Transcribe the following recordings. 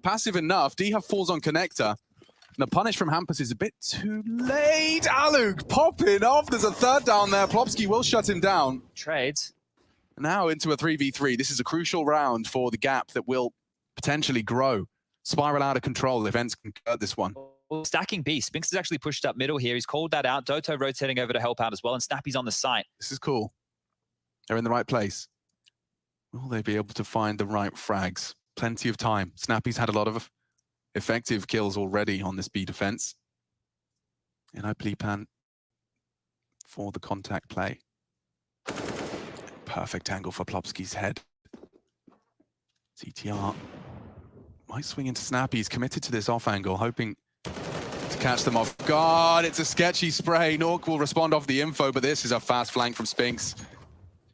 passive enough. Diha falls on connector. And the punish from Hampus is a bit too late. Aluk popping off. There's a third down there. Plopsky will shut him down. Trades. Now into a 3v3. This is a crucial round for the gap that will potentially grow. Spiral out of control. Events can cut this one. Stacking B. Spinks has actually pushed up middle here. He's called that out. Doto rotating over to help out as well. And Snappy's on the site. This is cool. They're in the right place. Will they be able to find the right frags? Plenty of time. Snappy's had a lot of effective kills already on this B defense. And I plan for the contact play. Perfect angle for Plopsky's head. CTR might swing into Snappy. He's committed to this off angle, hoping to catch them off guard. It's a sketchy spray. Nork will respond off the info, but this is a fast flank from Spinks.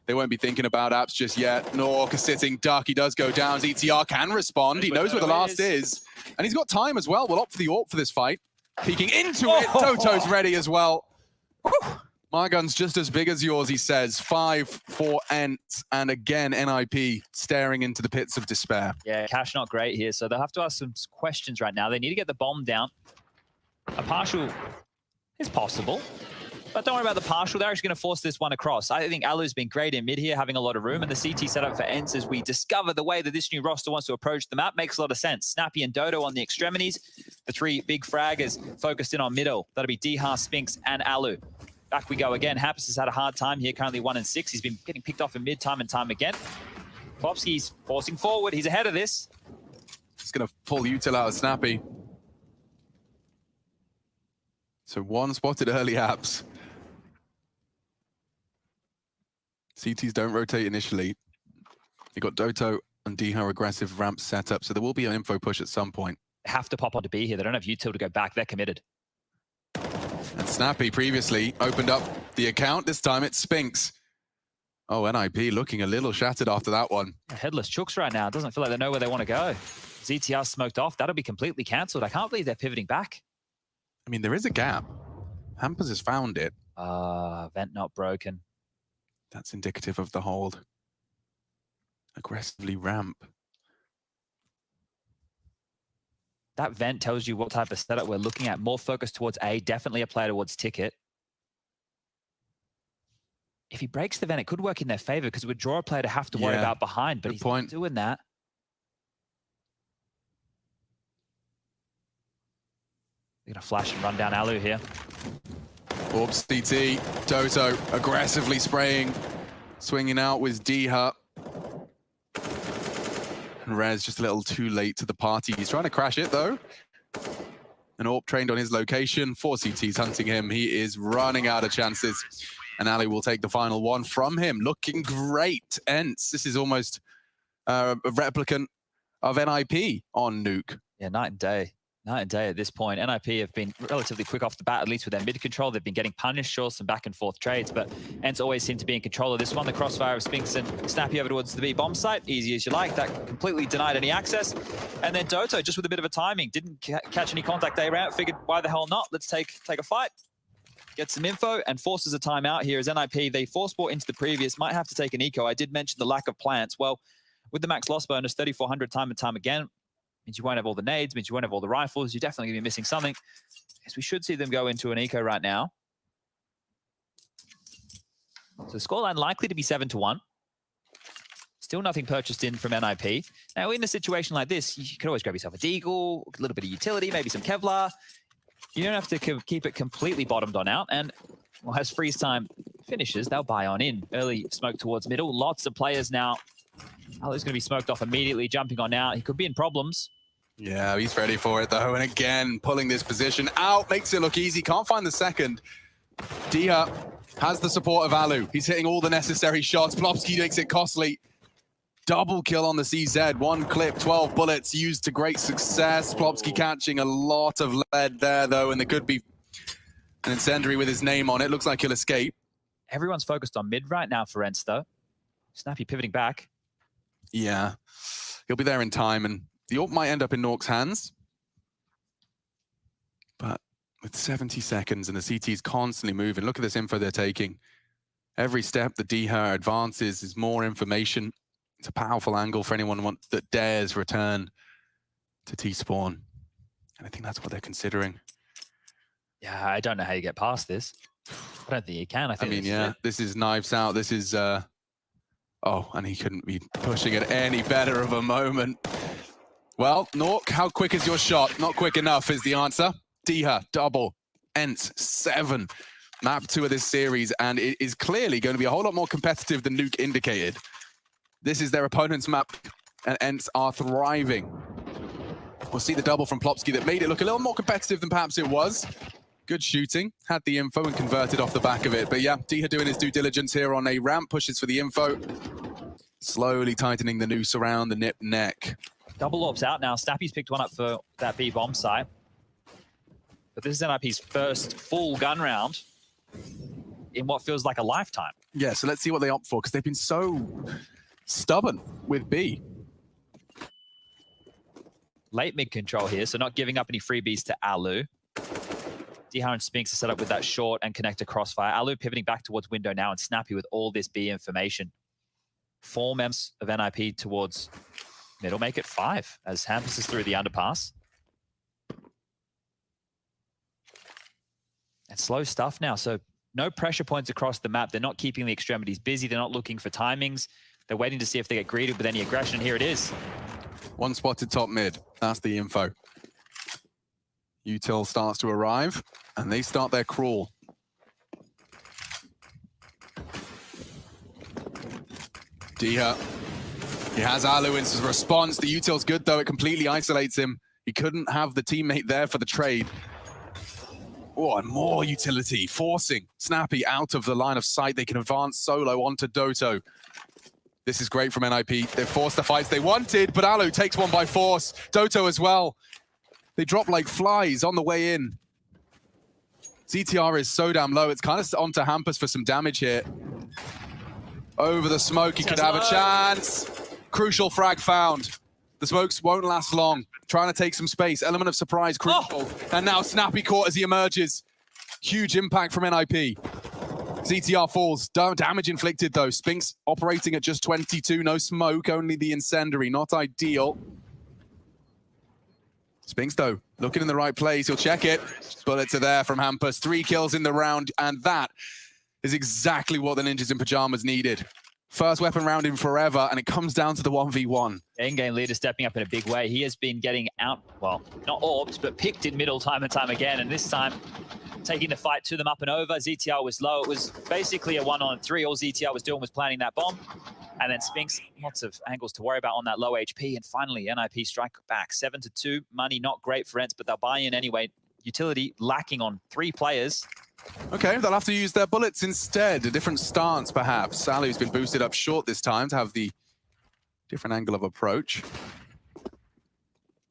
They won't be thinking about apps just yet. Nork is sitting duck. He does go down. ZTR can respond. He knows where the last is. And he's got time as well. We'll opt for the AWP for this fight. Peeking into it. Toto's ready as well. My gun's just as big as yours, he says. 5 for Ents. And again, NIP staring into the pits of despair. Yeah, cash not great here. So they'll have to ask some questions right now. They need to get the bomb down. A partial is possible. But don't worry about the partial. They're actually going to force this one across. I think Alu's been great in mid here, having a lot of room. And the CT setup for Ents, as we discover the way that this new roster wants to approach the map, makes a lot of sense. Snappy and Dodo on the extremities. The three big fraggers focused in on middle. That'll be Diha, Spinks, and Alu. Back we go again. Hampus has had a hard time here, currently 1-6. He's been getting picked off in mid time and time again. Plopsky's forcing forward. He's ahead of this. He's going to pull util out of Snappy. So one spotted early apps. CTs don't rotate initially. You got Doto and Diha aggressive ramp setup, so there will be an info push at some point. They have to pop on to B here. They don't have util to go back. They're committed. And Snappy previously opened up the account. This time it's Spinks. Oh, NIP looking a little shattered after that one. Headless chooks right now. It doesn't feel like they know where they want to go. ZTR smoked off. That'll be completely cancelled. I can't believe they're pivoting back. I mean, there is a gap. Hampus has found it. Vent not broken. That's indicative of the hold. Aggressively ramp. That vent tells you what type of setup we're looking at. More focused towards A, definitely a player towards ticket. If he breaks the vent, it could work in their favor because it would draw a player to have to worry about behind, but he's not doing that. They're going to flash and run down Alu here. Orbs CT, Doto aggressively spraying, swinging out with Diha. And Rez just a little too late to the party. He's trying to crash it though. And Orb trained on his location. 4 CTs hunting him. He is running out of chances. And Ali will take the final one from him. Looking great. Ents, this is almost a replicant of NIP on Nuke. Yeah, night and day. Night and day at this point. NIP have been relatively quick off the bat, at least with their mid control. They've been getting punished, sure, some back and forth trades, but Ents always seem to be in control of this one. The crossfire of Spinks and Snappy over towards the B bomb site. Easy as you like. That completely denied any access. And then Doto, just with a bit of a timing, didn't catch any contact A route. Figured, why the hell not? Let's take a fight. Get some info and forces a timeout here as NIP. They force bought into the previous, might have to take an eco. I did mention the lack of plants. Well, with the max loss bonus, 3,400 time and time again, means you won't have all the nades, means you won't have all the rifles. You're definitely going to be missing something. Yes, we should see them go into an eco right now. So the scoreline likely to be 7-1. Still nothing purchased in from NIP. Now, in a situation like this, you could always grab yourself a deagle, a little bit of utility, maybe some Kevlar. You don't have to keep it completely bottomed on out. And well, as freeze time finishes, they'll buy on in. Early smoke towards middle. Lots of players now. Alu's going to be smoked off immediately, jumping on out. He could be in problems. Yeah, he's ready for it though. And again, pulling this position out makes it look easy. Can't find the second. Diha has the support of Alu. He's hitting all the necessary shots. Plopsky makes it costly. Double kill on the CZ. 1 clip, 12 bullets used to great success. Plopsky catching a lot of lead there though, and there could be an incendiary with his name on it. Looks like he'll escape. Everyone's focused on mid right now for Ents though. Snappy pivoting back. Yeah, he'll be there in time, and the AWP might end up in Nork's hands. But with 70 seconds and the CT's constantly moving, look at this info they're taking. Every step the Diha advances is more information. It's a powerful angle for anyone that dares return to T-spawn. And I think that's what they're considering. Yeah, I don't know how you get past this. I don't think you can. I mean, yeah, this is knives out. This is, oh, and he couldn't be pushing it any better of a moment. Well, Nork, how quick is your shot? Not quick enough is the answer. Diha, double. Ents, 7. Map 2 of this series, and it is clearly going to be a whole lot more competitive than Nuke indicated. This is their opponent's map, and Ents are thriving. We'll see the double from Plopsky that made it look a little more competitive than perhaps it was. Good shooting, had the info and converted off the back of it. But yeah, Diha doing his due diligence here on a ramp, pushes for the info. Slowly tightening the noose around the nip neck. Double orbs out now. Snappy's picked one up for that B bomb site. But this is NIP's first full gun round in what feels like a lifetime. Yeah, so let's see what they opt for, because they've been so stubborn with B. Late mid control here, so not giving up any freebies to Alu. Diha and Spinks are set up with that short and connector crossfire. Alu pivoting back towards window now, and Snappy with all this B information. 4 members of NIP towards middle, make it 5 as Hampus is through the underpass. And slow stuff now, so no pressure points across the map. They're not keeping the extremities busy. They're not looking for timings. They're waiting to see if they get greeted with any aggression. Here it is. One spotted top mid. That's the info. Util starts to arrive, and they start their crawl. Diha. He has Alu in his response. The Util's good, though. It completely isolates him. He couldn't have the teammate there for the trade. Oh, and more utility, forcing Snappy out of the line of sight. They can advance solo onto Doto. This is great from NIP. They've forced the fights they wanted, but Alu takes one by force. Doto as well. They drop like flies on the way in. ZTR is so damn low. It's kind of onto Hampus for some damage here. Over the smoke, he could have a chance. Crucial frag found. The smokes won't last long. Trying to take some space. Element of surprise, crucial. Oh. And now Snappy caught as he emerges. Huge impact from NIP. ZTR falls. Damage inflicted, though. Spinks operating at just 22. No smoke, only the incendiary. Not ideal. Spinks, though, looking in the right place. He'll check it. Bullets are there from Hampus. 3 kills in the round, and that is exactly what the Ninjas in Pajamas needed. First weapon round in forever, and it comes down to the 1v1. In-game leader stepping up in a big way. He has been getting out, well, not orbed, but picked in middle time and time again, and this time taking the fight to them up and over. ZTR was low. It was basically a 1-on-3. All ZTR was doing was planting that bomb. And then Spinks, lots of angles to worry about on that low HP. And finally, NIP strike back 7-2. Money not great for Ents, but they'll buy in anyway. Utility lacking on 3 players. Okay, they'll have to use their bullets instead. A different stance, perhaps. Alu's been boosted up short this time to have the different angle of approach.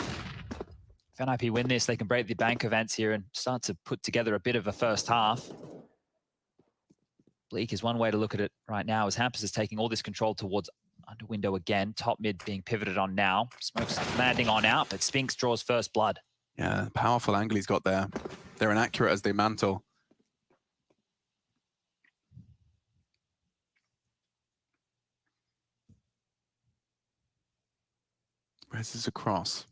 If NIP win this, they can break the bank events here and start to put together a bit of a first half. Bleak is one way to look at it right now, as Hampus is taking all this control towards under window again. Top mid being pivoted on now. Smoke's landing on out, but Spinks draws first blood. Yeah, powerful angle he's got there. They're inaccurate as they mantle. Rez is across.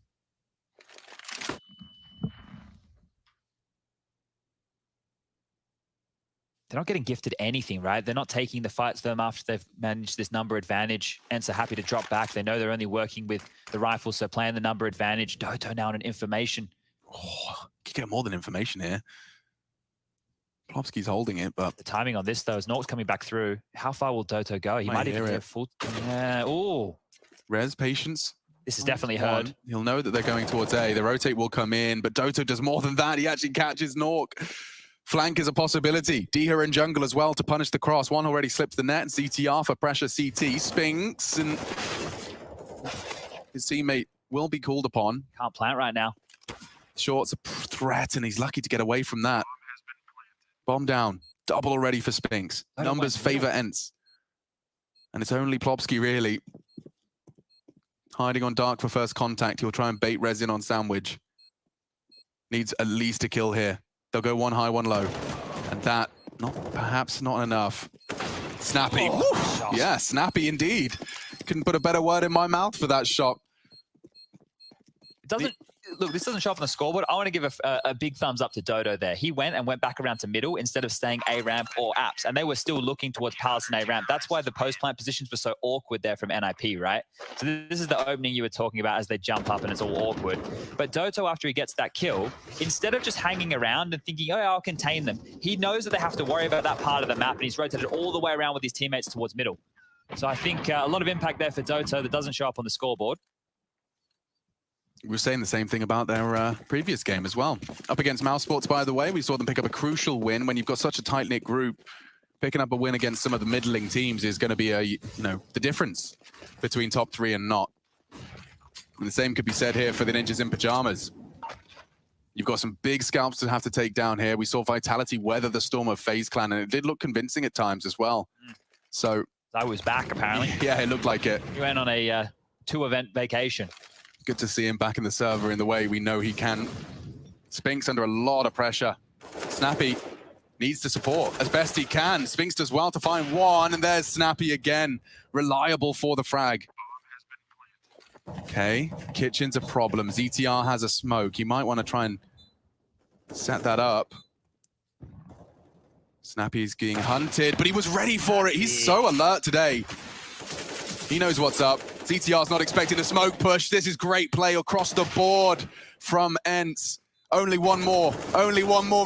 They're not getting gifted anything, right? They're not taking the fights to them after they've managed this number advantage. Ents are happy to drop back. They know they're only working with the rifle, so playing the number advantage. Doto now in information. Oh, you get more than information here. Plopsky's holding it, but... The timing on this, though, is Nort's coming back through. How far will Doto go? He might even get full... Yeah, ooh. Rez, patience. This is definitely heard. He'll know that they're going towards A. The rotate will come in, but Doto does more than that. He actually catches Nork. Flank is a possibility. Diha in jungle as well to punish the cross. One already slips the net. ZTR for pressure CT. Spinks and his teammate will be called upon. Can't plant right now. Short's a threat, and he's lucky to get away from that. Bomb down. Double already for Spinks. Numbers favor Ents. And it's only Plopsky, really. Hiding on dark for first contact. He'll try and bait Rez in on sandwich. Needs at least a kill here. They'll go one high, one low. And that, perhaps not enough. Snappy. Oh, yeah, snappy indeed. Couldn't put a better word in my mouth for that shot. Look, this doesn't show up on the scoreboard. I want to give a big thumbs up to Dodo there. He went back around to middle instead of staying A ramp or apps, and they were still looking towards Palace and A ramp. That's why the post plant positions were so awkward there from NIP, right? So this is the opening you were talking about as they jump up and it's all awkward. But Doto, after he gets that kill, instead of just hanging around and thinking, oh, I'll contain them, he knows that they have to worry about that part of the map, and he's rotated all the way around with his teammates towards middle. So I think a lot of impact there for Doto that doesn't show up on the scoreboard. We were saying the same thing about their previous game as well. Up against Mouse Sports, by the way, we saw them pick up a crucial win. When you've got such a tight-knit group, picking up a win against some of the middling teams is going to be the difference between top 3 and not. And the same could be said here for the Ninjas in Pajamas. You've got some big scalps to have to take down here. We saw Vitality weather the storm of FaZe Clan, and it did look convincing at times as well. So I was back, apparently. Yeah, it looked like it. He went on a 2-event vacation. Good to see him back in the server in the way we know he can. Spinks under a lot of pressure. Snappy needs to support as best he can. Spinks does well to find one, and there's Snappy again. Reliable for the frag. Okay, Kitchen's a problem. ZTR has a smoke. He might want to try and set that up. Snappy's getting hunted, but he was ready for it. He's so alert today. He knows what's up. ZTR's not expecting a smoke push. This is great play across the board from Ents. Only one more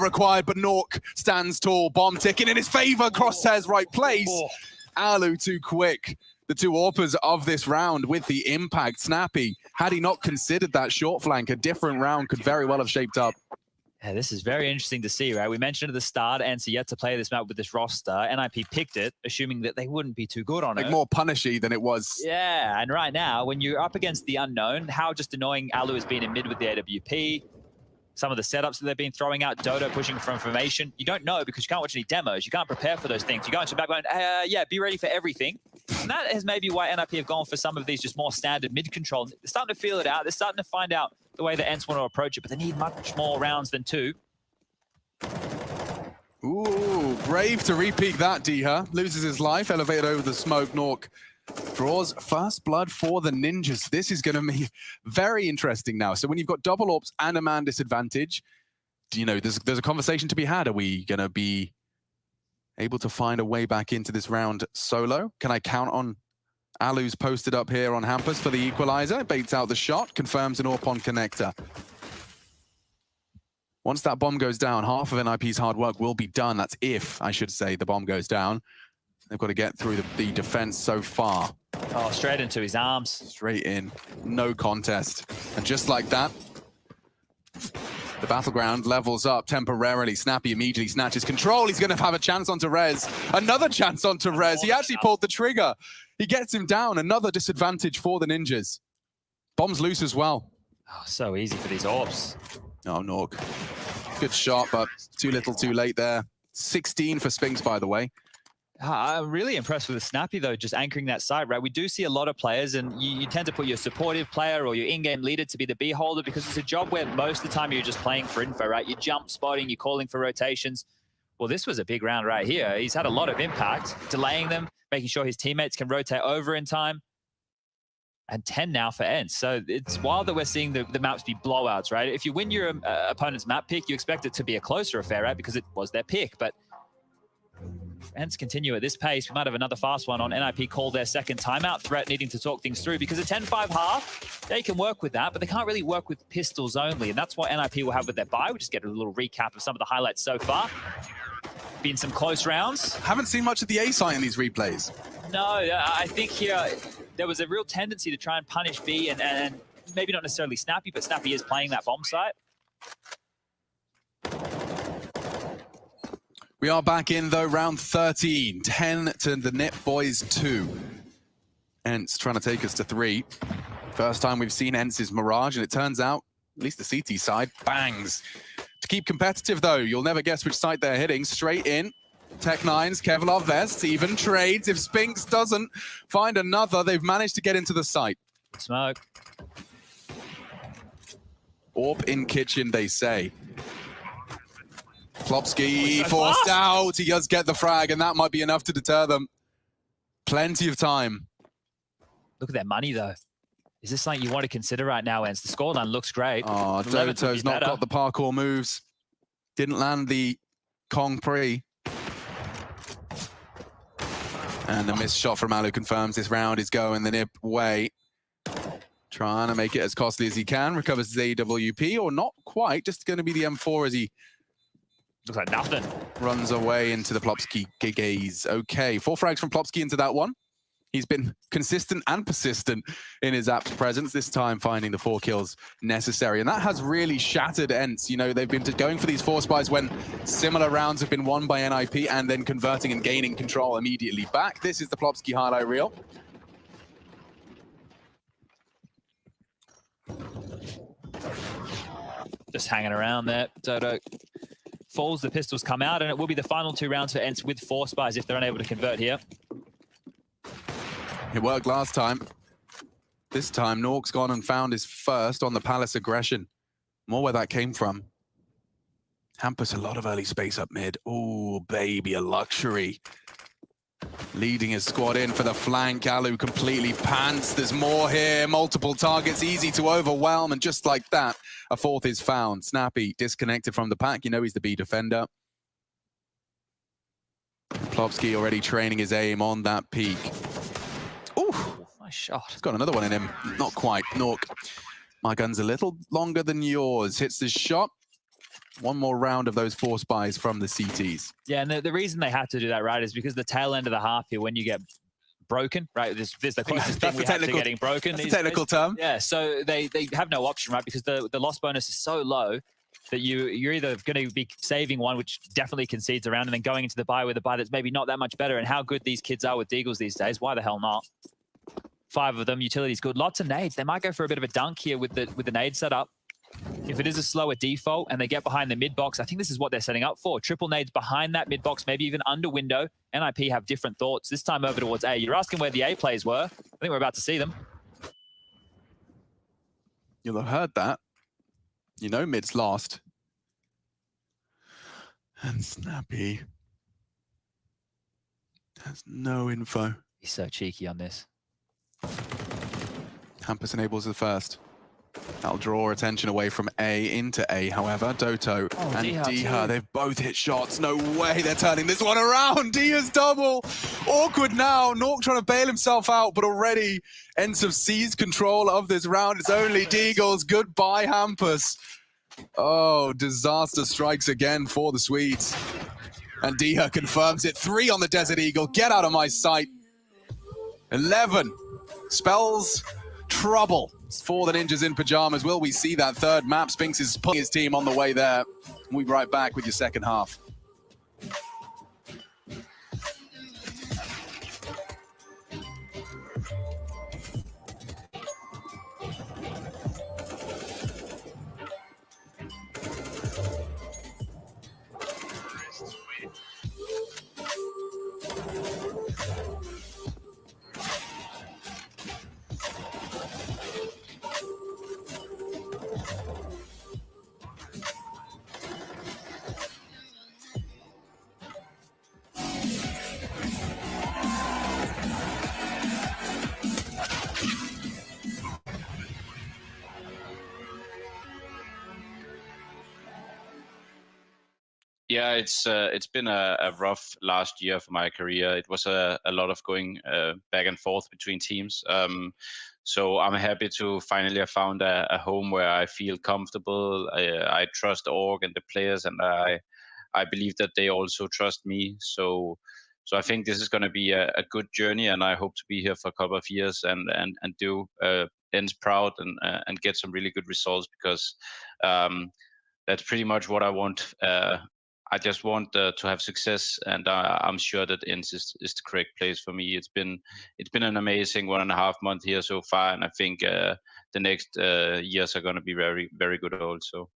required, but Nork stands tall. Bomb ticking in his favor. Crosshairs right place. Alu too quick. The two AWPers of this round with the impact. Snappy, had he not considered that short flank, a different round could very well have shaped up. Yeah, this is very interesting to see, right? We mentioned at the start, Ents are yet to play this map with this roster. NIP picked it, assuming that they wouldn't be too good on it. More punishy than it was. Yeah, and right now, when you're up against the unknown, how just annoying Alu has been in mid with the AWP, some of the setups that they've been throwing out, Dodo pushing from formation, you don't know because you can't watch any demos. You can't prepare for those things. You go into the back going, yeah, be ready for everything. And that is maybe why NIP have gone for some of these just more standard mid-control. They're starting to feel it out. They're starting to find out the way the Ents want to approach it, but they need much more rounds than 2. Ooh, brave to re-peek that, Diha. Loses his life, elevated over the smoke. Nork draws first blood for the Ninjas. This is going to be very interesting now. So when you've got double AWPs and a man disadvantage, there's a conversation to be had. Are we going to be able to find a way back into this round solo? Can I count on Alu's posted up here on Hampus for the equalizer? Baits out the shot, confirms an AWP on connector. Once that bomb goes down, half of NIP's hard work will be done. That's if, I should say, the bomb goes down. They've got to get through the defense so far. Oh, straight into his arms. Straight in. No contest. And just like that, the battleground levels up temporarily. Snappy immediately snatches control. He's going to have a chance onto Rez. Another chance onto Rez. He actually pulled the trigger. He gets him down. Another disadvantage for the Ninjas. Bomb's loose as well. Oh, so easy for these AWPs. Oh, Nork. Good shot, but too little too late there. 16 for Spinks, by the way. I'm really impressed with the Snappy, though, just anchoring that side, right? We do see a lot of players, and you tend to put your supportive player or your in-game leader to be the B-holder because it's a job where most of the time you're just playing for info, right? You're jump spotting, you're calling for rotations. Well, this was a big round right here. He's had a lot of impact, delaying them, making sure his teammates can rotate over in time. And 10 now for Ents. So it's wild that we're seeing the maps be blowouts, right? If you win your opponent's map pick, you expect it to be a closer affair, right? Because it was their pick. But if Ents continue at this pace, we might have another fast one on NIP call their second timeout threat, needing to talk things through. Because a 10-5 half, they can work with that, but they can't really work with pistols only. And that's what NIP will have with their buy. We'll just get a little recap of some of the highlights so far. Been some close rounds. Haven't seen much of the A site in these replays. No, I think here there was a real tendency to try and punish B and maybe not necessarily Snappy, but Snappy is playing that bomb site. We are back in, though, round 13. 10 to the Nip Boys 2. Ents trying to take us to 3. First time we've seen Ents' Mirage, and it turns out, at least the CT side, bangs. To keep competitive, though, you'll never guess which site they're hitting. Straight in. Tech9's Kevlar Vest, even trades. If Spinks doesn't find another, they've managed to get into the site. Smoke. AWP in kitchen, they say. Klopski forced out. He does get the frag, and that might be enough to deter them. Plenty of time. Look at that money, though. Is this something you want to consider right now, Ents? The scoreline looks great. Oh, Doto's not got the parkour moves. Didn't land the Kong pre. And the missed shot from Alu confirms this round is going the Nip way. Trying to make it as costly as he can. Recovers his AWP, or not quite. Just going to be the M4 as he... Looks like nothing. Runs away into the Plopsky gaze. Okay, 4 frags from Plopsky into that one. He's been consistent and persistent in his Apps presence, this time finding the 4 kills necessary. And that has really shattered Ents. You know, they've been going for these 4 spies when similar rounds have been won by NIP and then converting and gaining control immediately back. This is the Plopsky highlight reel. Just hanging around there. Doto falls, the pistols come out, and it will be the final 2 rounds for Ents with 4 spies if they're unable to convert here. It worked last time. This time, Nork's gone and found his first on the Palace aggression. More where that came from. Hampus, a lot of early space up mid. Oh, baby, a luxury. Leading his squad in for the flank. Alu completely pants. There's more here. Multiple targets, easy to overwhelm. And just like that, a 4th is found. Snappy disconnected from the pack. You know he's the B defender. Plopsky already training his aim on that peak. Ooh, nice shot. He's got another one in him. Not quite. Nork, my gun's a little longer than yours. Hits the shot. One more round of those 4 spies from the CTs. Yeah, and the reason they had to do that, right, is because the tail end of the half here, when you get broken, right, there's the closest thing we have to getting broken. That's a technical term. Yeah, so they have no option, right, because the loss bonus is so low that you're either going to be saving one, which definitely concedes around, and then going into the buy with a buy that's maybe not that much better. And how good these kids are with deagles these days, why the hell not? 5 of them, utility's good. Lots of nades. They might go for a bit of a dunk here with the nade setup. If it is a slower default and they get behind the mid box, I think this is what they're setting up for. Triple nades behind that mid box, maybe even under window. NIP have different thoughts. This time over towards A. You're asking where the A plays were. I think we're about to see them. You'll have heard that. You know mid's lost. And Snappy has no info. He's so cheeky on this. Hampus enables the first. That'll draw attention away from A into A, however. Doto and Diha, they've both hit shots. No way they're turning this one around. Diha's double. Awkward now. Nork trying to bail himself out, but already Ents have seized control of this round. It's only Deagles. Goodbye, Hampus. Oh, disaster strikes again for the Swedes. And Diha confirms it. 3 on the Desert Eagle. Get out of my sight. 11 spells trouble for the Ninjas in Pajamas. Will we see that third map? Spinks is pulling his team on the way there. We'll be right back with your second half. Yeah, it's been a rough last year for my career. It was a lot of going back and forth between teams. So I'm happy to finally have found a home where I feel comfortable. I trust org and the players, and I believe that they also trust me. So I think this is going to be a good journey, and I hope to be here for a couple of years and do Ents proud and get some really good results, because that's pretty much what I want. I just want to have success, and I'm sure that Ents is the correct place for me. It's been an amazing 1.5 months here so far, and I think the next years are going to be very, very good also.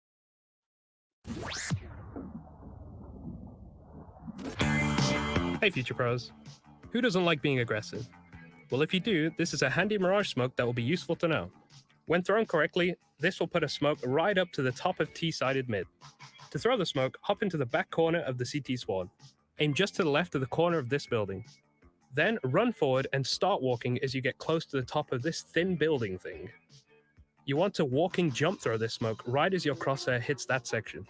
Hey Future Pros, who doesn't like being aggressive? Well, if you do, this is a handy Mirage smoke that will be useful to know. When thrown correctly, this will put a smoke right up to the top of T-sided mid. To throw the smoke, hop into the back corner of the CT squad. Aim just to the left of the corner of this building. Then run forward and start walking as you get close to the top of this thin building thing. You want to walking jump throw this smoke right as your crosshair hits that section.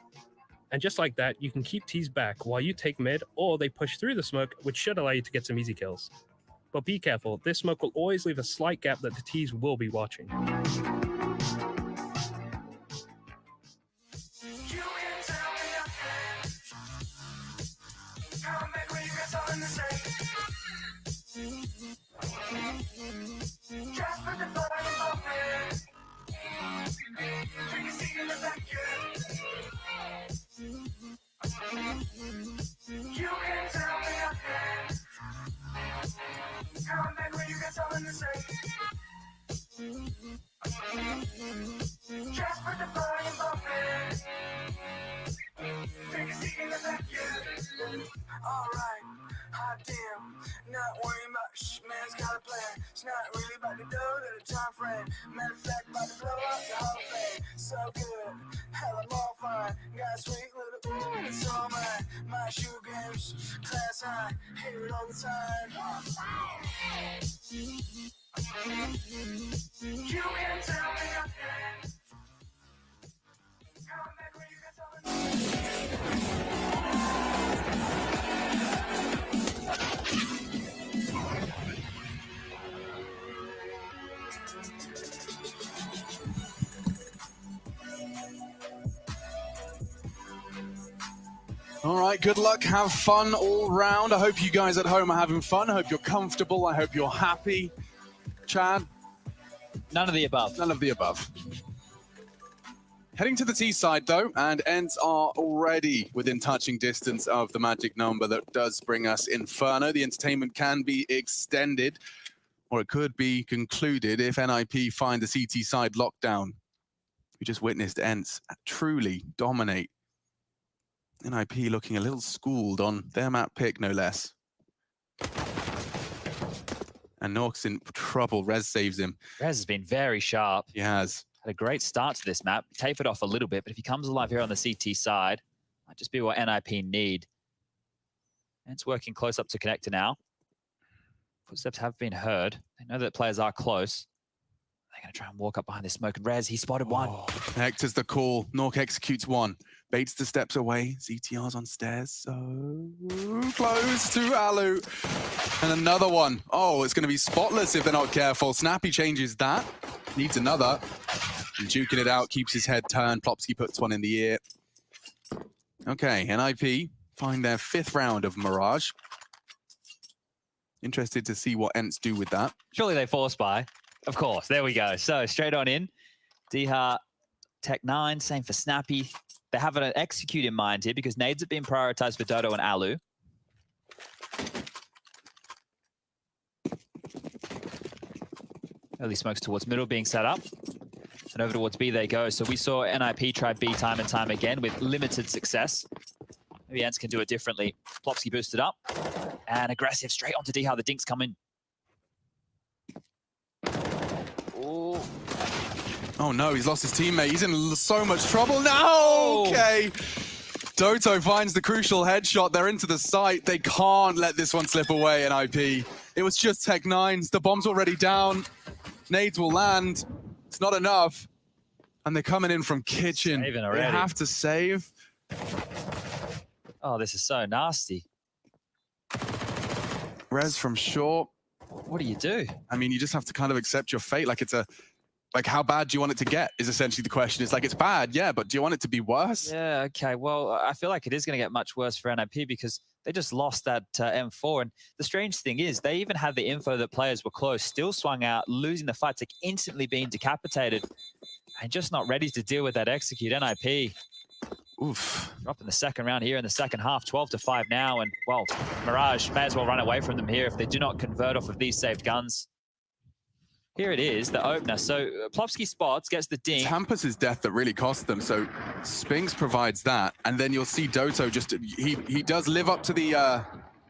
And just like that, you can keep T's back while you take mid, or they push through the smoke, which should allow you to get some easy kills. But be careful, this smoke will always leave a slight gap that the T's will be watching. Alright, hot damn, not worrying about man's got a plan. It's not really about the dough, that a time frame. Matter of fact, about to blow up the whole thing. So good, hell, I'm all fine. Got a sweet little it's all mine. My shoe games, class high, hear it all the time. You can tell me I can. Come back when you get something. All right, good luck. Have fun all round. I hope you guys at home are having fun. I hope you're comfortable. I hope you're happy. Chad? None of the above. None of the above. Heading to the T side, though, and Ents are already within touching distance of the magic number that does bring us Inferno. The entertainment can be extended, or it could be concluded if NIP find the CT side lockdown. We just witnessed Ents truly dominate. NIP looking a little schooled on their map pick, no less. And Nork's in trouble. Rez saves him. Rez has been very sharp. He has. Had a great start to this map. Tapered off a little bit, but if he comes alive here on the CT side, might just be what NIP need. And it's working close up to connector now. Footsteps have been heard. They know that players are close. They're going to try and walk up behind this smoke. And Rez, he spotted one. Hector's the call. Nork executes one. Baits the steps away. ZTR's on stairs. So close to Alu. And another one. Oh, it's going to be spotless if they're not careful. Snappy changes that. Needs another. And juking it out. Keeps his head turned. Plopsky puts one in the ear. Okay, NIP find their 5th round of Mirage. Interested to see what Ents do with that. Surely they force buy. Of course, there we go. So straight on in. Diha, Tech 9, same for Snappy. They have an execute in mind here because nades have been prioritized for Dodo and Alu. Early smokes towards middle being set up. And over towards B they go. So we saw NIP try B time and time again with limited success. Maybe Ents can do it differently. Plopsky boosted up. And aggressive straight onto Diha. The dinks come in. Ooh. Oh no, he's lost his teammate. He's in so much trouble now. Okay. Doto finds the crucial headshot. They're into the site. They can't let this one slip away, NIP. It was just Tech 9s. The bomb's already down. Nades will land. It's not enough. And they're coming in from kitchen. Saving already. They have to save. Oh, this is so nasty. Rez from short. What do you do? I mean, you just have to kind of accept your fate. Like, it's a... Like, how bad do you want it to get is essentially the question. It's like, it's bad, yeah, but do you want it to be worse? Yeah, okay. Well, I feel like it is going to get much worse for NIP because they just lost that M4. And the strange thing is they even had the info that players were close, still swung out, losing the fight, like instantly being decapitated and just not ready to deal with that execute. NIP Oof. dropping the second round here in the second half, 12-5 now. And, well, Mirage may as well run away from them here if they do not convert off of these saved guns. Here it is, the opener. So Plopsky spots, gets the ding. Tampus' death that really cost them. So Spinks provides that. And then you'll see Doto just, he does live up to the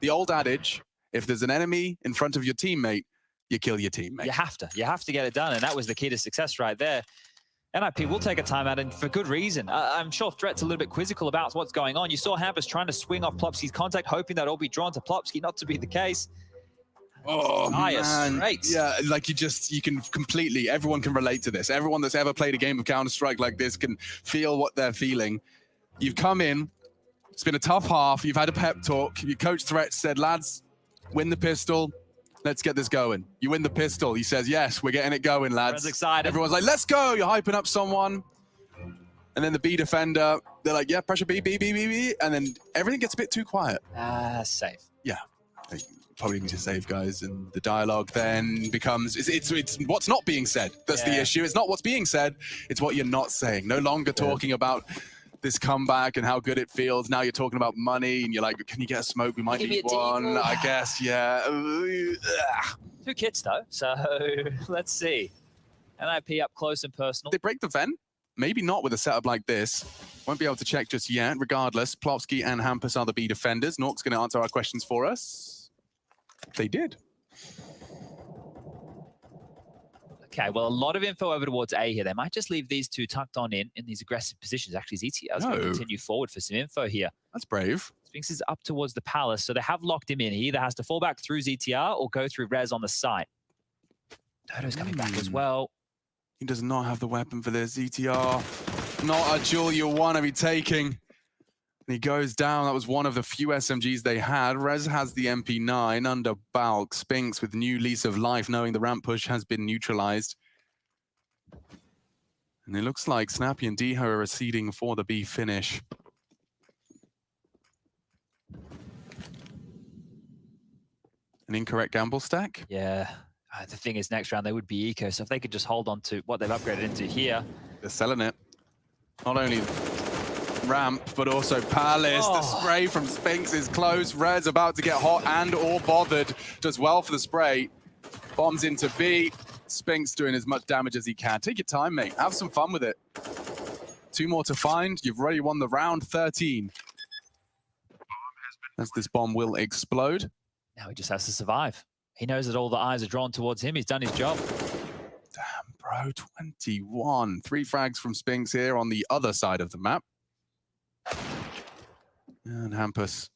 old adage. If there's an enemy in front of your teammate, you kill your teammate. You have to get it done. And that was the key to success right there. NIP will take a timeout, and for good reason. I'm sure Threat's a little bit quizzical about what's going on. You saw Hampus trying to swing off Plopsky's contact, hoping that all be drawn to Plopsky, not to be the case. Oh, Dire man. Straits. Yeah, like you can completely, everyone can relate to this. Everyone that's ever played a game of Counter-Strike like this can feel what they're feeling. You've come in, it's been a tough half, you've had a pep talk, your coach Threat said, lads, win the pistol, let's get this going. You win the pistol, he says, yes, we're getting it going, lads. Everyone's excited. Everyone's like, let's go, you're hyping up someone. And then the B defender, they're like, yeah, pressure B, B, B, B, B. And then everything gets a bit too quiet. Safe. Yeah, they probably need to save guys. And the dialogue then becomes, it's what's not being said. That's the issue. It's not what's being said. It's what you're not saying. No longer talking about this comeback and how good it feels. Now you're talking about money and you're like, can you get a smoke? We might need one. I guess, yeah. 2 kits though, so let's see. NIP up close and personal. They break the vent? Maybe not with a setup like this. Won't be able to check just yet. Regardless, Plopsky and Hampus are the B defenders. Nork's going to answer our questions for us. They did. Okay, well, a lot of info over towards A here. They might just leave these two tucked on in these aggressive positions. Actually, ZTR is going to continue forward for some info here. That's brave. Spinks is up towards the palace, so they have locked him in. He either has to fall back through ZTR or go through Rez on the site. Dodo's coming back as well. He does not have the weapon for this. ZTR, not a duel you want to be taking. And he goes down. That was one of the few SMGs they had. Rez has the MP9 under Balk. Spinks with new lease of life, knowing the ramp push has been neutralized. And it looks like Snappy and Deho are receding for the B finish. An incorrect gamble stack? Yeah. The thing is, next round they would be eco, so if they could just hold on to what they've upgraded into here. They're selling it. Not only ramp, but also Palace. The spray from Spinks is close. Red's about to get hot and or bothered. Does well for the spray. Bombs into B. Spinks doing as much damage as he can. Take your time, mate. Have some fun with it. 2 more to find. You've already won the round 13. As this bomb will explode. Now he just has to survive. He knows that all the eyes are drawn towards him. He's done his job. Damn, bro. 21. 3 frags from Spinks here on the other side of the map. And Hampus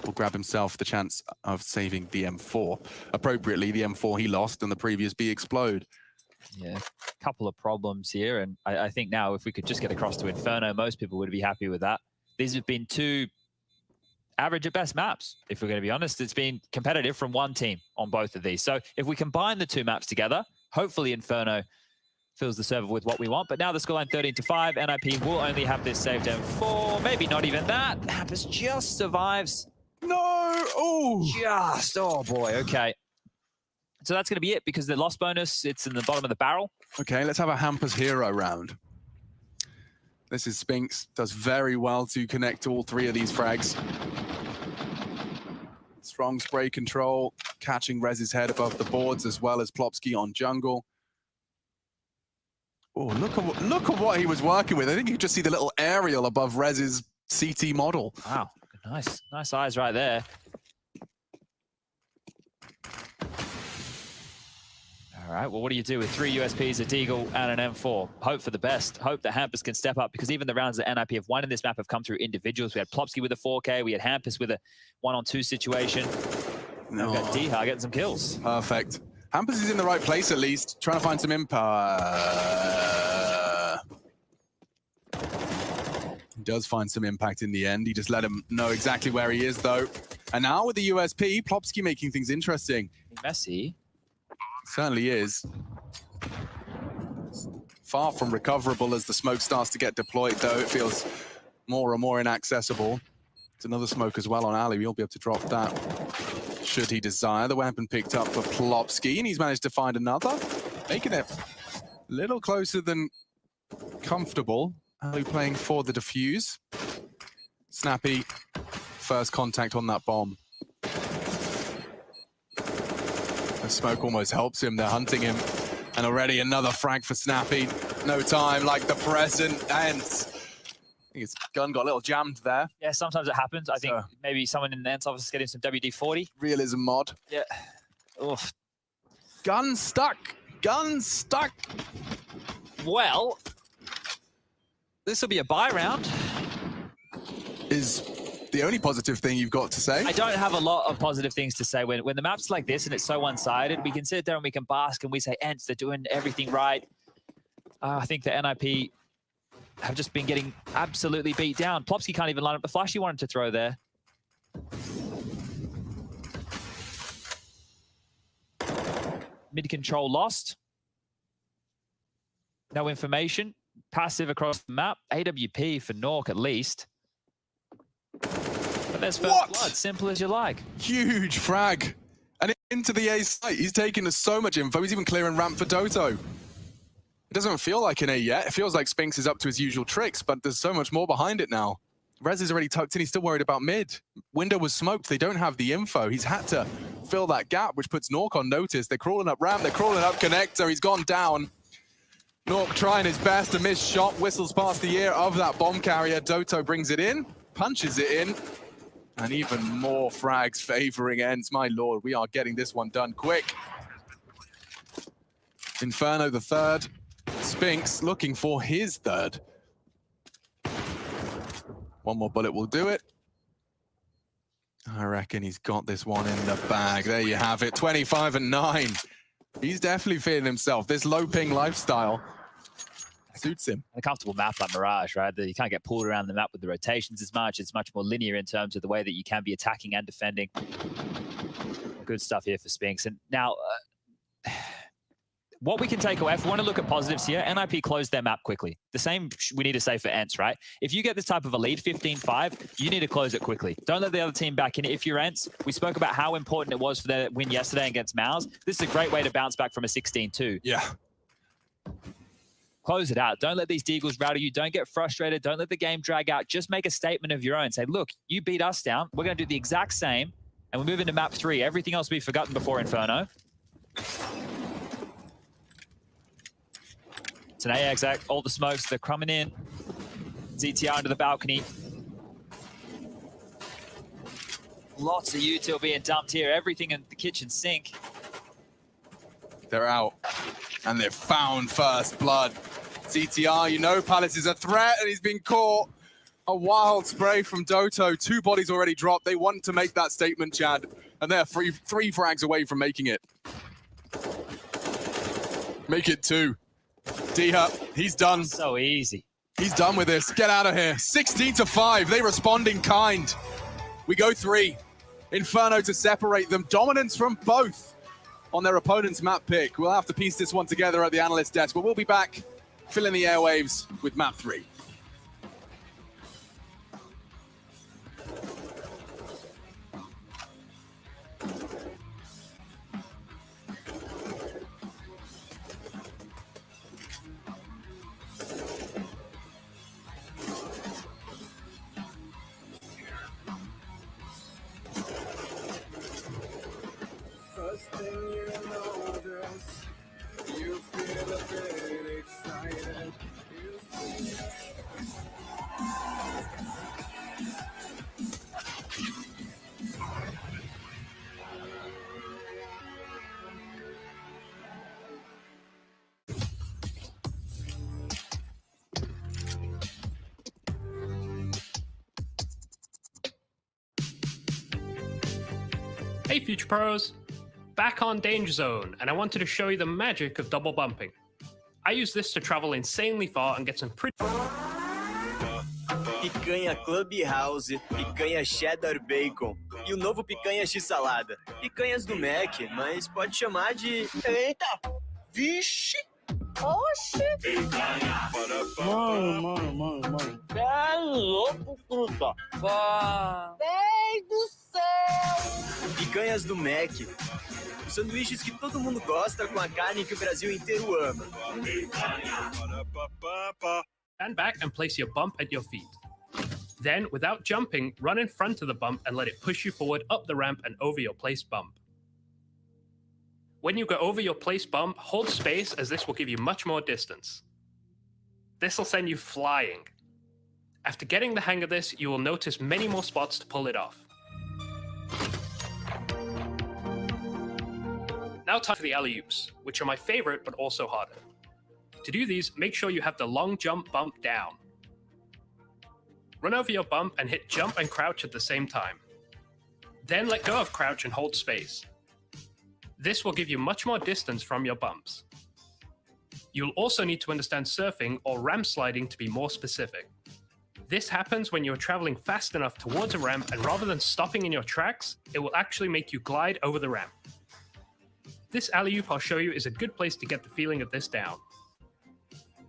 will grab himself the chance of saving the M4. Appropriately, the M4 he lost and the previous B explode. Yeah, a couple of problems here. And I think now if we could just get across to Inferno, most people would be happy with that. These have been 2 average at best maps, if we're going to be honest. It's been competitive from one team on both of these. So if we combine the 2 maps together, hopefully Inferno fills the server with what we want. But now the scoreline 13-5. NIP will only have this saved M4. Maybe not even that. Hampus just survives. No! Oh! Just, oh boy, okay. So that's going to be it because the loss bonus, it's in the bottom of the barrel. Okay, let's have a Hampus hero round. This is Spinks. Does very well to connect all 3 of these frags. Strong spray control, catching Rez's head above the boards as well as Plopsky on jungle. Oh, look at what he was working with. I think you could just see the little aerial above Rez's CT model. Wow, nice eyes right there. All right, well, what do you do with 3 USPs, a Deagle, and an M4? Hope for the best. Hope that Hampus can step up, because even the rounds that NIP have won in this map have come through individuals. We had Plopsky with a 4K, we had Hampus with a 1-on-2 situation. Now we've got Deha getting some kills. Perfect. Hampus is in the right place at least, trying to find some impact. He does find some impact in the end. He just let him know exactly where he is, though. And now with the USP, Plopsky making things interesting. Messy. Certainly is. Far from recoverable as the smoke starts to get deployed, though. It feels more and more inaccessible. It's another smoke as well on Ali. We'll be able to drop that should he desire. The weapon picked up for Plopsky, and he's managed to find another, making it a little closer than comfortable. Ali playing for the defuse. Snappy, first contact on that bomb. The smoke almost helps him. They're hunting him. And already another frag for Snappy. No time like the present. And I think his gun got a little jammed there. Yeah, sometimes it happens. I think maybe someone in the Ents office is getting some WD-40. Realism mod. Yeah. Oof. Gun stuck. Gun stuck. Well, this will be a buy round. Is the only positive thing you've got to say. I don't have a lot of positive things to say. When the map's like this and it's so one-sided, we can sit there and we can bask and we say, Ents, they're doing everything right. I think the NIP have just been getting absolutely beat down. Plopsky can't even line up the flash he wanted to throw there. Mid control lost. No information. Passive across the map. AWP for Nork at least. But there's first blood. Simple as you like. Huge frag. And into the A site. He's taking so much info. He's even clearing ramp for Doto. It doesn't feel like an A yet. It feels like Spinks is up to his usual tricks, but there's so much more behind it now. Rez is already tucked in. He's still worried about mid. Window was smoked. They don't have the info. He's had to fill that gap, which puts Nork on notice. They're crawling up ramp. They're crawling up connector. He's gone down. Nork trying his best. A missed shot. Whistles past the ear of that bomb carrier. Doto brings it in. Punches it in. And even more frags favoring Ents. My lord, we are getting this one done quick. Inferno the third. Spinks looking for his third. One more bullet will do it. I reckon he's got this one in the bag. There you have it, 25-9. He's definitely feeling himself. This low ping lifestyle suits him. A comfortable map like Mirage, right? You can't get pulled around the map with the rotations as much. It's much more linear in terms of the way that you can be attacking and defending. Good stuff here for Spinks. And now, what we can take away, if we want to look at positives here, NIP closed their map quickly. The same we need to say for Ents, right? If you get this type of a lead, 15-5, you need to close it quickly. Don't let the other team back in it. If you're Ents, we spoke about how important it was for their win yesterday against Mouse. This is a great way to bounce back from a 16-2. Yeah. Close it out. Don't let these Deagles rattle you. Don't get frustrated. Don't let the game drag out. Just make a statement of your own. Say, look, you beat us down. We're going to do the exact same, and we move into map 3. Everything else will be forgotten before Inferno. It's an AX, all the smokes, they're coming in. ZTR under the balcony. Lots of util being dumped here. Everything in the kitchen sink. They're out. And they've found first blood. ZTR, you know Palace is a threat, and he's been caught. A wild spray from Doto. 2 bodies already dropped. They want to make that statement, Chad. And they're three frags away from making it. Make it 2. D-Hut, he's done. So easy. He's done with this. Get out of here. 16-5. They respond in kind. We go 3. Inferno to separate them. Dominance from both on their opponent's map pick. We'll have to piece this one together at the analyst desk, but we'll be back filling the airwaves with map 3. Hey Future Pros! Back on Danger Zone, and I wanted to show you the magic of double bumping. I use this to travel insanely far and get some pretty... Picanha Clubhouse, picanha cheddar bacon e o novo picanha x-salada. Picanhas do Mac, mas pode chamar de... Eita! Vixe! Oxi! Mano. Tá louco, fruta. Véi do céu! Picanhas do Mac. Os sanduíches que todo mundo gosta com a carne que o Brasil inteiro ama. Stand back and place your bump at your feet. Then, without jumping, run in front of the bump and let it push you forward up the ramp and over your placed bump. When you go over your placed bump, hold space as this will give you much more distance. This will send you flying. After getting the hang of this, you will notice many more spots to pull it off. Now time for the alley-oops, which are my favorite but also harder. To do these, make sure you have the long jump bump down. Run over your bump and hit jump and crouch at the same time. Then let go of crouch and hold space. This will give you much more distance from your bumps. You'll also need to understand surfing or ramp sliding to be more specific. This happens when you're traveling fast enough towards a ramp, and rather than stopping in your tracks, it will actually make you glide over the ramp. This alley-oop I'll show you is a good place to get the feeling of this down.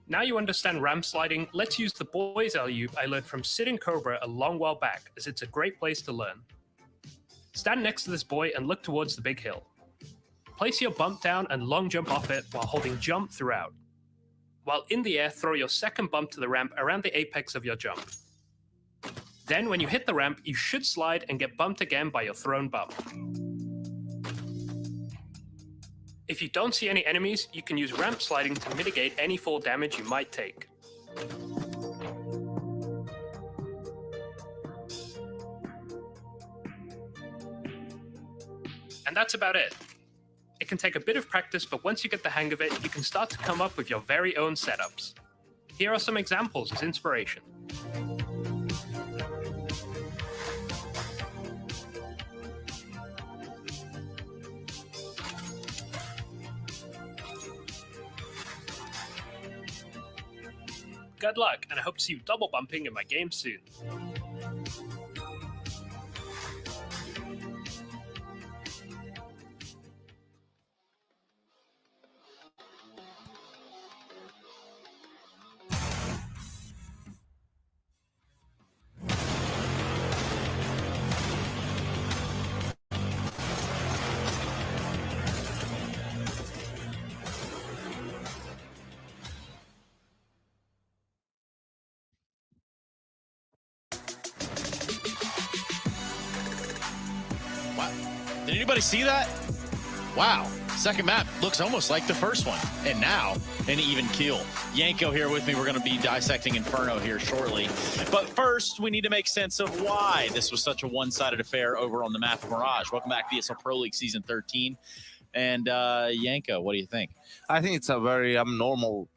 Now you understand ramp sliding, let's use the boys alley-oop I learned from Sid and Cobra a long while back, as it's a great place to learn. Stand next to this boy and look towards the big hill. Place your bump down and long jump off it while holding jump throughout. While in the air, throw your second bump to the ramp around the apex of your jump. Then when you hit the ramp, you should slide and get bumped again by your thrown bump. If you don't see any enemies, you can use ramp sliding to mitigate any fall damage you might take. And that's about it. It can take a bit of practice, but once you get the hang of it, you can start to come up with your very own setups. Here are some examples as inspiration. Good luck, and I hope to see you double bumping in my game soon. Wow. Did anybody see that? Wow. Second map looks almost like the first one. And now, an even kill. Yanko here with me. We're going to be dissecting Inferno here shortly. But first, we need to make sense of why this was such a one-sided affair over on the map of Mirage. Welcome back to ESL Pro League Season 13. And Yanko, what do you think? I think it's a very abnormal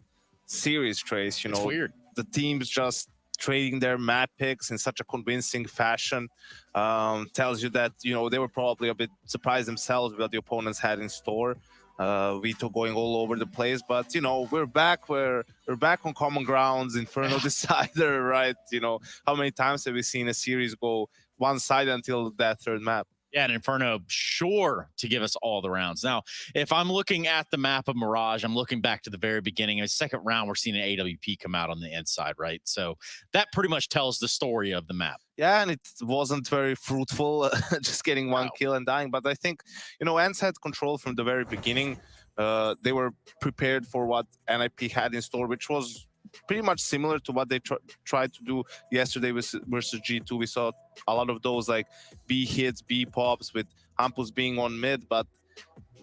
series, Trace. You know, It's weird. The teams just trading their map picks in such a convincing fashion tells you that, you know, they were probably a bit surprised themselves with what the opponents had in store. VIVO going all over the place, but you know, we're back on common grounds. Inferno decider, right? You know, how many times have we seen a series go one side until that third map? Yeah, and Inferno sure to give us all the rounds. Now, if I'm looking at the map of Mirage, I'm looking back to the very beginning. In the second round, we're seeing an AWP come out on the inside, right? So that pretty much tells the story of the map. Yeah, and it wasn't very fruitful, just getting one kill and dying. But I think, you know, ENCE had control from the very beginning. They were prepared for what NIP had in store, which was pretty much similar to what they tried to do yesterday versus G2. We saw a lot of those like B hits, B pops with Hampus being on mid. But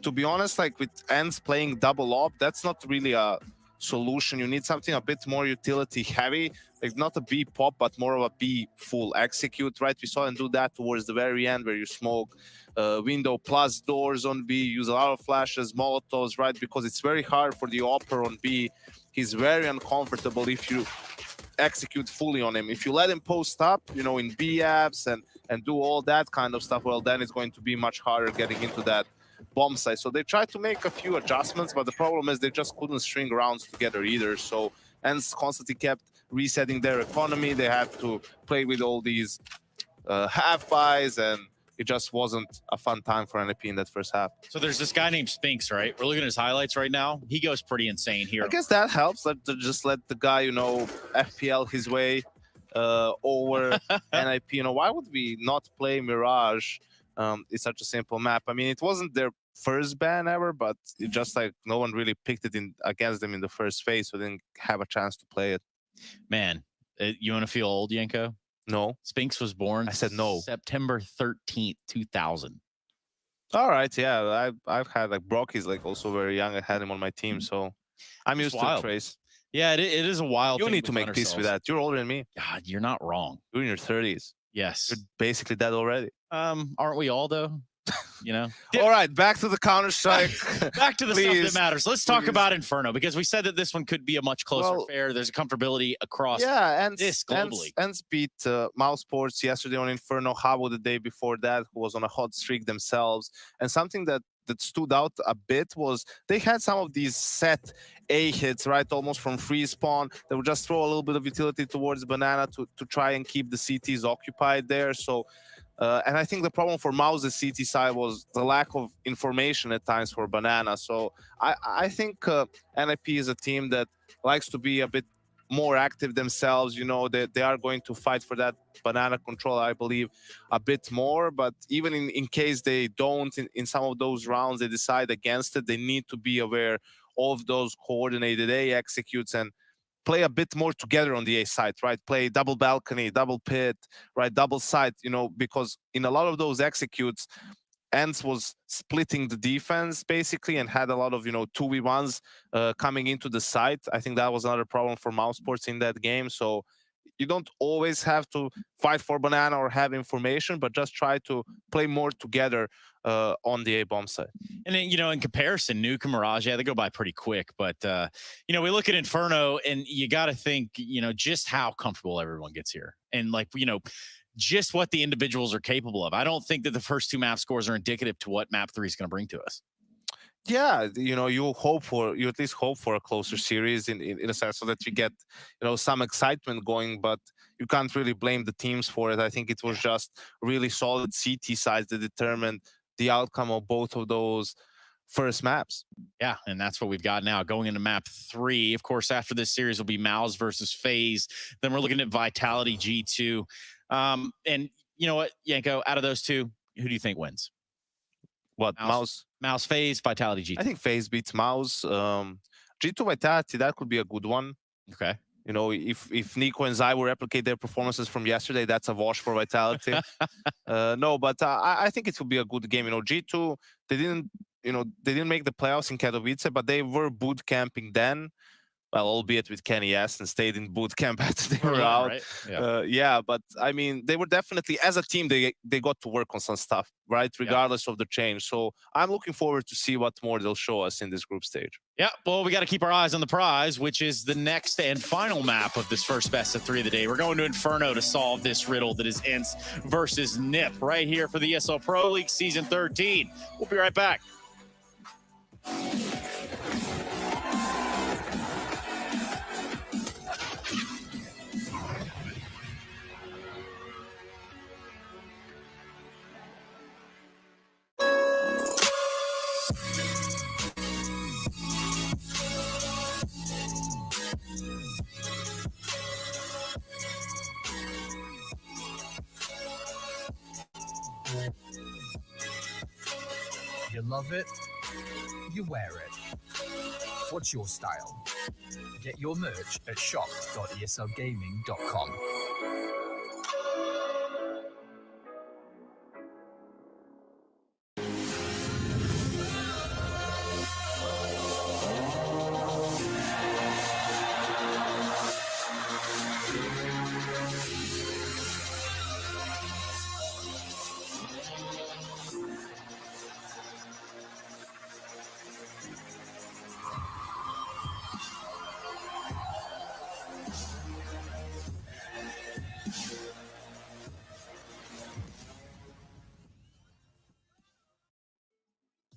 to be honest, like with ENCE playing double op, that's not really a solution. You need something a bit more utility heavy, like not a B pop, but more of a B full execute, right? We saw them do that towards the very end where you smoke window plus doors on B, use a lot of flashes, molotovs, right? Because it's very hard for the opper on B. He's very uncomfortable if you execute fully on him. If you let him post up, you know, in B apps and do all that kind of stuff, well, then it's going to be much harder getting into that bomb site. So they tried to make a few adjustments, but the problem is they just couldn't string rounds together either. So ENCE constantly kept resetting their economy. They had to play with all these half buys, and it just wasn't a fun time for NIP in that first half. So there's this guy named Spinks, right? We're looking at his highlights right now. He goes pretty insane here. I guess that helps. Just let the guy, you know, FPL his way over NIP. You know, why would we not play Mirage? It's such a simple map. I mean, it wasn't their first ban ever, but it just like no one really picked it in against them in the first phase, so they didn't have a chance to play it. Man, you want to feel old, Yanko? No. Spinks was born, I said no, September 13th, 2000. All right, yeah, I've had like Brock is like also very young. I had him on my team, so I'm used to it, Trace. Yeah, it is a wild You thing need to make peace with that. You're older than me. God, you're not wrong. You're in your 30s. Yes. You're basically dead already. Aren't we all though? You know. All right, back to the Counter-Strike. Back to the stuff Please. that matters. Let's talk Please. about Inferno, because we said that this one could be a much closer Well, affair. There's a comfortability across and this globally. Ents beat Mouse Sports yesterday on Inferno. Habbo the day before that, who was on a hot streak themselves. And something that stood out a bit was they had some of these set A hits, right, almost from free spawn. They would just throw a little bit of utility towards Banana to try and keep the CTs occupied there. So, and I think the problem for Mouse's CT side was the lack of information at times for Banana. So I think NIP is a team that likes to be a bit more active themselves. You know, they are going to fight for that Banana control, I believe, a bit more. But even in case they don't, in some of those rounds, they decide against it, they need to be aware of those coordinated A executes and play a bit more together on the A side, right? Play double balcony, double pit, right? Double side, you know, because in a lot of those executes, Ents was splitting the defense basically and had a lot of, you know, 2v1s coming into the site. I think that was another problem for Mouse Sports in that game. So you don't always have to fight for Banana or have information, but just try to play more together on the A-bomb side. And then, you know, in comparison, Nuke and Mirage, yeah, they go by pretty quick. But, you know, we look at Inferno and you got to think, you know, just how comfortable everyone gets here. And like, you know, just what the individuals are capable of. I don't think that the first two map scores are indicative to what map 3 is going to bring to us. Yeah, you know, you at least hope for a closer series in a sense, so that you get, you know, some excitement going, but you can't really blame the teams for it. I think it was just really solid CT sides that determined the outcome of both of those first maps. Yeah, and that's what we've got now going into map 3. Of course, after this series will be Mouse versus FaZe. Then we're looking at Vitality G2. And you know what, Yanko, out of those two, who do you think wins? What, Mouse, FaZe, Vitality, G2. I think FaZe beats Mouse. G2 Vitality, that could be a good one. Okay. You know, if Nico and Zai will replicate their performances from yesterday, that's a wash for Vitality. No, but I think it will be a good game. You know, G2, they didn't make the playoffs in Katowice, but they were boot camping then. Well, albeit with Kenny S and stayed in boot camp after they were out. Right? Yeah. Yeah, but I mean, they were definitely, as a team, they got to work on some stuff, right? Regardless of the change. So I'm looking forward to see what more they'll show us in this group stage. Yeah, well, we got to keep our eyes on the prize, which is the next and final map of this first best of 3 of the day. We're going to Inferno to solve this riddle that is Ents versus NIP right here for the ESL Pro League Season 13. We'll be right back. You love it, you wear it. What's your style? Get your merch at shop.eslgaming.com.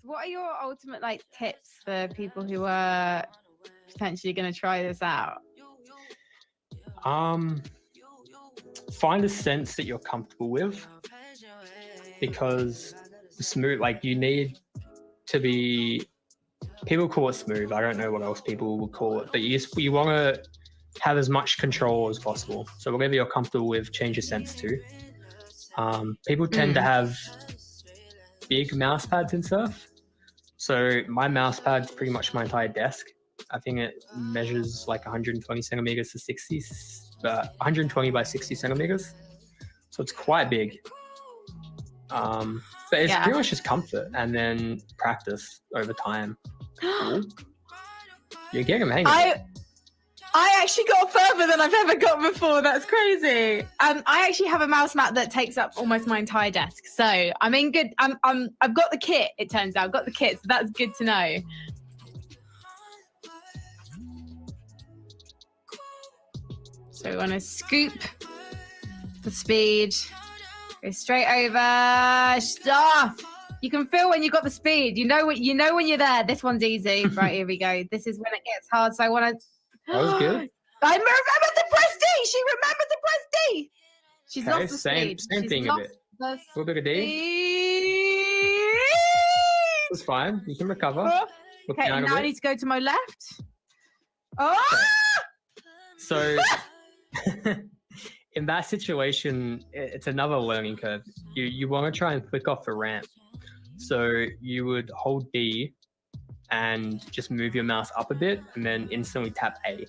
What are your ultimate tips for people who are potentially going to try this out? Find a sense that you're comfortable with, because smooth, you need to be, people call it smooth. I don't know what else people would call it, but you want to have as much control as possible. So whatever you're comfortable with, change your sense to. People tend to have big mouse pads in Surf. So my mouse pad's pretty much my entire desk. I think it measures 120 centimeters to 60, 120 by 60 centimeters. So it's quite big. But it's pretty much just comfort and then practice over time. You're getting a hang of it. I actually got further than I've ever got before. That's crazy. I actually have a mouse mat that takes up almost my entire desk. So I'm in good. I've got the kit. It turns out I've got the kit. So that's good to know. So we want to scoop the speed. Go straight over. Stop. You can feel when you've got the speed. You know when you're there. This one's easy. Right, here we go. This is when it gets hard. So I want to. That was good. I remembered the press D. She remembered the press D. She's Okay, lost the speed. same She's thing a lost bit. the A little bit of D. speed. It's fine. You can recover. Look Okay, down and a now I bit. need to go to my left. Oh! So in that situation, it's another learning curve. You want to try and flick off the ramp. So you would hold D and just move your mouse up a bit and then instantly tap A.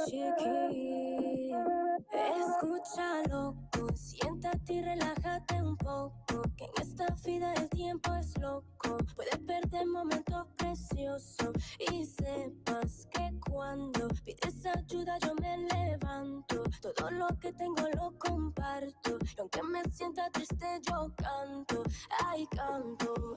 Chiqui, escucha loco, siéntate y relájate un poco, que en esta vida el tiempo es loco, puedes perder momentos preciosos y sepas que cuando pides ayuda yo me levanto, todo lo que tengo lo comparto, y aunque me sienta triste yo canto, ay canto,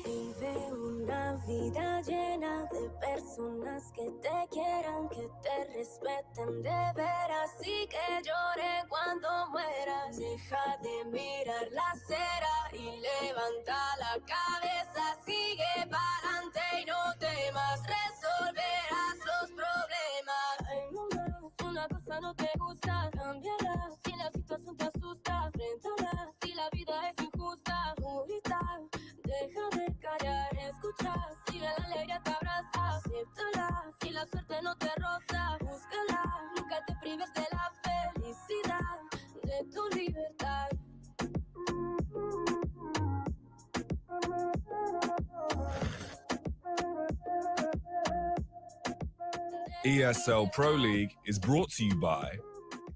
vive una vida llena de personas que te quieran, que te respeten de veras y que lloren cuando mueras. Deja de mirar la acera y levanta la cabeza, sigue pa'lante y no temas, resolverás los problemas. Ay, mamá, una cosa no te gusta, cámbiala, si la situación te asusta, enfréntala, si la vida es injusta, grita, deja de callar, escucha, si la alegría te abraza, acéptala, si la suerte no te roza, búscala, nunca te prives de la felicidad, de tu libertad. ESL Pro League is brought to you by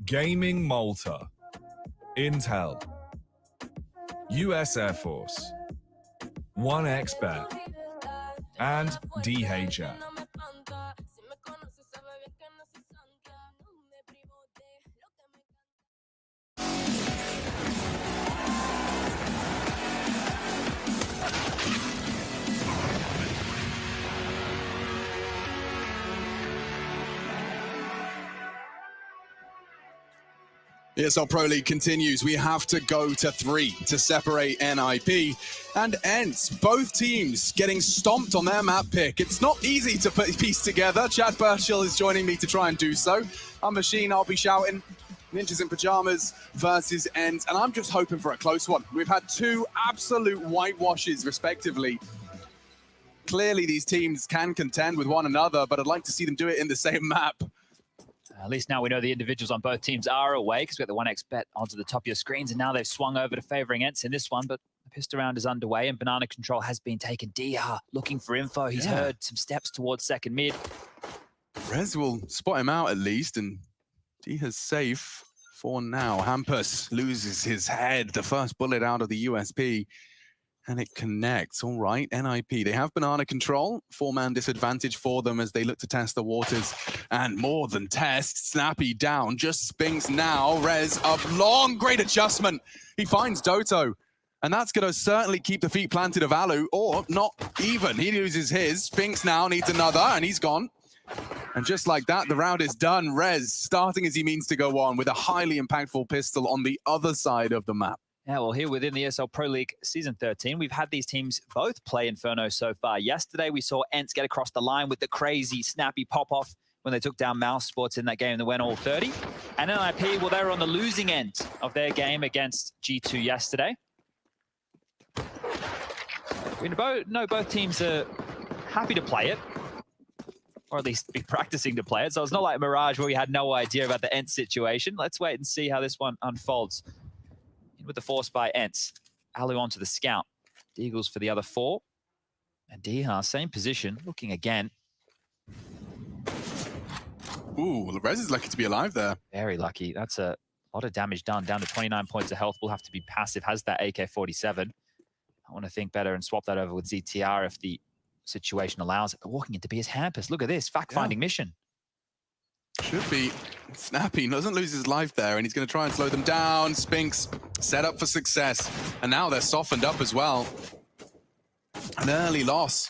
Gaming Malta, Intel, US Air Force, 1xBet, and DHL. ESL Pro League continues. We have to go to 3 to separate NIP and ENCE. Both teams getting stomped on their map pick. It's not easy to put piece together. Chad Burchill is joining me to try and do so. I'm Machine, I'll be shouting. Ninjas in Pajamas versus ENCE, and I'm just hoping for a close one. We've had 2 absolute whitewashes, respectively. Clearly, these teams can contend with one another, but I'd like to see them do it in the same map. At least now we know the individuals on both teams are away because we've got the 1xBet onto the top of your screens, and now they've swung over to favouring ENCE in this one, but the pistol round is underway and banana control has been taken. DR looking for info. He's heard some steps towards second mid. Rez will spot him out at least, and Diha's safe for now. Hampus loses his head, the first bullet out of the USP, and it connects. All right, NIP, they have banana control, 4-man disadvantage for them as they look to test the waters, and more than test, Snappy down, just Spinks now, Rez up long, great adjustment. He finds Doto, and that's going to certainly keep the feet planted of Alu, or not even. He loses his, Spinks now needs another, and he's gone. And just like that, the round is done. Rez starting as he means to go on with a highly impactful pistol on the other side of the map. Yeah, well, here within the ESL Pro League Season 13, we've had these teams both play Inferno so far. Yesterday, we saw ENCE get across the line with the crazy, snappy pop-off when they took down Mouse Sports in that game that went all 30. And NIP, well, they were on the losing end of their game against G2 yesterday. We know both teams are happy to play it, or at least be practicing to play it. So it's not like Mirage where we had no idea about the ENCE situation. Let's wait and see how this one unfolds. In with the force by ENCE. Alu onto the scout. Deagles for the other 4. And Diha, same position, looking again. Ooh, Rez is lucky to be alive there. Very lucky. That's a lot of damage done. Down to 29 points of health. Will have to be passive. Has that AK-47. I want to think better and swap that over with ZTR if the situation allows it. But walking into BS Hampus, look at this. Fact-finding mission. Should be. Snappy doesn't lose his life there, and he's going to try and slow them down. Spinks set up for success. And now they're softened up as well. An early loss.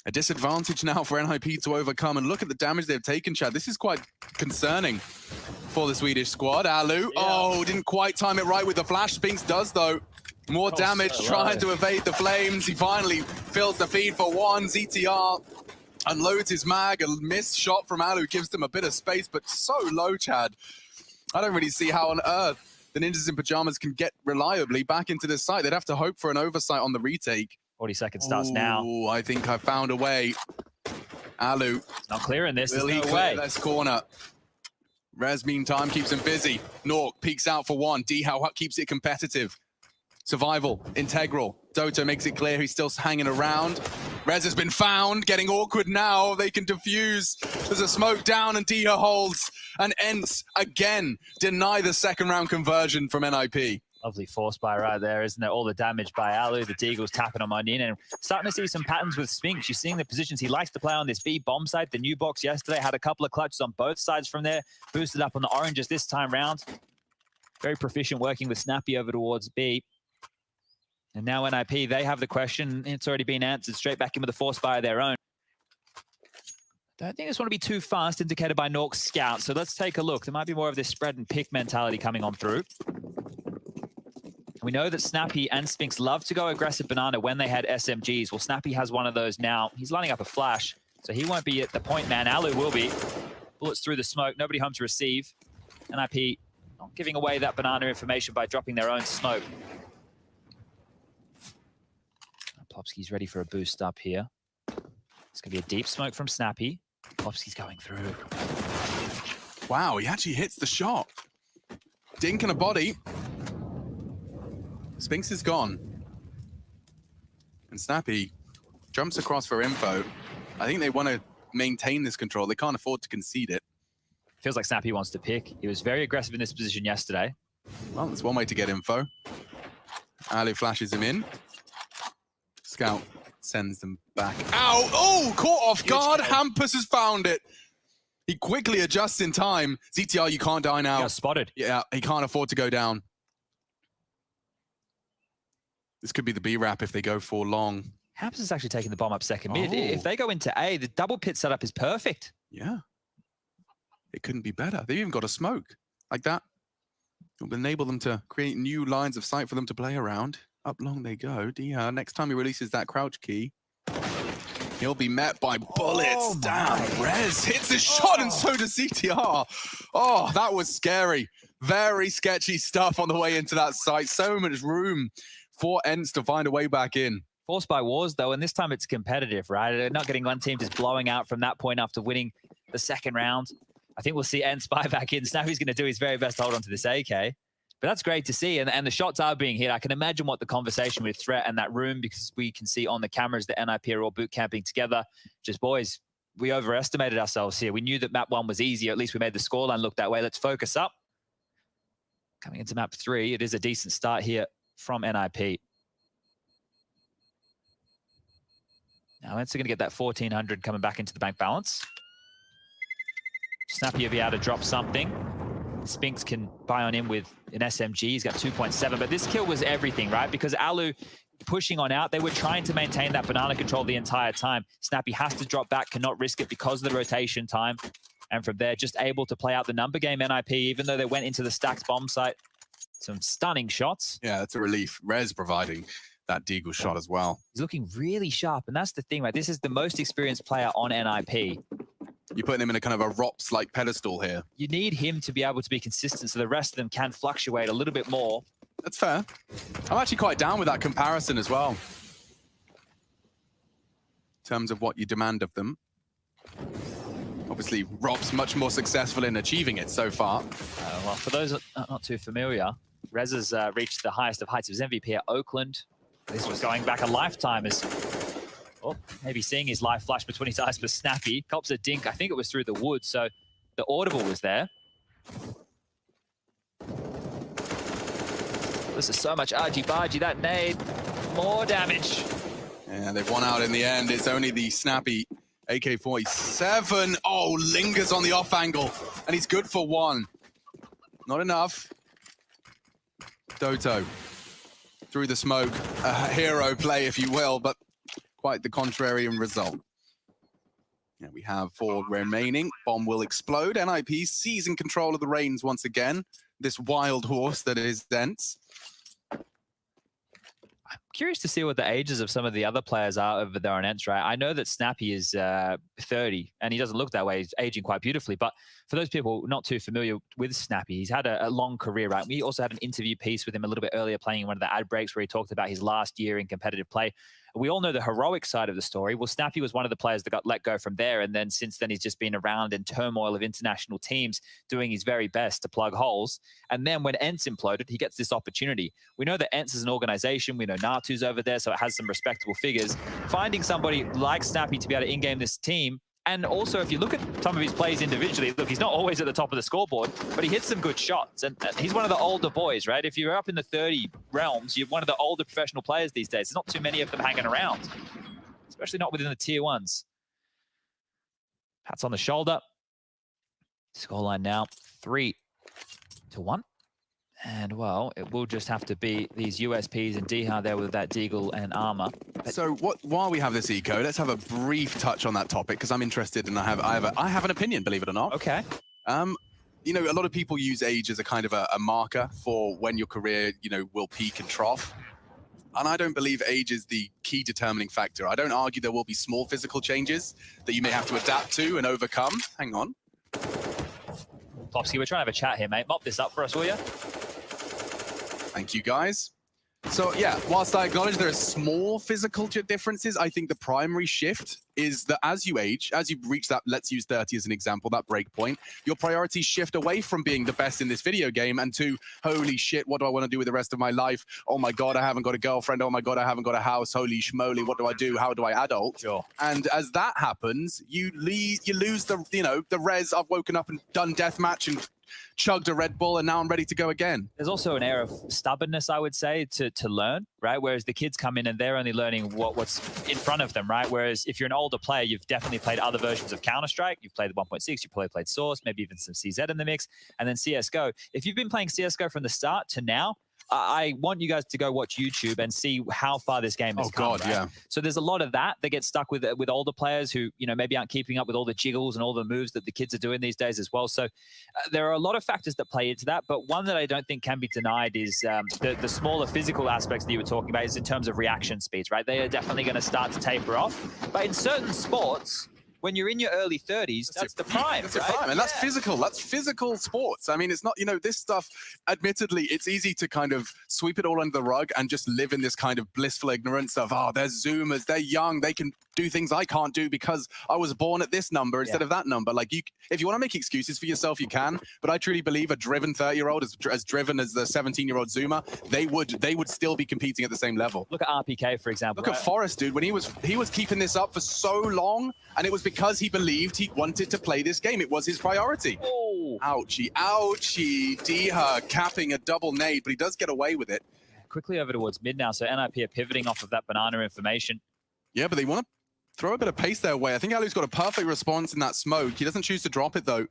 A disadvantage now for NIP to overcome. And look at the damage they've taken, Chad. This is quite concerning for the Swedish squad. Alu, oh, didn't quite time it right with the flash. Spinks does, though. More damage trying to evade the flames. He finally fills the feed for 1. ZTR unloads his mag. A missed shot from Alu gives them a bit of space, but so low, Chad. I don't really see how on earth the Ninjas in Pajamas can get reliably back into this site. They'd have to hope for an oversight on the retake. 40 seconds starts now. I think I found a way. Alu. It's not clear in this. Will he clear this corner? Rez, meantime, keeps him busy. Nork peeks out for 1. Dhow keeps it competitive. Survival, integral. Doto makes it clear he's still hanging around. Rez has been found, getting awkward now. They can defuse. There's a smoke down and Dhow holds. And Ents again deny the second round conversion from NIP. Lovely force buy right there, isn't it? All the damage by Alu, the Deagles tapping on Onion, and starting to see some patterns with Spinks. You're seeing the positions he likes to play on this B bomb site. The new box yesterday had a couple of clutches on both sides from there, boosted up on the oranges this time round. Very proficient working with Snappy over towards B. And now NIP, they have the question. It's already been answered straight back in with a force buy of their own. Don't think this want to be too fast, indicated by Nork's scout. So let's take a look. There might be more of this spread and pick mentality coming on through. We know that Snappy and Spinks love to go aggressive banana when they had SMGs. Well, Snappy has one of those now. He's lining up a flash, so he won't be at the point man. Alu will be. Bullets through the smoke. Nobody home to receive. NIP not giving away that banana information by dropping their own smoke. Plopsky's ready for a boost up here. It's going to be a deep smoke from Snappy. Plopsky's going through. Wow, he actually hits the shot. Dink and a body. Spinks is gone. And Snappy jumps across for info. I think they want to maintain this control. They can't afford to concede it. Feels like Snappy wants to pick. He was very aggressive in this position yesterday. Well, that's one way to get info. Alu flashes him in. Scout sends them back. Ow! Oh, caught off guard. Hampus has found it. He quickly adjusts in time. ZTR, you can't die now. He got spotted. Yeah, he can't afford to go down. This could be the B-wrap if they go for long. Hampus is actually taking the bomb up second mid. If they go into A, the double pit setup is perfect. Yeah. It couldn't be better. They've even got a smoke like that. It will enable them to create new lines of sight for them to play around. Up long they go. Dhow, next time he releases that crouch key, he'll be met by bullets. Damn, Rez hits his shot and so does ZTR. Oh, that was scary. Very sketchy stuff on the way into that site. So much room for Ents to find a way back in. Forced by wars, though, and this time it's competitive, right? They're not getting one team just blowing out from that point after winning the second round. I think we'll see Ents buy back in. Snappy's going to do his very best to hold on to this AK. But that's great to see, and the shots are being hit. I can imagine what the conversation with Threat and that room, because we can see on the cameras that NIP are all boot camping together. Just, boys, we overestimated ourselves here. We knew that map 1 was easier. At least we made the scoreline look that way. Let's focus up. Coming into map 3, it is a decent start here from NIP. Now, Ents are going to get that 1,400 coming back into the bank balance. Snappy will be able to drop something. Spinks can buy on him with an SMG. He's got 2.7, but this kill was everything, right? Because Alu pushing on out, they were trying to maintain that banana control the entire time. Snappy has to drop back, cannot risk it because of the rotation time. And from there, just able to play out the number game NIP, even though they went into the stacked bomb site. Some stunning shots. Yeah, it's a relief. Rez providing that Deagle shot as well. He's looking really sharp, and that's the thing, right? This is the most experienced player on NIP. You're putting him in a kind of a ROPS-like pedestal here. You need him to be able to be consistent so the rest of them can fluctuate a little bit more. That's fair. I'm actually quite down with that comparison as well. In terms of what you demand of them. Obviously, ROPS much more successful in achieving it so far. Well, for those that are not too familiar, Rez has reached the highest of heights of his MVP at Oakland. This was going back a lifetime as, oh, maybe seeing his life flash between his eyes for Snappy. Cops a dink, I think it was through the woods, so the audible was there. This is so much argy-bargy, that nade, more damage. And they've won out in the end. It's only the Snappy AK-47. Oh, lingers on the off angle, and he's good for one. Not enough. Doto through the smoke, a hero play, if you will, but quite the contrary in result. Yeah, we have 4 remaining. Bomb will explode. NIP seizing control of the reins once again. This wild horse that is Dents. Curious to see what the ages of some of the other players are over there on Ents, right? I know that Snappy is 30, and he doesn't look that way. He's aging quite beautifully. But for those people not too familiar with Snappy, he's had a long career, right? We also had an interview piece with him a little bit earlier playing in one of the ad breaks where he talked about his last year in competitive play. We all know the heroic side of the story. Well, Snappy was one of the players that got let go from there. And then since then, he's just been around in turmoil of international teams, doing his very best to plug holes. And then when Ents imploded, he gets this opportunity. We know that Ents is an organization. We know Natu's over there, so it has some respectable figures. Finding somebody like Snappy to be able to in-game this team. And also, if you look at some of his plays individually, look, he's not always at the top of the scoreboard, but he hits some good shots. And he's one of the older boys, right? If you're up in the 30 realms, you're one of the older professional players these days. There's not too many of them hanging around, especially not within the tier 1s. Pats on the shoulder. Scoreline now 3-1. And, well, it will just have to be these USPs and Diha there with that Deagle and armor. So while we have this eco, let's have a brief touch on that topic, because I'm interested and I have an opinion, believe it or not. Okay. You know, a lot of people use age as a kind of a marker for when your career, you know, will peak and trough. And I don't believe age is the key determining factor. I don't argue there will be small physical changes that you may have to adapt to and overcome. Hang on. Plopsky, we're trying to have a chat here, mate. Mop this up for us, will you? Thank you, guys. So, yeah, whilst I acknowledge there are small physical differences, I think the primary shift is that as you age, as you reach that, let's use 30 as an example, that break point, your priorities shift away from being the best in this video game and to, holy shit, what do I want to do with the rest of my life? Oh my God, I haven't got a girlfriend. Oh my God, I haven't got a house. Holy schmoly, what do I do? How do I adult? Sure. And as that happens, you lose the, you know, the res. I've woken up and done deathmatch and chugged a Red Bull and now I'm ready to go again. There's also an air of stubbornness, I would say, to learn, right? Whereas the kids come in and they're only learning what's in front of them, right? Whereas if you're an older player, you've definitely played other versions of Counter-Strike. You've played the 1.6, you've probably played Source, maybe even some CZ in the mix, and then CSGO. If you've been playing CSGO from the start to now, I want you guys to go watch YouTube and see how far this game has come. God, right? Yeah. So there's a lot of that gets stuck with older players who, you know, maybe aren't keeping up with all the jiggles and all the moves that the kids are doing these days as well. So there are a lot of factors that play into that. But one that I don't think can be denied is the smaller physical aspects that you were talking about is in terms of reaction speeds, right? They are definitely going to start to taper off. But in certain sports, when you're in your early 30s, that's the prime, That's right? the prime, and that's physical. That's physical sports. I mean, it's not, you know, this stuff, admittedly, it's easy to kind of sweep it all under the rug and just live in this kind of blissful ignorance of, oh, they're Zoomers, they're young, they can do things I can't do because I was born at this number instead of that number. Like, if you want to make excuses for yourself, you can, but I truly believe a driven 30-year-old, as driven as the 17-year-old Zoomer, they would still be competing at the same level. Look at RPK, for example. Look at Forrest, dude. When he was keeping this up for so long, and it was because he believed he wanted to play this game. It was his priority. Oh. Ouchie, ouchie. Diha capping a double nade, but he does get away with it. Quickly over towards mid now, so NIP are pivoting off of that banana information. Yeah, but they want to throw a bit of pace their way. I think Alu's got a perfect response in that smoke. He doesn't choose to drop it, though.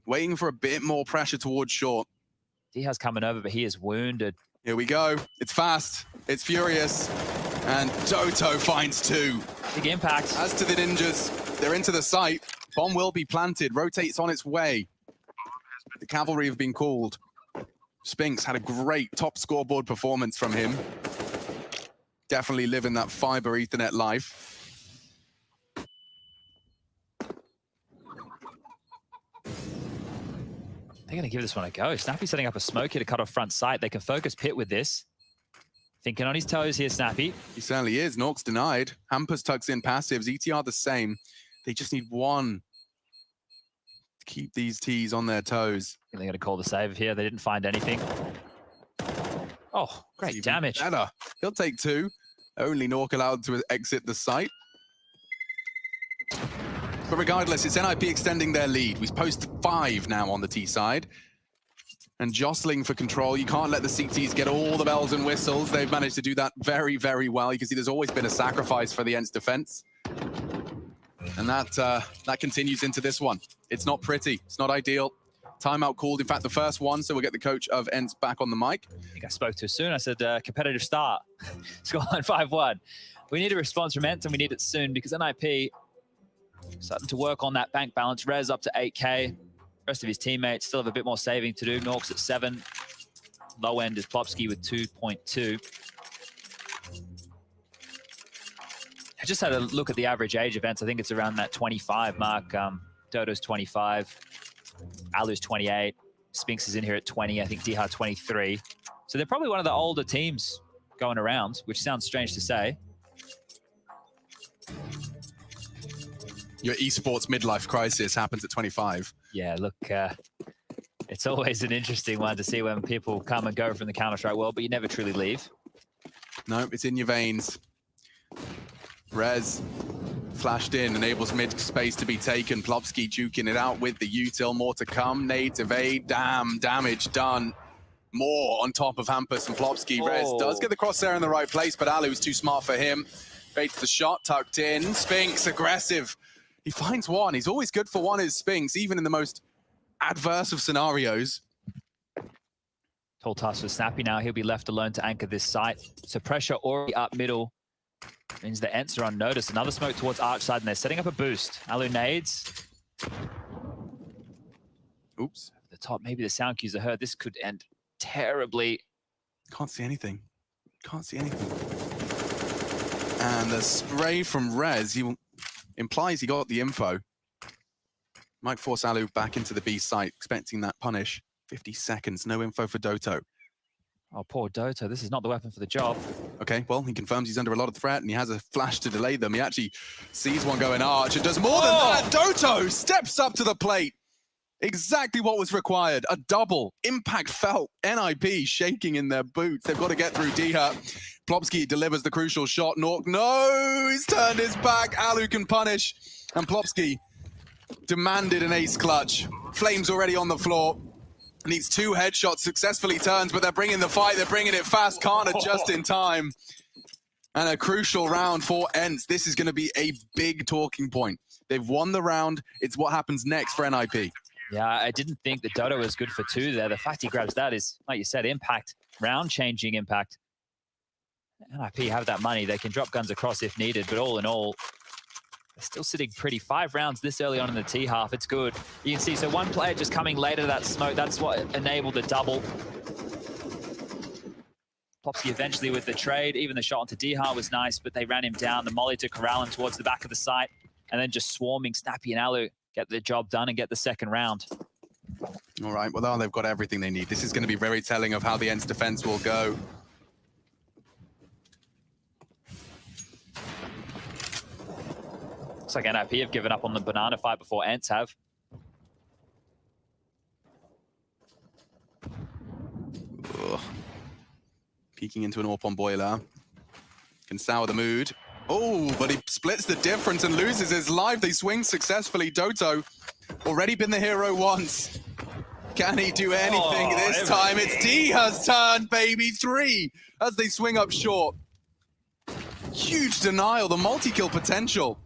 Waiting for a bit more pressure towards short. Diha's coming over, but he is wounded. Here we go. It's fast. It's furious. And Doto finds 2. Big impact. As to the ninjas, they're into the site. Bomb will be planted. Rotates on its way. The cavalry have been called. Spinks had a great top scoreboard performance from him. Definitely living that fiber Ethernet life. They're going to give this one a go. Snappy setting up a smoke here to cut off front sight. They can focus pit with this. Thinking on his toes here, Snappy. He certainly is. Nork's denied. Hampus tucks in passives. ETR the same. They just need one to keep these Ts on their toes. They're going to call the save here. They didn't find anything. Oh, great Even damage. better. He'll take 2. Only Nork allowed to exit the site. But regardless, it's NIP extending their lead. We post 5 now on the T side. And jostling for control. You can't let the CTs get all the bells and whistles. They've managed to do that very, very well. You can see there's always been a sacrifice for the Ents defense. And that continues into this one. It's not pretty. It's not ideal. Timeout called. In fact, the first one, so we'll get the coach of Ents back on the mic. I think I spoke too soon. I said competitive start. Scoreline 5-1. We need a response from Ents, and we need it soon because NIP starting to work on that bank balance. Rez up to 8K. Rest of his teammates still have a bit more saving to do. Nork's at 7. Low end is Plopsky with 2.2. I just had a look at the average age of Ents. I think it's around that 25 mark. Dodo's 25. Alu's 28. Spinks is in here at 20. I think Diha 23. So they're probably one of the older teams going around, which sounds strange to say. Your esports midlife crisis happens at 25. Yeah, look, it's always an interesting one to see when people come and go from the Counter-Strike world, but you never truly leave. No, it's in your veins. Rez flashed in, enables mid space to be taken. Plopsky duking it out with the util. More to come. Nade evade. Damn, damage done. More on top of Hampus and Plopsky. Rez does get the crosshair in the right place, but Alu is too smart for him. Baits the shot, tucked in. Spinks aggressive. He finds one. He's always good for one, is Spinks, even in the most adverse of scenarios. Tall task for Snappy now. He'll be left alone to anchor this site. So pressure already up middle. Means the Ents are on notice. Another smoke towards Arch side, and they're setting up a boost. Alu nades. Oops. At the top, maybe the sound cues are heard. This could end terribly. Can't see anything. Can't see anything. And the spray from Rez, implies he got the info. Might force Alu back into the B site, expecting that punish. 50 seconds, no info for Doto. Oh, poor Doto. This is not the weapon for the job. Okay, well, he confirms he's under a lot of threat, and he has a flash to delay them. He actually sees one going Arch and does more than that. Doto steps up to the plate. Exactly what was required. A double. Impact felt. NIP shaking in their boots. They've got to get through Diha. Plopsky delivers the crucial shot. Nork, no, he's turned his back. Alu can punish. And Plopsky demanded an ace clutch. Flames already on the floor. Needs 2 headshots, successfully turns, but they're bringing the fight. They're bringing it fast. Can't adjust in time. And a crucial round for Ents. This is going to be a big talking point. They've won the round. It's what happens next for NIP. Yeah, I didn't think that Dodo was good for 2 there. The fact he grabs that is, like you said, impact, round-changing impact. NIP have that money. They can drop guns across if needed, but all in all, they're still sitting pretty. 5 rounds this early on in the T half. It's good. You can see, so one player just coming later to that smoke. That's what enabled the double. Plopsky eventually with the trade. Even the shot onto Diha was nice, but they ran him down. The molly to corral him towards the back of the site, and then just swarming Snappy and Alu. Get the job done and get the second round. All right, well, they've got everything they need. This is going to be very telling of how the Ents defense will go. Looks like NIP have given up on the banana fight before Ents have. Ugh. Peeking into an AWP on Boiler. Can sour the mood. Oh, but he splits the difference and loses his life. They swing successfully. Doto, already been the hero once. Can he do anything this time? It's Diha's turn, baby. 3 as they swing up short. Huge denial, the multi-kill potential.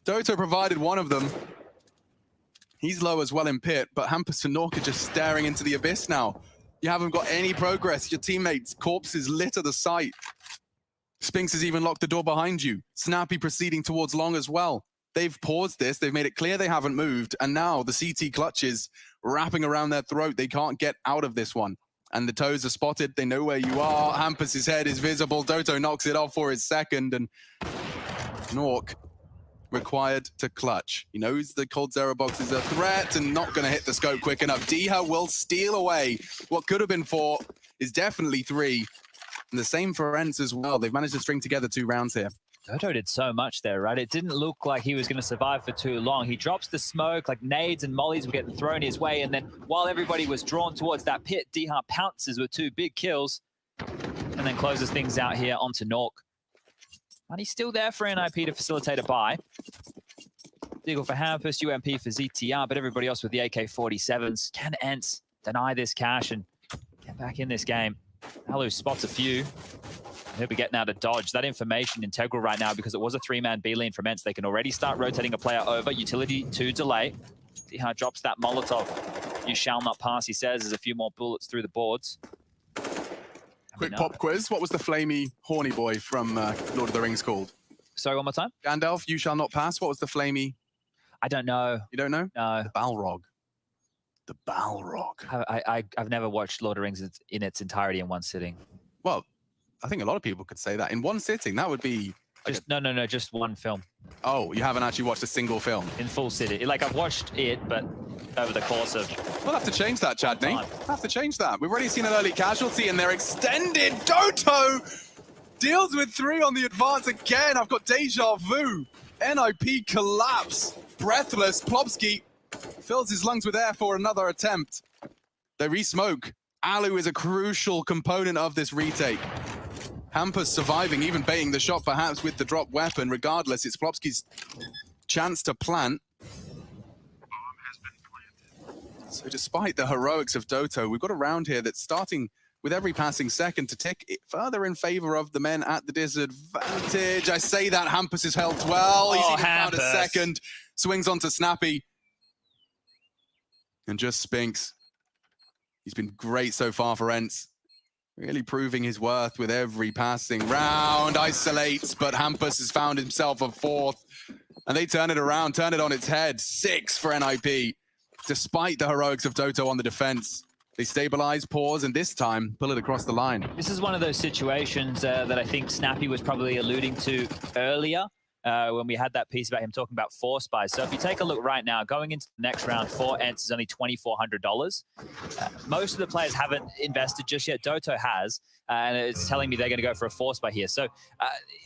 Doto provided one of them. He's low as well in pit, but Hampus and Nork are just staring into the abyss now. You haven't got any progress. Your teammates' corpses litter the site. Spinks has even locked the door behind you. Snappy proceeding towards Long as well. They've paused this. They've made it clear they haven't moved. And now the CT clutches wrapping around their throat. They can't get out of this one. And the toes are spotted. They know where you are. Hampus's head is visible. Doto knocks it off for his second. And Nork required to clutch. He knows the cold Zero box is a threat and not going to hit the scope quick enough. Diha will steal away. What could have been 4 is definitely 3. And the same for Ents as well. They've managed to string together 2 rounds here. Doto did so much there, right? It didn't look like he was going to survive for too long. He drops the smoke, like nades and mollies were getting thrown his way, and then while everybody was drawn towards that pit, Diha pounces with 2 big kills, and then closes things out here onto Nork. And he's still there for NIP to facilitate a buy. Deagle for Hampus, UMP for ZTR, but everybody else with the AK-47s. Can Ents deny this cash and get back in this game? Alu spots a few. He'll be getting out of dodge. That information integral right now because it was a 3-man B lane from Ents. They can already start rotating a player over. Utility to delay. See how drops that Molotov. You shall not pass, he says. There's a few more bullets through the boards. Quick pop quiz. What was the flamey, horny boy from Lord of the Rings called? Sorry, one more time? Gandalf, you shall not pass. What was the flamey? I don't know. You don't know? No. The Balrog. The Balrog. I've never watched Lord of the Rings in its entirety in one sitting. Well, I think a lot of people could say that. In one sitting, that would be... Like no, just one film. Oh, you haven't actually watched a single film? In full city. Like, I've watched it, but over the course of... We'll have to change that, Chadney. We'll have to change that. We've already seen an early casualty, and they're extended. Doto deals with 3 on the advance again. I've got deja vu. NIP collapse. Breathless. Plobsky fills his lungs with air for another attempt. They re-smoke. Alu is a crucial component of this retake. Hampus surviving, even baiting the shot perhaps with the drop weapon. Regardless, it's Plopsky's chance to plant. So despite the heroics of Doto, we've got a round here that's starting with every passing second to tick it further in favor of the men at the disadvantage. I say that, Hampus is held well. He's even found a second. Swings onto Snappy. And just Spinks. He's been great so far for Ents. Really proving his worth with every passing round. Isolates, but Hampus has found himself a 4th. And they turn it around, turn it on its head. 6 for NIP. Despite the heroics of Doto on the defense. They stabilize, pause, and this time pull it across the line. This is one of those situations that I think Snappy was probably alluding to earlier when we had that piece about him talking about force buys. So if you take a look right now, going into the next round, for Ents is only $2,400. Most of the players haven't invested just yet. Doto has, and it's telling me they're going to go for a force buy here. So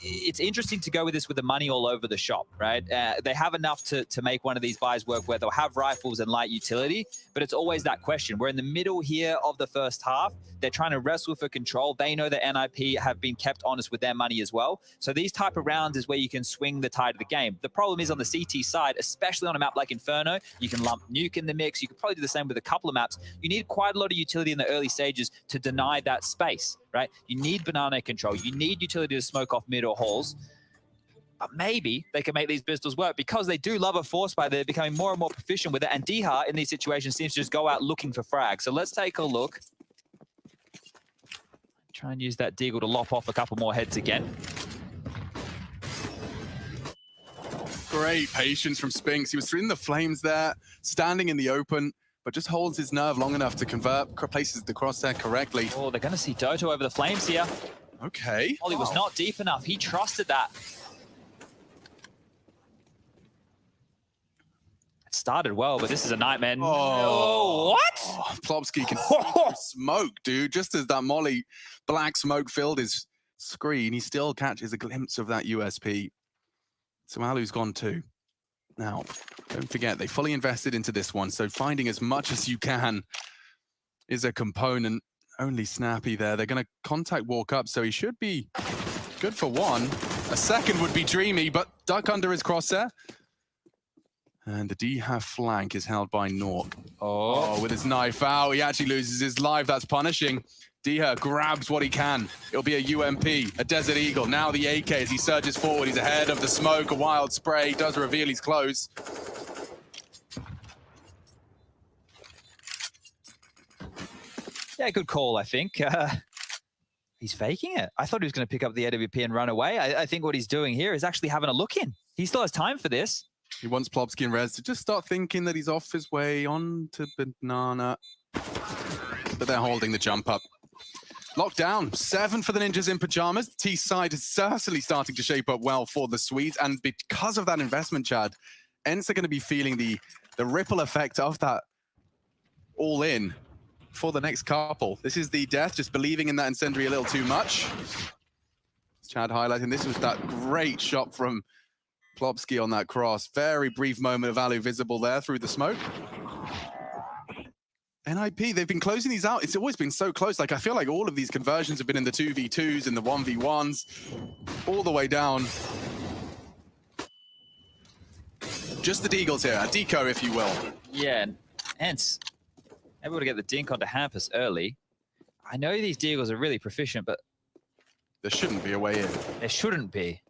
it's interesting to go with this with the money all over the shop, right? They have enough to make one of these buys work where they'll have rifles and light utility, but it's always that question. We're in the middle here of the first half. They're trying to wrestle for control. They know that NIP have been kept honest with their money as well. So these type of rounds is where you can swing the tide of the game. The problem is on the CT side, especially on a map like Inferno, you can lump Nuke in the mix. You could probably do the same with a couple of maps. You need quite a lot of utility in the early stages to deny that space, right? You need banana control. You need utility to smoke off mid or halls. But maybe they can make these pistols work because they do love a force buy. They're becoming more and more proficient with it. And Diha in these situations seems to just go out looking for frags. So let's take a look. Try and use that Deagle to lop off a couple more heads again. Great patience from Spinks. He was in the flames there, standing in the open, but just holds his nerve long enough to convert, places the crosshair correctly. Oh, they're going to see Doto over the flames here. Okay. Ollie was not deep enough. He trusted that. It started well, but this is a nightmare. Oh, what? Oh, Plopsky can see through smoke, dude. Just as that Molly black smoke filled his screen, he still catches a glimpse of that USP. So Alu's gone too. Now, don't forget, they fully invested into this one, so finding as much as you can is a component. Only Snappy there. They're going to contact walk up, so he should be good for 1. A second would be dreamy, but duck under his crosshair. And the D-half flank is held by Nork. Oh, with his knife out, he actually loses his life. That's punishing. Diha grabs what he can. It'll be a UMP, a Desert Eagle. Now the AK as he surges forward. He's ahead of the smoke. A wild spray does reveal he's close. Yeah, good call, I think. He's faking it. I thought he was going to pick up the AWP and run away. I think what he's doing here is actually having a look in. He still has time for this. He wants Plopsky and Rez to just start thinking that he's off his way on to Banana. But they're holding the jump up. Locked down. 7 for the Ninjas in Pajamas. The T side is certainly starting to shape up well for the Swedes. And because of that investment, Chad, Ents are going to be feeling the ripple effect of that all in for the next couple. This is the death, just believing in that incendiary a little too much. Chad highlighting, this was that great shot from Plopsky on that cross. Very brief moment of Alu visible there through the smoke. NIP, they've been closing these out. It's always been so close. Like, I feel like all of these conversions have been in the 2v2s and the 1v1s, all the way down. Just the Deagles here, a deco, if you will. Yeah, and Hence, able to get the dink onto Hampus early. I know these Deagles are really proficient, but there shouldn't be a way in. There shouldn't be.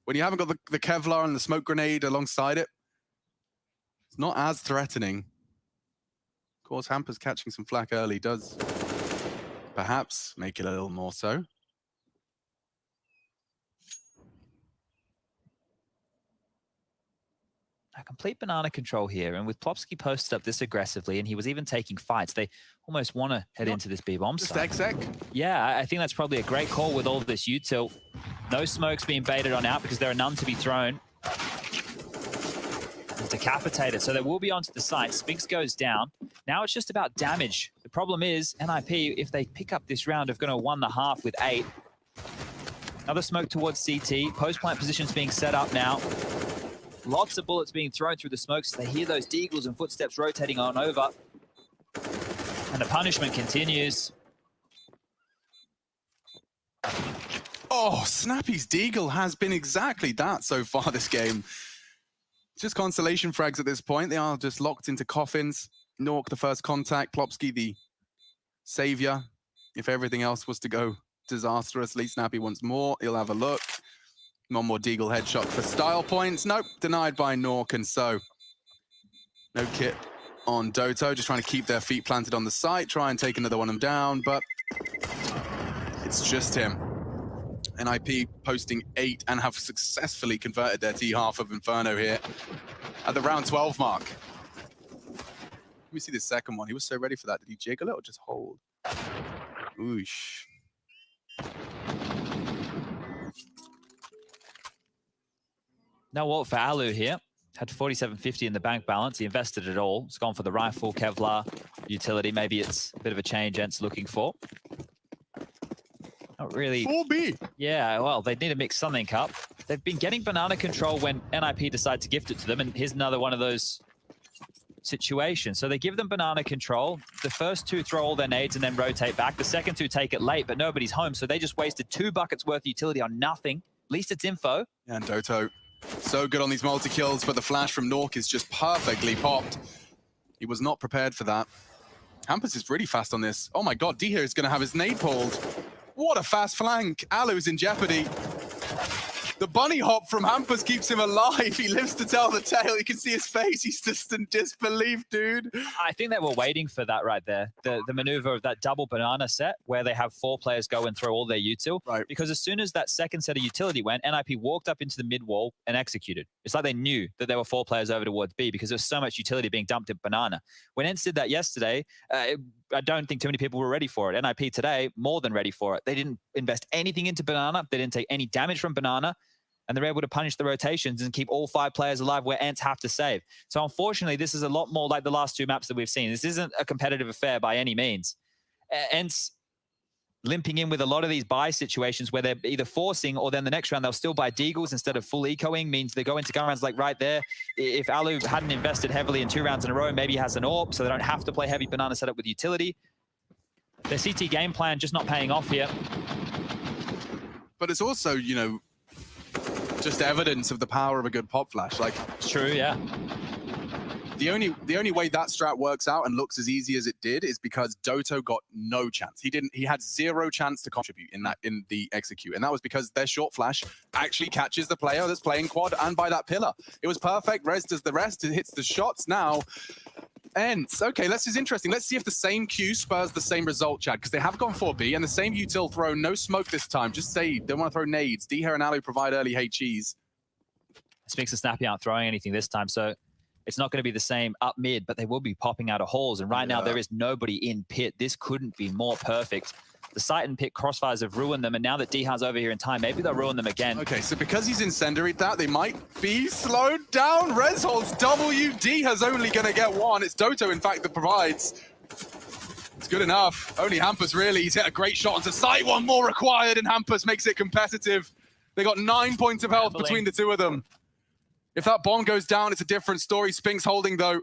When you haven't got the Kevlar and the smoke grenade alongside it, it's not as threatening. Of course, Hampus catching some flack early does perhaps make it a little more so. A complete banana control here, and with Plopsky posted up this aggressively, and he was even taking fights, they almost want to head into this B-bomb site. Just exec? Yeah, I think that's probably a great call with all of this util. No smokes being baited on out because there are none to be thrown. And decapitated, so they will be onto the site. Spinks goes down. Now it's just about damage. The problem is, NIP, if they pick up this round, are going to won the half with 8. Another smoke towards CT. Post-plant positions being set up now. Lots of bullets being thrown through the smokes. They hear those Deagles and footsteps rotating on over. And the punishment continues. Oh, Snappy's Deagle has been exactly that so far this game. Just consolation frags at this point. They are just locked into coffins. Nork, the first contact. Plopsky, the savior. If everything else was to go disastrously, Snappy wants more. He'll have a look. One more Deagle headshot for style points. Nope, denied by Nork, and so no kit on Doto. Just trying to keep their feet planted on the site, try and take another one of them down, but it's just him. NIP posting 8 and have successfully converted their T-half of Inferno here at the round 12 mark. Let me see the second one. He was so ready for that. Did he jiggle it or just hold? Oosh. Now Walt for Alu here. Had 4750 in the bank balance. He invested it all. It's gone for the rifle, Kevlar, utility. Maybe it's a bit of a change Ent's looking for. Not really. 4B. Yeah, well, they need to mix something up. They've been getting banana control when NIP decide to gift it to them, and here's another one of those situations. So they give them banana control. The first 2 throw all their nades and then rotate back. The second 2 take it late, but nobody's home, so they just wasted 2 buckets worth of utility on nothing. At least it's info. And Doto, so good on these multi-kills, but the flash from Nork is just perfectly popped. He was not prepared for that. Hampus is really fast on this. Oh my god, D here is going to have his nade pulled. What a fast flank. Alu's in jeopardy. The bunny hop from Hampus keeps him alive. He lives to tell the tale. You can see his face. He's just in disbelief, dude. I think they were waiting for that right there. The maneuver of that double banana set where they have 4 players go and throw all their util. Right. Because as soon as that second set of utility went, NIP walked up into the mid wall and executed. It's like they knew that there were 4 players over towards B because there's so much utility being dumped at banana. When Ents did that yesterday, I don't think too many people were ready for it. NIP today, more than ready for it. They didn't invest anything into banana. They didn't take any damage from banana. And they're able to punish the rotations and keep all 5 players alive where Ents have to save. So unfortunately, this is a lot more like the last 2 maps that we've seen. This isn't a competitive affair by any means. Ents limping in with a lot of these buy situations where they're either forcing or then the next round they'll still buy Deagles instead of full ecoing, means they go into gun rounds like right there. If Alu hadn't invested heavily in 2 rounds in a row, maybe he has an AWP, so they don't have to play heavy banana setup with utility. Their CT game plan just not paying off here. But it's also, you know, just evidence of the power of a good pop flash. Like, it's true, yeah. The only way that strat works out and looks as easy as it did is because Doto got no chance. He had 0 chance to contribute in the execute, and that was because their short flash actually catches the player that's playing quad and by that pillar. It was perfect. Rez does the rest. It hits the shots now. Ents. Okay, this is interesting. Let's see if the same Q spurs the same result, Chad, because they have gone 4B and the same util throw, no smoke this time. Just say they want to throw nades. D-Hair and Alu provide early HEs. Spinks and Snappy aren't throwing anything this time, so it's not going to be the same up mid, but they will be popping out of halls. And right now, there is nobody in pit. This couldn't be more perfect. The site and pit crossfires have ruined them, and now that D-Ha's over here in time, maybe they'll ruin them again. Okay, so because he's incendiaried that, they might be slowed down. Rez holds W. D-Ha's only going to get 1. It's Doto, in fact, that provides. It's good enough. Only Hampus really. He's hit a great shot onto site. One more required, and Hampus makes it competitive. They got 9 points of health between the two of them. If that bomb goes down, it's a different story. Spinks holding, though.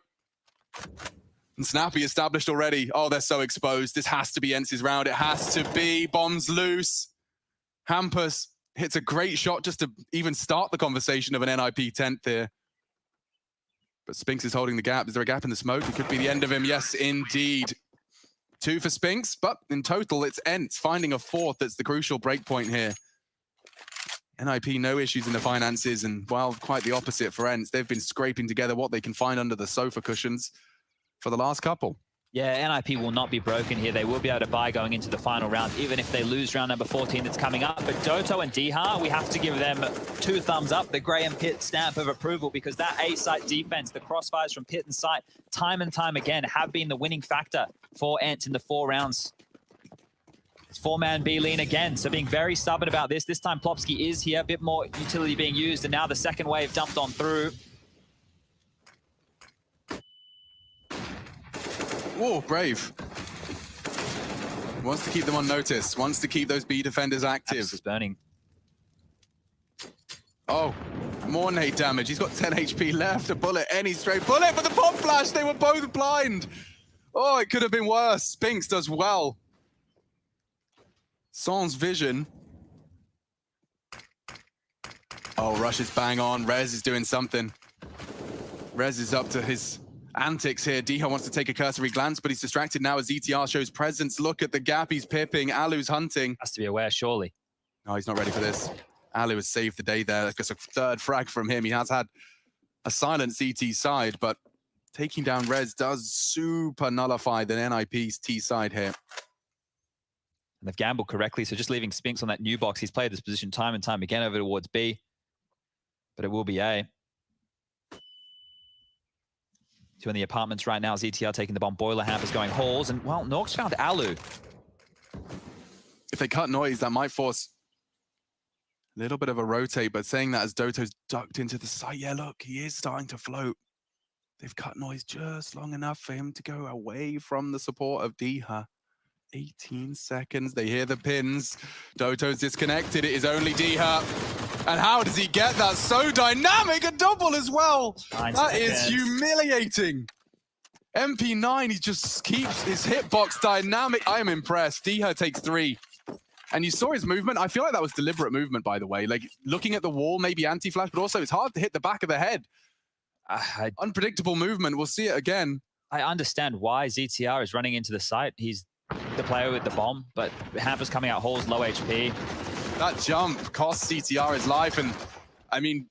And Snappy established already. Oh, they're so exposed. This has to be Ence's round. It has to be. Bombs loose. Hampus hits a great shot just to even start the conversation of an NIP 10th here. But Spinks is holding the gap. Is there a gap in the smoke? It could be the end of him. Yes, indeed. 2 for Spinks, but in total, it's Ents finding a 4th. That's the crucial breakpoint here. NIP, no issues in the finances, and, well, quite the opposite for Ents. They've been scraping together what they can find under the sofa cushions for the last couple. Yeah, NIP will not be broken here. They will be able to buy going into the final round, even if they lose round number 14 that's coming up. But Doto and Diha, we have to give them 2 thumbs up, the Graham Pitt stamp of approval, because that A-site defense, the crossfires from Pitt and site, time and time again, have been the winning factor for Ents in the 4 rounds. It's 4-man B lean again, so being very stubborn about this. This time Plopsky is here, a bit more utility being used, and now the second wave dumped on through. Whoa, Brave. Wants to keep them on notice, wants to keep those B defenders active. Is burning. Oh, more nade damage. He's got 10 HP left. A bullet, any straight bullet, but the pop flash, they were both blind. Oh, it could have been worse. Spinks does well. Sans vision. Oh, Rush is bang on. Rez is doing something. Rez is up to his antics here. Diha wants to take a cursory glance, but he's distracted now as ETR shows presence. Look at the gap he's pipping. Alu's hunting. Has to be aware, surely. No, he's not ready for this. Alu has saved the day there. That's a 3rd frag from him. He has had a silent CT side, but taking down Rez does super nullify the NIP's T side here. And they've gambled correctly, so just leaving Spinks on that new box. He's played this position time and time again over towards B, but it will be A. 2 in the apartments right now. ZTR taking the bomb. Boiler Hampers going halls, and, well, Nork's found Alu. If they cut noise, that might force a little bit of a rotate, but saying that as Doto's ducked into the site, yeah, look, he is starting to float. They've cut noise just long enough for him to go away from the support of Diha. 18 seconds, they hear the pins. Doto's disconnected, it is only Diha. And how does he get that? So dynamic, a double as well. 9 that seconds. is humiliating. MP9, he just keeps his hitbox dynamic. I am impressed. Diha takes 3. And you saw his movement. I feel like that was deliberate movement, by the way. Like, looking at the wall, maybe anti-flash, but also it's hard to hit the back of the head. Unpredictable movement. We'll see it again. I understand why ZTR is running into the site. He's the player with the bomb, but Hampers coming out halls, low HP. That jump costs CTR his life, and I mean,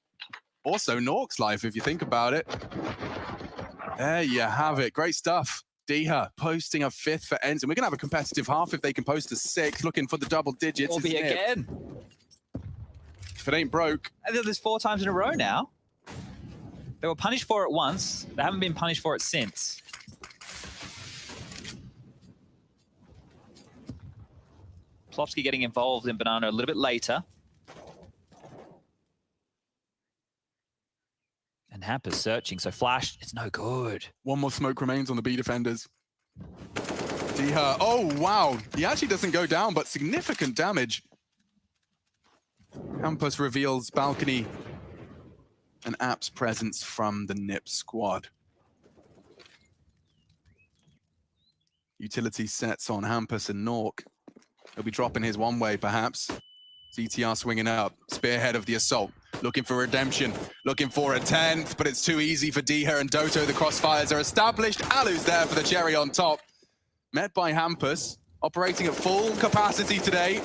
also Nork's life, if you think about it. There you have it. Great stuff. Diha posting a 5th for Ents, and we're going to have a competitive half if they can post a 6th, looking for the double digits. Will be again. If it ain't broke. And there's 4 times in a row now. They were punished for it once. They haven't been punished for it since. Plopsky getting involved in Banana a little bit later. And Hampers searching, so Flash, it's no good. One more smoke remains on the B defenders. Diha, oh wow. He actually doesn't go down, but significant damage. Hampus reveals balcony and App's presence from the NIP squad. Utility sets on Hampus and Nork. He'll be dropping his one way, perhaps. ZTR swinging up, spearhead of the assault, looking for redemption, looking for a 10th, but it's too easy for Diha and Doto. The crossfires are established. Alu's there for the cherry on top. Met by Hampus, operating at full capacity today.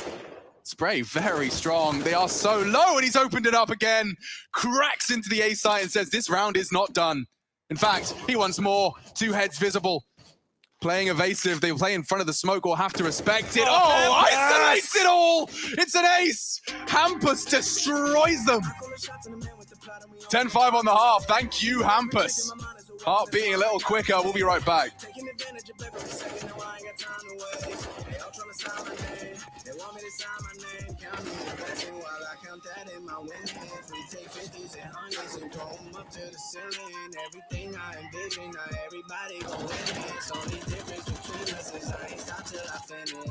Spray very strong. They are so low, and he's opened it up again. Cracks into the A site and says this round is not done. In fact, he wants more. 2 heads visible. Playing evasive, they play in front of the smoke or have to respect it. Oh, isolates it all! It's an ace! Hampus destroys them. 10-5 on the half. Thank you, Hampus. Heart beating a little quicker. We'll be right back. They want me to sign my name, count me, while I count that in my winnings. We take 50s and 100s and throw them up to the ceiling. Everything I envision, now everybody gon' win it. It's only difference between us is I ain't stop till I finish. Yeah.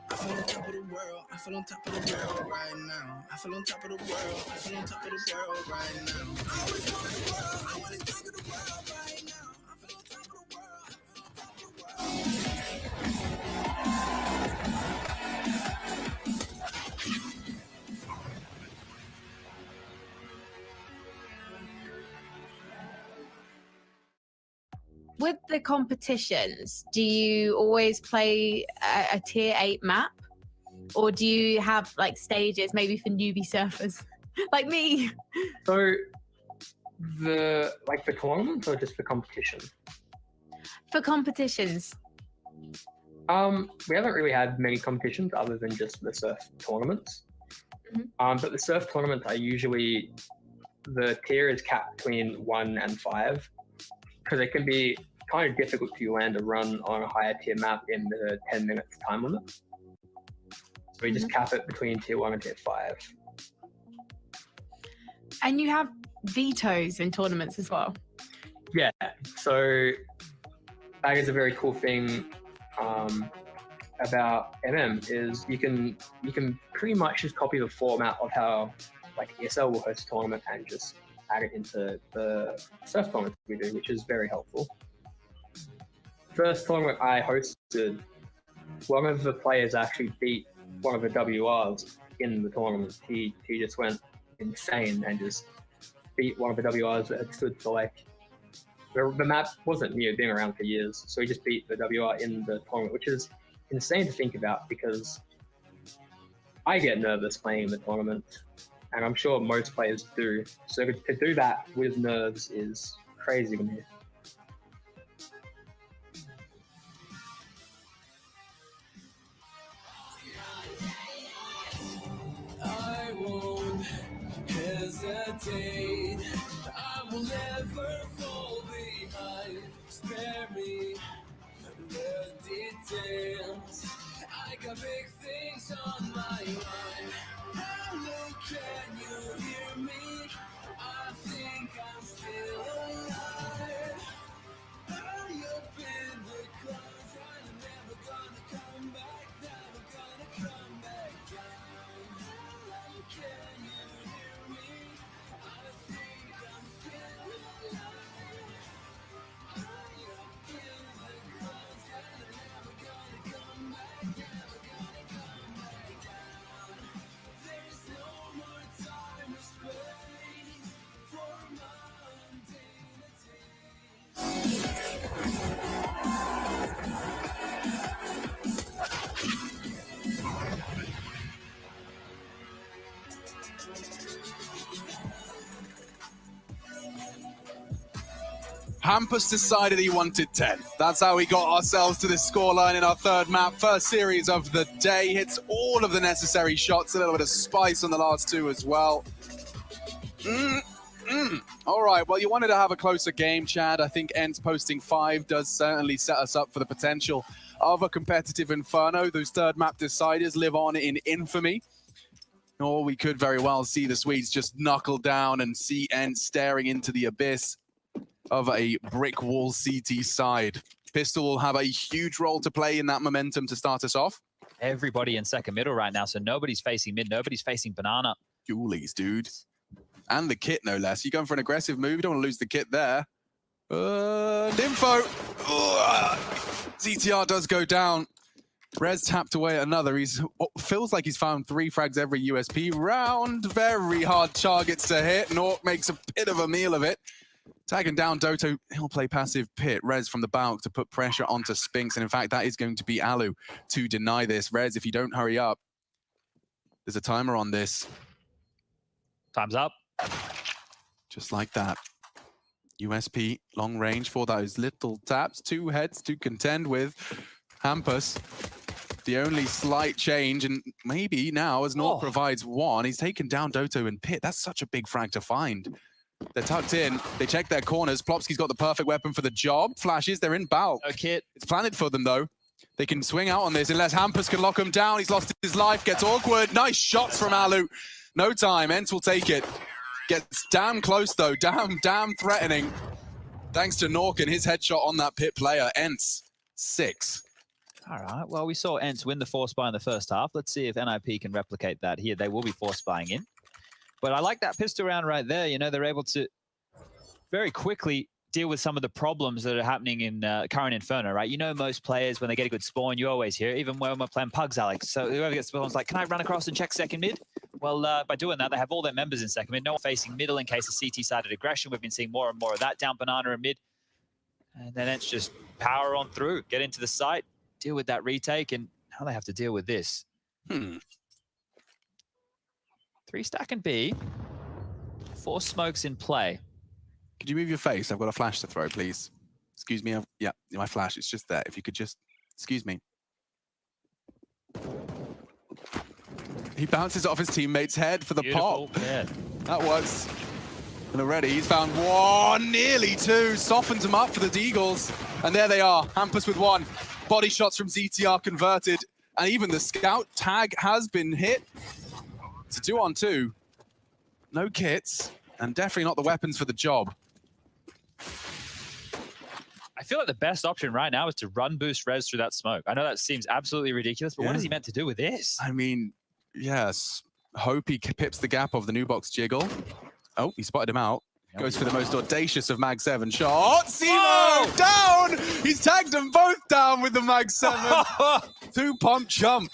I feel on top of the world, I feel on top of the world right now. I feel on top of the world, I feel on top of the world right now. I always want the world, I want to conquer the world right now. I feel on top of the world, I feel on top of the world. With the competitions, do you always play a tier 8 map? Or do you have like stages maybe for newbie surfers like me? So the tournament or just the competition? For competitions. We haven't really had many competitions other than just the surf tournaments. But the surf tournaments are usually, the tier is capped between 1 and 5 because it can be kind of difficult to land a run on a higher tier map in the 10 minutes time limit. So we just cap it between tier 1 and tier 5. And you have vetoes in tournaments as well. Yeah, so that is a very cool thing about MM is you can pretty much just copy the format of how like ESL will host a tournament and just add it into the surf tournament we do, which is very helpful. First tournament I hosted, one of the players actually beat one of the WRs in the tournament. He just went insane and just beat one of the WRs that had stood for like, the map wasn't new, been around for years, so he just beat the WR in the tournament, which is insane to think about because I get nervous playing the tournament, and I'm sure most players do. So to do that with nerves is crazy to me. I won't hesitate. I will never fall behind. Spare me the details. I got big things on my mind. Hello, can you hear me? I think I'm still alive. High up in the clouds, and I'm never gonna come back, never gonna come back down. Hello, can you hear me? I think I'm still alive. High up in the clouds, and I'm never gonna come back, never gonna come back down. There's no more time or space for Hampus decided he wanted 10. That's how we got ourselves to this scoreline in our third map. First series of the day. Hits all of the necessary shots. A little bit of spice on the last two as well. All right, well, you wanted to have a closer game, Chad. I think Ents posting 5 does certainly set us up for the potential of a competitive Inferno. Those third map deciders live on in infamy. Or we could very well see the Swedes just knuckle down and see Ents staring into the abyss of a brick wall CT side. Pistol will have a huge role to play in that momentum to start us off. Everybody in second middle right now, so nobody's facing mid, nobody's facing banana. Julies, dude. And the kit, no less. You're going for an aggressive move. You don't want to lose the kit there. Info. CTR does go down. Rez tapped away at another. Feels like he's found 3 frags every USP round. Very hard targets to hit. Nork makes a bit of a meal of it. Tagging down Doto, he'll play passive pit. Rez from the balk to put pressure onto Spinks. And in fact, that is going to be Alu to deny this. Rez, if you don't hurry up, there's a timer on this. Time's up. Just like that. USP, long range for those little taps. 2 heads to contend with. Hampus, the only slight change, and maybe now as Nork provides 1, he's taken down Doto and Pit. That's such a big frag to find. They're tucked in. They check their corners. Plopsky's got the perfect weapon for the job. Flashes, they're in bulk. No kit. It's planted for them, though. They can swing out on this unless Hampus can lock him down. He's lost his life, gets awkward. Nice shots from Alu. No time, Ents will take it. Gets damn close though, damn threatening. Thanks to Nork and his headshot on that pit player. Ents, 6. All right, well, we saw Ents win the force buy in the first half. Let's see if NIP can replicate that here. They will be force buying in. But I like that pistol round right there. You know, they're able to very quickly deal with some of the problems that are happening in current Inferno, right? You know, most players, when they get a good spawn, you always hear it, even when we're playing Pugs, Alex. So whoever gets spawn's like, can I run across and check second mid? Well, by doing that, they have all their members in second mid, no one facing middle in case of CT-sided aggression. We've been seeing more and more of that down Banana and mid. And then it's just power on through, get into the site, deal with that retake, and now they have to deal with this. 3 stack and B, 4 smokes in play. Could you move your face? I've got a flash to throw, please. Excuse me. Yeah, my flash. It's just there. If you could just... Excuse me. He bounces off his teammate's head for the pop. Yeah. That works. And already he's found 1, nearly 2. Softens him up for the Deagles. And there they are. Hampus with 1. Body shots from ZTR converted. And even the scout tag has been hit. It's a 2-on-2. No kits. And definitely not the weapons for the job. I feel like the best option right now is to run boost res through that smoke. I know that seems absolutely ridiculous, but what is he meant to do with this? I mean, yes. Hope he pips the gap of the new box jiggle. Oh, he spotted him out. Goes for the most audacious of Mag 7 shots. Zemo down! He's tagged them both down with the Mag 7. 2-pump jump.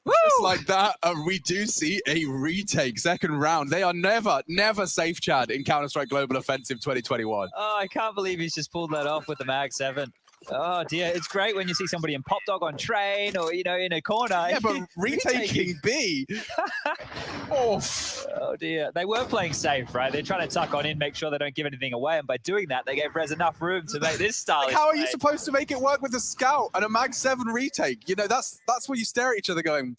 Woo! Just like that, we do see a retake. Second round. They are never safe, Chad, in Counter-Strike Global Offensive 2021. Oh, I can't believe he's just pulled that off with the Mag 7. Oh, dear. It's great when you see somebody in Pop Dog on train or, you know, in a corner. Yeah, but retaking B. Oh, dear. They were playing safe, right? They're trying to tuck on in, make sure they don't give anything away. And by doing that, they gave Rez enough room to make this style. Like, how are you supposed to make it work with a scout and a Mag 7 retake? You know, that's where you stare at each other going,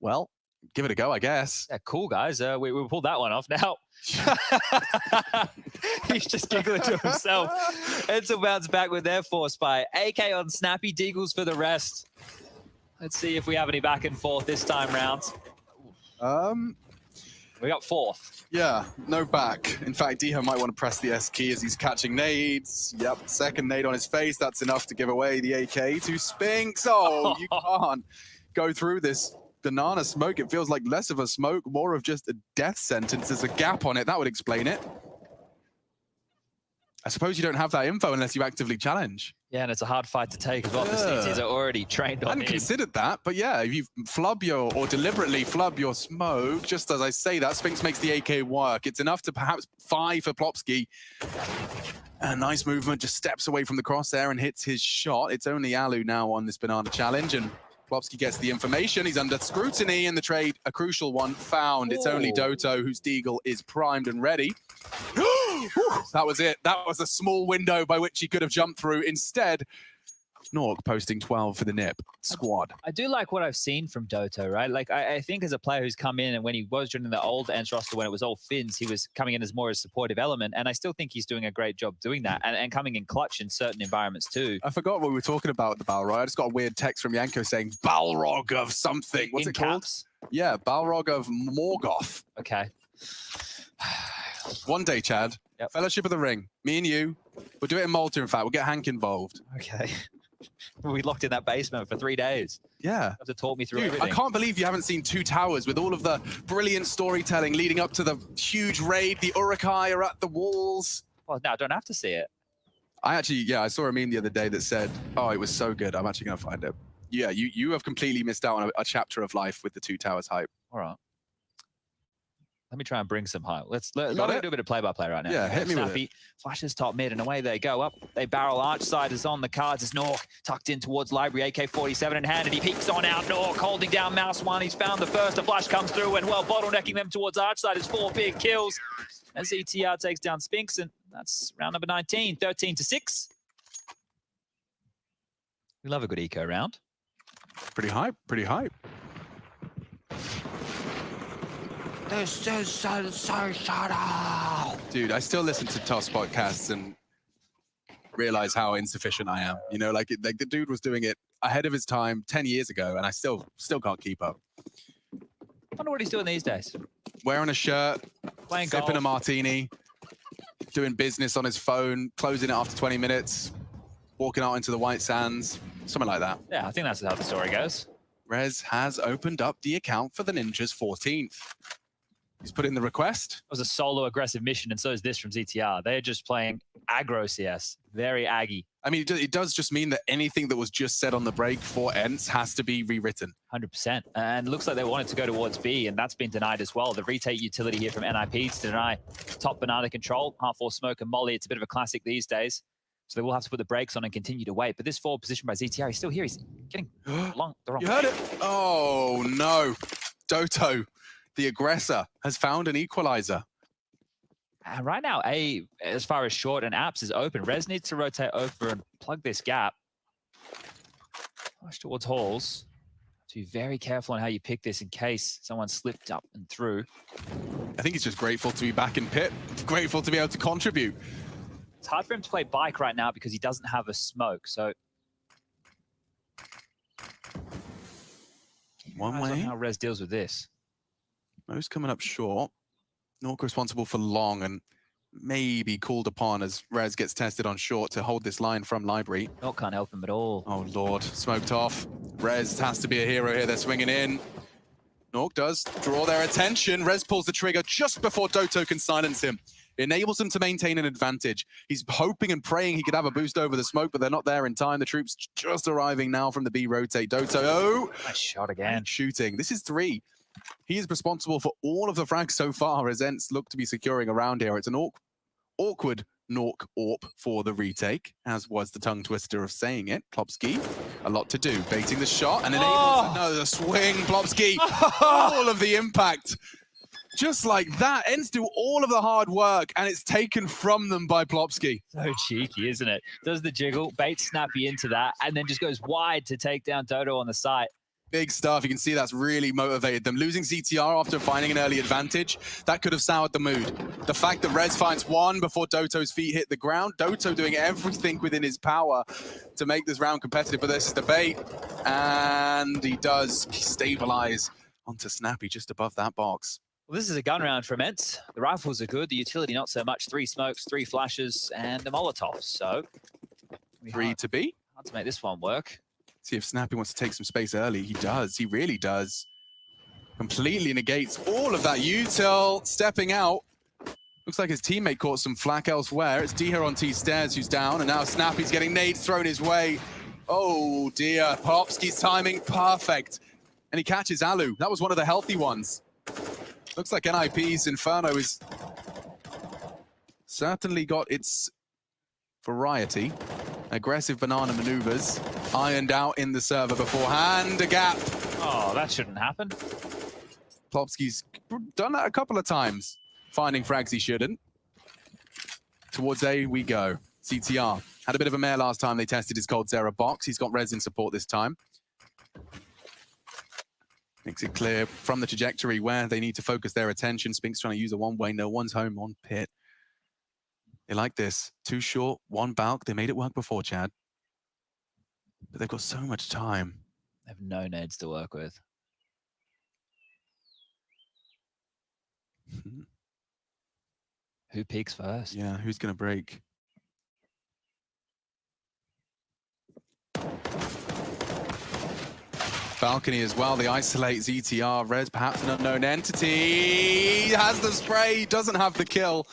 well, give it a go, I guess. Yeah, cool, guys. We pulled that one off now. He's just giggling to himself. Edsel bounce back with their force buy. AK on Snappy, Deagles for the rest. Let's see if we have any back and forth this time round. We got 4th. Yeah, no back. In fact, Diho might want to press the S key as he's catching nades. Yep, second nade on his face. That's enough to give away the AK to Spinks. Oh, you can't go through this banana smoke. It feels like less of a smoke, more of just a death sentence. There's a gap on it. That would explain it. I suppose you don't have that info unless you actively challenge. Yeah, and it's a hard fight to take as well. The CTs are already trained on I hadn't considered that, but yeah, if you flub your, or deliberately flub your smoke, just as I say that, Spinks makes the AK work. It's enough to perhaps 5 for Plopsky. A nice movement, just steps away from the crosshair and hits his shot. It's only Alu now on this banana challenge, and Plopsky gets the information. He's under scrutiny in the trade. A crucial one found. It's only Doto whose Deagle is primed and ready. That was it. That was a small window by which he could have jumped through. Instead, Nork posting 12 for the NIP squad. I do like what I've seen from Doto, right? Like, I think as a player who's come in, and when he was joining the old Ents roster, when it was all Finns, he was coming in as more a supportive element, and I still think he's doing a great job doing that, and coming in clutch in certain environments too. I forgot what we were talking about the Balrog. I just got a weird text from Yanko saying Balrog of something. What's it called? Yeah, Balrog of Morgoth. Okay. One day, Chad. Yep. Fellowship of the Ring. Me and you. We'll do it in Malta, in fact. We'll get Hank involved. Okay. We locked in that basement for 3 days. Yeah. You have to talk me through Dude, everything. I can't believe you haven't seen Two Towers with all of the brilliant storytelling leading up to the huge raid. The Urukai are at the walls. Well, no, I don't have to see it. I saw a meme the other day that said, oh, it was so good. I'm actually going to find it. Yeah, you have completely missed out on a chapter of life with the Two Towers hype. All right. Let me try and bring some hype. Let me do a bit of play-by-play right now. Yeah, hit me with it. Flashes top mid, and away they go. Up, they barrel. Archside is on the cards as Nork tucked in towards Library. AK-47 in hand, and he peeks on out. Nork holding down Mouse 1. He's found the first. A flash comes through, and well, bottlenecking them towards Archside is 4 big kills. As ETR takes down Spinks, and that's round number 19, 13-6. We love a good eco round. Pretty hype, pretty hype. This is sensational. Dude, I still listen to Toss podcasts and realize how insufficient I am. You know, like the dude was doing it ahead of his time 10 years ago, and I still can't keep up. I wonder what he's doing these days. Wearing a shirt, Playing sipping golf. a martini, doing business on his phone, closing it after 20 minutes, walking out into the white sands, something like that. Yeah, I think that's how the story goes. Rez has opened up the account for the Ninjas 14th. He's put in the request. It was a solo aggressive mission, and so is this from ZTR. They're just playing aggro CS. Very aggy. I mean, it does just mean that anything that was just said on the break for ENCE has to be rewritten. 100%. And it looks like they wanted to go towards B, and that's been denied as well. The retake utility here from NIP to deny top banana control, half force smoke and molly. It's a bit of a classic these days. So they will have to put the brakes on and continue to wait. But this forward position by ZTR, he's still here. He's getting the wrong You heard it? Oh, no. Doto, the aggressor, has found an equalizer. And right now, A, as far as short and apps is open. Rez needs to rotate over and plug this gap. Push towards halls. To be very careful on how you pick this in case someone slipped up and through. I think he's just grateful to be back in pit, grateful to be able to contribute. It's hard for him to play bike right now because he doesn't have a smoke, so... One eyes on way. how Rez deals with this. Most coming up short. Nork responsible for long and maybe called upon as Rez gets tested on short to hold this line from Library. Nork can't help him at all. Oh, Lord. Smoked off. Rez has to be a hero here. They're swinging in. Nork does draw their attention. Rez pulls the trigger just before Doto can silence him. Enables him to maintain an advantage. He's hoping and praying he could have a boost over the smoke, but they're not there in time. The troops just arriving now from the B rotate. Doto, oh! Nice shot again. Shooting. This is 3. He is responsible for all of the frags so far as ENCE look to be securing around here. It's an awkward Nork AWP for the retake, as was the tongue twister of saying it. Plopsky, a lot to do. Baiting the shot and enables another swing. Plopsky, all of the impact. Just like that, ENCE do all of the hard work, and it's taken from them by Plopsky. So cheeky, isn't it? Does the jiggle, baits Snappy into that, and then just goes wide to take down Doto on the site. Big stuff. You can see that's really motivated them. Losing ZTR after finding an early advantage, that could have soured the mood. The fact that Rez finds one before Doto's feet hit the ground, Doto doing everything within his power to make this round competitive, but this is the bait. And he does stabilize onto Snappy just above that box. Well, this is a gun round from ENCE. The rifles are good, the utility not so much. 3 smokes, 3 flashes, and a Molotov. So, 3 to be. Hard to make this one work. See if Snappy wants to take some space early. He does. He really does. Completely negates all of that util. Stepping out. Looks like his teammate caught some flak elsewhere. It's Diha on T-stairs who's down, and now Snappy's getting nades thrown his way. Oh dear. Popsky's timing perfect. And he catches Alu. That was one of the healthy ones. Looks like NIP's Inferno is certainly got its variety. Aggressive banana maneuvers ironed out in the server beforehand. A gap. Oh, that shouldn't happen. Plopsky's done that a couple of times. Finding frags he shouldn't. Towards A we go. CTR had a bit of a mare last time they tested his Cold Zera box. He's got res in support this time. Makes it clear from the trajectory where they need to focus their attention. Spink's trying to use a one-way. No one's home on pit. They like this. 2 short, 1 bulk. They made it work before, Chad. But they've got so much time. They have no nades to work with. Who peaks first? Yeah, who's going to break? Balcony as well. They isolate ZTR. Rez, perhaps an unknown entity. Has the spray, doesn't have the kill.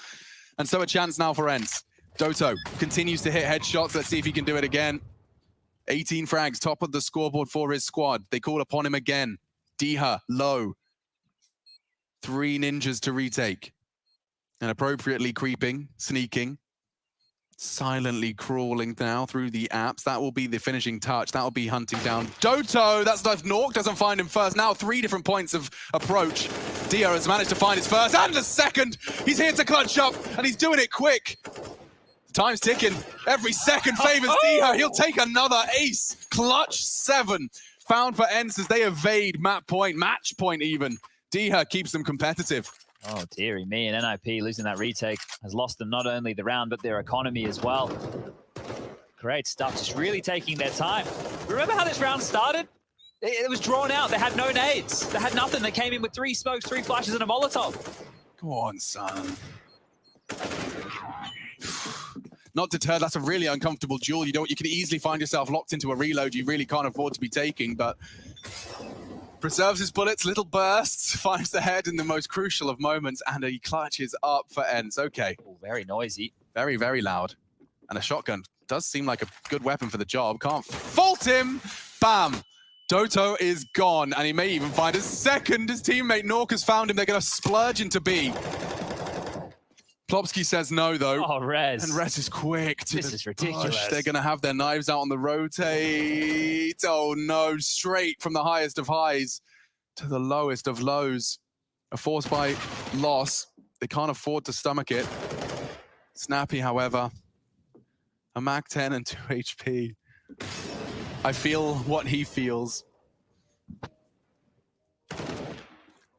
And so a chance now for ENCE. Doto continues to hit headshots. Let's see if he can do it again. 18 frags, top of the scoreboard for his squad. They call upon him again. Diha, low. 3 ninjas to retake. And appropriately creeping, sneaking, silently crawling now through the apps. That will be the finishing touch. That will be hunting down Doto. That's if Nork doesn't find him first. Now 3 different points of approach. Diha has managed to find his first and a second. He's here to clutch up, and he's doing it quick. Time's ticking. Every second favors Diha. He'll take another ace. Clutch 7. Found for ENCE as they evade match point even. Diha keeps them competitive. Oh, dearie me. And NIP losing that retake has lost them not only the round, but their economy as well. Great stuff, just really taking their time. Remember how this round started? It was drawn out. They had no nades. They had nothing. They came in with 3 smokes, 3 flashes, and a Molotov. Go on, son. Not deterred, that's a really uncomfortable duel. You can easily find yourself locked into a reload you really can't afford to be taking, but preserves his bullets, little bursts, finds the head in the most crucial of moments, and he clutches up for ends. Okay. Ooh, very noisy. Very, very loud. And a shotgun does seem like a good weapon for the job. Can't fault him. Bam. Doto is gone, and he may even find a second. His teammate Nork has found him. They're going to splurge into B. Plopsky says no, though. Oh, Rez. And Rez is quick to This is ridiculous. push. They're going to have their knives out on the rotate. Oh, no. Straight from the highest of highs to the lowest of lows. A force by loss. They can't afford to stomach it. Snappy, however, a Mac 10 and 2 HP. I feel what he feels.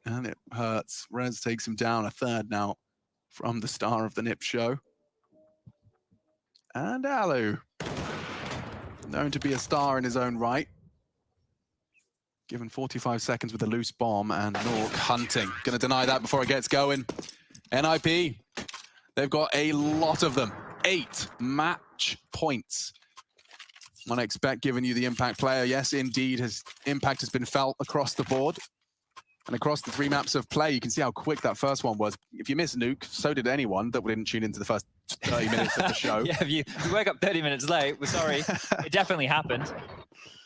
And it hurts. Rez takes him down a third now from the star of the NIP show. And Alu, known to be a star in his own right. Given 45 seconds with a loose bomb, and Nork hunting. Gonna deny that before it gets going. NIP, they've got a lot of them. 8 match points. One I expect, given you the impact player. Yes, indeed, his impact has been felt across the board. And across the 3 maps of play, you can see how quick that first one was. If you missed Nuke, so did anyone that didn't tune into the first 30 minutes of the show. Yeah, if you woke up 30 minutes late, we're sorry. It definitely happened.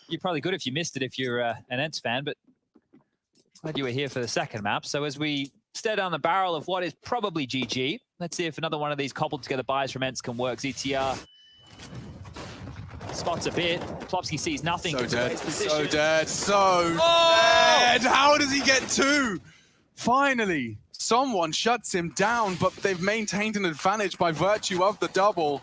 You're probably good if you missed it if you're an Ents fan, but glad you were here for the second map. So as we stare down the barrel of what is probably GG, let's see if another one of these cobbled together buys from Ents can work. ZTR spots a bit. Plopsky sees nothing. So dead. So dead. So dead. How does he get 2? Finally, someone shuts him down, but they've maintained an advantage by virtue of the double.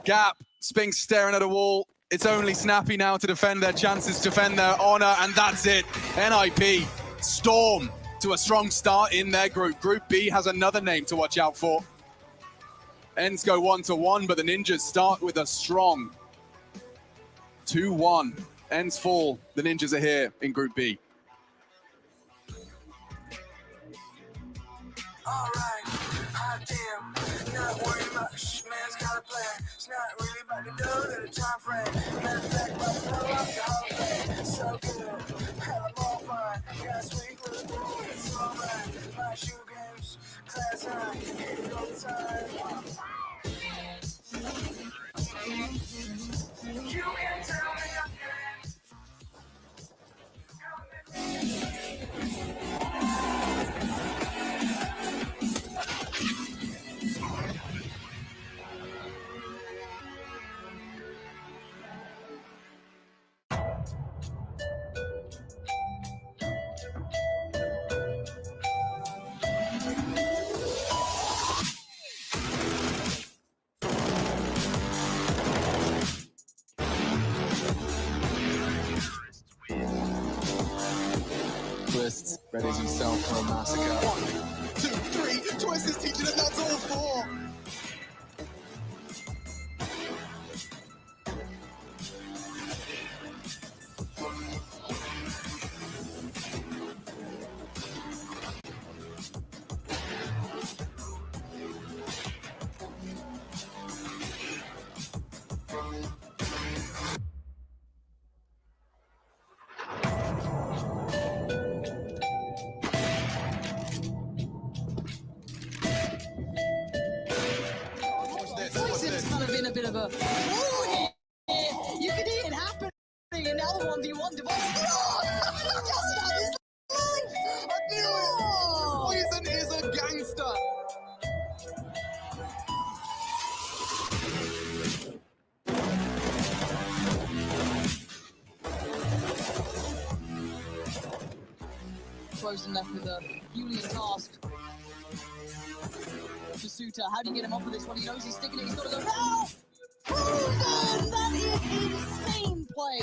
Gap, Spinks staring at a wall. It's only Snappy now to defend their chances, defend their honor, and that's it. NIP, Storm, to a strong start in their group. Group B has another name to watch out for. Ends go 1-1, but the Ninjas start with a strong 2-1. Ends fall. The Ninjas are here in Group B. Alright, hot damn, not worried about man's got a plan. It's not really about the dough that a time frame. Matter of fact, about to blow up the whole thing. So good, hell, I'm all fine. Got sweet with a it's alright. My shoe games, class high, hit it all the time. You can tell me again. Twist readies himself for a massacre. 1, 2, 3. Twist is teaching him that's all 4. Kind of in a bit of a you can hear it happening in the 1v1 device. Just had his life. I knew it. Poison is a gangster. Frozen left with a Julian task. Suta, how do you get him off of this one? He knows he's sticking it, he's got to go now! Frozen! That is insane play!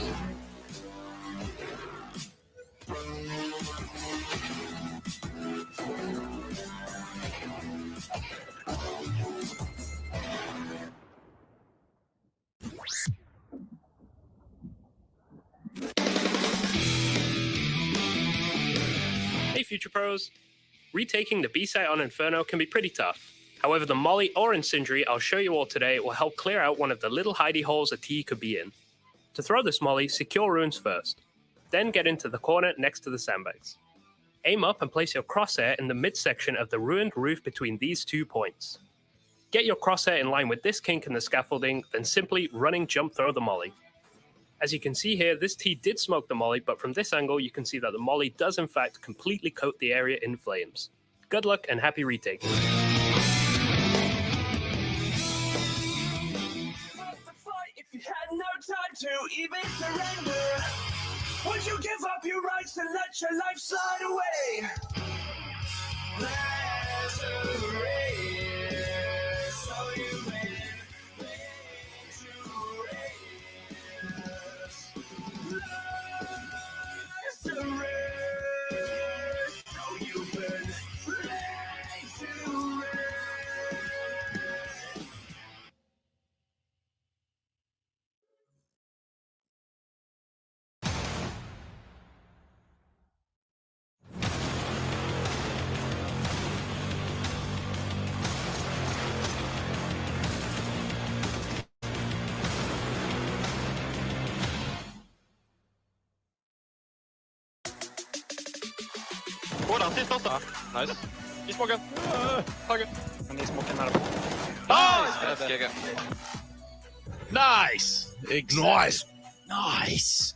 Future Pros? Retaking the B site on Inferno can be pretty tough. However, the Molly or Incendiary I'll show you all today will help clear out one of the little hidey holes a T could be in. To throw this Molly, secure runes first. Then get into the corner next to the sandbags. Aim up and place your crosshair in the midsection of the ruined roof between these 2 points. Get your crosshair in line with this kink in the scaffolding, then simply running jump throw the Molly. As you can see here, this T did smoke the Molly, but from this angle you can see that the Molly does in fact completely coat the area in flames. Good luck and happy retaking. If you had no time to even surrender, would you give up your rights and let your life slide away? There's a race, so you've been playing to race. There's a race, so you've been playing to race. Går han till Stotta? Nice. I smoken. Taget. Han är i smoken nära på. Nice! Nice! Nice! Nice!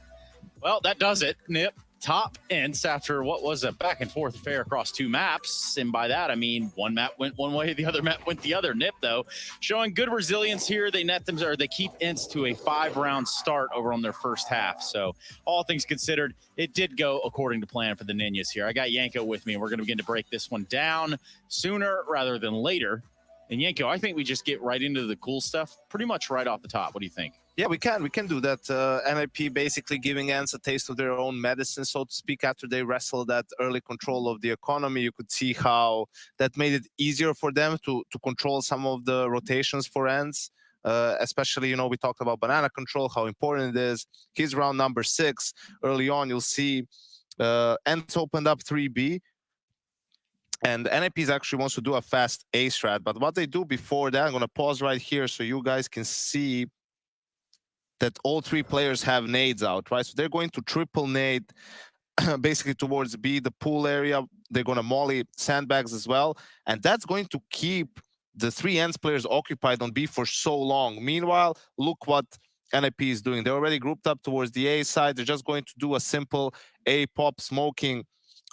Well, that does it. Nip. Top ends after what was a back and forth affair across 2 maps. And by that, I mean one map went one way, the other map went the other. Nip, though, showing good resilience here. They net them, or they keep Ints to a 5-round start over on their first half. So all things considered, it did go according to plan for the Ninjas here. I got Yanko with me, and we're going to begin to break this one down sooner rather than later. And Yanko, I think we just get right into the cool stuff pretty much right off the top. What do you think? Yeah, we can do that. NIP basically giving Ants a taste of their own medicine, so to speak, after they wrestled that early control of the economy. You could see how that made it easier for them to control some of the rotations for Ants. Especially, you know, we talked about banana control, how important it is. Here's round number 6. Early on, you'll see Ants opened up 3B. And NIPs actually wants to do a fast A strat. But what they do before that, I'm going to pause right here so you guys can see that all 3 players have nades out, right? So they're going to triple nade basically towards B, the pool area. They're going to molly sandbags as well. And that's going to keep the 3 Ants players occupied on B for so long. Meanwhile, look what NIP is doing. They're already grouped up towards the A side. They're just going to do a simple A pop, smoking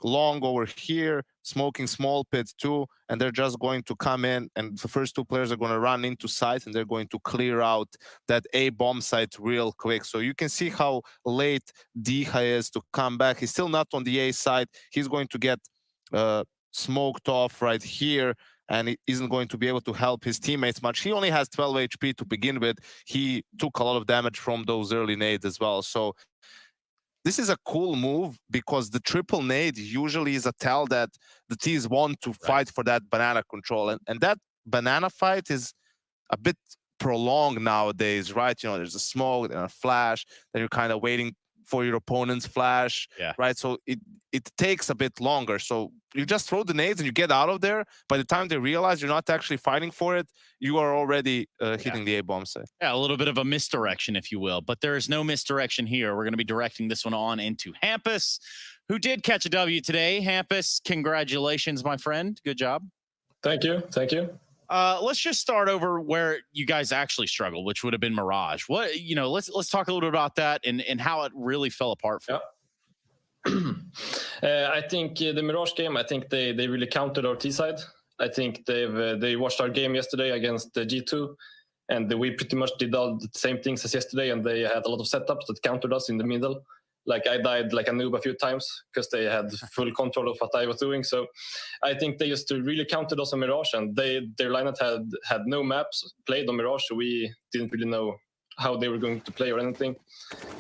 long over here, smoking small pit too, and they're just going to come in, and the first 2 players are going to run into site, and they're going to clear out that A bomb site real quick. So you can see how late Diha is to come back. He's still not on the A side. He's going to get smoked off right here, and he isn't going to be able to help his teammates much. He only has 12 HP to begin with. He took a lot of damage from those early nades as well. So this is a cool move because the triple nade usually is a tell that the T's want to fight for that banana control. And that banana fight is a bit prolonged nowadays, right? You know, there's a smoke, then a flash, then you're kind of waiting for your opponent's flash, right? So it takes a bit longer. So you just throw the nades and you get out of there. By the time they realize you're not actually fighting for it, you are already hitting the A-bomb site. Yeah, a little bit of a misdirection, if you will. But there is no misdirection here. We're going to be directing this one on into Hampus, who did catch a W today. Hampus, congratulations, my friend. Good job. Thank you. Thank you. Let's just start over where you guys actually struggled, which would have been Mirage. What, you know, let's talk a little bit about that and how it really fell apart for you. I think the Mirage game, I think they really countered our T side. I think they watched our game yesterday against the G2, and we pretty much did all the same things as yesterday, and they had a lot of setups that countered us in the middle. Like I died like a noob a few times because they had full control of what I was doing. So I think they used to really counted us on Mirage, and their lineup had no maps played on Mirage, so we didn't really know how they were going to play or anything.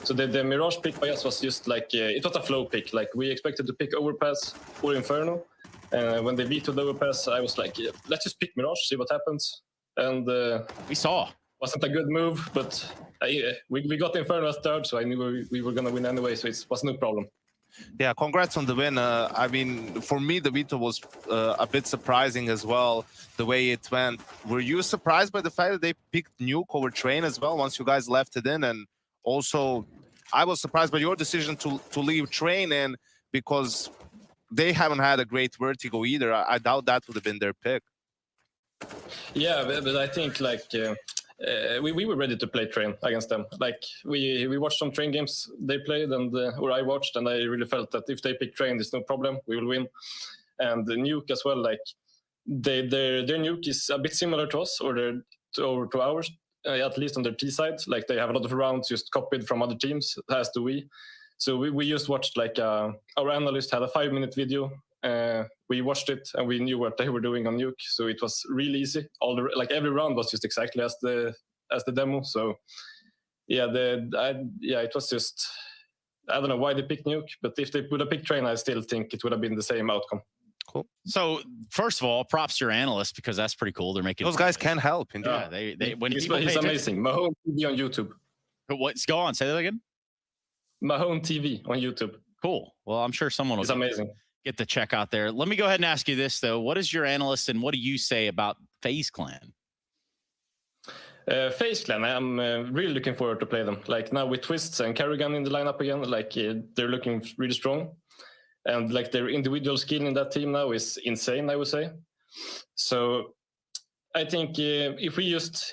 So the Mirage pick by us was just like, it was a flow pick. Like we expected to pick Overpass or Inferno. And when they vetoed the Overpass, I was like, let's just pick Mirage, see what happens. And we saw. Wasn't a good move, but we got Inferno as third, so I knew we were going to win anyway, so it was no problem. Yeah, congrats on the win. I mean, for me, the veto was a bit surprising as well, the way it went. Were you surprised by the fact that they picked Nuke over Train as well once you guys left it in? And also, I was surprised by your decision to leave Train in because they haven't had a great vertigo either. I doubt that would have been their pick. Yeah, but I think like we were ready to play Train against them. Like we watched some Train games they played, and or I watched, and I really felt that if they pick Train, there's no problem, we will win. And the Nuke as well, like their Nuke is a bit similar to us or to ours, at least on their T side. Like they have a lot of rounds just copied from other teams, as do we. So we just watched like our analyst had a 5-minute video. We watched it and we knew what they were doing on Nuke, so it was really easy. Every round was just exactly as the demo. So yeah, it was just, I don't know why they picked Nuke, but if they would have picked Train, I still think it would have been the same outcome. Cool. So first of all, props to your analysts because that's pretty cool. They're making those guys can help. Yeah, they when he's people pay amazing. Mahone TV on YouTube. What's go on? Say that again. Mahone TV on YouTube. Cool. Well, I'm sure someone will. It's amazing. Get the check out there. Let me go ahead and ask you this though: what is your analyst and what do you say about FaZe Clan? FaZe Clan, I'm really looking forward to play them. Like now with Twists and Kerrigan in the lineup again, like they're looking really strong, and like their individual skill in that team now is insane, I would say. So I think if we just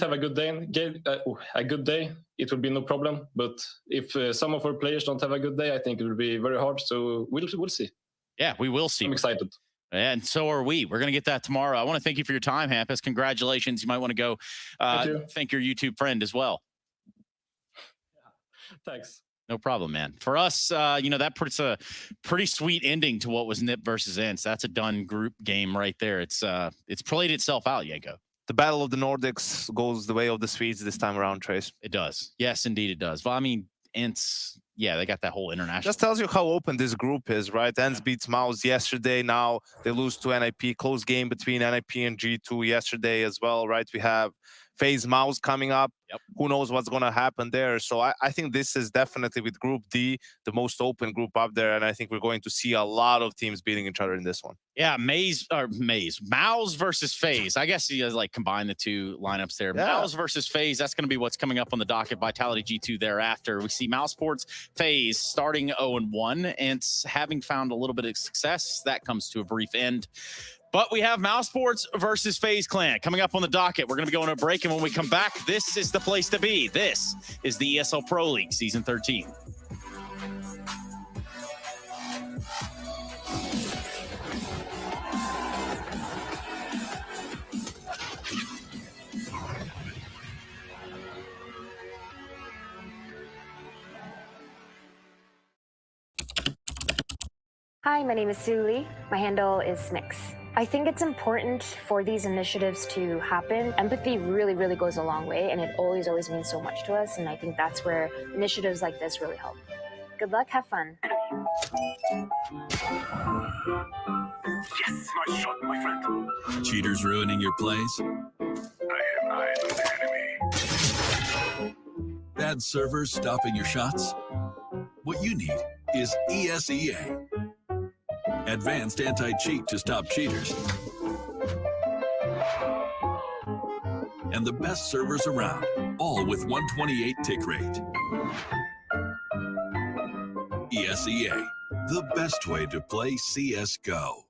have a good day, it will be no problem. But if some of our players don't have a good day, I think it will be very hard. So we'll see. Yeah, we will see. I'm excited. And so are we. We're going to get that tomorrow. I want to thank you for your time, Hampus. Congratulations. You might want to go thank your YouTube friend as well. Thanks. No problem, man. For us, that puts a pretty sweet ending to what was NIP versus ENCE. That's a done group game right there. It's played itself out, Yanko. The battle of the Nordics goes the way of the Swedes this time around, Trace. It does. Yes, indeed it does. Well, I mean, ENCE, yeah, they got that whole international. Just tells you how open this group is, right? ENCE beats Mouse yesterday. Now they lose to NIP. Close game between NIP and G2 yesterday as well, right? We have FaZe Mouse coming up. Yep. Who knows what's going to happen there? So I think this is definitely, with Group D, the most open group up there. And I think we're going to see a lot of teams beating each other in this one. Yeah, Mouse versus FaZe. I guess you guys like combine the two lineups there. Yeah. Mouse versus FaZe. That's going to be what's coming up on the docket. Vitality G2 thereafter. We see Mousesports FaZe starting 0-1 and having found a little bit of success. That comes to a brief end. But we have Mousesports versus FaZe Clan coming up on the docket. We're going to be going to a break, and when we come back, this is the place to be. This is the ESL Pro League Season 13. Hi, my name is Sue Lee. My handle is Smix. I think it's important for these initiatives to happen. Empathy really, really goes a long way, and it always means so much to us, and I think that's where initiatives like this really help. Good luck, have fun. Yes, nice shot, my friend. Cheaters ruining your plays? I am the enemy. Bad servers stopping your shots? What you need is ESEA. Advanced anti-cheat to stop cheaters. And the best servers around, all with 128 tick rate. ESEA, the best way to play CSGO.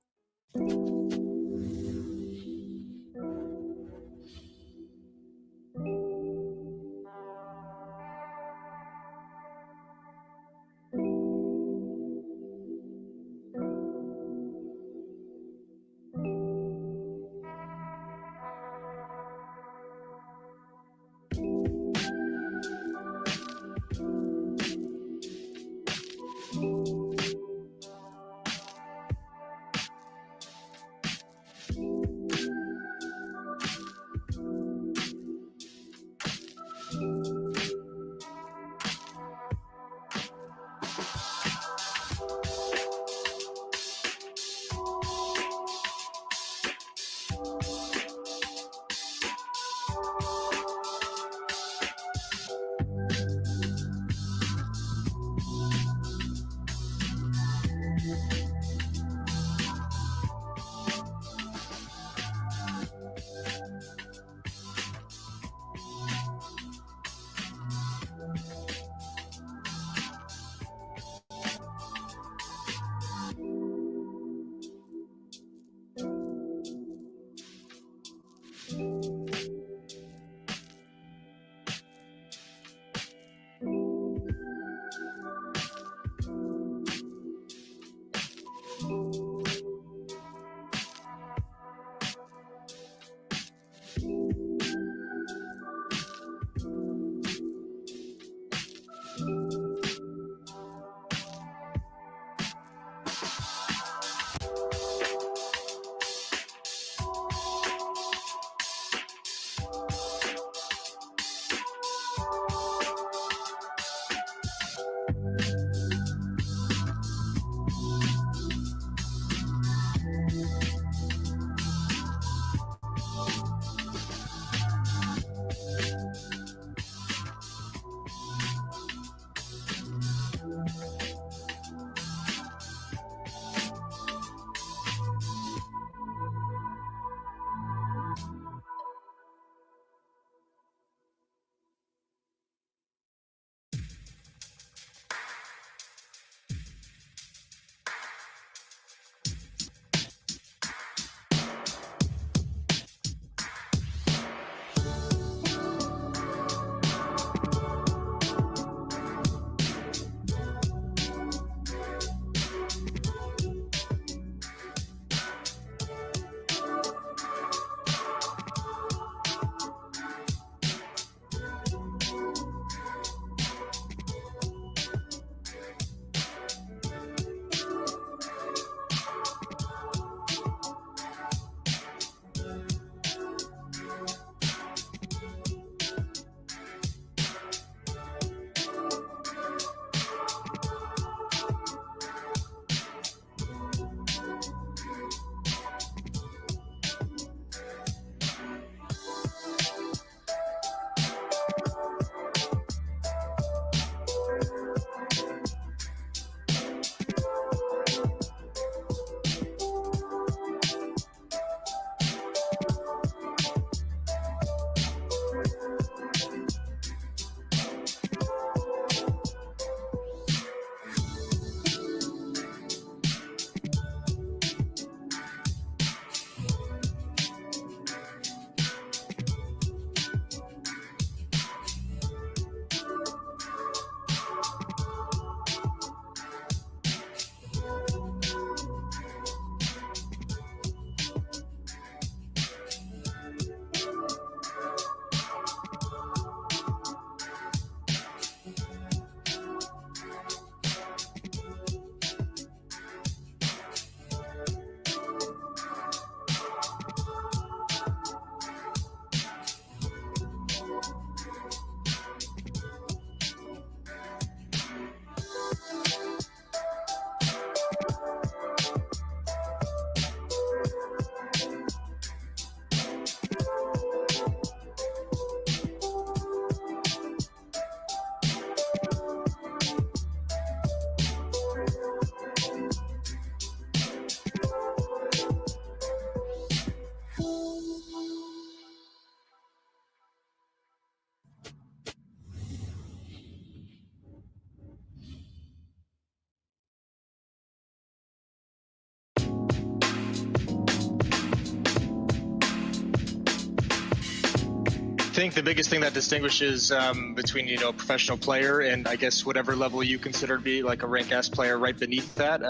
think the biggest thing that distinguishes between a professional player and I guess whatever level you consider to be like a rank S player right beneath that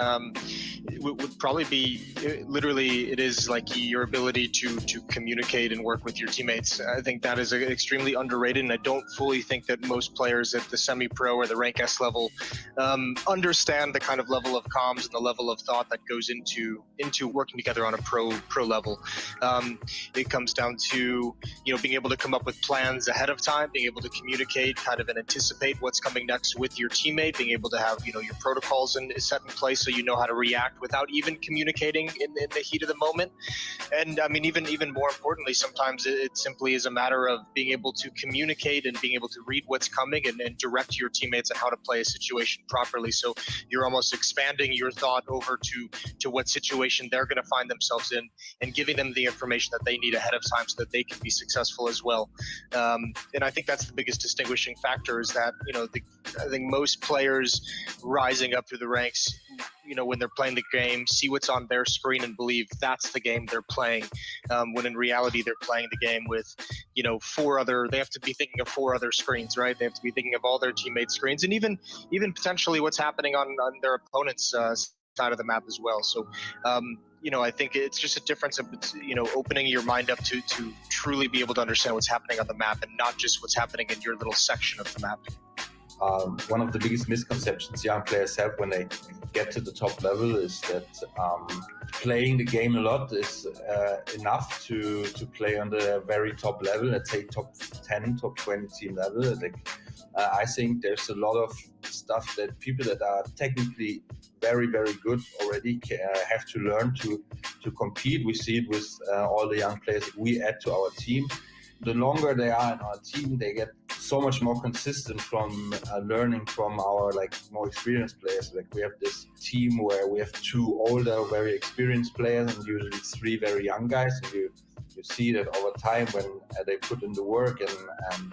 would probably be literally it is like your ability to communicate and work with your teammates. I think that is extremely underrated, and I don't fully think that most players at the semi-pro or the rank S level understand the kind of level of comms and the level of thought that goes into working together on a pro level. It comes down to being able to come up with plans ahead of time, being able to communicate kind of and anticipate what's coming next with your teammate, being able to have your protocols set in place so you know how to react without even communicating in the heat of the moment. And I mean, even more importantly, sometimes it simply is a matter of being able to communicate and being able to read what's coming and direct your teammates on how to play a situation properly. So you're almost expanding your thought over to what situation they're going to find themselves in and giving them the information that they need ahead of time so that they can be successful as well. And I think that's the biggest distinguishing factor is that, I think most players rising up through the ranks, when they're playing the game, see what's on their screen and believe that's the game they're playing. When in reality, they're playing the game with, they have to be thinking of 4 other screens, right? They have to be thinking of all their teammates' screens and even potentially what's happening on their opponent's side of the map as well. So, I think it's just a difference of, opening your mind up to truly be able to understand what's happening on the map and not just what's happening in your little section of the map. One of the biggest misconceptions young players have when they get to the top level is that playing the game a lot is enough to play on the very top level, let's say top 10, top 20 team level. I think there's a lot of stuff that people that are technically very, very good already have to learn to compete. We see it with all the young players that we add to our team. The longer they are in our team, they get so much more consistent from learning from our more experienced players. We have this team where we have 2 older, very experienced players and usually 3 very young guys. And you see that over time when they put in the work and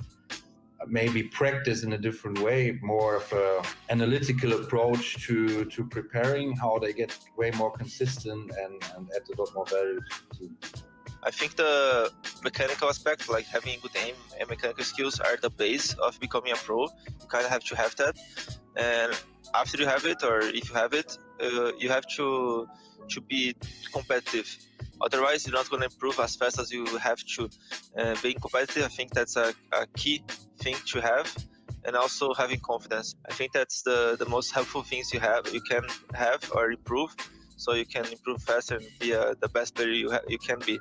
maybe practice in a different way, more of an analytical approach to preparing, how they get way more consistent and add a lot more value to the team. I think the mechanical aspect, like having good aim and mechanical skills, are the base of becoming a pro. You kind of have to have that, and after you have it, or if you have it, you have to be competitive. Otherwise, you're not going to improve as fast as you have to. Being competitive, I think that's a key thing to have, and also having confidence. I think that's the most helpful things you can have or improve, so you can improve faster and be the best player you can be.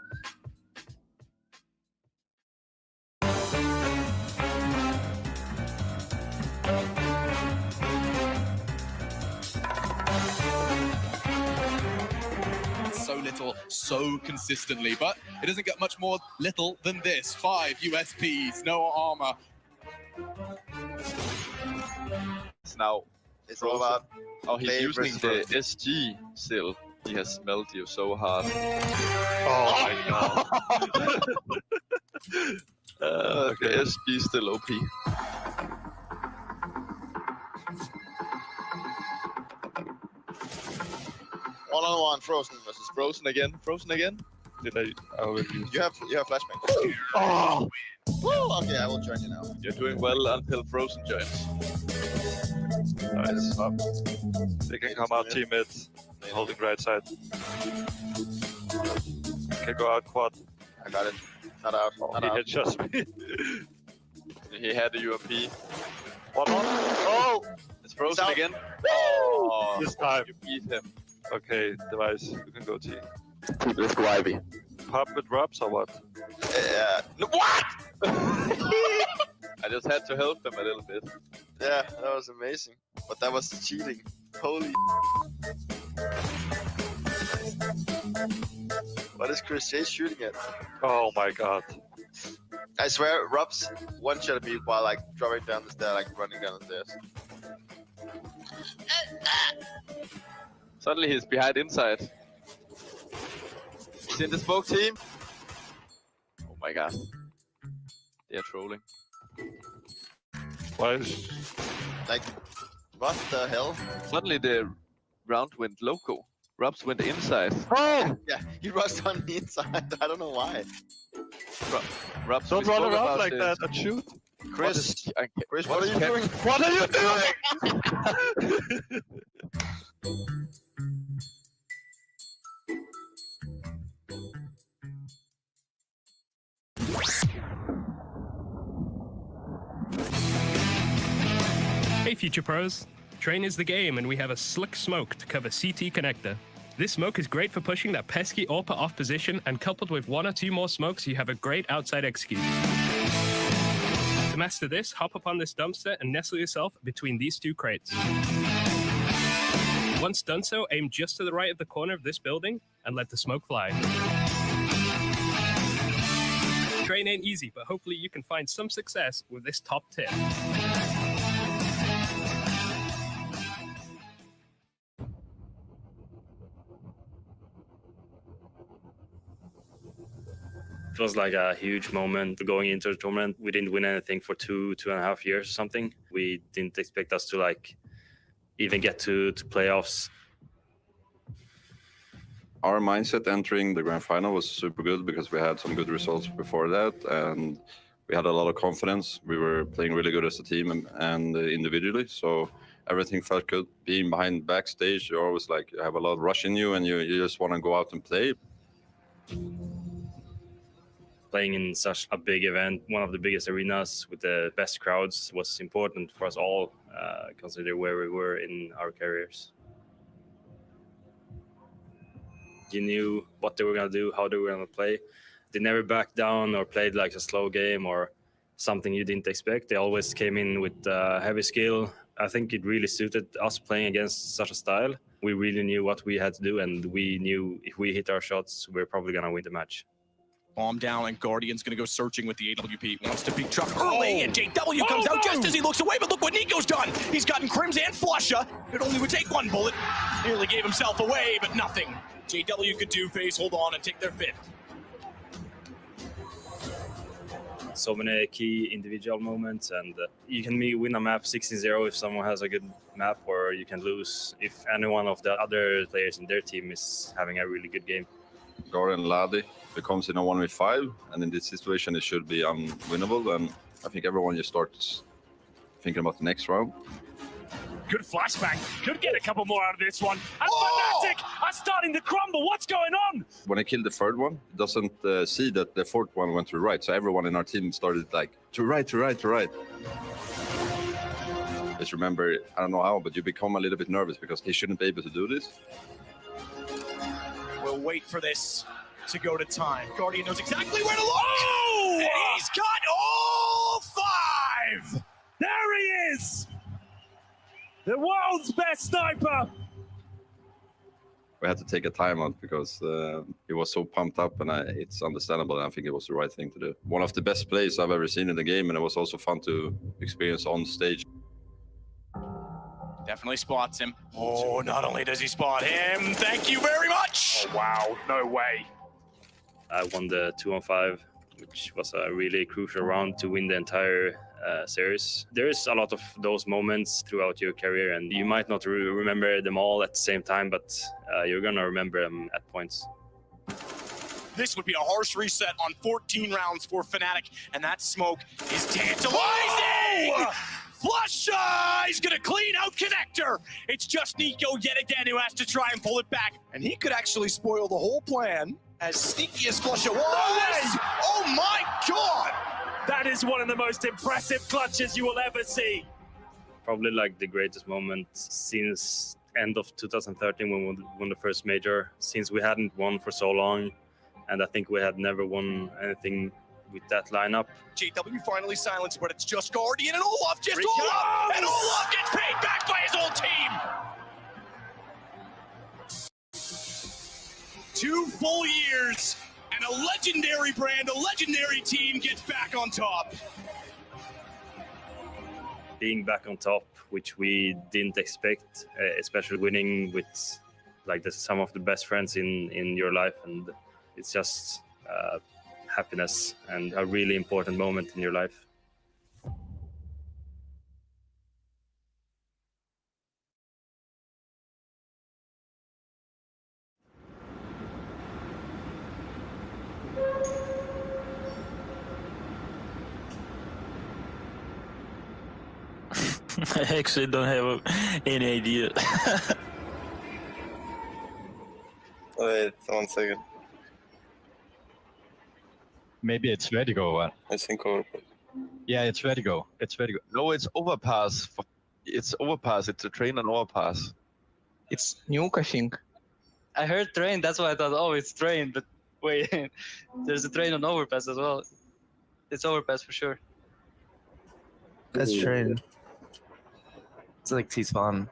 So little, so consistently, but it doesn't get much more little than this. 5 USPs, no armor. Now, it's all about he's using the SG still. He has smelled you so hard. Oh my god. Okay, SG is still OP. One-on-one, Frozen versus Frozen again. Frozen again. Did I already use You have flashbang. Oh! Woo! Okay, I will join you now. You're doing well until Frozen joins. Nice. They can come out teammates, holding right side. Can go out quad. I got it. Not out. Not He out. headshots me. He had a UMP. One more. Oh! It's Frozen out. again. Oh! This time. You beat him. Okay, Device, you can go T. Let's go Ivy. Pop with drops or what? No, what? I just had to help him a little bit. Yeah, that was amazing. But that was cheating. Holy. What is Chris J shooting at? Oh my god. I swear, Rob's one-shot me while dropping down the stairs, running down the stairs. Suddenly he's behind inside. He's in the smoke team. Oh my god. They're trolling. Why is... What the hell? Suddenly the round went loco. Robs went inside. Oh! Yeah, he rushed on the inside. I don't know why. Raps, Don't we run spoke around about like this. that and shoot. Chris, Chris, what are you Kevin- doing? What are you doing? Hey Future Pros, Train is the game and we have a slick smoke to cover CT connector. This smoke is great for pushing that pesky AWPA off position, and coupled with 1 or 2 more smokes, you have a great outside execute. To master this, hop up on this dumpster and nestle yourself between these 2 crates. Once done so, aim just to the right of the corner of this building and let the smoke fly. Train ain't easy, but hopefully you can find some success with this top tip. It was like a huge moment going into the tournament. We didn't win anything for 2.5 years or something. We didn't expect us to like even get to playoffs. Our mindset entering the grand final was super good because we had some good results before that, and we had a lot of confidence. We were playing really good as a team and individually, so everything felt good. Being behind backstage, you're always like, you have a lot of rush in you, and you just want to go out and play. Playing in such a big event, one of the biggest arenas with the best crowds, was important for us all, considering where we were in our careers. You knew what they were going to do, how they were going to play. They never backed down or played like a slow game or something you didn't expect. They always came in with heavy skill. I think it really suited us playing against such a style. We really knew what we had to do, and we knew if we hit our shots, we're probably going to win the match. Bomb down, and Guardian's going to go searching with the AWP. Wants to big truck early, and JW comes out just as he looks away, but look what Nico's done. He's gotten Crims and Flusha. It only would take 1 bullet. Nearly gave himself away, but nothing JW could do. FaZe hold on and take their 5th. So many key individual moments, and you can win a map 16-0 if someone has a good map, or you can lose if any one of the other players in their team is having a really good game. Garen Ladi becomes in a 1v5, and in this situation it should be unwinnable, and I think everyone just starts thinking about the next round. Good flashbang. Could get a couple more out of this one. And Fnatic are starting to crumble. What's going on? When I killed the 3rd one, it doesn't see that the 4th one went to the right, so everyone in our team started like, to right. Just remember, I don't know how, but you become a little bit nervous because he shouldn't be able to do this. We'll wait for this to go to time. Guardian knows exactly where to look. Oh! And he's got all 5! There he is! The world's best sniper! We had to take a timeout because he was so pumped up, and it's understandable, and I think it was the right thing to do. One of the best plays I've ever seen in the game, and it was also fun to experience on stage. Definitely spots him. Oh, not only does he spot him, thank you very much! Oh, wow, no way. I won the 2-on-5, which was a really crucial round to win the entire series. There is a lot of those moments throughout your career, and you might not remember them all at the same time, but you're gonna remember them at points. This would be a harsh reset on 14 rounds for Fnatic, and that smoke is tantalizing! Oh! Flusha! He's gonna clean out Connector! It's just Nico yet again who has to try and pull it back, and he could actually spoil the whole plan. As sneaky as Flusha was! Oh my god! That is one of the most impressive clutches you will ever see. Probably like the greatest moment since end of 2013 when we won the first major, since we hadn't won for so long, and I think we had never won anything with that lineup. JW finally silenced, but it's just Guardian and Olaf, just Olaf! And Olaf gets paid back by his old team! 2 full years, and a legendary brand, a legendary team gets back on top. Being back on top, which we didn't expect, especially winning with like some of the best friends in your life, and it's just happiness and a really important moment in your life. I actually don't have any idea. Wait, 1 second. Maybe it's Vertigo. I think overpass. Yeah, it's Vertigo. It's Vertigo. No, it's overpass. It's overpass. It's a train on overpass. It's Nuke, I think. I heard train, that's why I thought, oh, it's train. But wait, there's a train on overpass as well. It's overpass for sure. That's train. It's like T-spawn.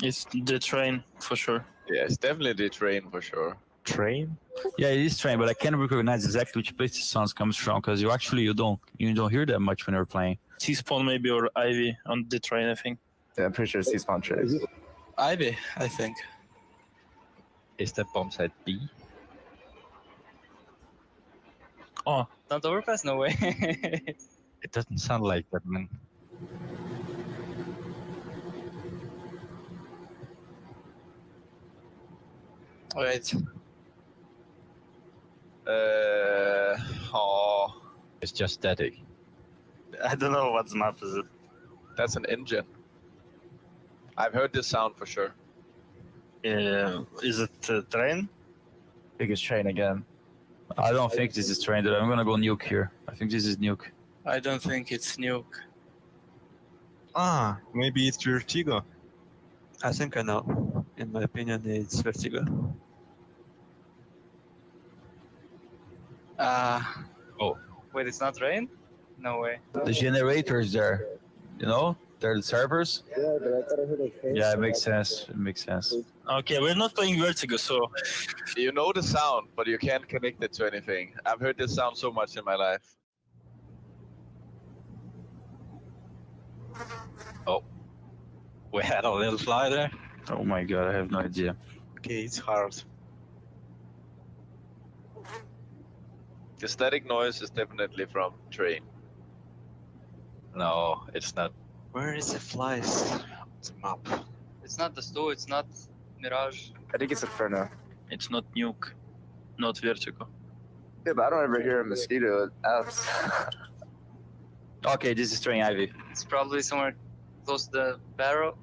It's the train for sure. Yeah, it's definitely the train for sure. Train? Yeah, it is train, but I can't recognize exactly which place the sounds comes from because you don't hear that much when you're playing. T-spawn maybe or Ivy on the train, I think. Yeah, I'm pretty sure it's T-spawn train. Ivy, I think. Is that bomb site B? Oh, Not overpass? No way. it doesn't sound like that, man. Wait. Oh, it's just static. I don't know what map is it. That's an engine. I've heard this sound for sure. Is it train? Biggest train again. I don't think this is train, dude. I'm gonna go nuke here. I think this is nuke. I don't think it's nuke. Ah, maybe it's Vertigo. I think I know. In my opinion, it's Vertigo. Oh. Wait, it's not train? No way. The generators there, they're the servers. Yeah, it makes sense. It makes sense. Okay, we're not playing Vertigo, so... You know the sound, but you can't connect it to anything. I've heard this sound so much in my life. Oh. We had a little fly there. Oh my god, I have no idea. Okay, it's hard. The static noise is definitely from train. No, it's not. Where is the flies? It's a map. It's not the Sto, it's not Mirage. I think it's Inferno. It's not nuke, not Vertigo. Yeah, but I don't ever hear a mosquito apps. Okay, this is train Ivy. It's probably somewhere close to the barrel,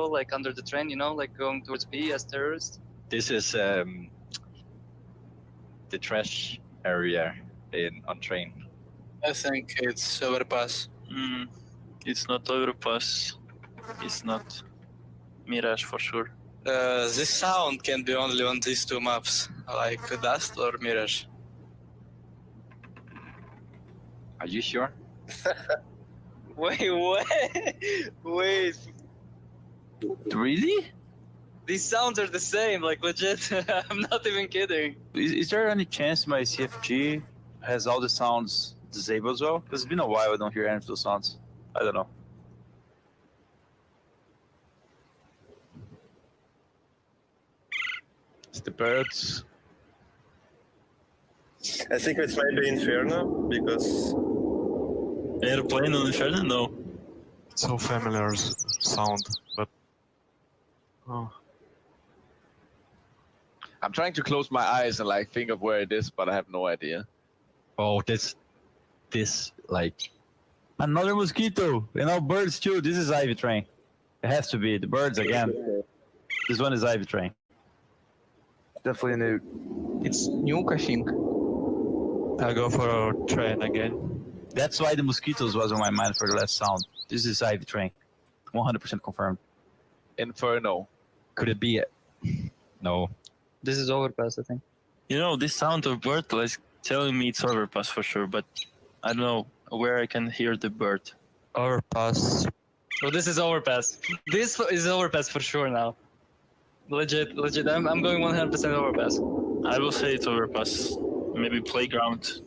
like under the train, like going towards B as terrorists. This is the trash area on train. I think it's overpass. It's not overpass. It's not Mirage for sure. This sound can be only on these two maps, like Dust or Mirage. Are you sure? Wait, what? Wait. Really? These sounds are the same, like legit. I'm not even kidding. Is there any chance my CFG has all the sounds disabled as well? Because it's been a while I don't hear any of those sounds. I don't know. It's the birds. I think it's maybe Inferno because. Airplane on Inferno? No. So familiar sound, but. Oh. I'm trying to close my eyes and think of where it is, but I have no idea. Oh, this like another mosquito. Birds too. This is Ivy train. It has to be the birds again. This one is Ivy train. Definitely a nuke. It's nuke, I think. I'll go for a train again. That's why the mosquitoes was on my mind for the last sound. This is Ivy train. 100% confirmed. Inferno. Could it be it? No. This is overpass, I think. This sound of bird is telling me it's overpass for sure, but I don't know where I can hear the bird. Overpass. Oh, this is overpass. This is overpass for sure now. Legit. I'm going 100% overpass. I will say it's overpass. Maybe playground.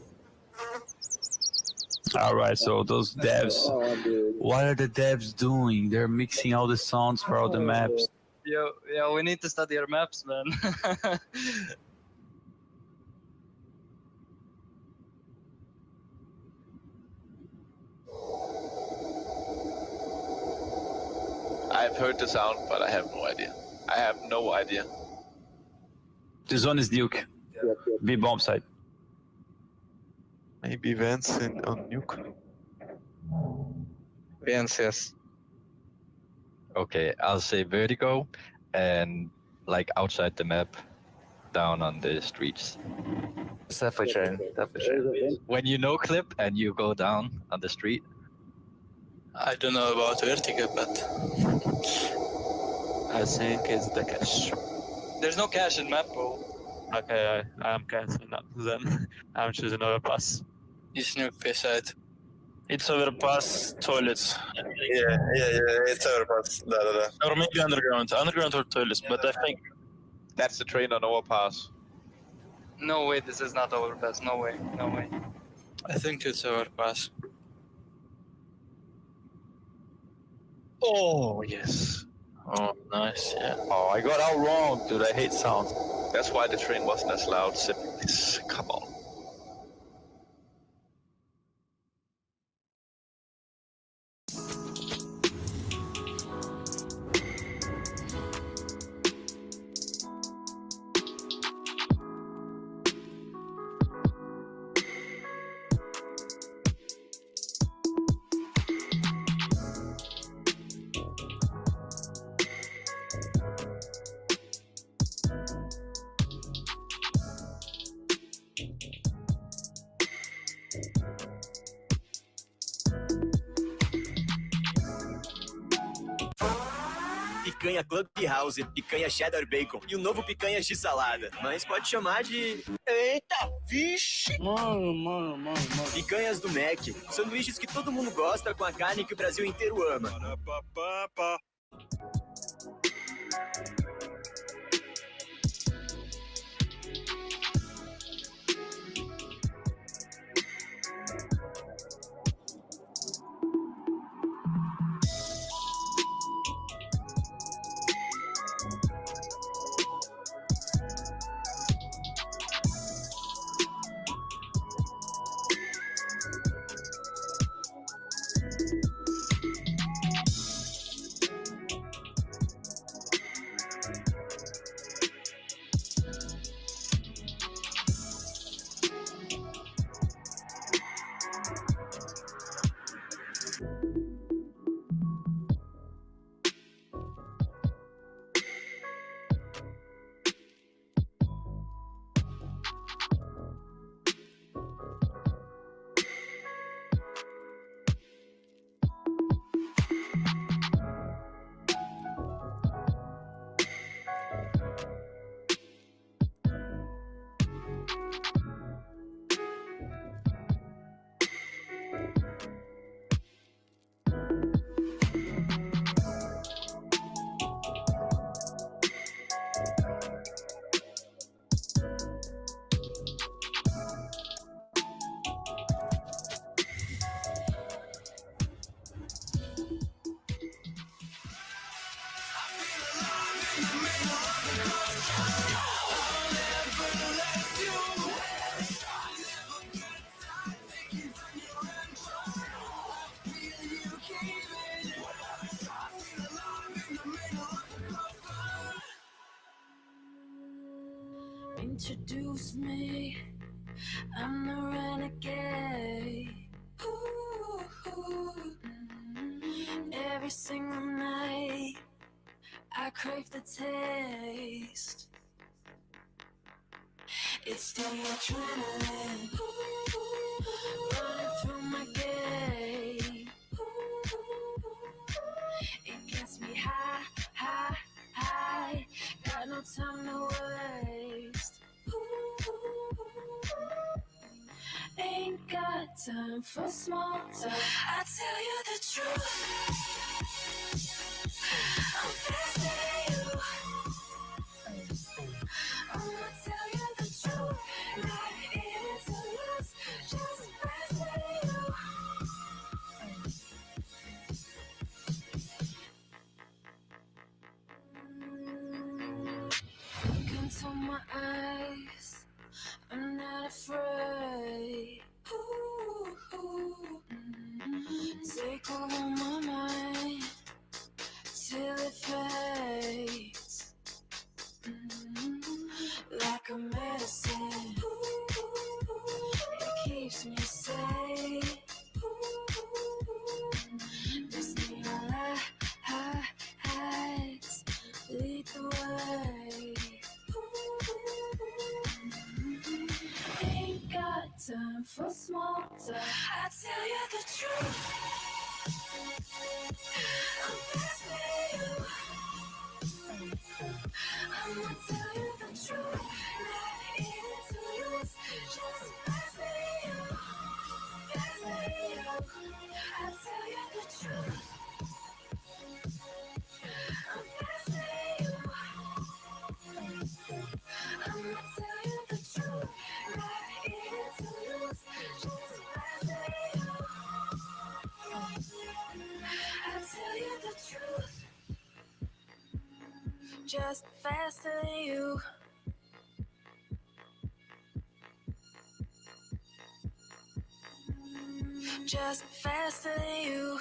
Alright, so those devs, what are the devs doing? They're mixing all the sounds for all the maps. Yo, we need to study our maps, man. I've heard the sound, but I have no idea. I have no idea. This one is nuke. B bomb site. Maybe Vance on nuke. Vance, yes. Okay, I'll say vertigo and like outside the map, down on the streets. It's definitely train. Definitely train. When you no clip and you go down on the street. I don't know about vertigo, but I think it's the cache. There's no cache in map, bro. Okay, I'm canceling that. Then I'm choosing overpass. it's new side. It's overpass toilets. Yeah, it's overpass. Or maybe underground. Underground or toilets, but I think That's the train on overpass. No way, this is not overpass. No way, no way. I think it's overpass. Oh, yes. Oh, nice, yeah. Oh, I got out wrong, dude. I hate sound. That's why the train wasn't as loud. Come on. Picanha Clubhouse, picanha cheddar bacon e o novo picanhas de salada. Mas pode chamar de... Eita, vixe! Mano. Picanhas do Mac. Sanduíches que todo mundo gosta com a carne que o Brasil inteiro ama. Introduce me, I'm the renegade. Ooh. Every single night, I crave the taste. It's the adrenaline running through my gate. It gets me high. Got no time to waste. Ain't got time for small talk. I tell you the truth. I'm faster than you. I'ma tell you the truth. Not in it to lose. Just faster than you. Look into my eyes, I'm not afraid. Take over my mind till it fades. time for small talk. I tell you the truth. I'm fascinated you. I'ma tell you the truth. Not in it to lose. Just fascinated you. Fascinated you. I tell you the truth. I'm fascinated you. I'ma tell you the truth. Not in it to lose. Just fascinated you. I tell you the truth. Just faster than you. Just faster than you.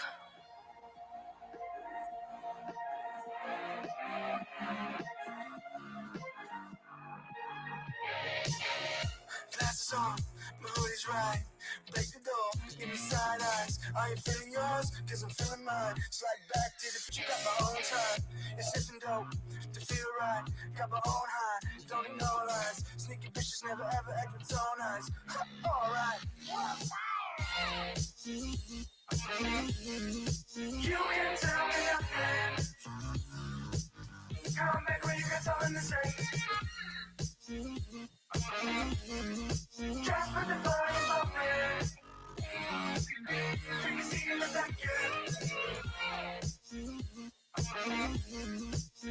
Glasses on, my hoodie's right. Break the door, give me side eyes. Are you feeling yours? Cause I'm feeling mine. Slide back to the future, got my own time. It's sipping dope to feel right. Got my own high, don't need no lies. Sneaky bitches never ever act with tone eyes. Alright. You can tell me nothing. Come back when you got something to say. Just put the volume up there. Can you see in the back here?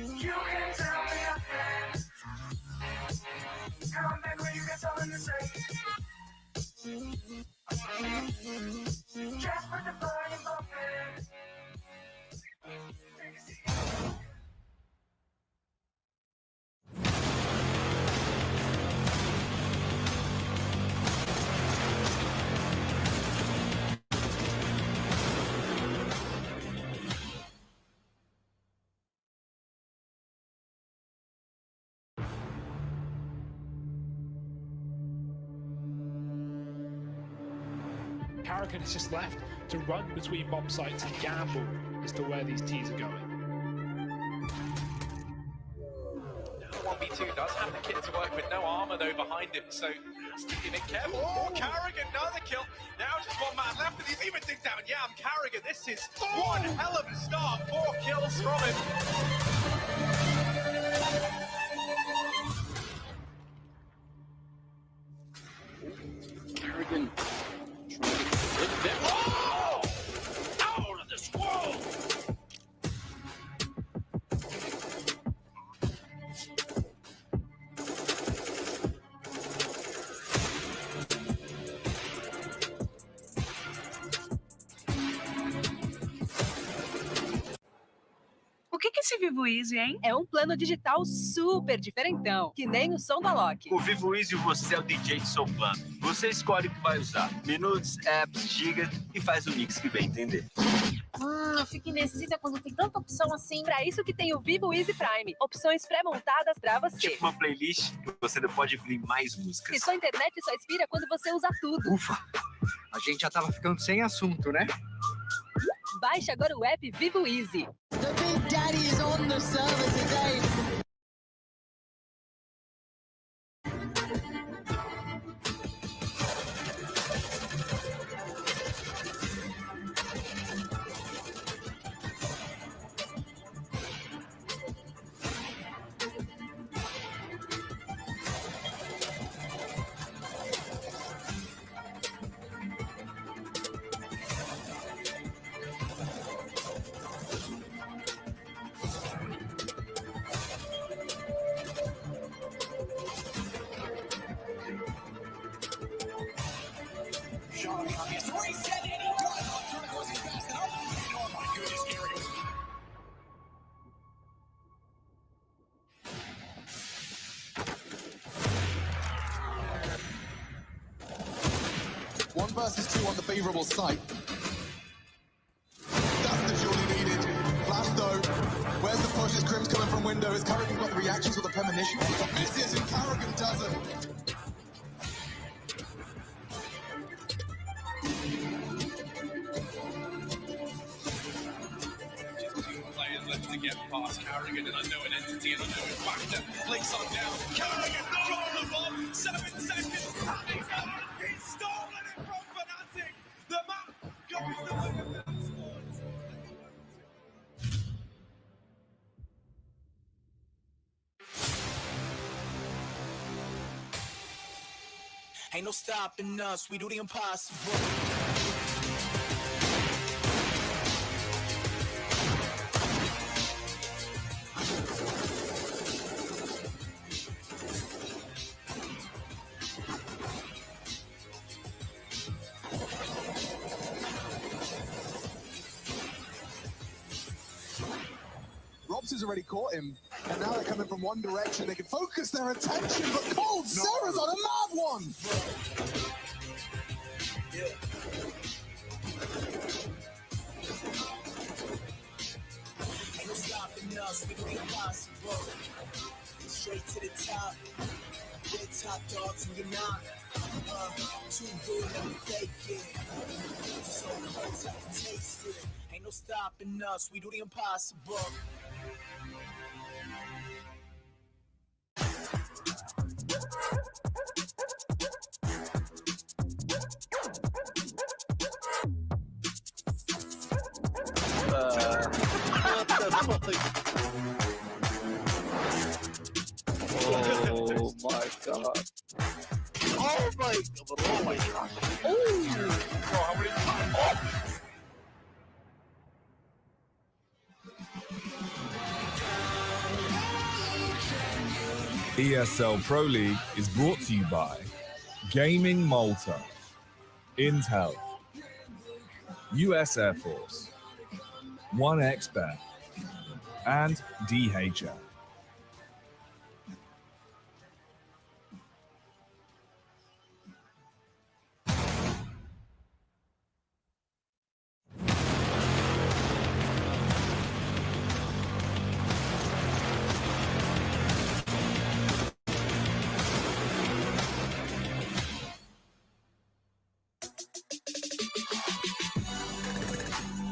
You can tell me nothing. Come back when you got something to say. Just put the volume up there. Can you see? Carrigan is just left to run between bomb sites and gamble as to where these T's are going. The 1v2 does have the kit to work with, no armor though behind him, so has to be a bit careful. Oh, Carrigan, another kill. Now just one man left, and he's even digged down. Yeah, I'm Carrigan. This is one hell of a start. 4 kills from him. Carrigan. Oh! Out of this world! O que é esse Vivo Easy, hein? É um plano digital super diferentão, que nem o som da Loki. O Vivo Easy você é o DJ do seu plano. Você escolhe o que vai usar. Minutos, apps, gigas e faz o mix que bem entender. Fica indecisa quando tem tanta opção assim. Pra isso que tem o Vivo Easy Prime. Opções pré-montadas pra você. Tipo uma playlist que você não pode incluir mais músicas. E sua internet só expira quando você usa tudo. Ufa! A gente já tava ficando sem assunto, né? Baixe agora o app Vivo Easy. The Big Daddy is on the server today. One versus two on the favorable site. That's the jewel he needed. Flash though. Where's the push? Is Grim's coming from window? Has Carrigan got the reactions or the premonition? Misses and Carrigan doesn't. Players left to get past Carrigan, an unknown entity, an unknown factor. Flicks on down. Carrigan, the bomb. 7 seconds. He's stolen Ain't no stopping us, we do the impossible. Robs has already caught him, and now they're coming from one direction. They can focus their attention, but Cold Sarah's on a mad one! Yeah. Ain't no stopping us, we do the impossible. Straight to the top, we're the top dogs and you're not. Too good, never fake it. So close, I can taste it. Ain't no stopping us, we do the impossible. What the fuck? Oh my god. Oh my god. Oh my god. Oh! Bro, how many times? Oh! ESL Pro League is brought to you by Gaming Malta, Intel, US Air Force, 1xBet, and DHL.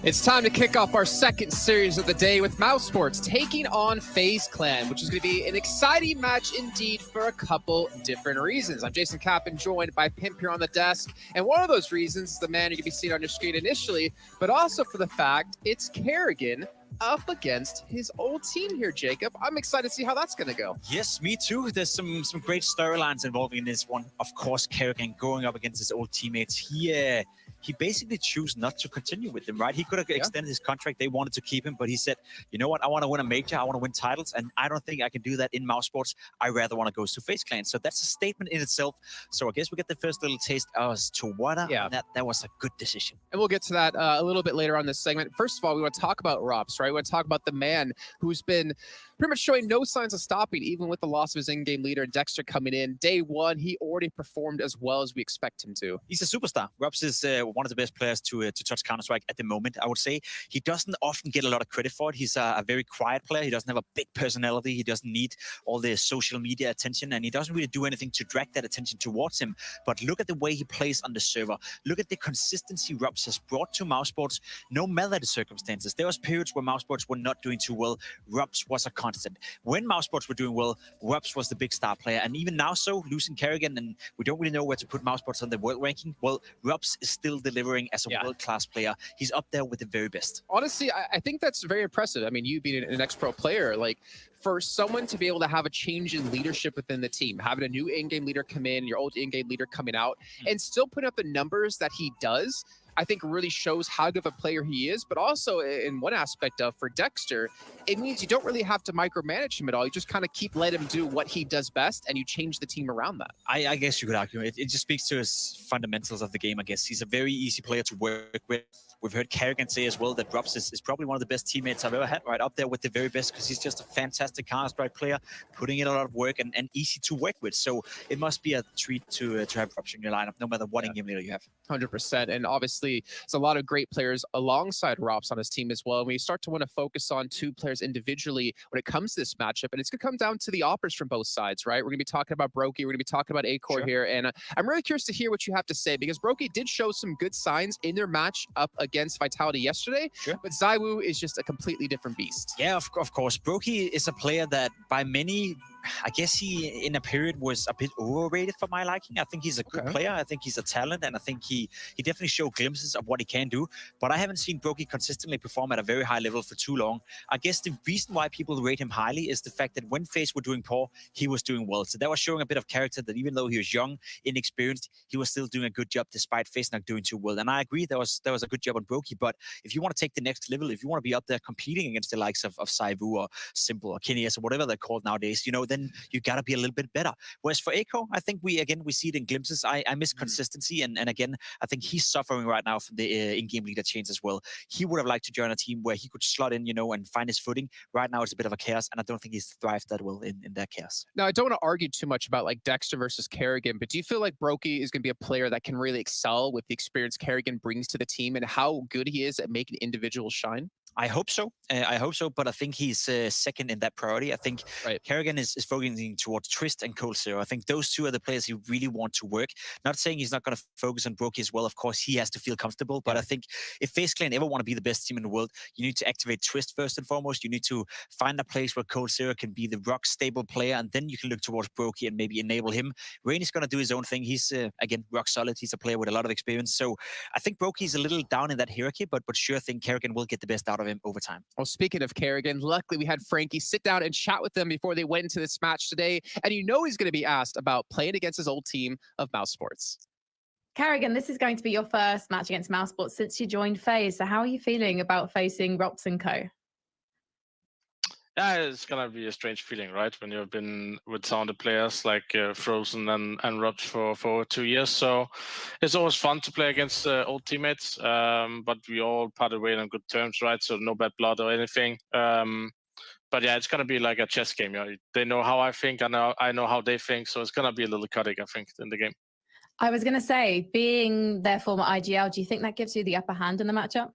It's time to kick off our second series of the day with Mouse Sports taking on FaZe Clan, which is going to be an exciting match indeed for a couple different reasons. I'm Jason Kappen, joined by Pimp here on the desk, and one of those reasons is the man you're going to be seeing on your screen initially, but also for the fact it's Kerrigan up against his old team here, Jacob. I'm excited to see how that's going to go. Yes, me too. There's some great storylines involving this one. Of course, Kerrigan going up against his old teammates. He basically chose not to continue with them, right? He could have extended his contract. They wanted to keep him, but he said, you know what? I want to win a major. I want to win titles, and I don't think I can do that in Mouse Sports. I rather want to go to FaZe Clan. So that's a statement in itself. So I guess we get the first little taste as to what that was a good decision. And we'll get to that a little bit later on this segment. First of all, we want to talk about Robs, right? We want to talk about the man who's been pretty much showing no signs of stopping, even with the loss of his in-game leader, Dexter, coming in. Day one, he already performed as well as we expect him to. He's a superstar. Robs is one of the best players to touch Counter-Strike at the moment, I would say. He doesn't often get a lot of credit for it. He's a very quiet player. He doesn't have a big personality. He doesn't need all the social media attention, and he doesn't really do anything to drag that attention towards him. But look at the way he plays on the server. Look at the consistency Robs has brought to Mouse Sports, no matter the circumstances. There was periods where Mouse Sports were not doing too well. Robs was a constant. When Mouse Sports were doing well, Robs was the big star player. And even now so, losing Kerrigan, and we don't really know where to put Mouse Sports on the world ranking, well, Robs is still delivering as a world-class player. He's up there with the very best. Honestly, I think that's very impressive. I mean, you being an ex-pro player, like, for someone to be able to have a change in leadership within the team, having a new in-game leader come in, your old in-game leader coming out, and still putting up the numbers that he does, I think really shows how good of a player he is. But also in one aspect of, for Dexter, it means you don't really have to micromanage him at all. You just kind of let him do what he does best, and you change the team around that. I guess you could argue it just speaks to his fundamentals of the game. I guess he's a very easy player to work with. We've heard Kerrigan say as well that Robs is probably one of the best teammates I've ever had, right up there with the very best, because he's just a fantastic Counter-Strike player, putting in a lot of work and easy to work with. So it must be a treat to have Robs in your lineup, no matter what in-game leader you have. 100%. And obviously, there's a lot of great players alongside Robs on his team as well. And we start to want to focus on two players individually when it comes to this matchup. And it's going to come down to the offers from both sides, right? We're going to be talking about Brokey. We're going to be talking about Acor here. And I'm really curious to hear what you have to say, because Brokey did show some good signs in their match up against Vitality yesterday. But ZywOo is just a completely different beast. Yeah, of course. Brokey is a player that by many I guess he, in a period, was a bit overrated for my liking. I think he's a good player. I think he's a talent, and I think he definitely showed glimpses of what he can do. But I haven't seen Brokey consistently perform at a very high level for too long. I guess the reason why people rate him highly is the fact that when FaZe were doing poor, he was doing well. So that was showing a bit of character, that even though he was young, inexperienced, he was still doing a good job despite FaZe not doing too well. And I agree, that was a good job on Brokey. But if you want to take the next level, if you want to be up there competing against the likes of Saivu or Simple or Kineas or whatever they're called nowadays, then you got to be a little bit better. Whereas for Echo, I think we see it in glimpses. I miss consistency, and again, I think he's suffering right now from the in-game leader change as well. He would have liked to join a team where he could slot in, and find his footing. Right now, it's a bit of a chaos, and I don't think he's thrived that well in that chaos. Now, I don't want to argue too much about like Dexter versus Kerrigan, but do you feel like Brokey is going to be a player that can really excel with the experience Kerrigan brings to the team and how good he is at making individuals shine? I hope so. But I think he's second in that priority. I think Kerrigan is focusing towards Trist and Cold Zero. I think those two are the players he really want to work. Not saying he's not going to focus on Brokey as well. Of course, he has to feel comfortable. But I think if FaZe Clan ever want to be the best team in the world, you need to activate Trist first and foremost. You need to find a place where Cold Zero can be the rock stable player, and then you can look towards Brokey and maybe enable him. Rain is going to do his own thing. He's, again, rock solid. He's a player with a lot of experience. So I think Brokey's a little down in that hierarchy, but sure thing Kerrigan will get the best out of him over time. Well, speaking of Kerrigan, luckily we had Frankie sit down and chat with them before they went into this match today. And he's going to be asked about playing against his old team of Mouse Sports. Kerrigan, this is going to be your first match against Mouse Sports since you joined FaZe. So how are you feeling about facing Rops & Co? Yeah, it's gonna be a strange feeling, right? When you've been with some of the players like Frozen and Rob for 2 years. So it's always fun to play against old teammates. But we all parted way on good terms, right? So no bad blood or anything. But yeah, it's gonna be like a chess game. They know how I think, I know how they think. So it's gonna be a little chaotic, I think, in the game. I was going to say, being their former IGL, do you think that gives you the upper hand in the matchup?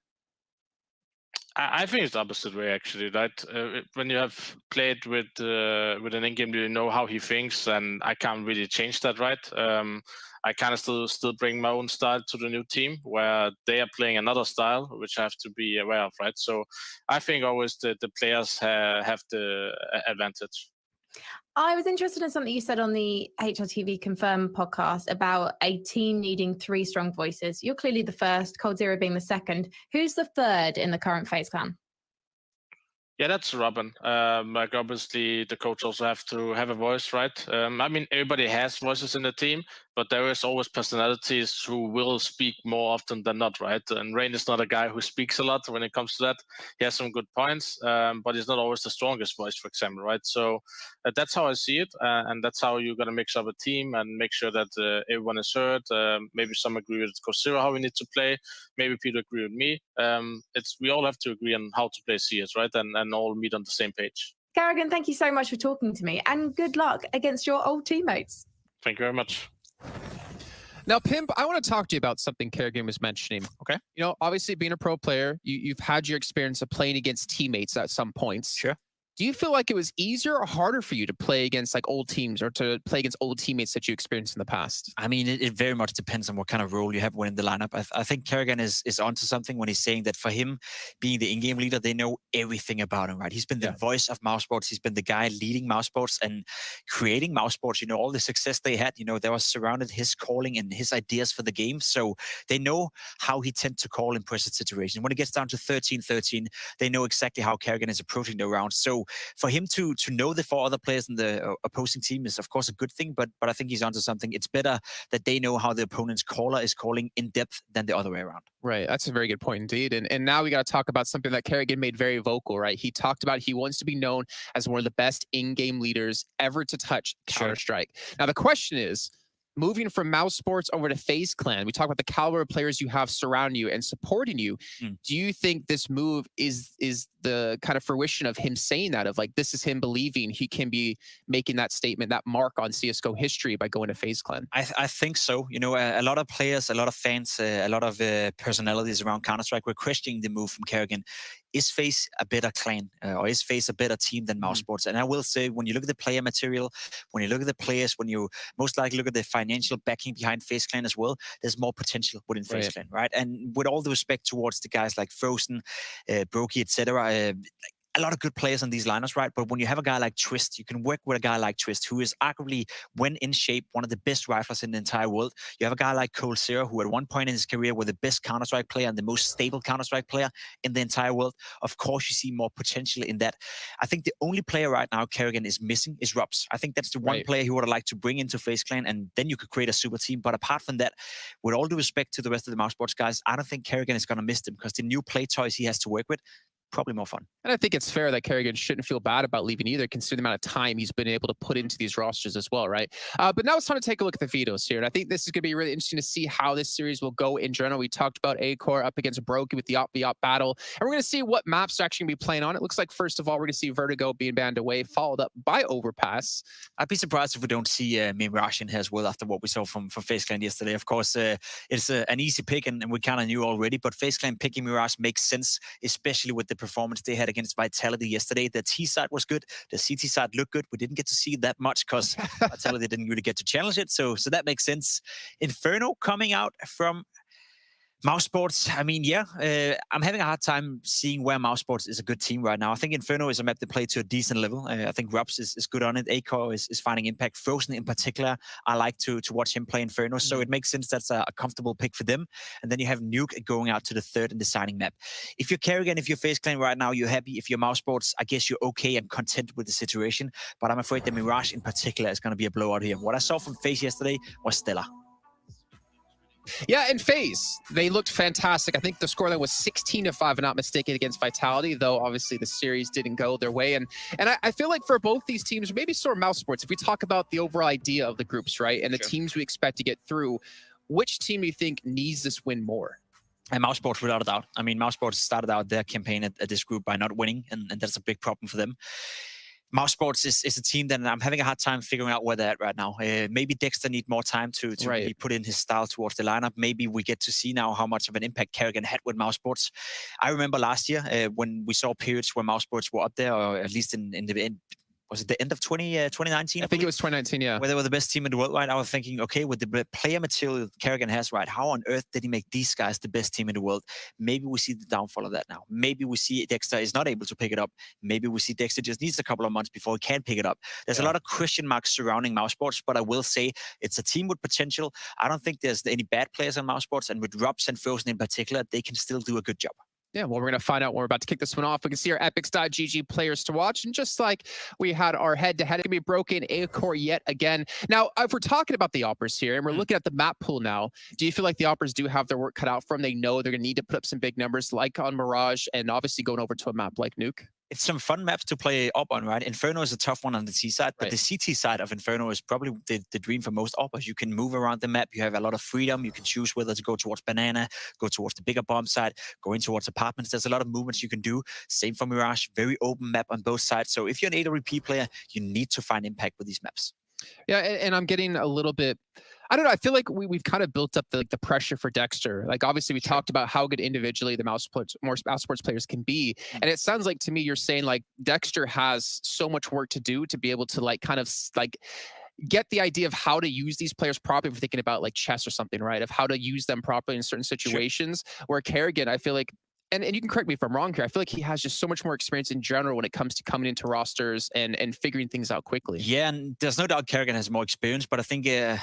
I think it's the opposite way, actually. Right? When you have played with an in-game, you know how he thinks, and I can't really change that, right? I kind of still bring my own style to the new team, where they are playing another style, which I have to be aware of, right? So I think always the players have the advantage. I was interested in something you said on the HLTV Confirm podcast about a team needing 3 strong voices. You're clearly the first, Cold Zero being the second. Who's the third in the current FaZe clan? Yeah, that's Robin. Like obviously the coach also have to have a voice, right? I mean, everybody has voices in the team, but there is always personalities who will speak more often than not, right? And Rain is not a guy who speaks a lot when it comes to that. He has some good points, but he's not always the strongest voice, for example, right? So that's how I see it, and that's how you're gonna mix up a team and make sure that everyone is heard. Maybe some agree with Cosero how we need to play. Maybe people agree with me. We all have to agree on how to play CS, right? And all meet on the same page. Kerrigan, thank you so much for talking to me, and good luck against your old teammates. Thank you very much. Now, Pimp, I want to talk to you about something Kerrigan was mentioning. Okay. Obviously being a pro player, you've had your experience of playing against teammates at some points. Sure. Do you feel like it was easier or harder for you to play against like old teams or to play against old teammates that you experienced in the past? I mean, it very much depends on what kind of role you have within the lineup. I think Kerrigan is onto something when he's saying that for him, being the in-game leader, they know everything about him, right? He's been the voice of Mouse Sports. He's been the guy leading Mouse Sports and creating Mouse Sports. All the success they had, they was surrounded his calling and his ideas for the game. So they know how he tends to call in pressure situations. When it gets down to 13-13, they know exactly how Kerrigan is approaching the round. So for him to know the 4 other players in the opposing team is, of course, a good thing, but I think he's onto something. It's better that they know how the opponent's caller is calling in depth than the other way around. Right. That's a very good point indeed. And now we got to talk about something that Kerrigan made very vocal, right? He talked about he wants to be known as one of the best in-game leaders ever to touch Counter-Strike. Now, the question is, moving from Mouse Sports over to FaZe Clan, we talk about the caliber of players you have surrounding you and supporting you. Do you think this move is the kind of fruition of him saying that, of like, this is him believing he can be making that statement, that mark on CSGO history by going to FaZe Clan? I think so. A lot of players, a lot of fans, a lot of personalities around Counter-Strike were questioning the move from Kerrigan. Is FaZe a better clan or is FaZe a better team than Mouse Sports? And I will say, when you look at the player material, when you look at the players, when you most likely look at the financial backing behind FaZe Clan as well, there's more potential within FaZe Clan, right? And with all the respect towards the guys like Frozen, Brokey, etc., a lot of good players on these lineups, right? But when you have a guy like Twist, you can work with a guy like Twist, who is arguably, when in shape, one of the best riflers in the entire world. You have a guy like Cole Zero, who at one point in his career was the best Counter-Strike player and the most stable Counter-Strike player in the entire world. Of course, you see more potential in that. I think the only player right now Kerrigan is missing is Rubs. I think that's the one player he would have liked to bring into FaZe Clan, and then you could create a super team. But apart from that, with all due respect to the rest of the mouse sports guys, I don't think Kerrigan is going to miss them, because the new play toys he has to work with, probably more fun. And I think it's fair that Kerrigan shouldn't feel bad about leaving either, considering the amount of time he's been able to put into these rosters as well, right? But now it's time to take a look at the vetoes here. And I think this is going to be really interesting to see how this series will go in general. We talked about A-Core up against Broken with the Op battle. And we're going to see what maps are actually going to be playing on. It looks like, first of all, we're going to see Vertigo being banned away, followed up by Overpass. I'd be surprised if we don't see Mirage in here as well after what we saw from FaZe Clan yesterday. Of course, it's an easy pick, and we kind of knew already, but FaZe Clan picking Mirage makes sense, especially with the performance they had against Vitality yesterday. The T side was good. The CT side looked good. We didn't get to see that much because Vitality didn't really get to challenge it. So that makes sense. Inferno coming out from Mouse Sports, I mean, yeah, I'm having a hard time seeing where Mouse Sports is a good team right now. I think Inferno is a map they play to a decent level. I think Rubs is good on it. A-Core is finding impact. Frozen in particular, I like to watch him play Inferno, so it makes sense that's a comfortable pick for them. And then you have Nuke going out to the third and deciding map. If you're Kerrigan, if you're FaZe Clan right now, you're happy. If you're Mouse Sports, I guess you're okay and content with the situation. But I'm afraid the Mirage in particular is going to be a blowout here. What I saw from FaZe yesterday was stellar. Yeah, and FaZe, they looked fantastic. I think the scoreline was 16-5, if I'm not mistaken, against Vitality, though obviously the series didn't go their way. And I feel like for both these teams, maybe sort of Mouse Sports, if we talk about the overall idea of the groups, right, and the teams we expect to get through, which team do you think needs this win more? And Mouse Sports, without a doubt. I mean, Mouse Sports started out their campaign at this group by not winning, and that's a big problem for them. Mouse Sports is a team that I'm having a hard time figuring out where they're at right now. Maybe Dexter need more time to really put in his style towards the lineup. Maybe we get to see now how much of an impact Kerrigan had with Mouse Sports. I remember last year when we saw periods where Mouse Sports were up there, or at least in the end. Was it the end of 2019? I think it was 2019, yeah. Where they were the best team in the world, right? I was thinking, okay, with the player material Kerrigan has, right, how on earth did he make these guys the best team in the world? Maybe we see the downfall of that now. Maybe we see Dexter is not able to pick it up. Maybe we see Dexter just needs a couple of months before he can pick it up. There's a lot of question marks surrounding Mouse Sports, but I will say it's a team with potential. I don't think there's any bad players on Mouse Sports, and with Rubs and Frozen in particular, they can still do a good job. Yeah, well, we're going to find out when we're about to kick this one off. We can see our epics.gg players to watch. And just like we had our head-to-head, it's going to be Broken A-Core yet again. Now, if we're talking about the Oppers here, and we're looking at the map pool now, do you feel like the Oppers do have their work cut out for them? They know they're going to need to put up some big numbers like on Mirage, and obviously going over to a map like Nuke? It's some fun maps to play up on, right? Inferno is a tough one on the T side, but the CT side of Inferno is probably the dream for most Oppers. You can move around the map. You have a lot of freedom. You can choose whether to go towards Banana, go towards the bigger bomb side, go in towards apartments. There's a lot of movements you can do. Same for Mirage, very open map on both sides. So if you're an AWP player, you need to find impact with these maps. Yeah, and I'm getting a little bit, I don't know, I feel like we've kind of built up the pressure for Dexter. Like, obviously, we talked about how good individually the Mouse Sports players can be. And it sounds like to me, you're saying, like, Dexter has so much work to do to be able to, like, kind of, like, get the idea of how to use these players properly. If we're thinking about, like, chess or something, right? Of how to use them properly in certain situations. Where Kerrigan, I feel like, and you can correct me if I'm wrong here, I feel like he has just so much more experience in general when it comes to coming into rosters and figuring things out quickly. Yeah, and there's no doubt Kerrigan has more experience, but I think a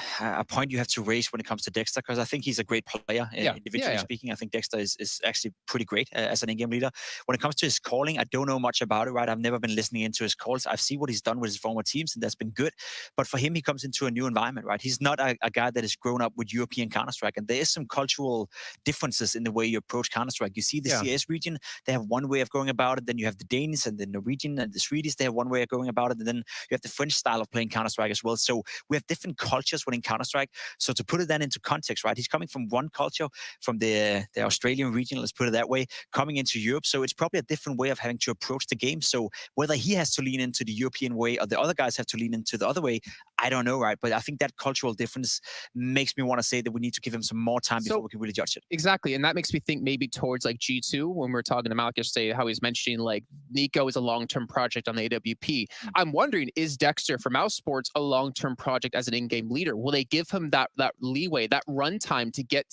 point you have to raise when it comes to Dexter, because I think he's a great player, individually speaking. I think Dexter is actually pretty great as an in-game leader. When it comes to his calling, I don't know much about it, right? I've never been listening into his calls. I've seen what he's done with his former teams, and that's been good. But for him, he comes into a new environment, right? He's not a guy that has grown up with European Counter-Strike, and there is some cultural differences in the way you approach Counter-Strike. You see the CS region, they have one way of going about it. Then you have the Danes and the Norwegian and the Swedish, they have one way of going about it. And then you have the French style of playing Counter-Strike as well. So we have different cultures within Counter-Strike. So to put it then into context, right, he's coming from one culture, from the Australian region, let's put it that way, coming into Europe. So it's probably a different way of having to approach the game. So whether he has to lean into the European way or the other guys have to lean into the other way, I don't know, right? But I think that cultural difference makes me want to say that we need to give him some more time before we can really judge it. Exactly. And that makes me think maybe towards like G2, when we're talking to Malik yesterday, how he's mentioning like Nico is a long-term project on the AWP. I'm wondering, is Dexter from Mouse Sports a long-term project as an in-game leader? Will they give him that leeway, that runtime to get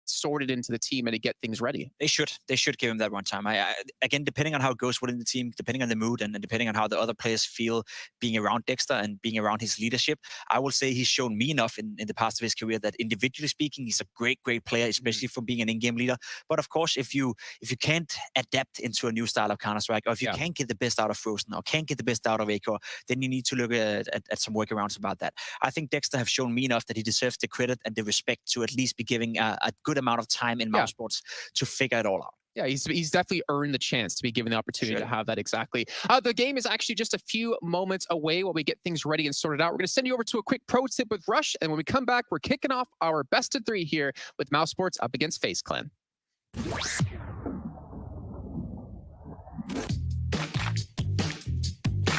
sorted into the team and to get things ready. They should give him that runtime. Again, depending on how it goes within the team, depending on the mood, and depending on how the other players feel being around Dexter and being around his leadership, I will say he's shown me enough in the past of his career that individually speaking, he's a great player, especially for being an in-game leader. But of course, if you can't adapt into a new style of Counter-Strike, or if you can't get the best out of Frozen, or can't get the best out of Acor, then you need to look at some workarounds about that. I think Dexter have shown me enough that he deserves the credit and the respect to at least be giving a good amount of time in mouse sports to figure it all out. Yeah, he's definitely earned the chance to be given the opportunity to have that exactly. The game is actually just a few moments away while we get things ready and sorted out. We're going to send you over to a quick pro tip with Rush, and when we come back, we're kicking off our best of 3 here with Mouse Sports up against FaZe Clan.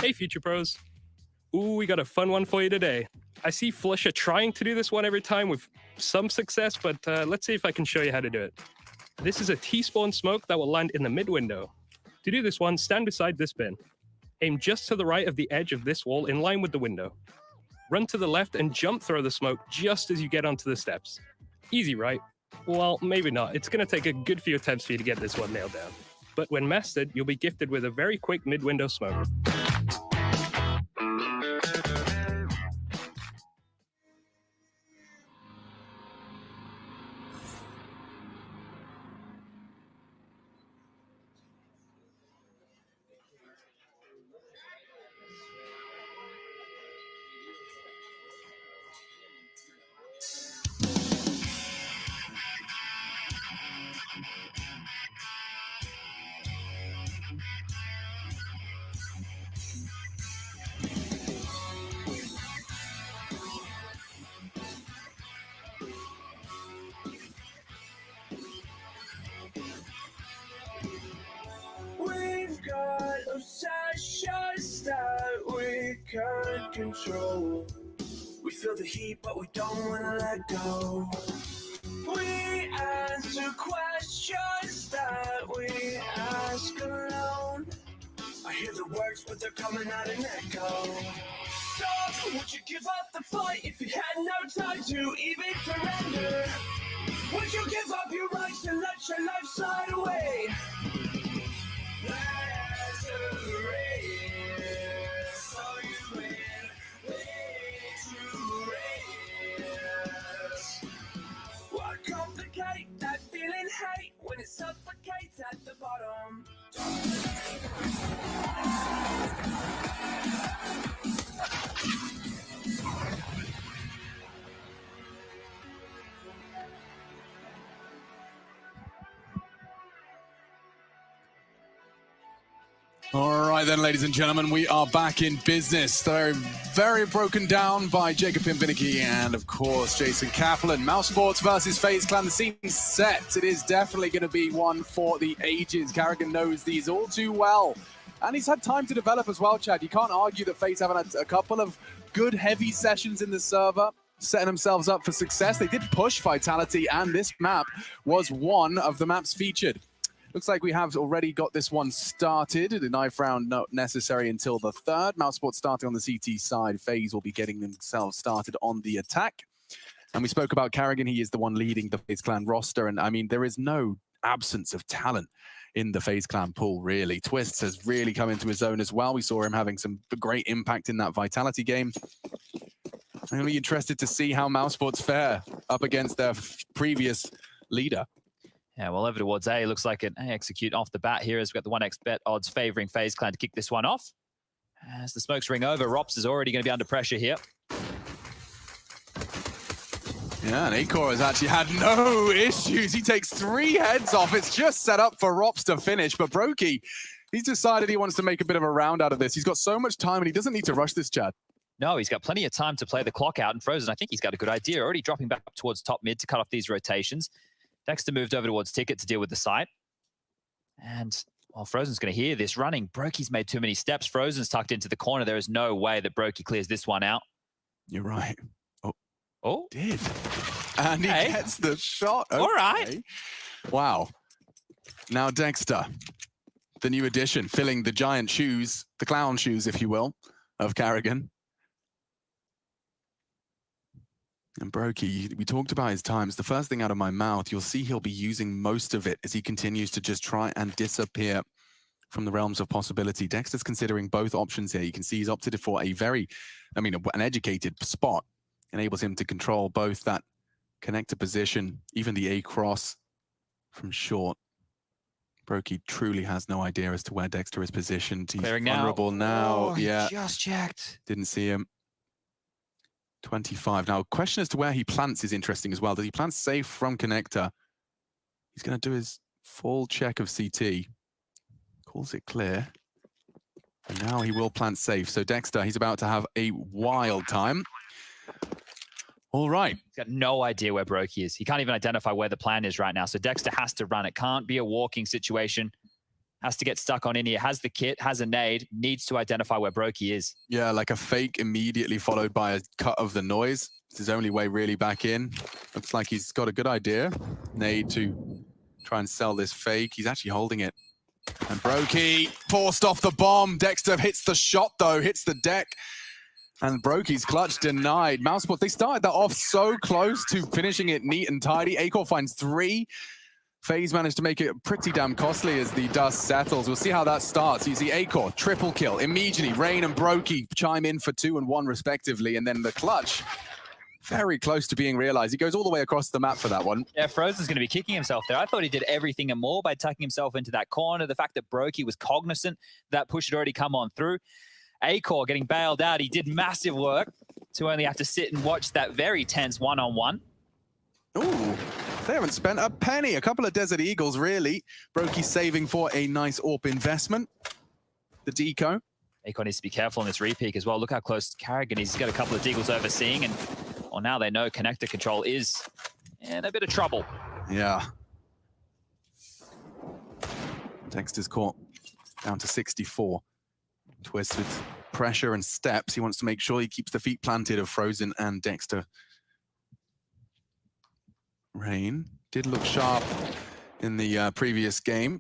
Hey, Future Pros. Ooh, we got a fun one for you today. I see Flusha trying to do this one every time with some success, but let's see if I can show you how to do it. This is a T-spawn smoke that will land in the mid window. To do this one, stand beside this bin. Aim just to the right of the edge of this wall in line with the window. Run to the left and jump throw the smoke just as you get onto the steps. Easy, right? Well, maybe not. It's going to take a good few attempts for you to get this one nailed down. But when mastered, you'll be gifted with a very quick mid-window smoke. We've got obsessions that we can't control. We feel the heat, but we don't want to let go. We answer questions that we ask alone. I hear the words, but they're coming out in echo. Stop! Would you give up the fight if you had no time to even surrender? Would you give up your rights and let your life slide away? That's a race, so you win, way to race. What complicate that feeling hate when it suffocates at the bottom? All right then, ladies and gentlemen, we are back in business. They're very broken down by Jacob Pimvinicky and, of course, Jason Kaplan. Mouse Sports versus FaZe Clan. The scene's set. It is definitely going to be one for the ages. Carrigan knows these all too well. And he's had time to develop as well, Chad. You can't argue that FaZe haven't had a couple of good, heavy sessions in the server, setting themselves up for success. They did push Vitality, and this map was one of the maps featured. Looks like we have already got this one started. The knife round not necessary until the 3rd. Mouse Sports starting on the CT side. FaZe will be getting themselves started on the attack. And we spoke about Carrigan. He is the one leading the FaZe Clan roster. And I mean, there is no absence of talent in the FaZe Clan pool, really. Twists has really come into his own as well. We saw him having some great impact in that Vitality game. I'm going to be interested to see how Mouse Sports fare up against their previous leader. Yeah, well, over towards A. Looks like an A execute off the bat here as we've got the 1x bet odds favoring FaZe Clan to kick this one off. As the smokes ring over, Rops is already going to be under pressure here. Yeah, and Acor has actually had no issues. He takes 3 heads off. It's just set up for Rops to finish, but Brokey, he's decided he wants to make a bit of a round out of this. He's got so much time and he doesn't need to rush this, Chad. No, he's got plenty of time to play the clock out, and Frozen, I think he's got a good idea. Already dropping back up towards top mid to cut off these rotations. Dexter moved over towards Ticket to deal with the site. And while Frozen's going to hear this running, Brokey's made too many steps. Frozen's tucked into the corner. There is no way that Brokey clears this one out. You're right. Oh. Did. And he gets the shot. Okay. All right. Wow. Now Dexter, the new addition, filling the giant shoes, the clown shoes, if you will, of Carrigan. And Brokey, we talked about his times. The first thing out of my mouth, you'll see he'll be using most of it as he continues to just try and disappear from the realms of possibility. Dexter's considering both options here. You can see he's opted for a very, an educated spot. Enables him to control both that connector position, even the A-cross from short. Brokey truly has no idea as to where Dexter is positioned. He's Clearing vulnerable now. Oh, yeah, just checked. Didn't see him. 25. Now, question as to where he plants is interesting as well. Does he plant safe from connector? He's going to do his full check of CT. Calls it clear. And now he will plant safe. So Dexter, he's about to have a wild time. All right. He's got no idea where Brokey is. He can't even identify where the plan is right now. So Dexter has to run. It can't be a walking situation. Has to get stuck on in here. Has the kit, has a nade, needs to identify where Brokey is. Yeah, like a fake immediately followed by a cut of the noise. It's his only way really back in. Looks like he's got a good idea. Nade to try and sell this fake. He's actually holding it. And Brokey forced off the bomb. Dexter hits the shot though, hits the deck. And Brokey's clutch denied. Mouseport, they started that off so close to finishing it neat and tidy. Acor finds 3. FaZe managed to make it pretty damn costly as the dust settles. We'll see how that starts. You see Acor, triple kill. Immediately, Rain and Brokey chime in for 2 and 1 respectively. And then the clutch, very close to being realized. He goes all the way across the map for that one. Yeah, Frozen's going to be kicking himself there. I thought he did everything and more by tucking himself into that corner. The fact that Brokey was cognizant that push had already come on through. Acor getting bailed out. He did massive work to only have to sit and watch that very tense one-on-one. Ooh, they haven't spent a penny. A couple of Desert Eagles, really. Brokey saving for a nice AWP investment. The deco. Acor needs to be careful in this repeak as well. Look how close Carrigan is. He's got a couple of Deagles overseeing, and well, now they know connector control is in a bit of trouble. Yeah. Dexter's caught down to 64. Twist with pressure and steps. He wants to make sure he keeps the feet planted of Frozen and Dexter. Rain did look sharp in the previous game.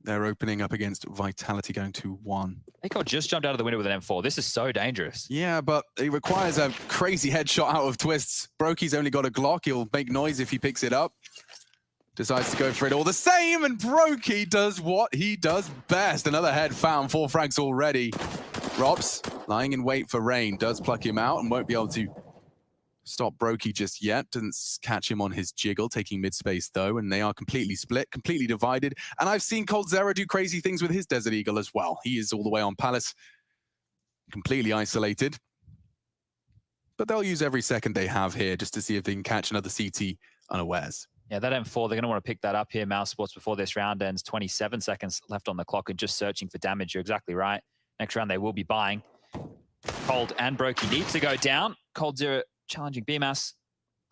They're opening up against Vitality, going 2-1. Acor just jumped out of the window with an M4. This is so dangerous. Yeah, but it requires a crazy headshot out of Twists. Brokey's only got a Glock. He'll make noise if he picks it up. Decides to go for it all the same, and Brokey does what he does best. Another head found, 4 frags already. Rops, lying in wait for Rain, does pluck him out and won't be able to stop Brokey just yet. Doesn't catch him on his jiggle, taking mid-space though, and they are completely split, completely divided. And I've seen coldzera do crazy things with his Desert Eagle as well. He is all the way on Palace, completely isolated. But they'll use every second they have here just to see if they can catch another CT unawares. Yeah, that M4, they're going to want to pick that up here, Mousesports, before this round ends. 27 seconds left on the clock and just searching for damage. You're exactly right. Next round, they will be buying. Cold and Brokey need to go down. coldzera challenging BMAS.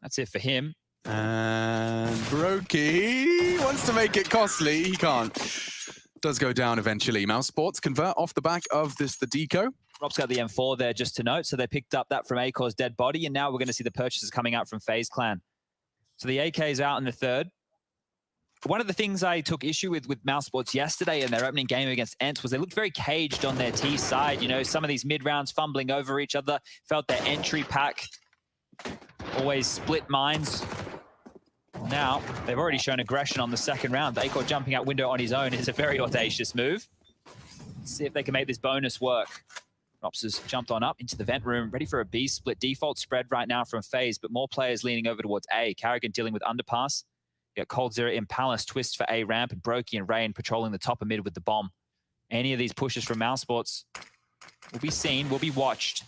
That's it for him. And Brokey wants to make it costly. He can't. Does go down eventually. Mousesports convert off the back of the deco. Rob's got the M4 there, just to note. So they picked up that from Acor's dead body, and now we're going to see the purchases coming out from FaZe Clan. So the AK is out in the third. One of the things I took issue with Mousesports yesterday in their opening game against Ents was they looked very caged on their T side. You know, some of these mid-rounds fumbling over each other, felt their entry pack always split minds. Now, they've already shown aggression on the second round. Acor jumping out window on his own is a very audacious move. Let's see if they can make this bonus work. Rops has jumped on up into the vent room, ready for a B split. Default spread right now from FaZe, but more players leaning over towards A. Carrigan dealing with underpass. You got coldzera in Palace, Twist for A ramp, and Brokey and Rain patrolling the top of mid with the bomb. Any of these pushes from Mousesports will be seen, will be watched.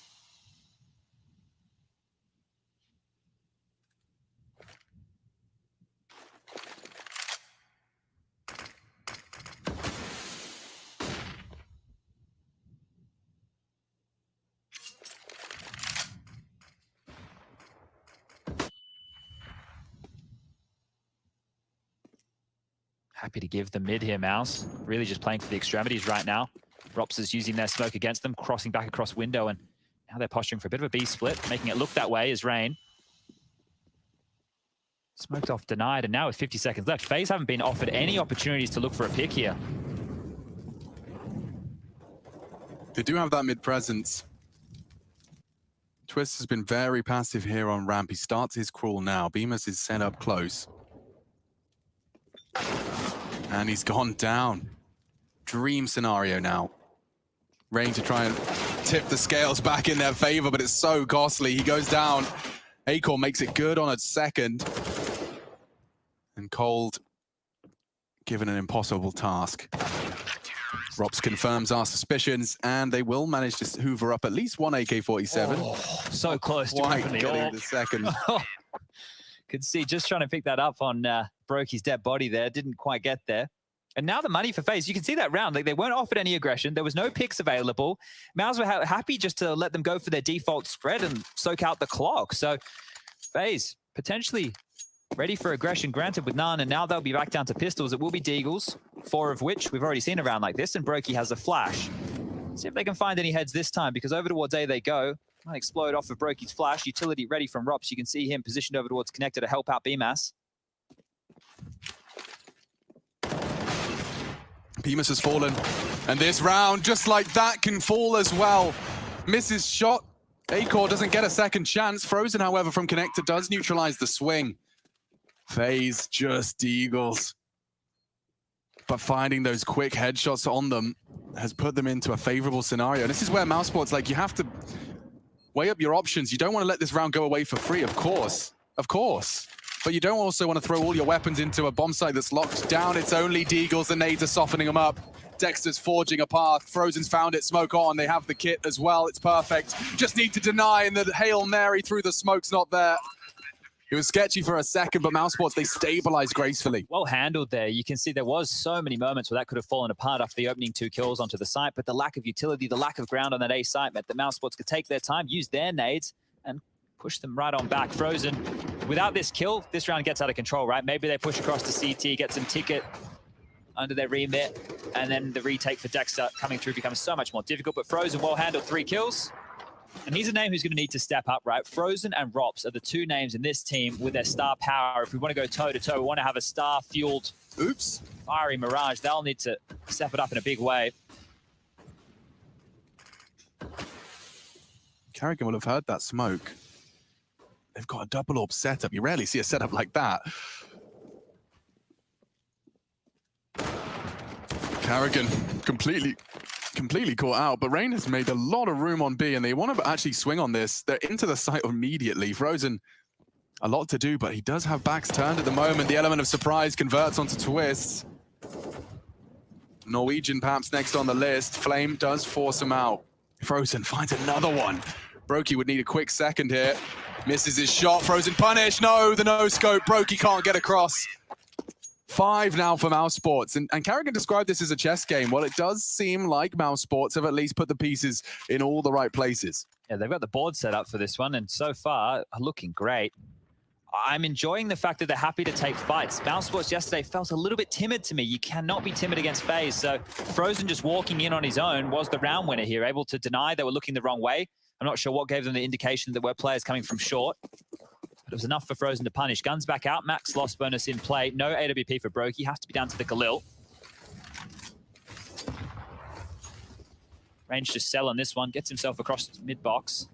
Happy to give the mid here, Mouse. Really just playing for the extremities right now. Rops is using their smoke against them, crossing back across window, and now they're posturing for a bit of a B split, making it look that way is Rain. Smoked off, denied, and now with 50 seconds left, FaZe haven't been offered any opportunities to look for a pick here. They do have that mid presence. Twist has been very passive here on ramp. He starts his crawl now. Bemis is set up close. And he's gone down. Dream scenario now. Rain to try and tip the scales back in their favor, but it's so costly. He goes down. Acorn makes it good on a second. And Cold given an impossible task. Rops confirms our suspicions, and they will manage to hoover up at least one AK-47. Oh, so close to Quite opening getting up. the second. Could see just trying to pick that up on Brokey's dead body there. Didn't quite get there. And now the money for FaZe. You can see that round. Like, they weren't offered any aggression. There was no picks available. Mouse were happy just to let them go for their default spread and soak out the clock. So FaZe potentially ready for aggression, granted with none, and now they'll be back down to pistols. It will be Deagles, 4 of which we've already seen a round like this, and Brokey has a flash. Let's see if they can find any heads this time, because over towards A they go. Might explode off of Brokey's flash. Utility ready from Rops. You can see him positioned over towards Connector to help out BMAS. Bemis has fallen, and this round, just like that, can fall as well. Misses shot. Acor doesn't get a second chance. Frozen, however, from Connector does neutralize the swing. FaZe just Eagles. But finding those quick headshots on them has put them into a favorable scenario. And this is where Mousesport's like, you have to weigh up your options. You don't want to let this round go away for free, of course. Of course. But you don't also want to throw all your weapons into a bomb site that's locked down. It's only Deagles. The nades are softening them up. Dexter's forging a path. Frozen's found it. Smoke on. They have the kit as well. It's perfect. Just need to deny, and the Hail Mary through the smoke's not there. It was sketchy for a second, but Mousesports, they stabilized gracefully. Well handled there. You can see there was so many moments where that could have fallen apart after the opening 2 kills onto the site, but the lack of utility, the lack of ground on that A site meant that Mousesports could take their time, use their nades, and push them right on back. Frozen, without this kill, this round gets out of control, right? Maybe they push across to CT, get some ticket under their remit, and then the retake for Dexter coming through becomes so much more difficult, but Frozen well handled, 3 kills. And he's a name who's going to need to step up, right? Frozen and Rops are the 2 names in this team with their star power. If we want to go toe-to-toe, we want to have a star-fueled, fiery Mirage. They'll need to step it up in a big way. Carrigan will have heard that smoke. They've got a double orb setup. You rarely see a setup like that. Carrigan completely caught out, but Rain has made a lot of room on B, and they want to actually swing on this. They're into the site immediately. Frozen, a lot to do, but he does have backs turned at the moment. The element of surprise converts onto Twists. Norwegian perhaps next on the list. Flame does force him out. Frozen finds another one. Brokey would need a quick second here. Misses his shot. Frozen punish. No, the no-scope. Brokey can't get across. 5 now for Mousesports, and Carrigan described this as a chess game. Well, it does seem like Mousesports have at least put the pieces in all the right places. Yeah, they've got the board set up for this one, and so far, are looking great. I'm enjoying the fact that they're happy to take fights. Mousesports yesterday felt a little bit timid to me. You cannot be timid against FaZe, so Frozen just walking in on his own was the round winner here, able to deny they were looking the wrong way. I'm not sure what gave them the indication that there were players coming from short. But it was enough for Frozen to punish. Guns back out. Max loss bonus in play. No AWP for Brokey. Has to be down to the Galil. Range to sell on this one. Gets himself across mid-box.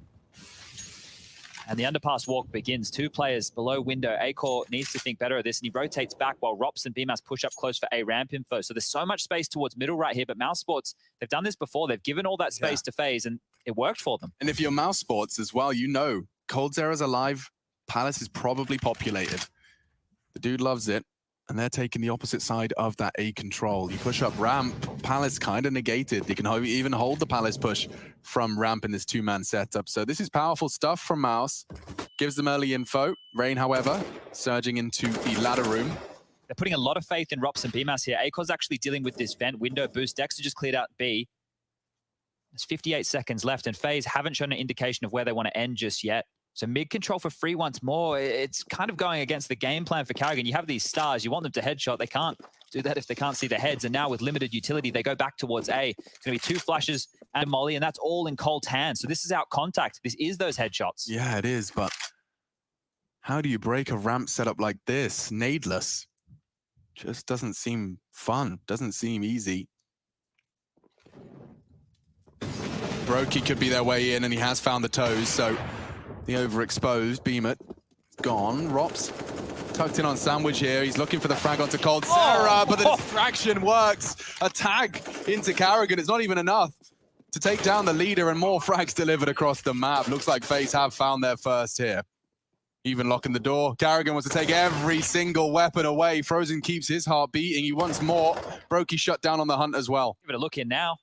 And the underpass walk begins. 2 players below window. Acor needs to think better of this, and he rotates back while Rops and BMAS push up close for A ramp info. So there's so much space towards middle right here, but Mousesports, they've done this before. They've given all that space to FaZe, and it worked for them. And if you're Mousesports as well, you know Cold Zera's alive. Palace is probably populated. The dude loves it, and they're taking the opposite side of that A control. You push up ramp, Palace kind of negated. They can even hold the Palace push from ramp in this 2-man setup. So this is powerful stuff from Mouse. Gives them early info. Rain, however, surging into the ladder room. They're putting a lot of faith in Rops and BMAS here. Acor's actually dealing with this vent window boost. Dexter just cleared out B. There's 58 seconds left, and FaZe haven't shown an indication of where they want to end just yet. So mid-control for free once more. It's kind of going against the game plan for Carrigan. You have these stars. You want them to headshot. They can't do that if they can't see the heads. And now with limited utility, they go back towards A. It's going to be 2 flashes and Molly, and that's all in Cold's hands. So this is out contact. This is those headshots. Yeah, it is, but how do you break a ramp setup like this? Nadeless. Just doesn't seem fun. Doesn't seem easy. Brokey could be their way in, and he has found the toes, so The overexposed Beamer gone. Rops tucked in on Sandwich here. He's looking for the frag onto Cold Sarah, but the distraction works. A tag into Carrigan. It's not even enough to take down the leader, and more frags delivered across the map. Looks like FaZe have found their first here. Even locking the door. Carrigan wants to take every single weapon away. Frozen keeps his heart beating. He wants more. Brokey shut down on the hunt as well. Give it a look in now.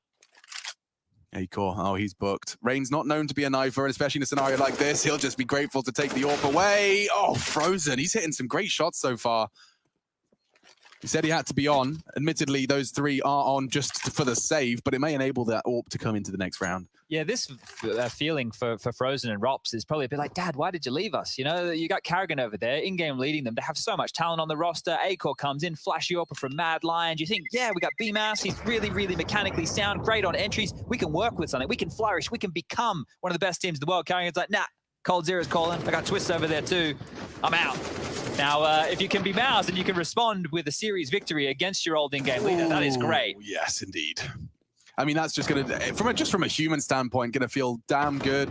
Acor, oh, he's booked. Rain's not known to be a knifer, and especially in a scenario like this, he'll just be grateful to take the AWP away. Oh, Frozen, he's hitting some great shots so far. He said he had to be on. Admittedly, those 3 are on just for the save, but it may enable that AWP to come into the next round. Yeah, this feeling for Frozen and Rops is probably a bit like, Dad, why did you leave us? You know, you got Carrigan over there, in-game leading them. They have so much talent on the roster. Acor comes in, flashy AWP from Mad Lion. You think, yeah, we got BMass. He's really, really mechanically sound, great on entries. We can work with something. We can flourish. We can become one of the best teams in the world. Carrigan's like, nah, Cold Zero's calling. I got Twist over there too. I'm out. Now, if you can be Mouse and you can respond with a series victory against your old in-game leader, that is great. Yes, indeed. I mean, that's just going to, just from a human standpoint, going to feel damn good.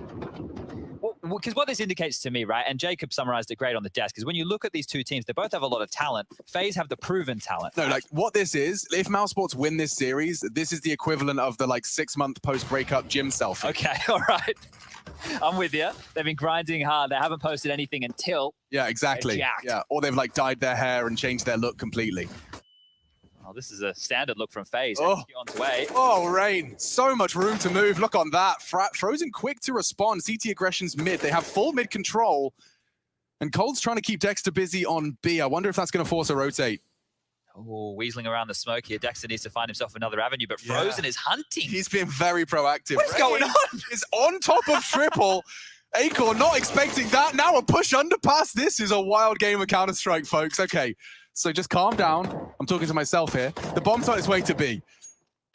Because what this indicates to me, right, and Jacob summarized it great on the desk, is when you look at these two teams, they both have a lot of talent. FaZe have the proven talent. No, like, what this is, if Mousesports win this series, this is the equivalent of the, like, 6-month post-breakup gym selfie. Okay, all right. I'm with you. They've been grinding hard. They haven't posted anything until... Yeah, exactly. Yeah, or they've, like, dyed their hair and changed their look completely. Oh, this is a standard look from FaZe. Oh, on to A. Oh, Rain. So much room to move. Look on that. Frozen quick to respond. CT aggression's mid. They have full mid control. And Cold's trying to keep Dexter busy on B. I wonder if that's going to force a rotate. Oh, weaseling around the smoke here. Dexter needs to find himself another avenue, but Frozen is hunting. He's been very proactive. What is going on? Is on top of triple. Acor not expecting that. Now a push underpass. This is a wild game of Counter-Strike, folks. Okay. So just calm down. I'm talking to myself here. The bomb's on its way to B.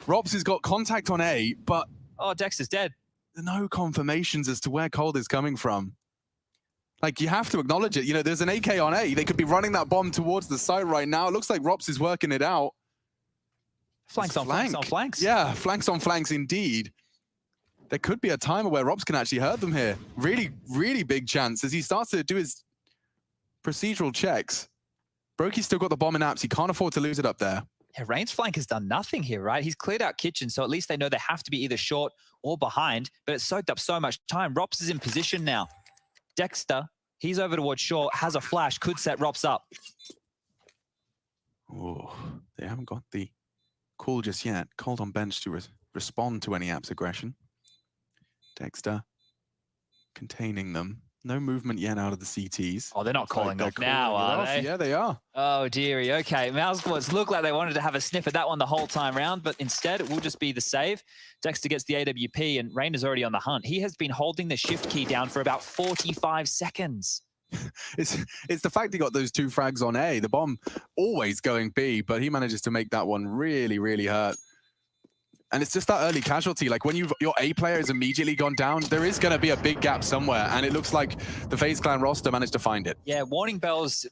Rops has got contact on A, but... Oh, Dexter's dead. No confirmations as to where Cold is coming from. Like, you have to acknowledge it. You know, there's an AK on A. They could be running that bomb towards the site right now. It looks like Rops is working it out. Flanks on flanks on flanks. Yeah, flanks on flanks indeed. There could be a timer where Rops can actually hurt them here. Really, really big chance as he starts to do his procedural checks. Brokey's still got the bomb in apps. He can't afford to lose it up there. Yeah, Rain's flank has done nothing here, right? He's cleared out Kitchen, so at least they know they have to be either short or behind, but it's soaked up so much time. Rops is in position now. Dexter, he's over towards short, has a flash, could set Rops up. Oh, they haven't got the call just yet. Cold on bench to respond to any apps aggression. Dexter containing them. No movement yet out of the CTs. Oh, they're not calling off now, are they? Yeah, they are. Oh, dearie. Okay, Mousesports looked like they wanted to have a sniff at that one the whole time round, but instead it will just be the save. Dexter gets the AWP, and Rain is already on the hunt. He has been holding the shift key down for about 45 seconds. It's the fact he got those 2 frags on A. The bomb always going B, but he manages to make that one really, really hurt. And it's just that early casualty. Like when your A player is immediately gone down, there is going to be a big gap somewhere. And it looks like the FaZe Clan roster managed to find it. Yeah, warning bells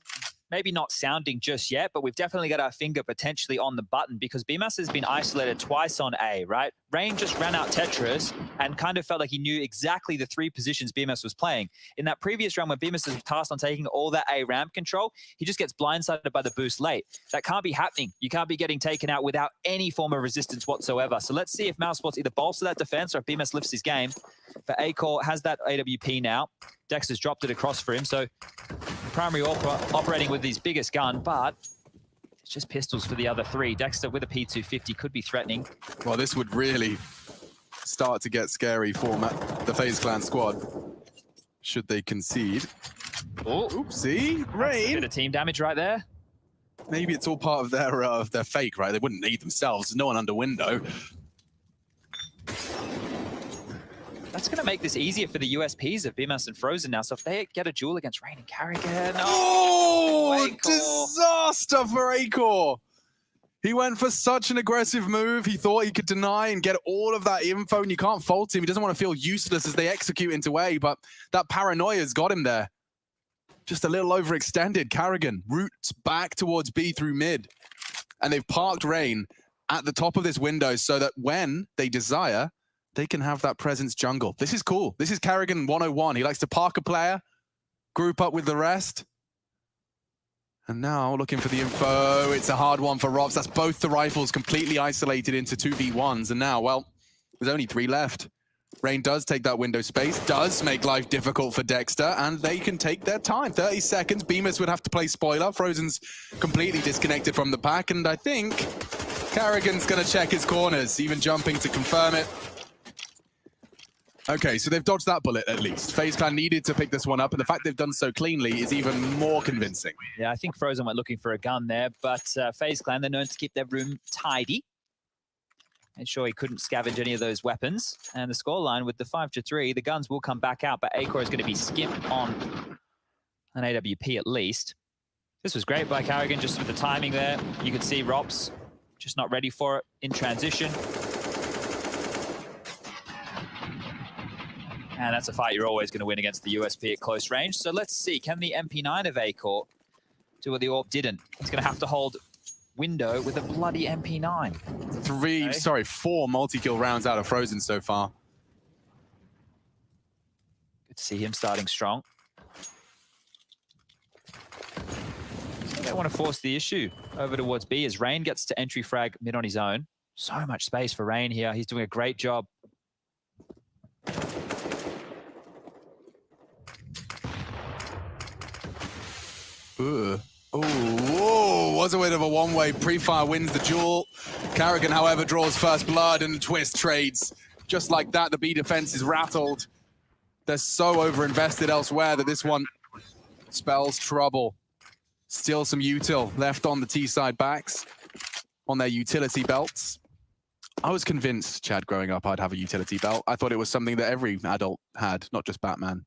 maybe not sounding just yet, but we've definitely got our finger potentially on the button because BMass has been isolated twice on A, right? Rain just ran out Tetris and kind of felt like he knew exactly the 3 positions BMass was playing. In that previous round when BMass was tasked on taking all that A ramp control, he just gets blindsided by the boost late. That can't be happening. You can't be getting taken out without any form of resistance whatsoever. So let's see if Mousesports either bolster that defense or if BMass lifts his game. But Acor has that AWP now. Dexter's dropped it across for him. So primary operating with his biggest gun, but it's just pistols for the other 3. Dexter with a P250 could be threatening. Well, this would really start to get scary for the FaZe Clan squad should they concede. Oh, oopsie, Rain. A bit of team damage right there. Maybe it's all part of their fake, right? They wouldn't need themselves. There's no one under window. That's going to make this easier for the USPs of BMass and Frozen now. So if they get a duel against Rain and Carrigan... Oh, Acor. Disaster for Acor. He went for such an aggressive move. He thought he could deny and get all of that info, and you can't fault him. He doesn't want to feel useless as they execute into A, but that paranoia's got him there. Just a little overextended. Carrigan roots back towards B through mid. And they've parked Rain at the top of this window so that when they desire, they can have that presence jungle. This is cool. This is Carrigan 101. He likes to park a player, group up with the rest. And now looking for the info. It's a hard one for Robs. That's both the rifles completely isolated into 2v1s. And now, well, there's only 3 left. Rain does take that window space, does make life difficult for Dexter, and they can take their time. 30 seconds. Bemis would have to play spoiler. Frozen's completely disconnected from the pack, and I think Carrigan's going to check his corners, even jumping to confirm it. Okay, so they've dodged that bullet at least. FaZe Clan needed to pick this one up, and the fact they've done so cleanly is even more convincing. Yeah, I think Frozen went looking for a gun there, but FaZe Clan, they're known to keep their room tidy. Made sure he couldn't scavenge any of those weapons. And the scoreline with the 5-3, the guns will come back out, but Acor is going to be skipped on an AWP at least. This was great by Carrigan, just with the timing there. You could see Rops just not ready for it in transition. And that's a fight you're always going to win against the USP at close range. So let's see, can the MP9 of Acor do what the AWP didn't? He's going to have to hold window with a bloody MP9. 4 multi-kill rounds out of Frozen so far. Good to see him starting strong. So they want to force the issue over towards B as Rain gets to entry frag mid on his own. So much space for Rain here. He's doing a great job. Ugh. Oh, whoa, was a bit of a one-way. Pre-fire wins the duel. Carrigan, however, draws first blood and Twist trades. Just like that, the B defense is rattled. They're so overinvested elsewhere that this one spells trouble. Still some util left on the T-side backs, on their utility belts. I was convinced, Chad, growing up, I'd have a utility belt. I thought it was something that every adult had, not just Batman.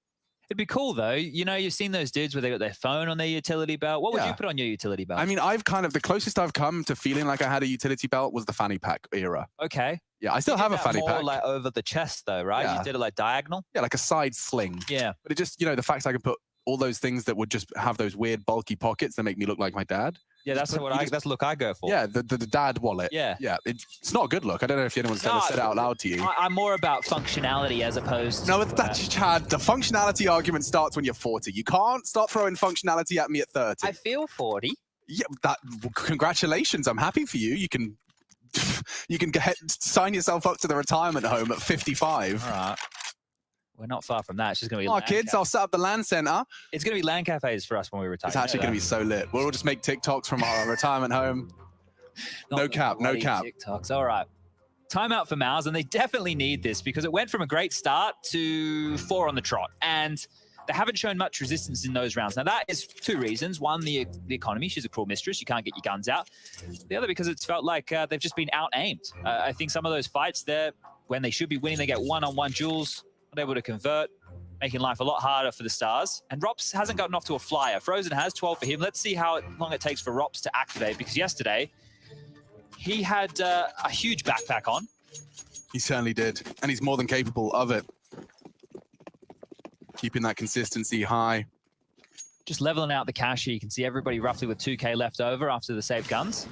It'd be cool, though. You know, you've seen those dudes where they got their phone on their utility belt. What would you put on your utility belt? I mean, I've kind of, the closest I've come to feeling like I had a utility belt was the fanny pack era. Okay. Yeah, I still have a fanny more pack. Like over the chest, though, right? Yeah. You did it like diagonal? Yeah, like a side sling. Yeah. But it just, you know, the fact I can put all those things that would just have those weird bulky pockets that make me look like my dad. Yeah, that's that's the look I go for. Yeah, the dad wallet. Yeah. Yeah, it's not a good look. I don't know if anyone's ever said it out loud to you. I'm more about functionality as opposed to... No, that's Chad. The functionality argument starts when you're 40. You can't start throwing functionality at me at 30. I feel 40. Yeah, congratulations. I'm happy for you. You can sign yourself up to the retirement home at 55. All right. We're not far from that. It's just going to be LAN kids, I'll set up the LAN center. It's going to be LAN cafes for us when we retire. It's actually going to be so lit. We'll all just make TikToks from our retirement home. No cap, no cap. TikToks. All right. Timeout for Mouse, and they definitely need this because it went from a great start to 4 on the trot. And they haven't shown much resistance in those rounds. Now, that is 2 reasons. One, the economy. She's a cruel mistress. You can't get your guns out. The other, because it's felt like they've just been out-aimed. I think some of those fights there, when they should be winning, they get one-on-one duels. Not able to convert, making life a lot harder for the Stars. And Rops hasn't gotten off to a flyer. Frozen has 12 for him. Let's see how long it takes for Rops to activate, because yesterday he had a huge backpack on. He certainly did, and he's more than capable of it. Keeping that consistency high. Just leveling out the cache here. You can see everybody roughly with 2K left over after the saved guns.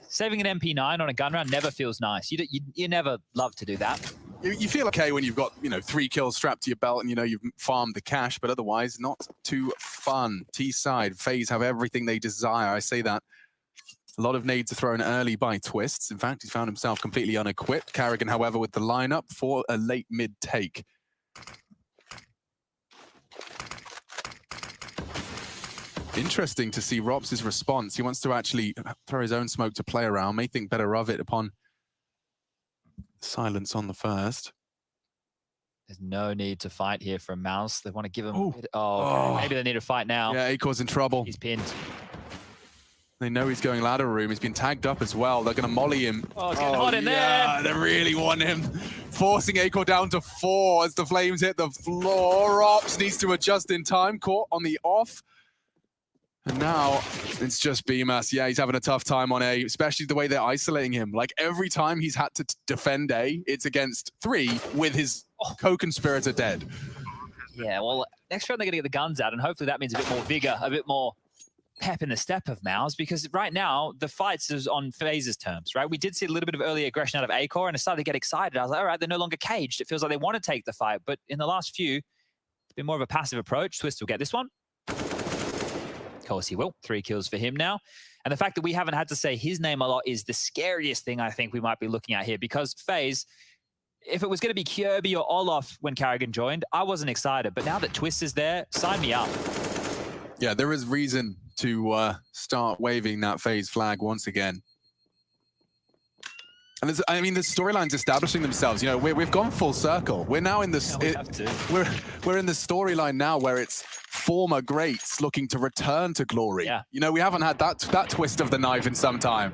Saving an MP9 on a gun round never feels nice. You never love to do that. You feel okay when you've got, 3 kills strapped to your belt and you've farmed the cash, but otherwise not too fun. T-side, FaZe have everything they desire. I say that. A lot of nades are thrown early by Twists. In fact, he's found himself completely unequipped. Carrigan, however, with the lineup for a late mid take. Interesting to see Rops' response. He wants to actually throw his own smoke to play around, may think better of it upon silence on the first. There's no need to fight here from Mouse. They want to give him a bit... maybe they need to fight now. Yeah, Acor's in trouble. He's pinned. They know he's going ladder room. He's been tagged up as well. They're going to molly him. Oh, it's getting hot in there. They really want him. Forcing Acor down to 4 as the flames hit the floor. Ops needs to adjust in time. Caught on the off. And now it's just BMAS. Yeah, he's having a tough time on A, especially the way they're isolating him. Like every time he's had to defend A, it's against 3 with his co-conspirator dead. Yeah, well, next round they're going to get the guns out, and hopefully that means a bit more vigor, a bit more pep in the step of Mouse, because right now the fights is on FaZe's terms, right? We did see a little bit of early aggression out of Acor, and I started to get excited. I was like, all right, they're no longer caged. It feels like they want to take the fight, but in the last few, it's been more of a passive approach. Twist will get this one. Of course he will. 3 kills for him now. And the fact that we haven't had to say his name a lot is the scariest thing I think we might be looking at here, because FaZe, if it was going to be Kirby or Olaf when Carrigan joined, I wasn't excited. But now that Twist is there, sign me up. Yeah, there is reason to start waving that FaZe flag once again. And I mean, the storyline's establishing themselves. You know, we've gone full circle. We're now in this. We're in the storyline now where it's former greats looking to return to glory. Yeah. You know, we haven't had that twist of the knife in some time.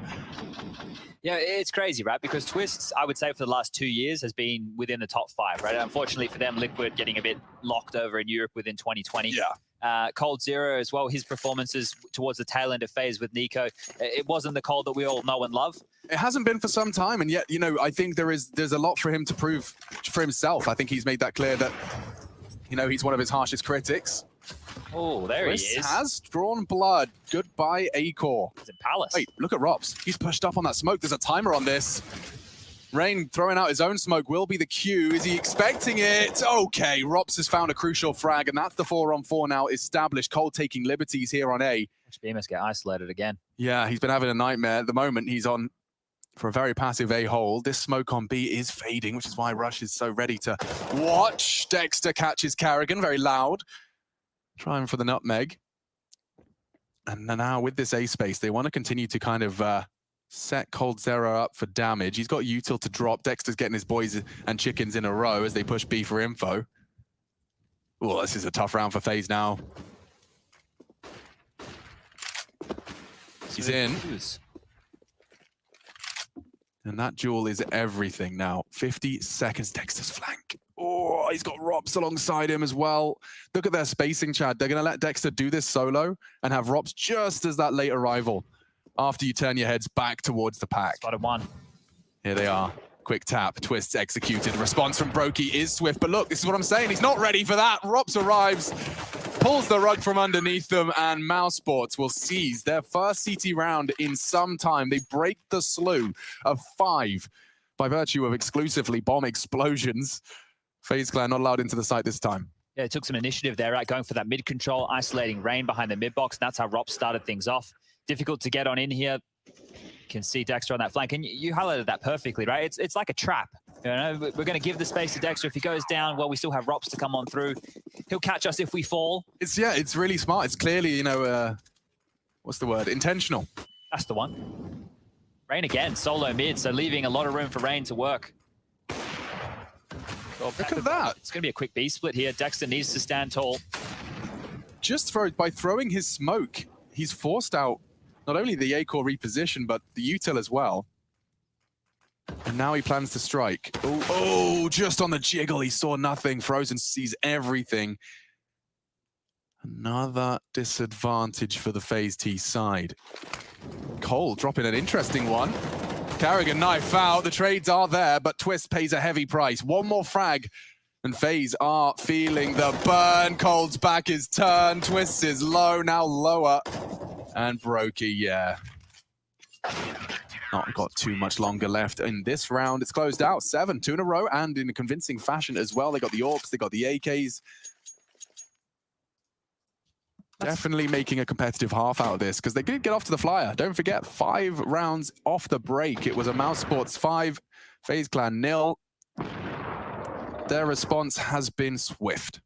Yeah, it's crazy, right? Because Twist, I would say for the last 2 years, has been within the top 5, right? Unfortunately for them, Liquid getting a bit locked over in Europe within 2020. Yeah. Cold Zero as well, his performances towards the tail end of FaZe with Nico, it wasn't the Cold that we all know and love. It hasn't been for some time, and yet, you know, I think there's a lot for him to prove for himself. I think he's made that clear that, you know, he's one of his harshest critics. Oh, there Chris he is. has drawn blood. Goodbye, Acor. He's in Palace. Wait, look at Rops. He's pushed up on that smoke. There's a timer on this. Rain throwing out his own smoke will be the cue. Is he expecting it? Okay, Rops has found a crucial frag, and that's the 4-on-4 now established. Cold taking liberties here on A. Watch Bemis get isolated again. Yeah, he's been having a nightmare. At the moment, he's on for a very passive A hole. This smoke on B is fading, which is why Rush is so ready to watch. Dexter catches Carrigan, very loud. Trying for the nutmeg. And now with this A space, they want to continue to kind of set Cold Zero up for damage. He's got util to drop. Dexter's getting his boys and chickens in a row as they push B for info. Oh, this is a tough round for FaZe now. He's in. And that duel is everything now. 50 seconds, Dexter's flank. Oh, he's got Rops alongside him as well. Look at their spacing, Chad. They're going to let Dexter do this solo and have Rops just as that late arrival after you turn your heads back towards the pack. Spotted one. Here they are. Quick tap, twists executed. Response from Brokey is swift, but look, this is what I'm saying. He's not ready for that. Rops arrives, pulls the rug from underneath them, and Mouse Sports will seize their first CT round in some time. They break the slew of 5 by virtue of exclusively bomb explosions. FaZe Clan not allowed into the site this time. Yeah, it took some initiative there, right? Going for that mid control, isolating Rain behind the mid box. That's how Rops started things off. Difficult to get on in here. You can see Dexter on that flank, and you highlighted that perfectly, right? It's like a trap. You know, we're going to give the space to Dexter. If he goes down, well, we still have Rops to come on through. He'll catch us if we fall. It's really smart. It's clearly, you know, what's the word? Intentional. That's the one. Rain again, solo mid, so leaving a lot of room for Rain to work. Look at that. It's going to be a quick B split here. Dexter needs to stand tall. Just by throwing his smoke, he's forced out not only the Acor reposition, but the util as well. And now he plans to strike. Oh, just on the jiggle, he saw nothing. Frozen sees everything. Another disadvantage for the FaZe T side. Cole dropping an interesting one. Carrigan knife out. The trades are there, but Twist pays a heavy price. One more frag, and FaZe are feeling the burn. Cold's back is turned. Twist is low, now lower. And Brokey, yeah. Not got too much longer left in this round. It's closed out. 7, 2 in a row, and in a convincing fashion as well. They got the Orcs, they got the AKs. Definitely making a competitive half out of this, because they did get off to the flyer. Don't forget, 5 rounds off the break. It was a Mouse Sports 5, FaZe Clan 0. Their response has been swift.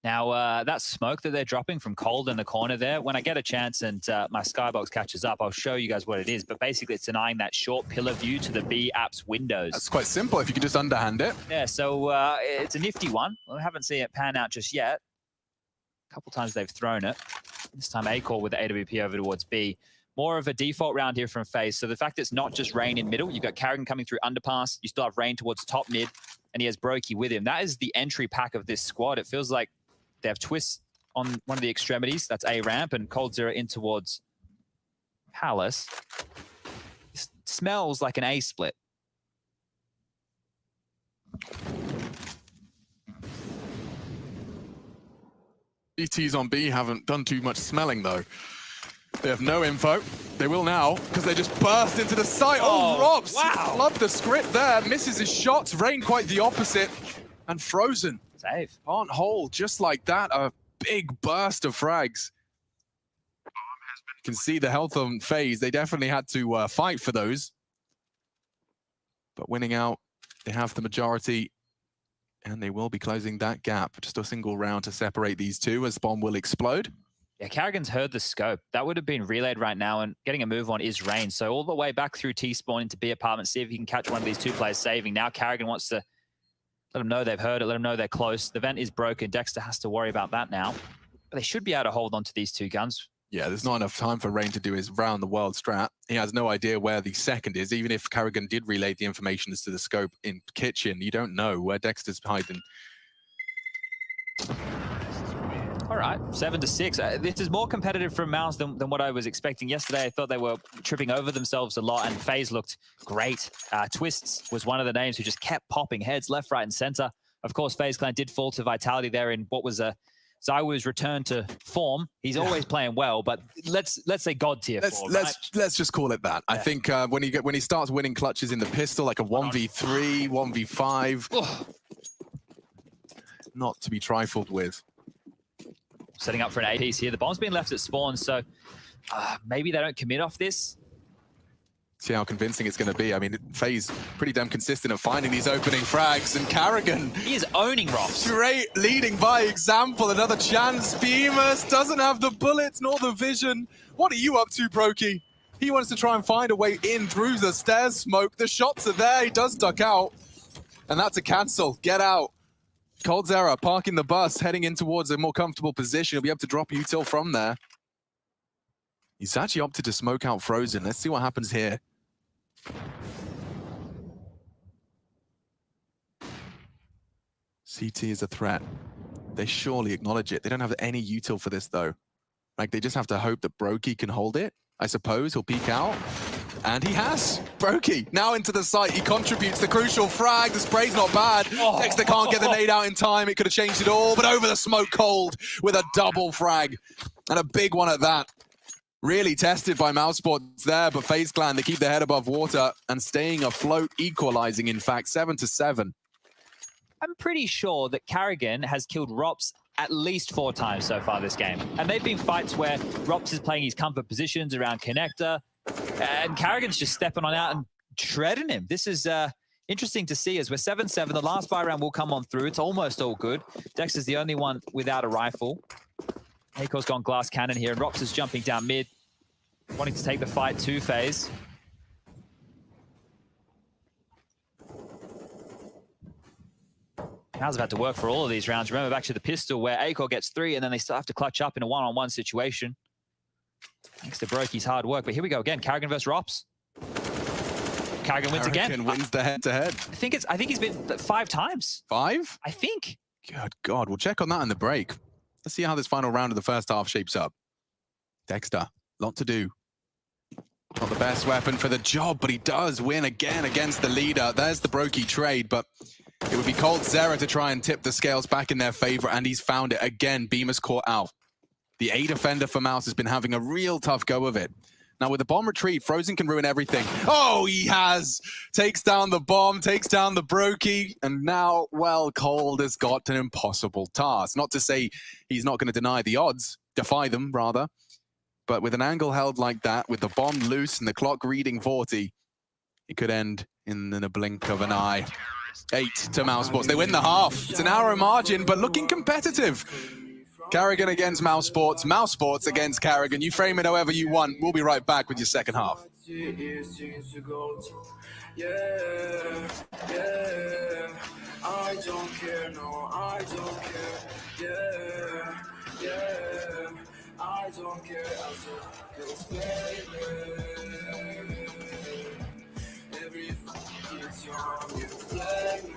Now, that smoke that they're dropping from Cold in the corner there, when I get a chance and my skybox catches up, I'll show you guys what it is. But basically, it's denying that short pillar view to the B app's windows. That's quite simple if you could just underhand it. Yeah, so it's a nifty one. I haven't seen it pan out just yet. A couple times they've thrown it. This time Acor with the AWP over towards B. More of a default round here from FaZe. So the fact that it's not just Rain in middle, you've got Carrigan coming through underpass, you still have Rain towards top mid, and he has Brokey with him. That is the entry pack of this squad. It feels like they have Twists on one of the extremities. That's A ramp, and Cold Zero in towards Palace. It smells like an A split. BTs on B haven't done too much smelling, though. They have no info. They will now, because they just burst into the site. Oh, Robs! Wow. Love the script there. Misses his shots. Rain quite the opposite. And Frozen. Save. Can't hold just like that. A big burst of frags. You can see the health on FaZe. They definitely had to fight for those. But winning out, they have the majority. And they will be closing that gap. Just a single round to separate these two as bomb will explode. Yeah, Carrigan's heard the scope. That would have been relayed right now, and getting a move on is Rain. So all the way back through T-spawn into B apartment, see if he can catch one of these two players saving. Now Carrigan wants to let them know they've heard it, let them know they're close. The vent is broken. Dexter has to worry about that now. But they should be able to hold on to these two guns. Yeah, there's not enough time for Rain to do his round the world strat. He has no idea where the second is. Even if Carrigan did relay the information as to the scope in kitchen, you don't know where Dexter's hiding. All right, 7-6. This is more competitive from Mouse than what I was expecting yesterday. I thought they were tripping over themselves a lot, and FaZe looked great. Twists was one of the names who just kept popping heads left, right, and center. Of course, FaZe Clan did fall to Vitality there in what was a Zywoo's return to form. He's always playing well, but let's say God tier form. Let's just call it that. Yeah. I think when he starts winning clutches in the pistol, like a 1v3, 1v5, not to be trifled with. Setting up for an A piece here. The bomb's been left at spawn, so maybe they don't commit off this. See how convincing it's going to be. I mean, FaZe pretty damn consistent of finding these opening frags, and Carrigan... He is owning Rops. Straight leading by example. Another chance. Bemis doesn't have the bullets nor the vision. What are you up to, Brokey? He wants to try and find a way in through the stairs smoke. The shots are there. He does duck out. And that's a cancel. Get out. coldzera parking the bus, heading in towards a more comfortable position. He'll be able to drop util from there. He's actually opted to smoke out Frozen. Let's see what happens here. CT is a threat. They surely acknowledge it. They don't have any util for this, though. Like, they just have to hope that Brokey can hold it. I suppose he'll peek out. And he has. Brokey now into the site. He contributes the crucial frag. The spray's not bad. Dexter can't get the nade out in time. It could have changed it all, but over the smoke cold with a double frag. And a big one at that. Really tested by Mousesports there, but FaZe Clan, they keep their head above water and staying afloat, equalizing, in fact, 7-7. I'm pretty sure that Carrigan has killed Rops at least 4 times so far this game. And they've been fights where Rops is playing his comfort positions around connector, and Carrigan's just stepping on out and shredding him. This is interesting to see as we're 7-7. The last buy round will come on through. It's almost all good. Dexter's the only one without a rifle. Akor's gone glass cannon here, and Rops is jumping down mid, wanting to take the fight to FaZe. How's about to work for all of these rounds. Remember back to the pistol where Akor gets 3 and then they still have to clutch up in a one-on-one situation. Thanks to Brokey's hard work. But here we go again. Carrigan versus Rops. Carrigan wins again. Carrigan wins the head-to-head. I think he's been 5 times. 5? I think. Good God. We'll check on that in the break. Let's see how this final round of the first half shapes up. Dexter, lot to do. Not the best weapon for the job, but he does win again against the leader. There's the Brokey trade, but it would be coldzera to try and tip the scales back in their favor, and he's found it again. Bemis caught out. The A defender for Mouse has been having a real tough go of it. Now with the bomb retreat, Frozen can ruin everything. Oh, he has! Takes down the bomb, takes down the Brokey, and now, well, Cold has got an impossible task. Not to say he's not going to deny the odds, defy them, rather. But with an angle held like that, with the bomb loose and the clock reading 40, it could end in a blink of an eye. 8 to Mousesports. They win the half. It's a narrow margin, but looking competitive. Carrigan against Mousesports, Mousesports against Carrigan. You frame it however you want. We'll be right back with your second half. Yeah, I don't care, no, I don't care. Yeah, I don't care. I just baby. Everything is young, you play me.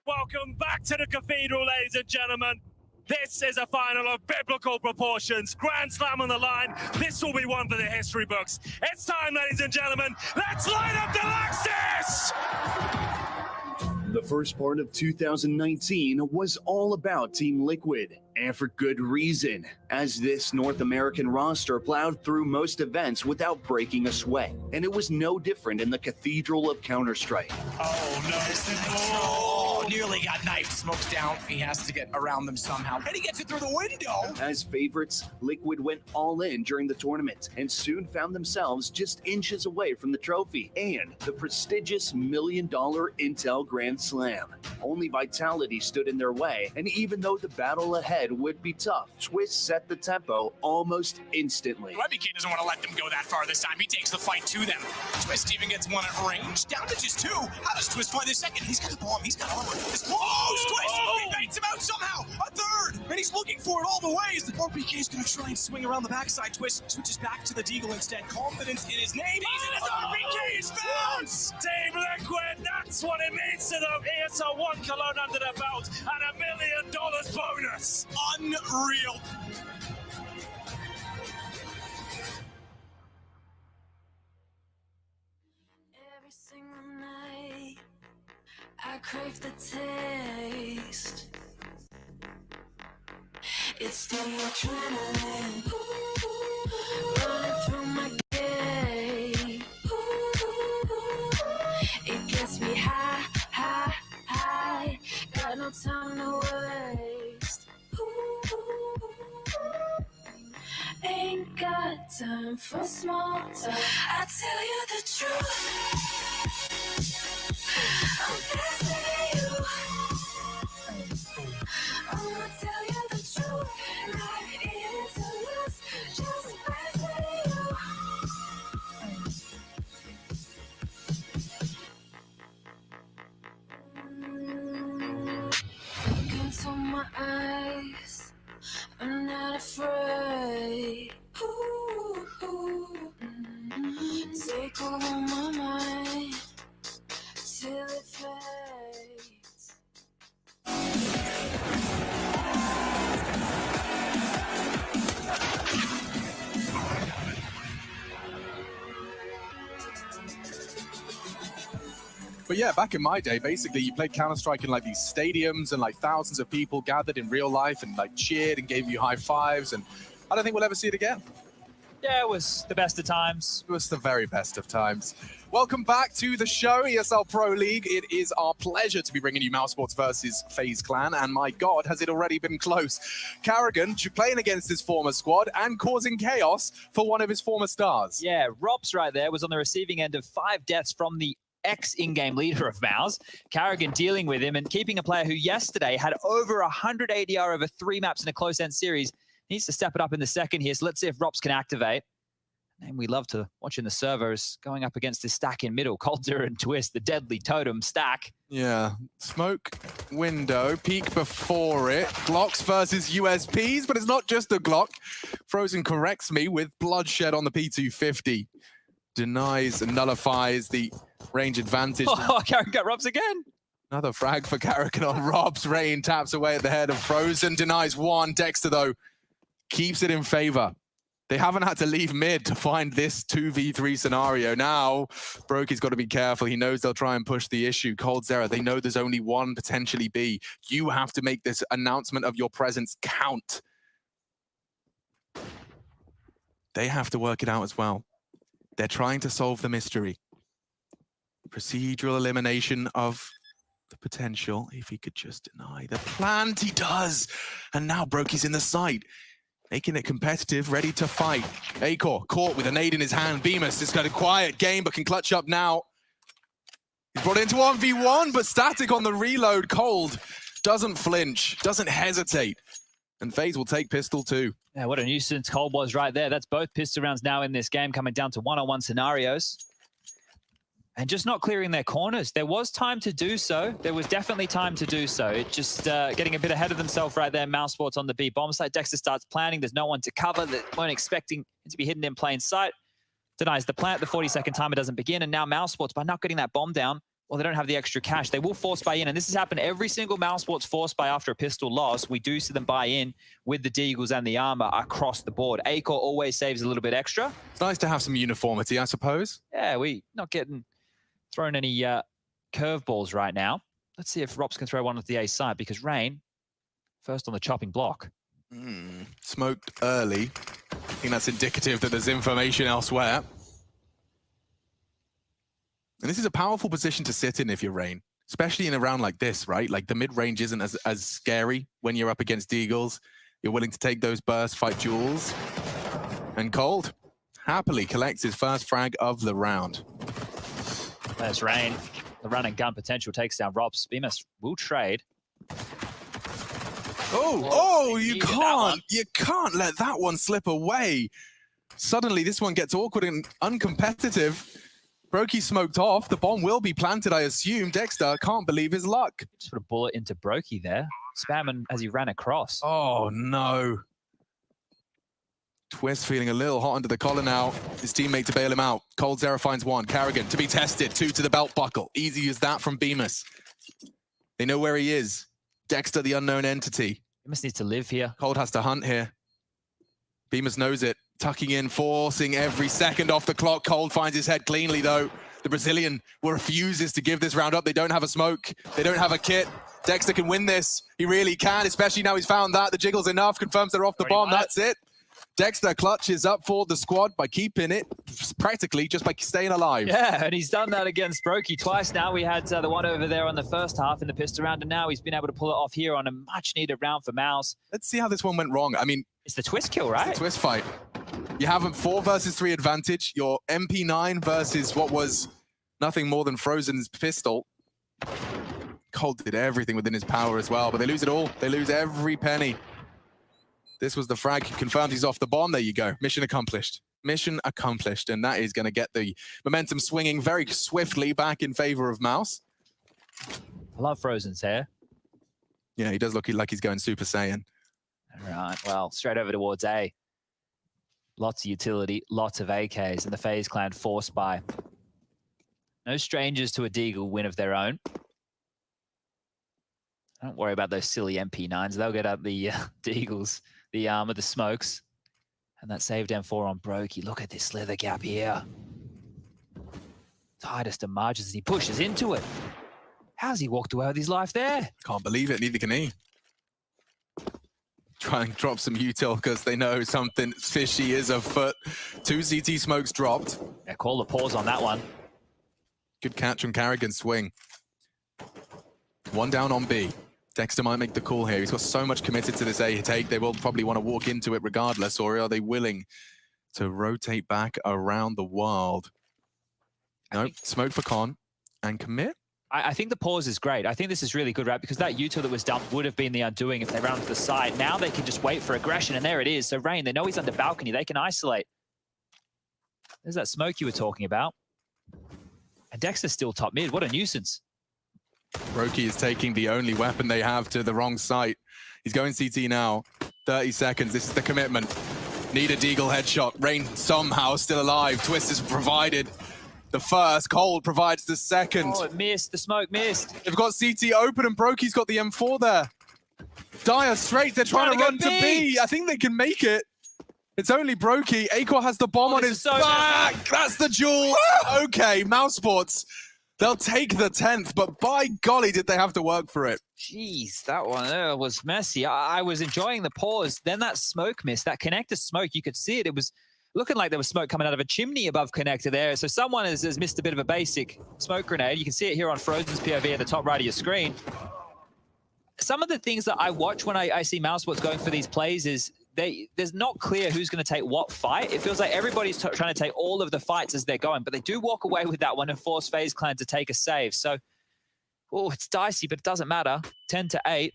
Welcome back to the Cathedral, ladies and gentlemen. This is a final of biblical proportions. Grand Slam on the line. This will be one for the history books. It's time, ladies and gentlemen. Let's light up the Lexus! The first part of 2019 was all about Team Liquid, and for good reason, as this North American roster plowed through most events without breaking a sweat. And it was no different in the Cathedral of Counter-Strike. Oh, no. Oh, nearly got knifed. Smoke's down. He has to get around them somehow. And he gets it through the window. As favorites, Liquid went all in during the tournament and soon found themselves just inches away from the trophy and the prestigious $1 million Intel Grand Slam. Only Vitality stood in their way, and even though the battle ahead would be tough, Twist set the tempo almost instantly. WebBK doesn't want to let them go that far this time. He takes the fight to them. Twist even gets one at range. Down to just 2. How does Twist find the second? He's got the bomb. He's got armor. This Twist! He baits him out somehow! A third! And he's looking for it all the ways. The RPK is going to try and swing around the backside. Twist switches back to the Deagle instead. Confidence in his name. He's in his RPK is found! Team Liquid, that's what it means to them. Here's a 1 cologne under their belt and $1 million bonus. Unreal. Every single night, I crave the taste. It's the adrenaline running through my gate. It gets me high, high, high. Got no time to waste. Ain't got time for small talk. I tell you the truth. I'm fascinating you. I'ma tell you the truth. Not in it to lose. Just fascinating you. Look into my eyes. I'm not afraid. Take over my mind till it fades. But yeah, back in my day, basically, you played Counter-Strike in like these stadiums and like thousands of people gathered in real life and like cheered and gave you high fives. And I don't think we'll ever see it again. Yeah, it was the best of times. It was the very best of times. Welcome back to the show, ESL Pro League. It is our pleasure to be bringing you Mousesports versus FaZe Clan. And my God, has it already been close. Karrigan playing against his former squad and causing chaos for one of his former stars. Yeah, Robs right there was on the receiving end of 5 deaths from the ex-in-game leader of Mouse. Karrigan dealing with him and keeping a player who yesterday had over 100 ADR over 3 maps in a close-end series. Needs to step it up in the second here, so let's see if Rops can activate. And we love to watching the servers going up against this stack in middle. Coldzera and Twist, the deadly totem stack. Yeah, smoke window, peek before it. Glocks versus USPs, but it's not just a Glock. Frozen corrects me with bloodshed on the P250. Denies and nullifies the range advantage. Oh, Karrigan got Robs again. Another frag for Karrigan on Robs. Rain taps away at the head of Frozen. Denies one. Dexter, though, keeps it in favor. They haven't had to leave mid to find this 2v3 scenario. Now, Brokey's got to be careful. He knows they'll try and push the issue. Coldzera, they know there's only one, potentially B. You have to make this announcement of your presence count. They have to work it out as well. They're trying to solve the mystery. Procedural elimination of the potential. If he could just deny the plant, he does. And now Brokey's in the site. Making it competitive, ready to fight. Acor caught with a nade in his hand. Bemis has got a quiet game, but can clutch up now. He's brought into 1v1, but Static on the reload. Cold doesn't flinch, doesn't hesitate. And FaZe will take pistol too. Yeah, what a nuisance Cold was right there. That's both pistol rounds now in this game, coming down to one-on-one scenarios. And just not clearing their corners. There was time to do so. There was definitely time to do so. It just getting a bit ahead of themselves right there. Mousesports on the B bomb site. Dexter starts planning. There's no one to cover. They weren't expecting it to be hidden in plain sight. Denies the plant. The 40-second timer doesn't begin. And now Mousesports, by not getting that bomb down, or they don't have the extra cash, they will force buy in. And this has happened every single Mouse Sports force buy after a pistol loss. We do see them buy in with the Deagles and the armor across the board. Acor always saves a little bit extra. It's nice to have some uniformity, I suppose. Yeah, we not getting thrown any curveballs right now. Let's see if Rops can throw one at the A side, because Rain, first on the chopping block. Smoked early. I think that's indicative that there's information elsewhere. And this is a powerful position to sit in if you're Rain, especially in a round like this, right? Like the mid-range isn't as scary when you're up against Deagles. You're willing to take those bursts, fight duels. And Cold happily collects his first frag of the round. There's Rain. The run and gun potential takes down Rops. Bemis will trade. You can't let that one slip away. Suddenly this one gets awkward and uncompetitive. Brokey smoked off. The bomb will be planted, I assume. Dexter can't believe his luck. Just put a bullet into Brokey there. Spamming as he ran across. Oh, no. Twist feeling a little hot under the collar now. His teammate to bail him out. Cold Zera finds one. Carrigan to be tested. 2 to the belt buckle. Easy as that from Bemis. They know where he is. Dexter, the unknown entity. Bemis needs to live here. Cold has to hunt here. Bemis knows it. Tucking in, forcing every second off the clock. Cold finds his head cleanly, though. The Brazilian refuses to give this round up. They don't have a smoke. They don't have a kit. Dexter can win this. He really can, especially now he's found that. The jiggle's enough. Confirms they're off the bomb. That's it. Dexter clutches up for the squad by keeping it, practically just by staying alive. Yeah, and he's done that against Brokey twice now. We had the one over there on the first half in the pistol round, and now he's been able to pull it off here on a much-needed round for Mouse. Let's see how this one went wrong. I mean, it's the twist kill, right? It's the twist fight. You have a 4 versus 3 advantage. Your MP9 versus what was nothing more than Frozen's pistol. Cold did everything within his power as well, but they lose it all. They lose every penny. This was the frag. Confirmed he's off the bomb. There you go. Mission accomplished. Mission accomplished. And that is going to get the momentum swinging very swiftly back in favor of Mouse. I love Frozen's hair. Yeah, he does look like he's going Super Saiyan. All right, well, straight over towards A. Lots of utility, lots of AKs, and the FaZe clan forced by. No strangers to a Deagle win of their own. Don't worry about those silly MP9s. They'll get up the Deagles, the armor, the smokes. And that saved M4 on Brokey. Look at this slither gap here. Tightest of margins, and he pushes into it. How's he walked away with his life there? Can't believe it, neither can he. Try and drop some util because they know something fishy is afoot. 2 CT smokes dropped. Yeah, call the pause on that one. Good catch from Carrigan's swing. 1 down on B. Dexter might make the call here. He's got so much committed to this A take. They will probably want to walk into it regardless, or are they willing to rotate back around the world? Nope, smoke for Con and commit. I think the pause is great. I think this is really good, right? Because that util that was dumped would have been the undoing if they ran to the side. Now they can just wait for aggression, and there it is. So Rain, they know he's under balcony. They can isolate. There's that smoke you were talking about. And Dexter's still top mid. What a nuisance. Brokey is taking the only weapon they have to the wrong site. He's going CT now. 30 seconds. This is the commitment. Need a Deagle headshot. Rain somehow still alive. Twist has provided the first. Cold provides the second. Oh, it missed. The smoke missed. They've got CT open and Brokey's got the M4 there. Dire straight. They're trying to run to B. I think they can make it. It's only Brokey. Acor has the bomb on his back. That's the jewel. Okay, Mouse Sports. They'll take the 10th, but by golly, did they have to work for it. Jeez, that one was messy. I was enjoying the pause. Then that smoke missed. That connector smoke, you could see it. It was looking like there was smoke coming out of a chimney above connector there. So someone has missed a bit of a basic smoke grenade. You can see it here on Frozen's POV at the top right of your screen. Some of the things that I watch when I see Mouse Sports going for these plays is there's not clear who's going to take what fight. It feels like everybody's trying to take all of the fights as they're going, but they do walk away with that one and force FaZe Clan to take a save. So, oh, it's dicey, but it doesn't matter. 10-8.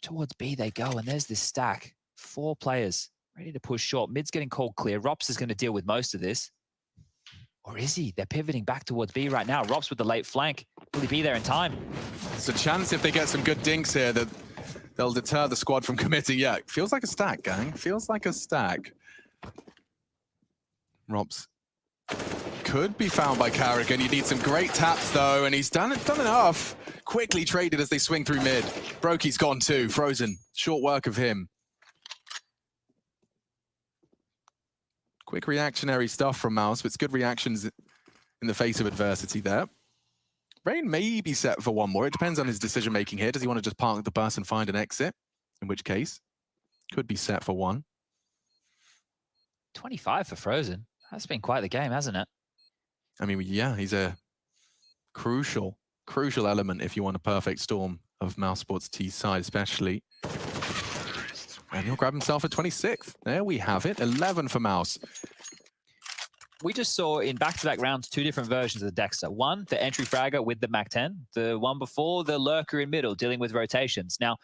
Towards B they go, and there's this stack. 4 players ready to push short. Mid's getting called clear. Rops is going to deal with most of this. Or is he? They're pivoting back towards B right now. Rops with the late flank. Will he be there in time? There's a chance if they get some good dinks here that they'll deter the squad from committing. Yeah, feels like a stack, gang. Feels like a stack. Rops could be found by Carrigan. You need some great taps, though, and he's done enough. Quickly traded as they swing through mid. Brokey's gone too. Frozen. Short work of him. Quick reactionary stuff from Mouse, but it's good reactions in the face of adversity there. Rain may be set for one more. It depends on his decision-making here. Does he want to just park the bus and find an exit? In which case, could be set for one. 25 for Frozen. That's been quite the game, hasn't it? I mean, yeah, he's a crucial element if you want a perfect storm of Mouse Sports T's side, especially. And he'll grab himself a 26th. There we have it. 11 for Mouse. We just saw in back-to-back rounds 2 different versions of the Dexter. One, the entry fragger with the Mac-10. The one before, the lurker in middle, dealing with rotations. Now,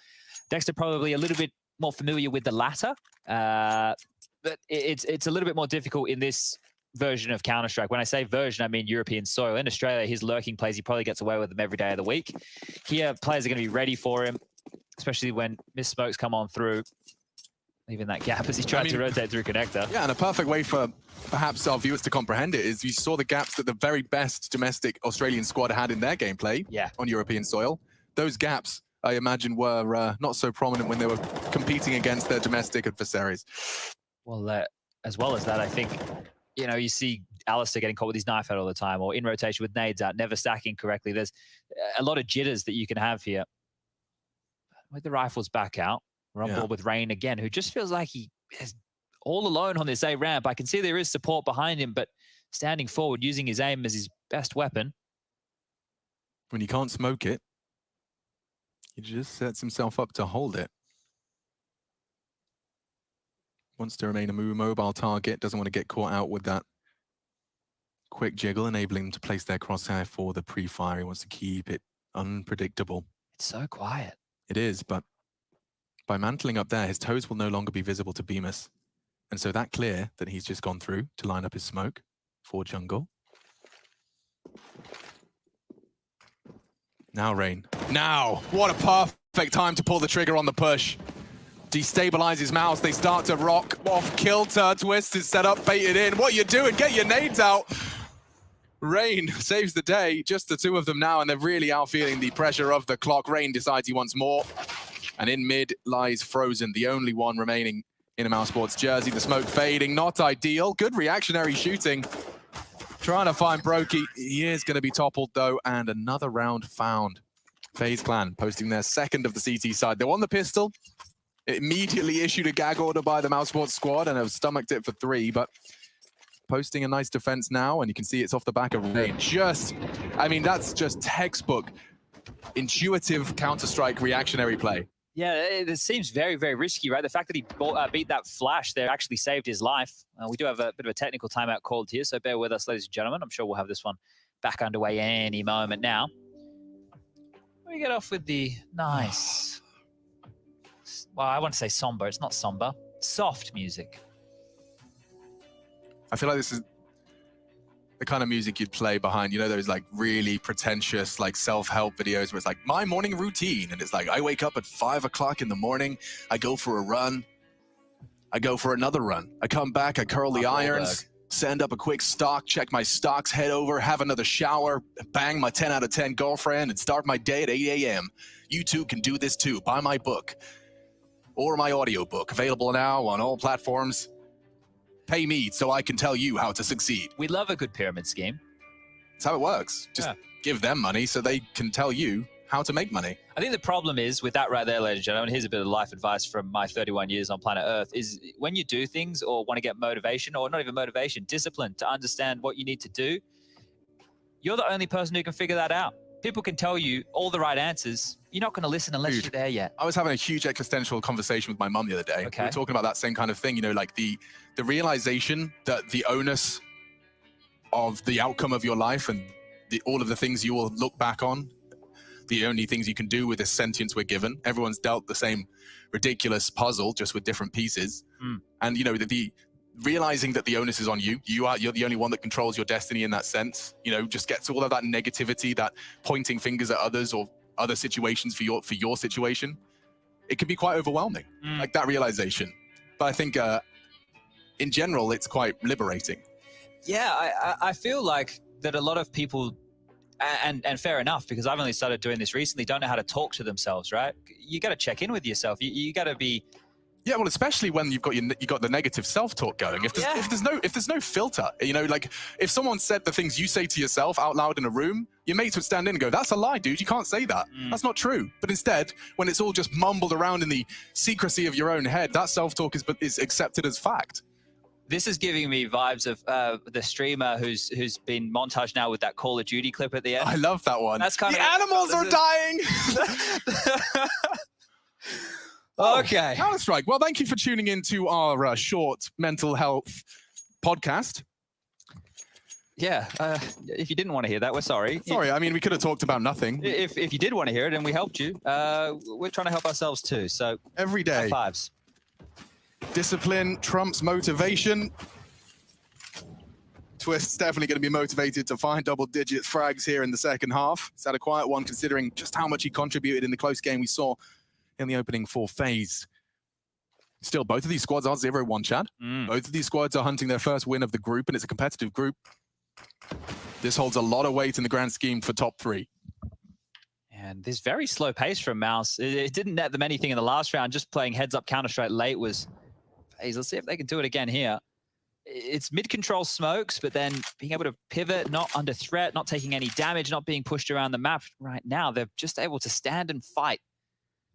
Dexter probably a little bit more familiar with the latter, but it's a little bit more difficult in this version of Counter-Strike. When I say version, I mean European soil. In Australia, his lurking plays, he probably gets away with them every day of the week. Here, players are going to be ready for him, especially when Miss Smokes come on through, leaving that gap as he tried to rotate through connector. Yeah, and a perfect way for perhaps our viewers to comprehend it is you saw the gaps that the very best domestic Australian squad had in their gameplay on European soil. Those gaps, I imagine, were not so prominent when they were competing against their domestic adversaries. Well, as well as that, I think, you know, you see Alistair getting caught with his knife out all the time, or in rotation with nades out, never stacking correctly. There's a lot of jitters that you can have here. With the rifles back out, we're on board with Rain again, who just feels like he is all alone on this A ramp. I can see there is support behind him, but standing forward, using his aim as his best weapon. When you can't smoke it, he just sets himself up to hold it. Wants to remain a mobile target, doesn't want to get caught out with that quick jiggle, enabling them to place their crosshair for the pre-fire. He wants to keep it unpredictable. It's so quiet. It is, but by mantling up there, his toes will no longer be visible to Bemis. And so that clear that he's just gone through to line up his smoke for jungle. Now, Rain. Now! What a perfect time to pull the trigger on the push. Destabilizes Mouse. They start to rock off kilter. Twist is set up, baited in. What are you doing? Get your nades out. Rain saves the day. Just the two of them now, and they're really out feeling the pressure of the clock. Rain decides he wants more. And in mid lies Frozen, the only one remaining in a Mouse Sports jersey. The smoke fading, not ideal. Good reactionary shooting. Trying to find Brokey. He is going to be toppled, though, and another round found. FaZe Clan posting their second of the CT side. They won the pistol. It immediately issued a gag order by the Mouse Sports squad and have stomached it for 3, but posting a nice defense now, and you can see it's off the back of Rain. I mean, that's just textbook intuitive Counter-Strike reactionary play. Yeah, it seems very, very risky, right? The fact that he beat that flash there actually saved his life. We do have a bit of a technical timeout called here, so bear with us, ladies and gentlemen. I'm sure we'll have this one back underway any moment now. We get off with the nice, well, I want to say somber. It's not somber. Soft music. I feel like this is the kind of music you'd play behind, you know, those like really pretentious, like self-help videos where it's like my morning routine. And it's like, I wake up at 5 o'clock in the morning. I go for a run. I go for another run. I come back, I curl the irons, send up a quick stock, check my stocks, head over, have another shower, bang my 10 out of 10 girlfriend and start my day at 8 a.m. You too can do this too. Buy my book or my audiobook, available now on all platforms. Pay me so I can tell you how to succeed. We love a good pyramid scheme. That's how it works. Just give them money so they can tell you how to make money. I think the problem is with that right there, ladies and gentlemen, here's a bit of life advice from my 31 years on planet Earth, is when you do things or want to get motivation, or not even motivation, discipline to understand what you need to do, you're the only person who can figure that out. People can tell you all the right answers. You're not going to listen unless you're there yet. I was having a huge existential conversation with my mum the other day. We were talking about that same kind of thing, you know, like the realization that the onus of the outcome of your life and all of the things you will look back on, the only things you can do with this sentience we're given. Everyone's dealt the same ridiculous puzzle, just with different pieces. And, you know, the realizing that the onus is on you. You're the only one that controls your destiny in that sense. You know, just gets all of that negativity, that pointing fingers at others or other situations for your situation. It can be quite overwhelming, like that realization. But I think in general, it's quite liberating. Yeah, I feel like that a lot of people, and fair enough, because I've only started doing this recently, don't know how to talk to themselves, right? You got to check in with yourself. You got to be... Yeah, well, especially when you've got the negative self-talk going. If there's no filter, you know, like if someone said the things you say to yourself out loud in a room, your mates would stand in and go, "That's a lie, dude. You can't say that. That's not true." But instead, when it's all just mumbled around in the secrecy of your own head, that self-talk is accepted as fact. This is giving me vibes of the streamer who's been montaged now with that Call of Duty clip at the end. I love that one. That's kind the of animals are dying. Okay. Counter-Strike. Well, thank you for tuning in to our short mental health podcast. Yeah, if you didn't want to hear that, we're sorry. Sorry, I mean, we could have talked about nothing. If you did want to hear it and we helped you, we're trying to help ourselves too. So every day. High fives. Discipline trumps motivation. Twist's definitely going to be motivated to find double-digit frags here in the second half. It's had a quiet one considering just how much he contributed in the close game we saw in the opening 4 phase. Still, both of these squads are 0-1, Chad. Both of these squads are hunting their first win of the group, and it's a competitive group. This holds a lot of weight in the grand scheme for top 3. And this very slow pace from Mouse. It didn't net them anything in the last round. Just playing heads-up Counter-Strike late was phase. Let's see if they can do it again here. It's mid-control smokes, but then being able to pivot, not under threat, not taking any damage, not being pushed around the map right now. They're just able to stand and fight.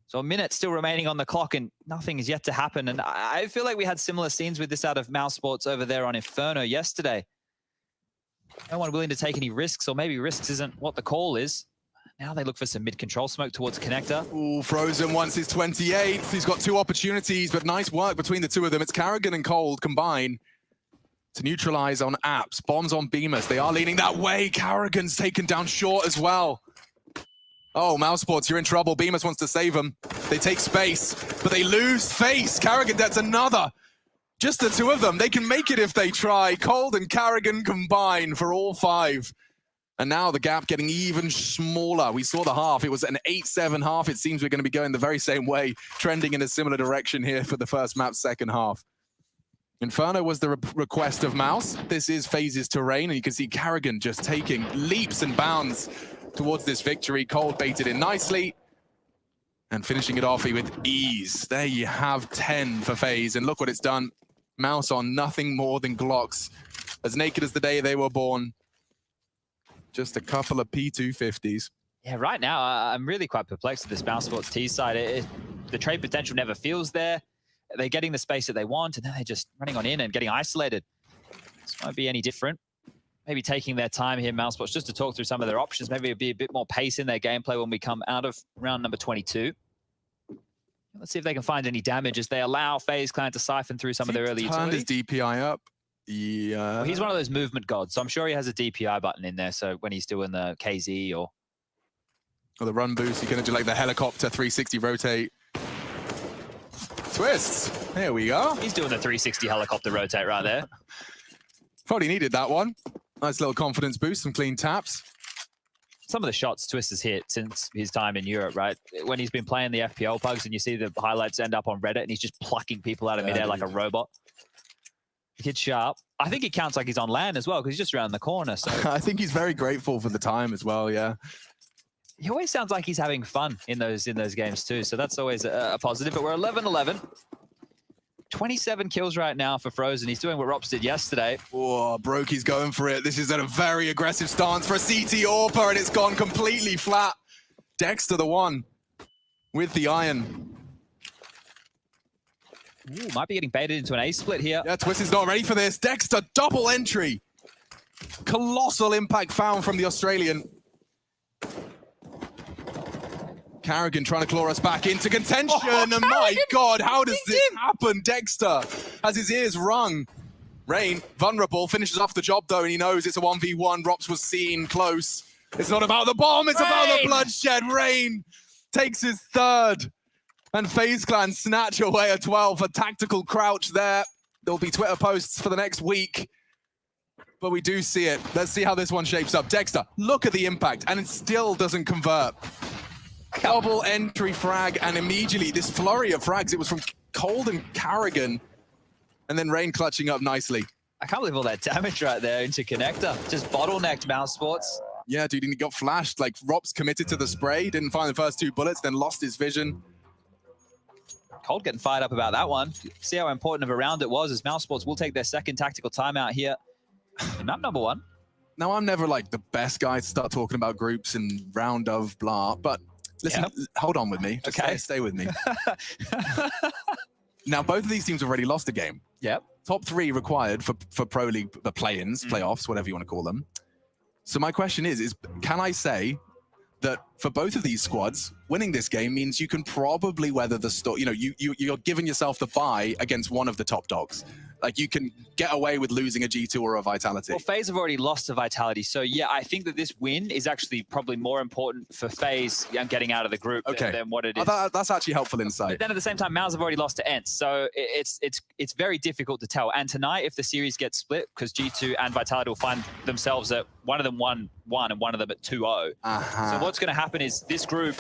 So a minute still remaining on the clock and nothing is yet to happen. And I feel like we had similar scenes with this out of Mouse Sports over there on Inferno yesterday. No one willing to take any risks, or maybe risks isn't what the call is. Now they look for some mid-control smoke towards Connector. Ooh, Frozen wants his 28th. He's got 2 opportunities, but nice work between the 2 of them. It's Carrigan and Cold combine to neutralize on Apps. Bombs on Beamers. They are leaning that way. Carrigan's taken down short as well. Oh, Mouse Sports, you're in trouble. Beamers wants to save them. They take space, but they lose face. Carrigan, that's another. Just the 2 of them. They can make it if they try. Cold and Carrigan combine for all 5. And now the gap getting even smaller. We saw the half. It was an 8-7 half. It seems we're going to be going the very same way, trending in a similar direction here for the first map's second half. Inferno was the request of Mouse. This is Phase's terrain, and you can see Carrigan just taking leaps and bounds towards this victory. Cold baited in nicely and finishing it off with ease. There you have 10 for FaZe, and look what it's done. Mouse on nothing more than Glocks, as naked as the day they were born. Just a couple of P250s. Yeah, right now, I'm really quite perplexed with this Mouse Sports T side. The trade potential never feels there. They're getting the space that they want, and then they're just running on in and getting isolated. This won't be any different. Maybe taking their time here, Mouse Sports, just to talk through some of their options. Maybe it'll be a bit more pace in their gameplay when we come out of round number 22. Let's see if they can find any damage as they allow FaZe Clan to siphon through some of their early Turned utility. his DPI up. Yeah. Well, he's one of those movement gods, so I'm sure he has a DPI button in there. So when he's doing the KZ or the run boost, you can do like the helicopter 360 rotate. Twists. There we go. He's doing the 360 helicopter rotate right there. Probably needed that one. Nice little confidence boost, some clean taps. Some of the shots Twist has hit since his time in Europe, right? When he's been playing the FPL pugs and you see the highlights end up on Reddit and he's just plucking people out of midair like a robot. The kid's sharp. I think he counts like he's on land as well because he's just around the corner. So I think he's very grateful for the time as well, yeah. He always sounds like he's having fun in those games too. So that's always a positive. But we're 11-11. 27 kills right now for Frozen. He's doing what Rops did yesterday. Oh, Brokey's going for it. This is a very aggressive stance for a CT AWPer, and it's gone completely flat. Dexter the one with the iron. Ooh, might be getting baited into an A split here. Yeah, Twist is not ready for this. Dexter double entry. Colossal impact found from the Australian. Carrigan trying to claw us back into contention. Oh, and my God, how does this happen? Dexter has his ears rung. Rain, vulnerable, finishes off the job though, and he knows it's a 1v1. Rops was seen close. It's not about the bomb, it's about the bloodshed. Rain takes his 3rd. And FaZe Clan snatch away a 12. A tactical crouch there. There'll be Twitter posts for the next week. But we do see it. Let's see how this one shapes up. Dexter, look at the impact, and it still doesn't convert. Double entry frag, and immediately this flurry of frags, it was from Cold and Carrigan, and then Rain clutching up nicely. I can't believe all that damage right there into connector. Just bottlenecked Mouse Sports. Yeah, dude, he got flashed. Like, Rob's committed to the spray, didn't find the first 2 bullets, then lost his vision. Cold getting fired up about that one. See how important of a round it was, as Mouse Sports will take their second tactical timeout here in map number 1. Now, I'm never, like, the best guy to start talking about groups and round of blah, but listen, hold on with me. Just stay with me. Now, both of these teams have already lost a game. Yep. Top 3 required for Pro League, the play-ins, playoffs, whatever you want to call them. So my question is can I say that for both of these squads, winning this game means you can probably weather the storm? You know, you're giving yourself the bye against one of the top dogs. Like, you can get away with losing a G2 or a Vitality. Well, FaZe have already lost to Vitality. So, yeah, I think that this win is actually probably more important for FaZe getting out of the group than what it is. That's actually helpful insight. But then at the same time, Mouse have already lost to ENCE. So it's very difficult to tell. And tonight, if the series gets split, because G2 and Vitality will find themselves at one of them 1-1 and one of them at 2-0. So what's going to happen is this group,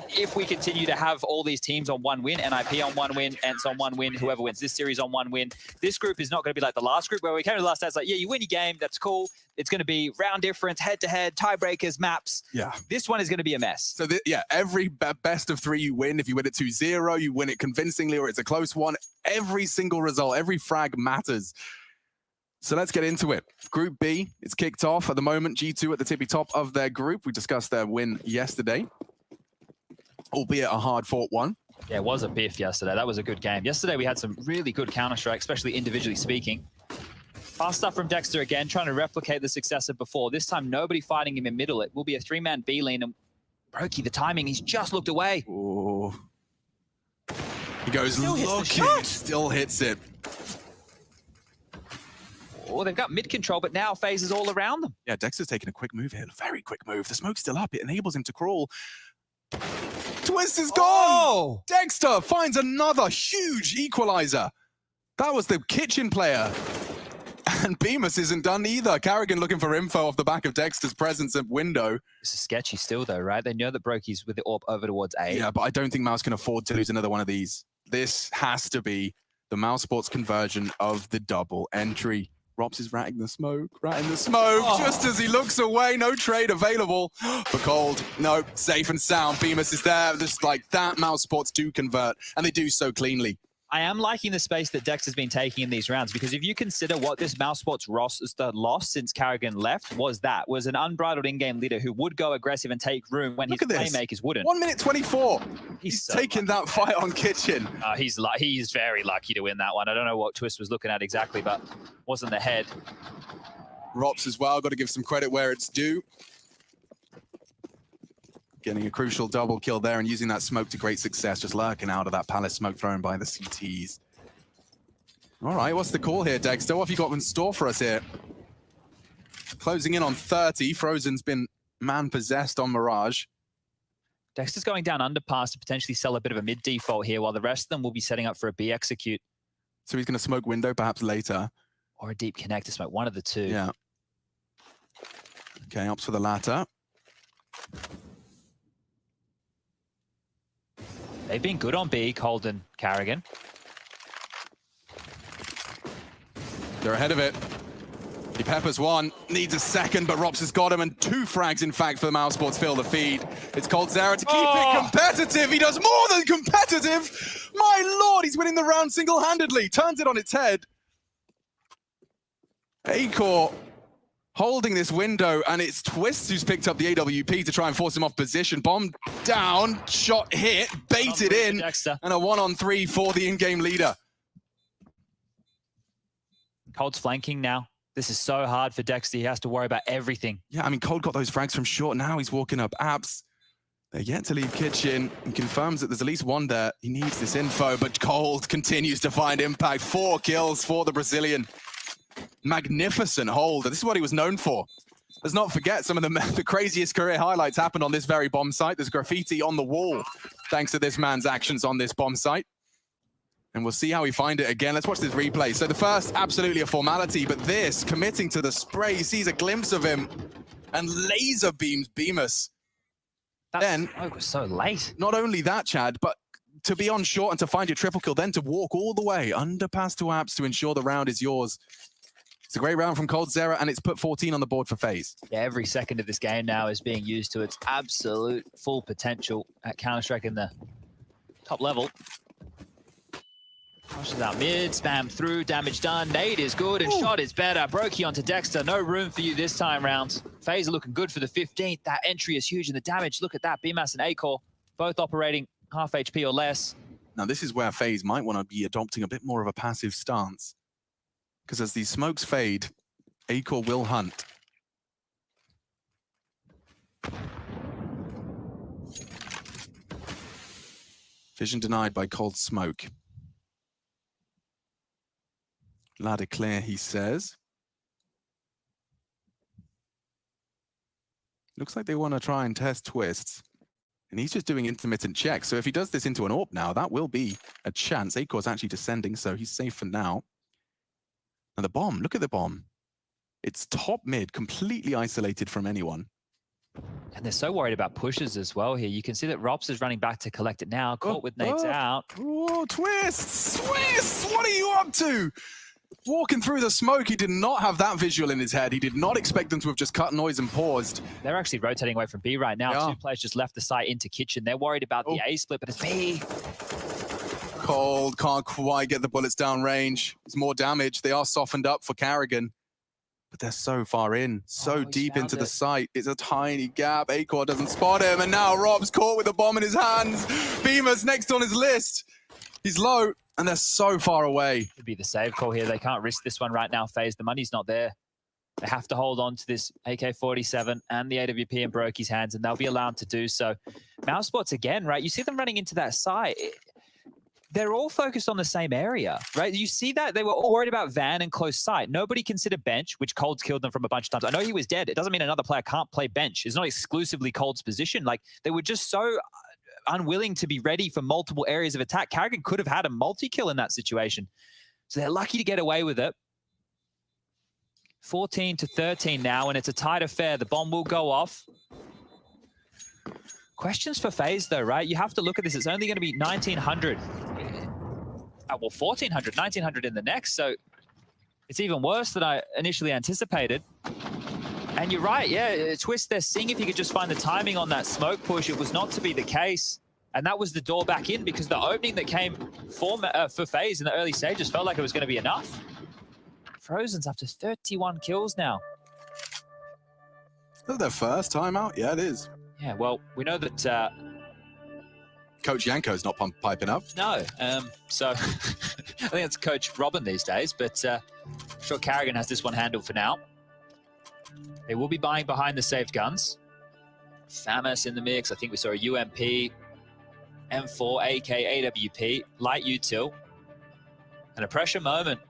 if we continue to have all these teams on 1 win, NIP on 1 win, ENCE on 1 win, whoever wins this series on 1 win, this group is not going to be like the last group where we came to the last day. It's like, yeah, you win your game. That's cool. It's going to be round difference, head-to-head, tiebreakers, maps. Yeah. This one is going to be a mess. So, every best of 3 you win. If you win it 2-0, you win it convincingly, or it's a close one. Every single result, every frag matters. So let's get into it. Group B, it's kicked off at the moment. G2 at the tippy top of their group. We discussed their win yesterday, albeit a hard-fought one. Yeah, it was a biff yesterday. That was a good game. Yesterday, we had some really good Counter-Strike, especially individually speaking. Fast stuff from Dexter again, trying to replicate the success of before. This time, nobody fighting him in middle. It will be a 3-man B lane. And Brokey, the timing, he's just looked away. Ooh. He goes looking, still hits it. Oh, they've got mid control, but now FaZe is all around them. Yeah, Dexter's taking a quick move here. Very quick move. The smoke's still up. It enables him to crawl. Twist is gone! Oh! Dexter finds another huge equalizer. That was the kitchen player. And Bemis isn't done either. Carrigan looking for info off the back of Dexter's presence at window. This is sketchy still, though, right? They know that Brokey's with the AWP over towards A. Yeah, but I don't think Mouse can afford to lose another one of these. This has to be the Mouse Sports conversion of the double entry. Rops is ratting the smoke, just as he looks away. No trade available for Cold. No, safe and sound. Bemis is there. Just like that, Mouse Sports do convert, and they do so cleanly. I am liking the space that Dex has been taking in these rounds, because if you consider what this Mouse Sports roster lost since Carrigan left was an unbridled in-game leader who would go aggressive and take room when his playmakers wouldn't. 1 minute 24. He's so taking that fight on Kitchen. He's very lucky to win that one. I don't know what Twist was looking at exactly, but wasn't the head. Rops as well, got to give some credit where it's due. Getting a crucial double kill there and using that smoke to great success, just lurking out of that palace smoke thrown by the CTs. All right, what's the call here, Dexter? What have you got in store for us here? Closing in on 30. Frozen's been man-possessed on Mirage. Dexter's going down underpass to potentially sell a bit of a mid default here, while the rest of them will be setting up for a B execute. So he's going to smoke window perhaps later. Or a deep connector smoke, one of the two. Yeah. Okay, opts for the latter. They've been good on B, Cold and Carrigan. They're ahead of it. He peppers one, needs a second, but Rops has got him, and 2 frags, in fact, for the Mouse Sports fill the feed. It's Cold Zera to keep it competitive. He does more than competitive. My lord, he's winning the round single-handedly. Turns it on its head. Acor holding this window, and it's Twist who's picked up the AWP to try and force him off position. Bomb down, shot hit, baited in, and a 1-on-3 for the in-game leader. Cold's flanking now. This is so hard for Dexter. He has to worry about everything. Yeah, I mean, Cold got those frags from short. Now he's walking up apps. They're yet to leave kitchen and confirms that there's at least one there. He needs this info, but Cold continues to find impact. 4 kills for the Brazilian. Magnificent hold. This is what he was known for. Let's not forget some of the craziest career highlights happened on this very bomb site. There's graffiti on the wall thanks to this man's actions on this bomb site. And we'll see how we find it again. Let's watch this replay. So the first, absolutely a formality, but this, committing to the spray, he sees a glimpse of him and laser beams Bemis. Then, it was so late. Not only that, Chad, but to be on short and to find your triple kill, then to walk all the way underpass to apps to ensure the round is yours. It's a great round from coldzera, and it's put 14 on the board for FaZe. Yeah, every second of this game now is being used to its absolute full potential at Counter-Strike in the top level. Pushes out mid, spam through, damage done. Nade is good and shot is better. Brokey onto Dexter, no room for you this time round. FaZe are looking good for the 15th. That entry is huge, and the damage, look at that. BMAS and Acor both operating half HP or less. Now, this is where FaZe might want to be adopting a bit more of a passive stance. Because as these smokes fade, Acor will hunt. Vision denied by cold smoke. Ladder clear, he says. Looks like they want to try and test twists. And he's just doing intermittent checks. So if he does this into an AWP now, that will be a chance. Acor's actually descending, so he's safe for now. And the bomb, look at the bomb. It's top mid, completely isolated from anyone. And they're so worried about pushes as well here. You can see that Robs is running back to collect it now. Caught with nades out. Oh, twists! Twists! What are you up to? Walking through the smoke, he did not have that visual in his head. He did not expect them to have just cut noise and paused. They're actually rotating away from B right now. Yeah. 2 players just left the site into kitchen. They're worried about the A split, but it's B. Cold, can't quite get the bullets down range. It's more damage. They are softened up for Carrigan. But they're so far in, so deep into the site. It's a tiny gap. Acor doesn't spot him, and now Rob's caught with a bomb in his hands. Beamer's next on his list. He's low, and they're so far away. Could be the save call here. They can't risk this one right now, FaZe. The money's not there. They have to hold on to this AK-47 and the AWP in Brokey's hands, and they'll be allowed to do so. Mousesports again, right? You see them running into that site. They're all focused on the same area, right? You see that? They were all worried about Van and close sight. Nobody considered bench, which Cold's killed them from a bunch of times. I know he was dead. It doesn't mean another player can't play bench. It's not exclusively Cold's position. Like, they were just so unwilling to be ready for multiple areas of attack. Carrigan could have had a multi-kill in that situation. So they're lucky to get away with it. 14-13 now, and it's a tight affair. The bomb will go off. Questions for FaZe, though, right? You have to look at this. It's only going to be 1,900. Well, 1,400, 1,900 in the next. So it's even worse than I initially anticipated. And you're right, yeah, Twist, they're seeing if you could just find the timing on that smoke push. It was not to be the case. And that was the door back in, because the opening that came for FaZe in the early stages felt like it was going to be enough. Frozen's up to 31 kills now. Is that their first timeout? Yeah, it is. Yeah, well, we know that... Coach Yanko's not piping up. No, so I think it's Coach Robin these days, but I'm sure Carrigan has this one handled for now. They will be buying behind the saved guns. FAMAS in the mix. I think we saw a UMP, M4, AK, AWP, light util, and a pressure moment.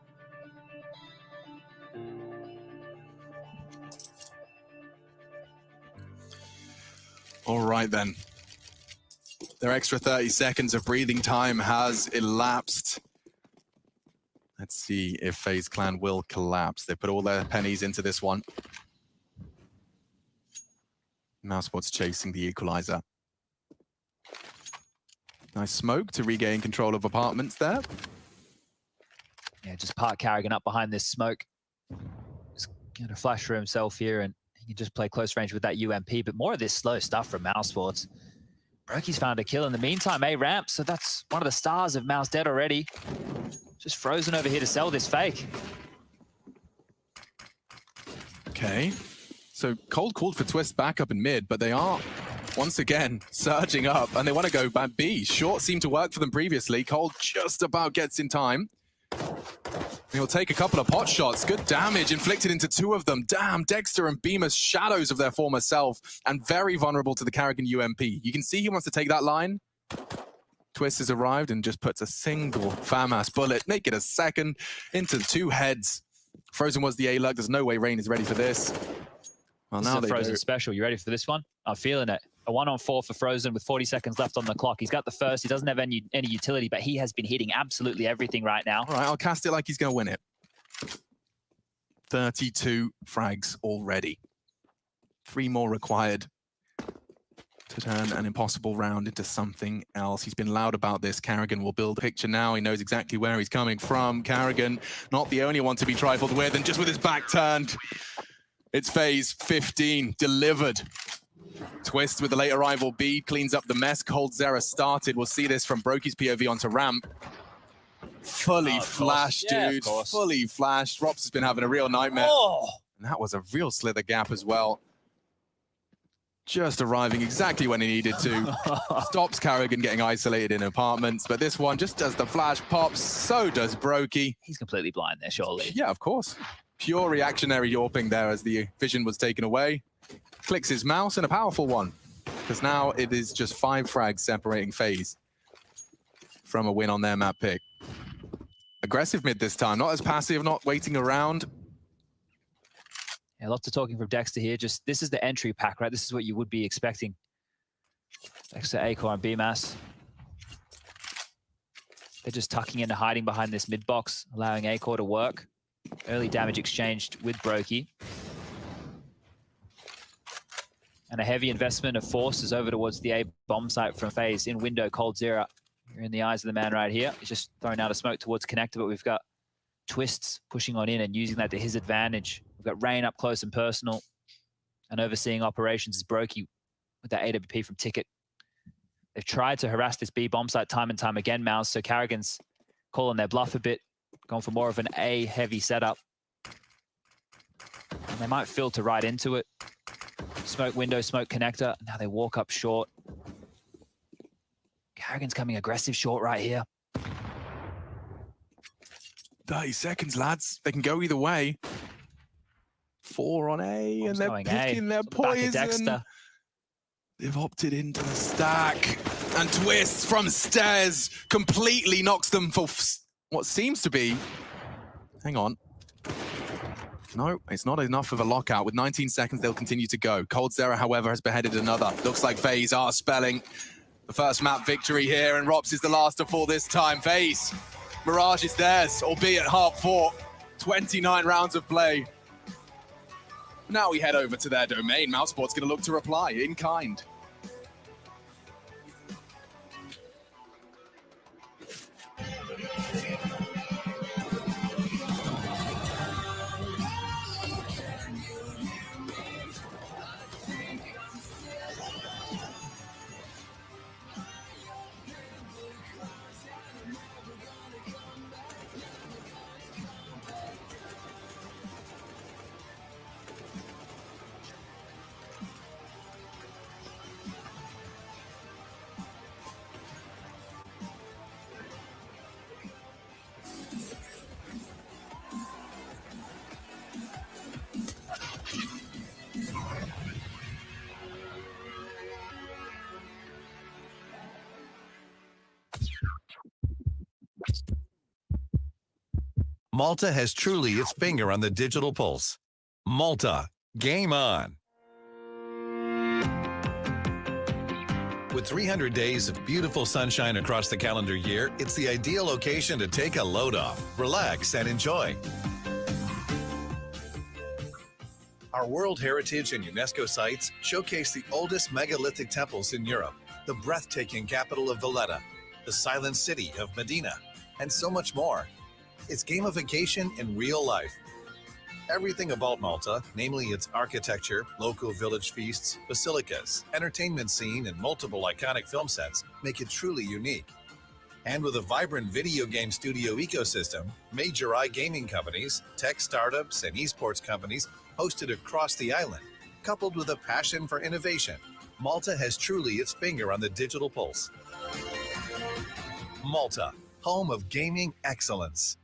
All right, then. Their extra 30 seconds of breathing time has elapsed. Let's see if FaZe Clan will collapse. They put all their pennies into this one. Mousesports chasing the equalizer. Nice smoke to regain control of apartments there. Yeah, just park Carrigan up behind this smoke. Just get a flash for himself here, and he can just play close range with that UMP. But more of this slow stuff from Mousesports. Brokey's found a kill in the meantime, A ramp, so that's one of the stars of Mouse dead already. Just Frozen over here to sell this fake. Okay, so Cold called for Twist back up in mid, but they are once again surging up, and they want to go back B. Short seemed to work for them previously. Cold just about gets in time. He'll take a couple of pot shots. Good damage inflicted into 2 of them. Damn, Dexter and Beamer shadows of their former self and very vulnerable to the Carrigan UMP. You can see he wants to take that line. Twist has arrived and just puts a single FAMAS bullet, make it a second, into 2 heads. Frozen was the A-Lug. There's no way Rain is ready for this. Well, This now is a they Frozen do. special. You ready for this one? I'm feeling it. A 1-on-4 for Frozen with 40 seconds left on the clock. He's got the first. He doesn't have any utility, but he has been hitting absolutely everything right now. All right, I'll cast it like he's going to win it. 32 frags already. 3 more required to to turn an impossible round into something else. He's been loud about this. Carrigan will build a picture now. He knows exactly where he's coming from. Carrigan, not the only one to be trifled with, and just with his back turned, it's phase 15 delivered. Twist with the late arrival bead, cleans up the mess. Cold Zera started. We'll see this from Brokey's POV onto ramp. Fully flashed, dude. Fully flashed. Rops has been having a real nightmare. And that was a real slither gap as well. Just arriving exactly when he needed to. Stops Carrigan getting isolated in apartments. But this one, just as the flash pops, so does Brokey. He's completely blind there, surely. Yeah, of course. Pure reactionary Yorping there as the vision was taken away. Clicks his mouse, and a powerful one. Because now it is just 5 frags separating FaZe from a win on their map pick. Aggressive mid this time, not as passive, not waiting around. Yeah, lots of talking from Dexter here. Just this is the entry pack, right? This is what you would be expecting. Dexter, Acor, and BMAS. They're just tucking into hiding behind this mid box, allowing Acor to work. Early damage exchanged with Brokey. And a heavy investment of forces over towards the A bomb site from FaZe in window. Cold Zera. You're in the eyes of the man right here. He's just throwing out a smoke towards connector, but we've got Twists pushing on in and using that to his advantage. We've got Rain up close and personal, and overseeing operations is Brokey with that AWP from Ticket. They've tried to harass this B bomb site time and time again, Mouse, so Carrigan's calling their bluff a bit, going for more of an A heavy setup. And they might filter right into it. Smoke window, smoke connector. Now they walk up short. Carrigan's coming aggressive short right here. 30 seconds, lads. They can go either way. 4 on A, and they're picking their poison. They've opted into the stack. And Twists from stairs completely knocks them for what seems to be... Hang on. No, it's not enough of a lockout. With 19 seconds, they'll continue to go. Cold Zera, however, has beheaded another. Looks like FaZe are spelling the first map victory here, and Rops is the last of 4 this time. FaZe, Mirage is theirs, albeit half fought. 29 rounds of play. Now we head over to their domain. Mousesport's going to look to reply in kind. Malta has truly its finger on the digital pulse. Malta, game on. With 300 days of beautiful sunshine across the calendar year, it's the ideal location to take a load off, relax, and enjoy. Our World Heritage and UNESCO sites showcase the oldest megalithic temples in Europe, the breathtaking capital of Valletta, the silent city of Medina, and so much more. It's gamification in real life. Everything about Malta, namely its architecture, local village feasts, basilicas, entertainment scene, and multiple iconic film sets, make it truly unique. And with a vibrant video game studio ecosystem, major iGaming companies, tech startups, and esports companies hosted across the island, coupled with a passion for innovation, Malta has truly its finger on the digital pulse. Malta, home of gaming excellence.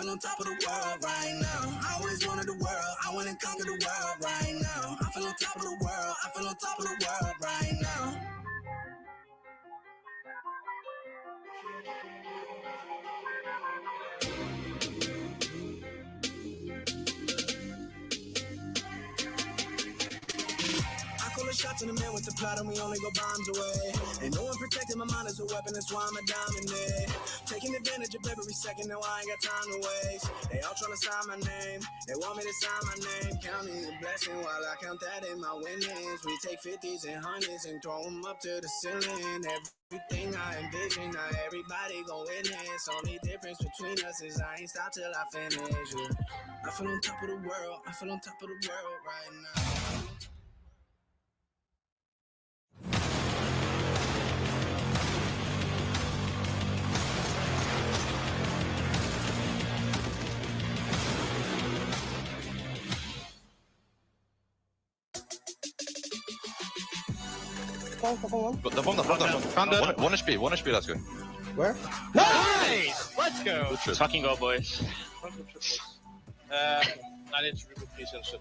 feel on top of the world right now. I always wanted the world, I wanna conquer the world right now. I feel on top of the world, I feel on top of the world right now. I call a shot to the man with the plot and we only go bombs away. Ain't no one protecting my mind as a weapon, that's why I'm a dominate. Taking advantage of every second, now I ain't got time to waste. They all tryna sign my name, they want me to sign my name. Counting a blessing while I count that in my winnings. We take 50s and 100s and throw them up to the ceiling. Everything I envision, now everybody gon' witness. Only difference between us is I ain't stop till I finish. Yeah. I feel on top of the world, I feel on top of the world right now. The bomb. One HP, let's go. Where? Nice! Let's go! Good shit. Fucking go, boys. I need to remove these and shit.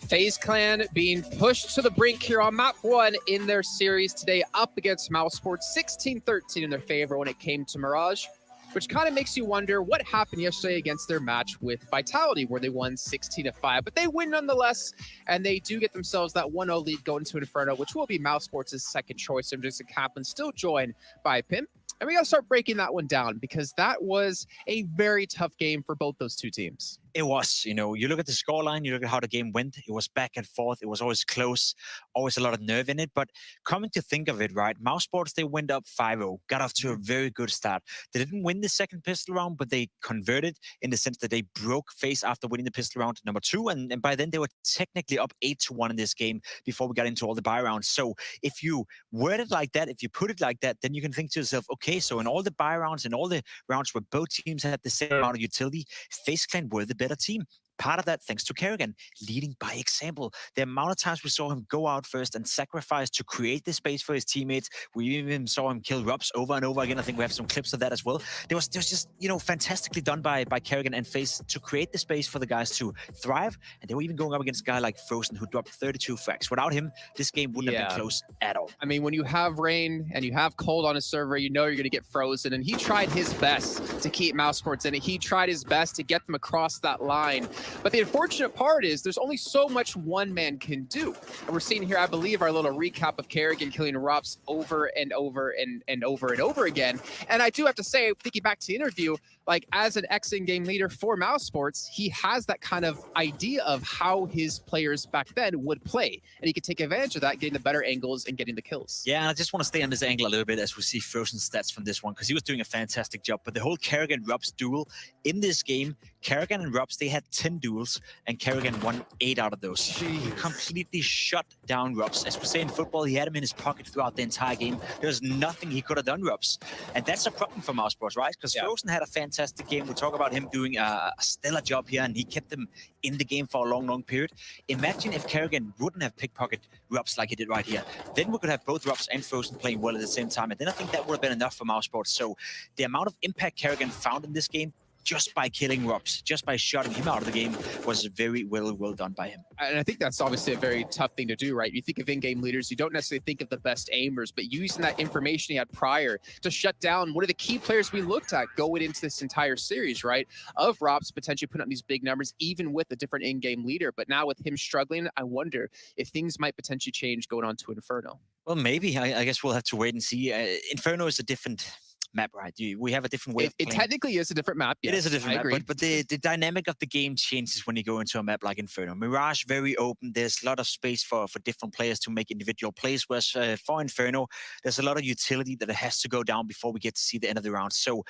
FaZe Clan being pushed to the brink here on map 1 in their series today, up against Mousesports, 16-13 in their favor when it came to Mirage, which kind of makes you wonder what happened yesterday against their match with Vitality, where they won 16-5. But they win nonetheless, and they do get themselves that 1-0 lead going to Inferno, which will be Mousesports' second choice. And Jason Kaplan still joined by Pimp. And we got to start breaking that one down, because that was a very tough game for both those two teams. It was, you look at the scoreline, you look at how the game went. It was back and forth. It was always close, always a lot of nerve in it. But coming to think of it, right, Mousesports, they went up 5-0, got off to a very good start. They didn't win the second pistol round, but they converted in the sense that they broke FaZe after winning the pistol round number 2. And by then, they were technically up 8-1 in this game before we got into all the buy rounds. So if you word it like that, if you put it like that, then you can think to yourself, okay, so in all the buy rounds and all the rounds where both teams had the same amount of utility, FaZe Clan were the better team. Part of that thanks to Kerrigan, leading by example. The amount of times we saw him go out first and sacrifice to create the space for his teammates. We even saw him kill Rubs over and over again. I think we have some clips of that as well. There was just, fantastically done by Kerrigan and FaZe to create the space for the guys to thrive. And they were even going up against a guy like Frozen, who dropped 32 frags. Without him, this game wouldn't have been close at all. I mean, when you have Rain and you have Cold on a server, you know you're going to get frozen. And he tried his best to keep Mousesports in it. He tried his best to get them across that line. But the unfortunate part is there's only so much one man can do. And we're seeing here, I believe, our little recap of Kerrigan killing Rups over and over and over and over again. And I do have to say, thinking back to the interview, like as an ex-in-game leader for Mousesports, he has that kind of idea of how his players back then would play. And he could take advantage of that, getting the better angles and getting the kills. Yeah, and I just want to stay on this angle a little bit as we see Frozen stats from this one, because he was doing a fantastic job. But the whole Kerrigan-Rups duel in this game, Kerrigan and Rups, they had 10 duels, and Kerrigan won 8 out of those. He completely shut down Rups. As we say in football, he had him in his pocket throughout the entire game. There's nothing he could have done, Rups. And that's a problem for Mousesports, right? Because Frozen had a fantastic game. We talk about him doing a stellar job here, and he kept them in the game for a long, long period. Imagine if Kerrigan wouldn't have pickpocket Rups like he did right here. Then we could have both Rups and Frozen playing well at the same time. And then I think that would have been enough for Mousesports. So the amount of impact Kerrigan found in this game, just by killing Rups, just by shutting him out of the game, was very well done by him. And I think that's obviously a very tough thing to do, right? You think of in-game leaders, you don't necessarily think of the best aimers, but using that information he had prior to shut down one of the key players we looked at going into this entire series, right? Of Rups potentially putting up these big numbers, even with a different in-game leader. But now with him struggling, I wonder if things might potentially change going on to Inferno. Well, maybe. I guess we'll have to wait and see. Inferno is a different map, right? We have a different way of playing. It technically is a different map, yes. It is a different map, but the dynamic of the game changes when you go into a map like Inferno. Mirage, very open. There's a lot of space for different players to make individual plays, whereas for Inferno, there's a lot of utility that has to go down before we get to see the end of the round. So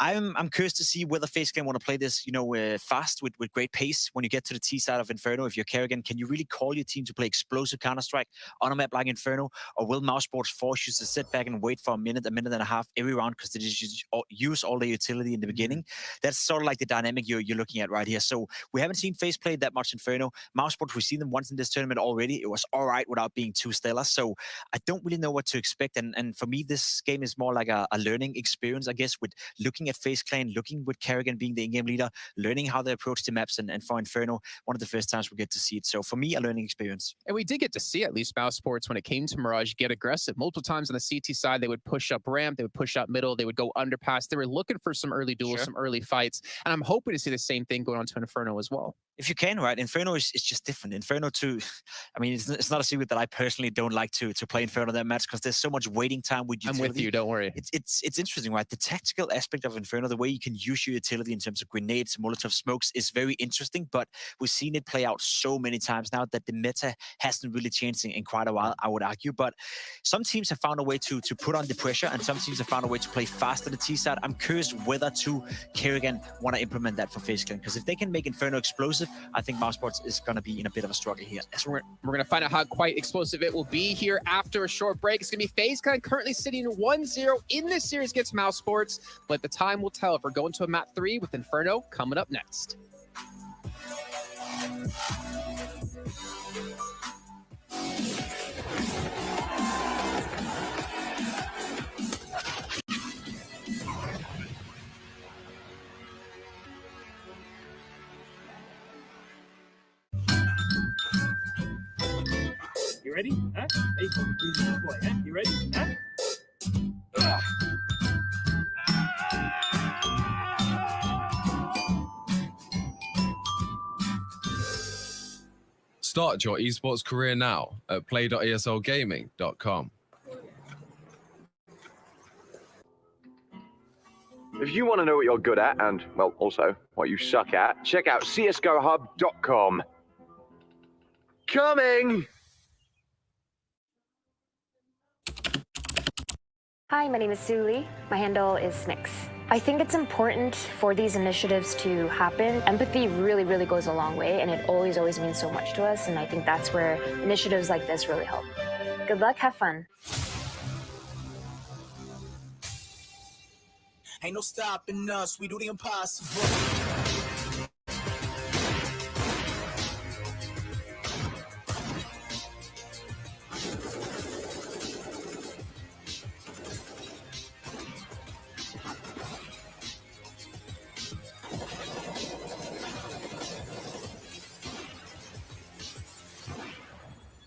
I'm curious to see whether FaZe Clan want to play this, fast with great pace. When you get to the T side of Inferno, if you're Kerrigan, can you really call your team to play explosive Counter-Strike on a map like Inferno? Or will Mousesports force you to sit back and wait for a minute and a half every round because they just use all the utility in the beginning? That's sort of like the dynamic you're looking at right here. So we haven't seen FaZe play that much Inferno. Mousesports, we've seen them once in this tournament already. It was all right without being too stellar. So I don't really know what to expect. And for me, this game is more like a learning experience, I guess, with looking at at FaZe Clan, looking with Karrigan being the in-game leader, learning how they approach the maps, and for Inferno, one of the first times we get to see it. So for me, a learning experience. And we did get to see at least Mouse Sports when it came to Mirage get aggressive. Multiple times on the CT side, they would push up ramp, they would push up middle, they would go underpass. They were looking for some early duels, some early fights. And I'm hoping to see the same thing going on to Inferno as well. If you can, right? Inferno is just different. Inferno I mean, it's not a secret that I personally don't like to play Inferno that match because there's so much waiting time with utility. I'm with you, don't worry. It's interesting, right? The tactical aspect of Inferno, the way you can use your utility in terms of grenades, Molotov smokes is very interesting, but we've seen it play out so many times now that the meta hasn't really changed in quite a while, I would argue. But some teams have found a way to put on the pressure, and some teams have found a way to play fast on the T side. I'm curious whether Karrigan want to implement that for FaZe Clan, because if they can make Inferno explosive, I think Mouse Sports is going to be in a bit of a struggle here. So we're going to find out how quite explosive it will be here after a short break. It's going to be FaZe Clan currently sitting 1-0 in this series against Mouse Sports, but the time will tell if we're going to a map 3 with Inferno coming up next. You ready? Huh? Hey, boy, huh? You ready? Huh? Start your esports career now at play.eslgaming.com. If you want to know what you're good at and, well, also what you suck at, check out csgohub.com. Coming! Hi, my name is Suli. My handle is Snix. I think it's important for these initiatives to happen. Empathy really, really goes a long way, and it always, always means so much to us, and I think that's where initiatives like this really help. Good luck, have fun. Ain't no stopping us, we do the impossible.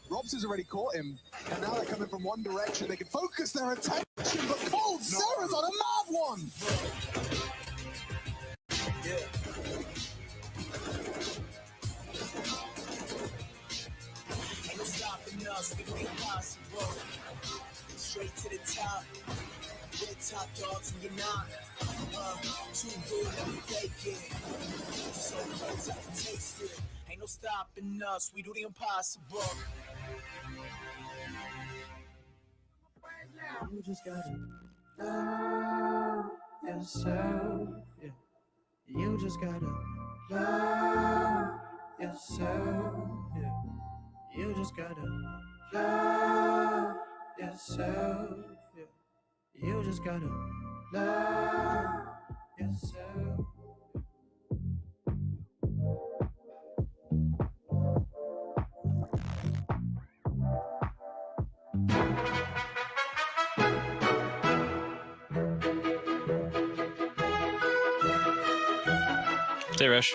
Robs has already caught him, and now they're coming from one direction. They can focus their attention, but Cold Sarah's on a mad one! Yeah. Ain't no stopping us, we do the impossible. Straight to the top. We're top dogs and you're not. Too good and we fake it. So close I can taste it. Ain't no stopping us, we do the impossible. You just gotta love yourself. Yeah. You just gotta love yourself. Yeah. You just gotta love yourself. Yeah. You just gotta love yourself. Stay rush.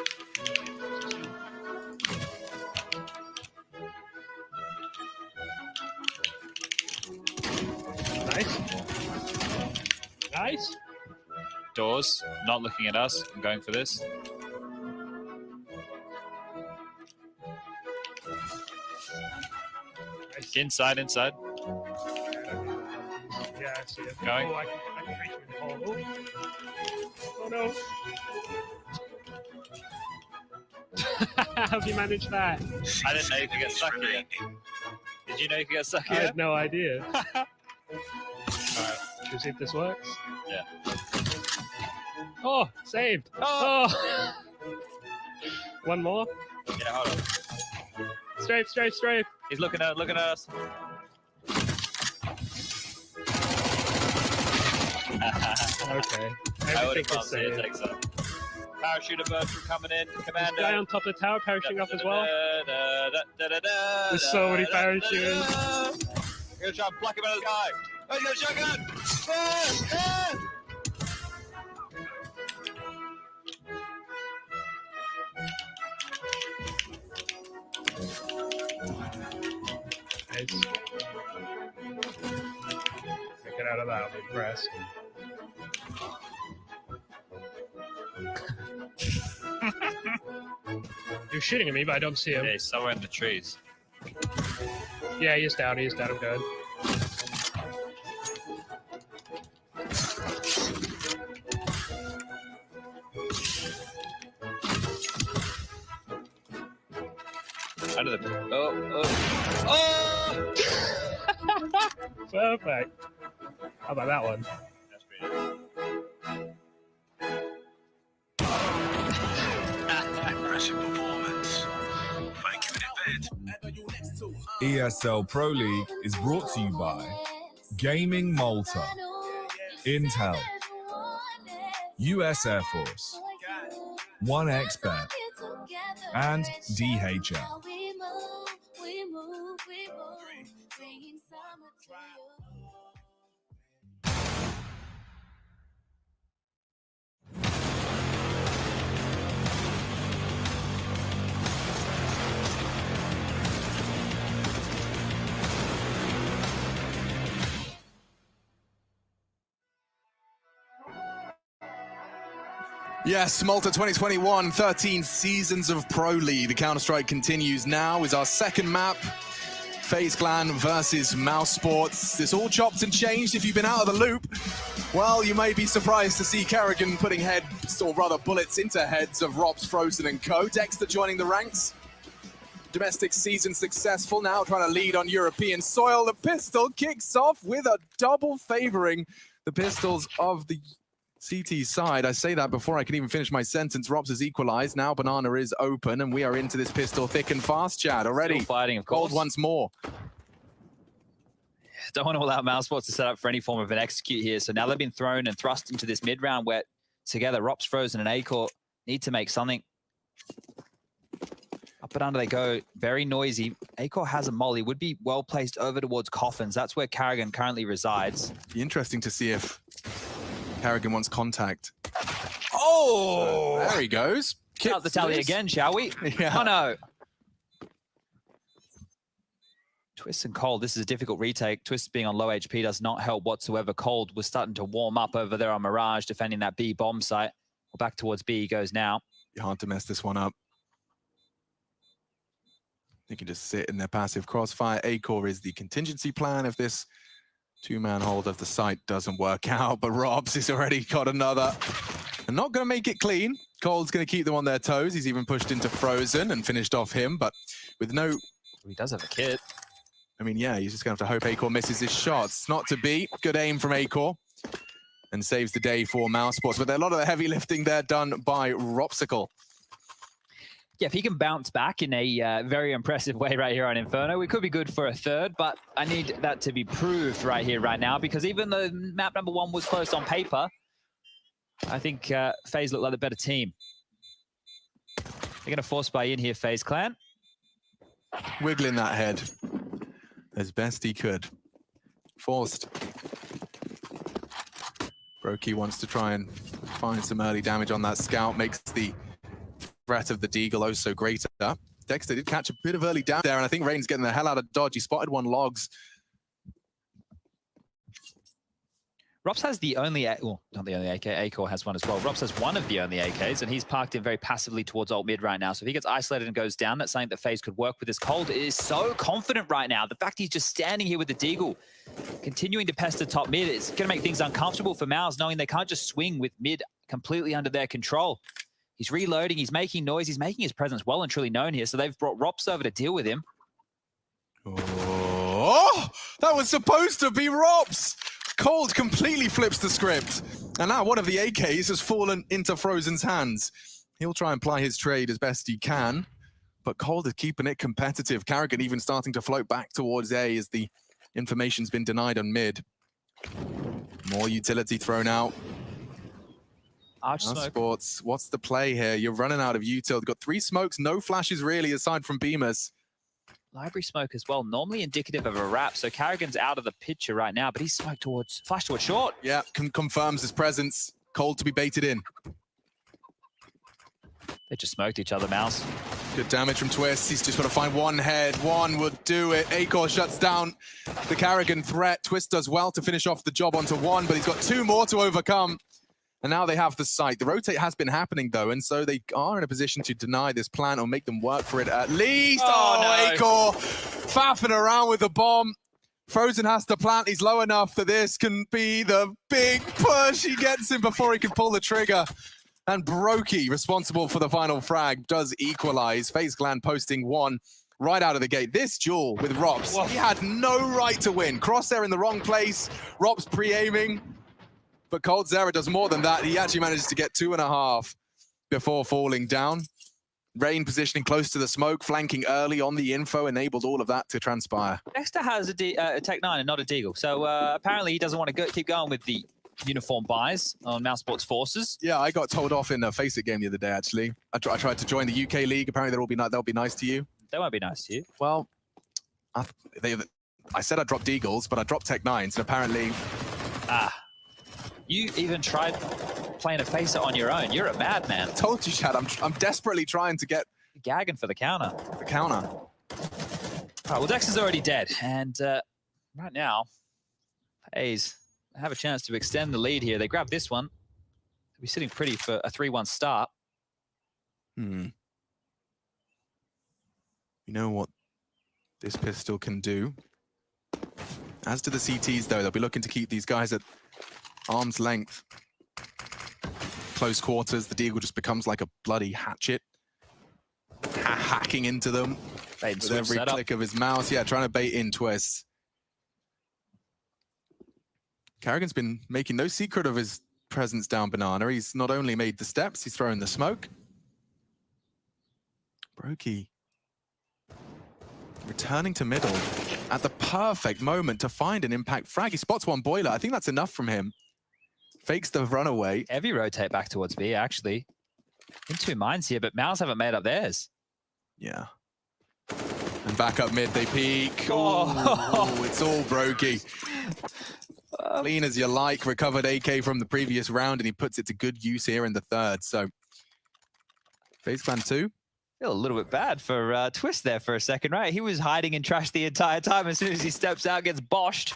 Nice. Nice. Doors, not looking at us. I'm going for this. Nice. Inside. Yeah, I see it. Going. Oh, I can reach him in the hole. Oh no. How'd you manage that? I didn't know you could get stuck here. Did you know you could get stuck I here? had no idea. Alright. Should we see if this works? Yeah. Oh, saved. Oh. One more. Yeah, hold on. Strafe. He's looking at us. Okay. I would have Everything is gone to saved. takes that. Parachuter bird coming in. Commander. Guy on top of the tower parachuting up as well. There's so many parachutes. You're gonna try and pluck him out of the sky. Oh, he's got a shotgun! Nice. Get out of that, I'm impressed. You're shooting at me, but I don't see him. Yeah, he's somewhere in the trees. Yeah, he's down, I'm good. Out of the... Oh! Perfect. How about that one? Impressive performance. Thank you in advance. ESL Pro League is brought to you by Gaming Malta, Intel, US Air Force, 1xBet, and DHL. Yes, Malta 2021, 13 seasons of Pro League. The Counter-Strike continues now is our second map. FaZe Clan versus Mouse Sports. This all chopped and changed if you've been out of the loop. Well, you may be surprised to see Kerrigan putting heads, or rather bullets into heads of Robs, Frozen and co. Dexter joining the ranks. Domestic season successful, now trying to lead on European soil. The pistol kicks off with a double favoring the pistols of the CT side. I say that before I can even finish my sentence. Robs has equalized. Now Banana is open, and we are into this pistol thick and fast, Chad, already. Still fighting, of course. Gold once more. Don't want to allow Mouse Sports to set up for any form of an execute here. So now they've been thrown and thrust into this mid-round where together Robs, Frozen, and Acor need to make something. Up and under they go. Very noisy. Acor has a molly. Would be well placed over towards Coffins. That's where Kerrigan currently resides. Be interesting to see if Kerrigan wants contact. Oh! There he goes. Count the tally again, shall we? Yeah. Oh, no. Twist and Cold, this is a difficult retake. Twist being on low HP does not help whatsoever. Cold was starting to warm up over there on Mirage, defending that B bomb site. Well, back towards B he goes now. Hard to mess this one up. They can just sit in their passive crossfire. Acor is the contingency plan if this two-man hold of the site doesn't work out, but Robs has already got another. And not going to make it clean. Cold's going to keep them on their toes. He's even pushed into Frozen and finished off him, but with no... He does have a kit. I mean, yeah, he's just going to have to hope Acor misses his shots. Not to be. Good aim from Acor. And saves the day for Mouse Sports. But a lot of the heavy lifting there done by Ropsicle. Yeah, if he can bounce back in a very impressive way right here on Inferno, we could be good for a third, but I need that to be proved right here, right now, because even though map number 1 was close on paper, I think FaZe looked like the better team. They're going to force buy in here, FaZe Clan. Wiggling that head as best he could. Forced. Brokey wants to try and find some early damage on that scout, makes the threat of the Deagle oh so greater. Dexter did catch a bit of early damage there, and I think Rain's getting the hell out of dodge. He spotted one logs. Robs has the only, well, not the only AK, Acor has one as well. Robs has one of the only AKs, and he's parked in very passively towards alt mid right now. So if he gets isolated and goes down, that's something that FaZe could work with. His Cold is so confident right now. The fact he's just standing here with the Deagle, continuing to pester top mid, it's going to make things uncomfortable for Mouse, knowing they can't just swing with mid completely under their control. He's reloading, he's making noise, he's making his presence well and truly known here. So they've brought Robs over to deal with him. Oh, that was supposed to be Robs. Cold completely flips the script. And now one of the AKs has fallen into Frozen's hands. He'll try and ply his trade as best he can, but Cold is keeping it competitive. Kerrigan even starting to float back towards A as the information's been denied on mid. More utility thrown out. Arch smoke. Sports, what's the play here? You're running out of util. Got 3 smokes, no flashes really, aside from Beamers. Library smoke as well, normally indicative of a wrap. So Kerrigan's out of the picture right now, but he's smoked towards, flash towards short. Yeah, confirms his presence. Cold to be baited in. They just smoked each other, Mouse. Good damage from Twist. He's just got to find one head. One would do it. Acor shuts down the Karrigan threat. Twist does well to finish off the job onto one, but he's got two more to overcome. And now they have the site. The rotate has been happening, though, and so they are in a position to deny this plan or make them work for it at least. Oh, no. Acor faffing around with the bomb. Frozen has to plant. He's low enough that this can be the big push. He gets him before he can pull the trigger. And Brokey, responsible for the final frag, does equalize. FaZe Clan posting one right out of the gate. This duel with Rops, he had no right to win. Crosshair in the wrong place. Rops pre-aiming. But coldzera does more than that. He actually manages to get 2.5 before falling down. Rain positioning close to the smoke, flanking early on the info, enabled all of that to transpire. Dexter has a Tech 9 and not a Deagle. So apparently he doesn't want to keep going with the uniform buys on Mousesports Forces. Yeah, I got told off in a Faceit game the other day, actually. I tried to join the UK League. Apparently they'll be nice to you. They won't be nice to you. Well, I said I dropped Deagles, but I dropped Tech 9s, and apparently... You even tried playing a Faceit on your own. You're a madman. I told you, Chad. I'm desperately trying to get... Gagging for the counter. The counter. All right, well, Dex is already dead. And right now, FaZe have a chance to extend the lead here. They grab this one. They'll be sitting pretty for a 3-1 start. You know what this pistol can do? As to the CTs, though, they'll be looking to keep these guys at arm's length. Close quarters, the Deagle just becomes like a bloody hatchet. Hacking into them with every click of his mouse. Yeah, trying to bait in Twist. Karrigan's been making no secret of his presence down Banana. He's not only made the steps, he's thrown the smoke. Brokey returning to middle at the perfect moment to find an impact frag. He spots one boiler. I think that's enough from him. Fakes the runaway. Heavy rotate back towards B, actually. In two minds here, but Mouse haven't made up theirs. Yeah. And back up mid, they peek. Oh, it's all Brokey. Clean as you like, recovered AK from the previous round, and he puts it to good use here in the third. So, FaZe Clan 2. Feel a little bit bad for Twist there for a second, right? He was hiding in trash the entire time. As soon as he steps out, gets boshed.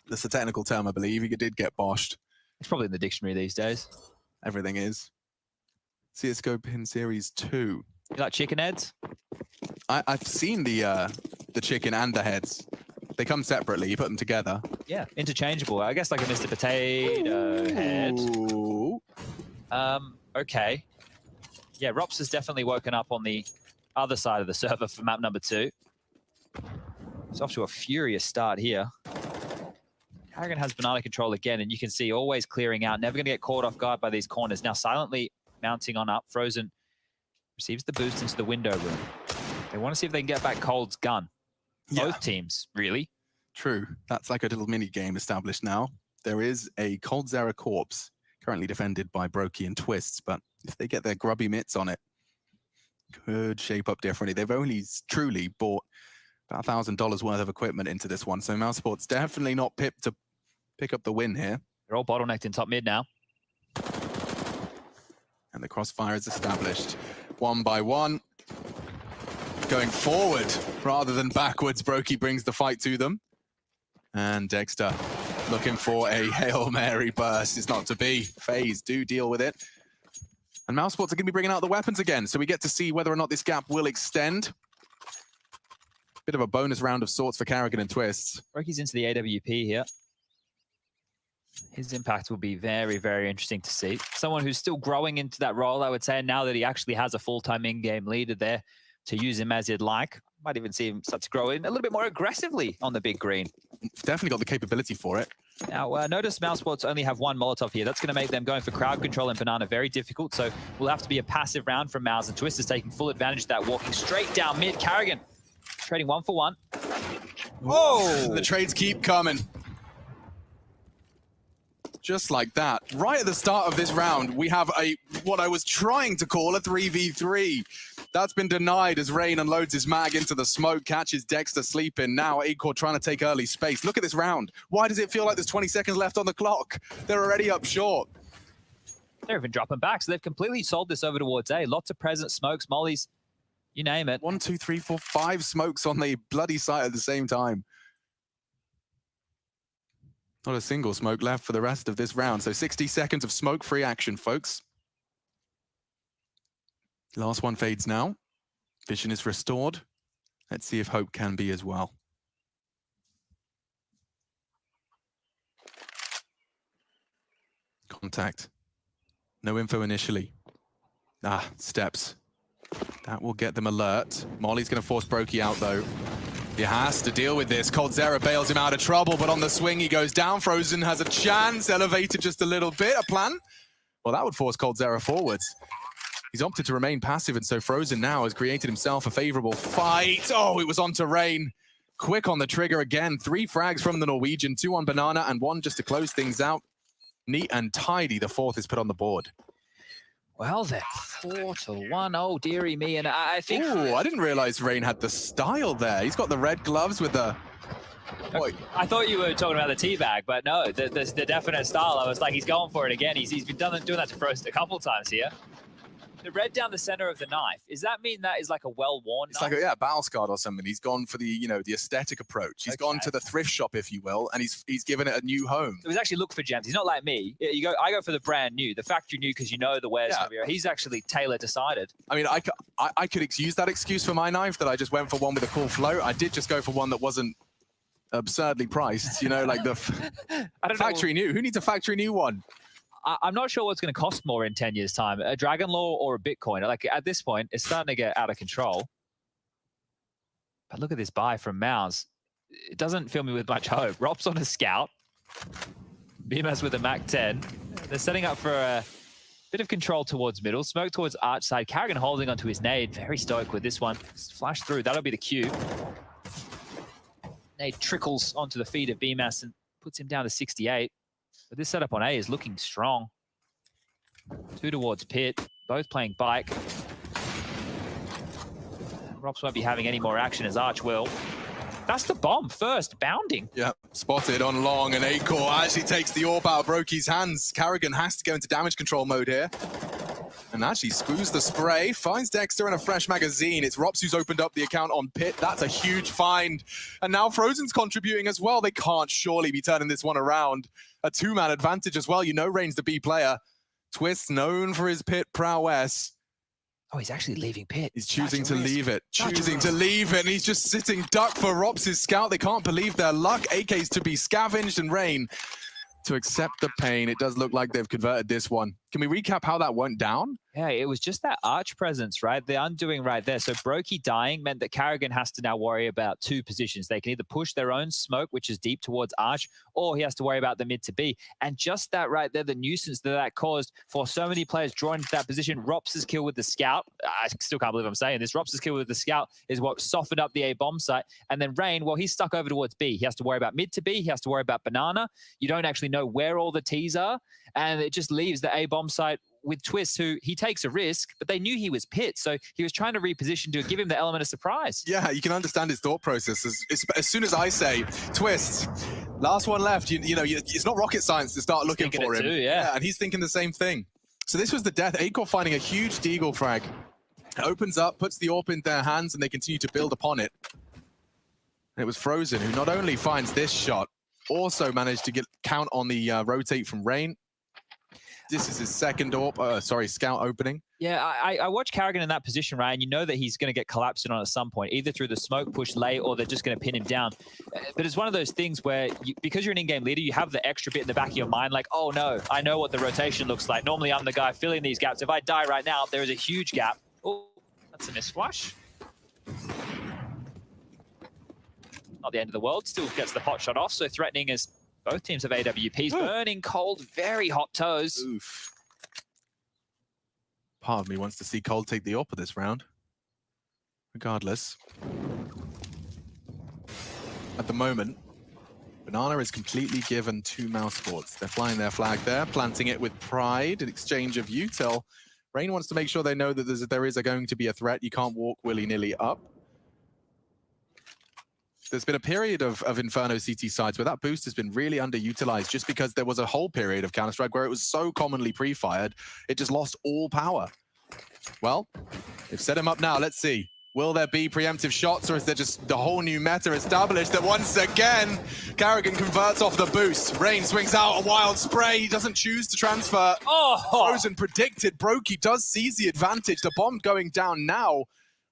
That's a technical term, I believe. He did get boshed. It's probably in the dictionary these days. Everything is. CSGO Pin Series 2. You like chicken heads? I've seen the chicken and the heads. They come separately. You put them together. Yeah, interchangeable. I guess like a Mr. Potato head. Okay. Yeah, Rops has definitely woken up on the other side of the server for map number 2. It's off to a furious start here. Karrigan has banana control again, and you can see always clearing out. Never going to get caught off guard by these corners. Now silently mounting on up. Frozen receives the boost into the window room. They want to see if they can get back Cold's gun. Both teams, really. True. That's like a little mini game established now. There is a coldzera corpse currently defended by Brokey and Twists, but if they get their grubby mitts on it, could shape up differently. They've only truly bought about $1,000 worth of equipment into this one, so Mousesports definitely not pipped to pick up the win here. They're all bottlenecked in top mid now. And the crossfire is established. One by one. Going forward rather than backwards, Brokey brings the fight to them. And Dexter looking for a Hail Mary burst. It's not to be. FaZe do deal with it. And Mousesports are going to be bringing out the weapons again, so we get to see whether or not this gap will extend. Bit of a bonus round of sorts for Karrigan and Twists. Brokey's into the AWP here. His impact will be very, very interesting to see. Someone who's still growing into that role, I would say, now that he actually has a full-time in-game leader there to use him as he'd like. Might even see him start to grow in a little bit more aggressively on the big green. Definitely got the capability for it. Now, notice Mousesports only have one Molotov here. That's going to make them going for crowd control and Banana very difficult. So will have to be a passive round from Mouse, and Twist is taking full advantage of that, walking straight down mid. Karrigan trading 1 for 1. Whoa! The trades keep coming. Just like that. Right at the start of this round, we have what I was trying to call a 3v3. That's been denied as Rain unloads his mag into the smoke, catches Dexter sleeping. Now Acor trying to take early space. Look at this round. Why does it feel like there's 20 seconds left on the clock? They're already up short. They're even dropping back, so they've completely sold this over towards A. Lots of present smokes, mollies. You name it. 1, 2, 3, 4, 5 smokes on the bloody site at the same time. Not a single smoke left for the rest of this round. So 60 seconds of smoke-free action, folks. Last one fades now. Vision is restored. Let's see if hope can be as well. Contact. No info initially. Steps. That will get them alert. Molly's going to force Brokey out, though. He has to deal with this. coldzera bails him out of trouble, but on the swing, he goes down. Frozen has a chance, elevated just a little bit. A plan? Well, that would force coldzera forwards. He's opted to remain passive, and so Frozen now has created himself a favorable fight. Oh, it was onto Rain. Quick on the trigger again. 3 frags from the Norwegian, 2 on Banana, and 1 just to close things out. Neat and tidy, the 4th is put on the board. Well, then, 4-1. Oh, dearie me. And I think... Ooh, I didn't realize Rain had the style there. He's got the red gloves with the... I thought you were talking about the teabag, but no, the definite style. I was like, he's going for it again. He's been doing that to Frost a couple times here. The red down the center of the knife, does that mean that is like a well-worn It's knife? like a battle scarred or something. He's gone for the, the aesthetic approach. He's gone to the thrift shop, if you will, and he's given it a new home. So he's actually looked for gems. He's not like me. I go for the brand new, the factory new, because you know the wear's gonna be. He's actually tailor decided. I mean, I could use that excuse for my knife that I just went for one with a cool flow. I did just go for one that wasn't absurdly priced, like the factory new. Who needs a factory new one? I'm not sure what's going to cost more in 10 years' time, a Dragon Law or a Bitcoin. Like, at this point, it's starting to get out of control. But look at this buy from Mouse. It doesn't fill me with much hope. Rop's on a Scout. Beamaz with a Mac 10. They're setting up for a bit of control towards middle. Smoke towards arch side. Karrigan holding onto his nade. Very stoic with this one. Flash through. That'll be the cue. Nade trickles onto the feet of Beamaz and puts him down to 68. But this setup on A is looking strong. 2 towards Pit, both playing bike. Rops won't be having any more action as Arch will. That's the bomb first, bounding. Yeah, spotted on long, and Acore actually takes the orb out of Brokey's hands. Karrigan has to go into damage control mode here. And actually screws the spray, finds Dexter and a fresh magazine. It's Rops who's opened up the account on Pit. That's a huge find. And now Frozen's contributing as well. They can't surely be turning this one around. A 2-man advantage as well. Rain's the B player. Twist, known for his Pit prowess. Oh, he's actually leaving Pit. He's choosing to leave it. Choosing to leave it. And he's just sitting duck for Rops' scout. They can't believe their luck. AK's to be scavenged, and Rain to accept the pain. It does look like they've converted this one. Can we recap how that went down? Yeah, it was just that Arch presence, right? The undoing right there. So Brokey dying meant that Karrigan has to now worry about 2 positions. They can either push their own smoke, which is deep towards Arch, or he has to worry about the mid to B. And just that right there, the nuisance that caused for so many players drawn into that position. Rops' kill with the Scout, I still can't believe I'm saying this, Rops' kill with the Scout is what softened up the A bomb site. And then Rain, well, he's stuck over towards B. He has to worry about mid to B. He has to worry about Banana. You don't actually know where all the T's are. And it just leaves the A bomb site with Twist, who he takes a risk, but they knew he was Pit, so he was trying to reposition to give him the element of surprise. Yeah, you can understand his thought process. As soon as I say, Twist, last one left, it's not rocket science to start looking for him. Too, yeah, and he's thinking the same thing. So this was the death. Acore finding a huge Deagle frag. Opens up, puts the AWP in their hands, and they continue to build upon it. And it was Frozen, who not only finds this shot, also managed to count on the rotate from Rain. This is his second scout opening. Yeah, I watch Karrigan in that position, right? And you know that he's going to get collapsed on at some point, either through the smoke push late or they're just going to pin him down. But it's one of those things where, because you're an in-game leader, you have the extra bit in the back of your mind, like, oh no, I know what the rotation looks like. Normally I'm the guy filling these gaps. If I die right now, there is a huge gap. Oh, that's a miss flush. Not the end of the world, still gets the pot shot off, so threatening as both teams have AWPs. Burning cold, very hot toes. Oof. Part of me wants to see Cold take the AWP of this round. Regardless. At the moment, Banana is completely given to Mouse Sports. They're flying their flag there, planting it with pride in exchange of util. Rain wants to make sure they know that there is going to be a threat. You can't walk willy-nilly up. There's been a period of Inferno CT sides where that boost has been really underutilized just because there was a whole period of Counter-Strike where it was so commonly pre-fired, it just lost all power. Well, they've set him up now. Let's see. Will there be preemptive shots, or is there just the whole new meta established that once again, Carrigan converts off the boost. Rain swings out a wild spray. He doesn't choose to transfer. Oh! Frozen predicted. Brokey does seize the advantage. The bomb going down now.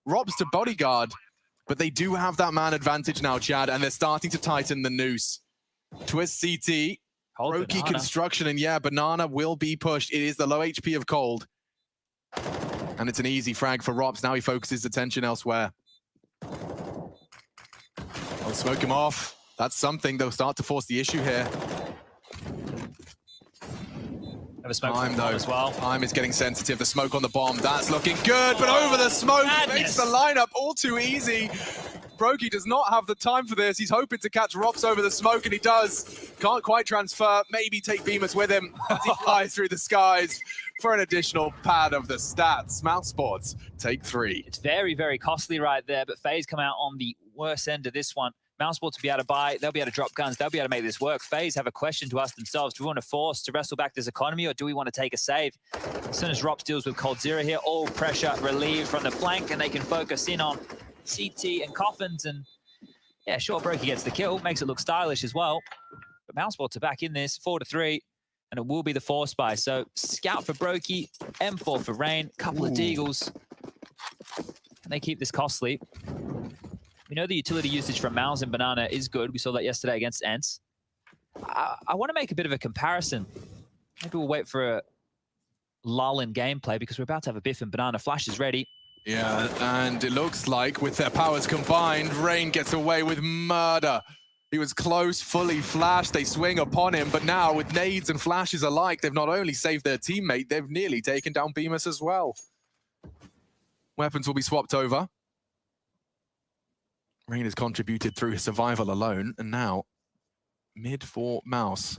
Robs to bodyguard. But they do have that man advantage now, Chad, and they're starting to tighten the noose. Twist CT. Brokey construction, and yeah, Banana will be pushed. It is the low HP of Cold. And it's an easy frag for Robs. Now he focuses attention elsewhere. I'll smoke him off. That's something. They'll start to force the issue here. Have a smoke Time, though. as well. Time is getting sensitive. The smoke on the bomb. That's looking good, but over the smoke makes the lineup all too easy. Brokey does not have the time for this. He's hoping to catch Robs over the smoke, and he does. Can't quite transfer. Maybe take Bemis with him as he flies through the skies for an additional pad of the stats. Mount Sports take 3. It's very, very costly right there, but FaZe come out on the worst end of this one. Mount Sports will be able to buy, they'll be able to drop guns, they'll be able to make this work. FaZe have a question to ask themselves. Do we want to force to wrestle back this economy, or do we want to take a save? As soon as Rops deals with Cold Zero here, all pressure relieved from the flank, and they can focus in on CT and Coffins, and yeah, sure, Brokey gets the kill, makes it look stylish as well. But Mount Sports are back in this, 4-3, and it will be the force buy. So Scout for Brokey, M4 for Rain, couple of Deagles, and they keep this costly. We know the utility usage from Mouse and Banana is good. We saw that yesterday against Ents. I want to make a bit of a comparison. Maybe we'll wait for a lull in gameplay because we're about to have a Biff and Banana flashes ready. Yeah, and it looks like with their powers combined, Rain gets away with murder. He was close, fully flashed. They swing upon him, but now with nades and flashes alike, they've not only saved their teammate, they've nearly taken down Bemis as well. Weapons will be swapped over. Rain has contributed through his survival alone, and now mid for Mouse.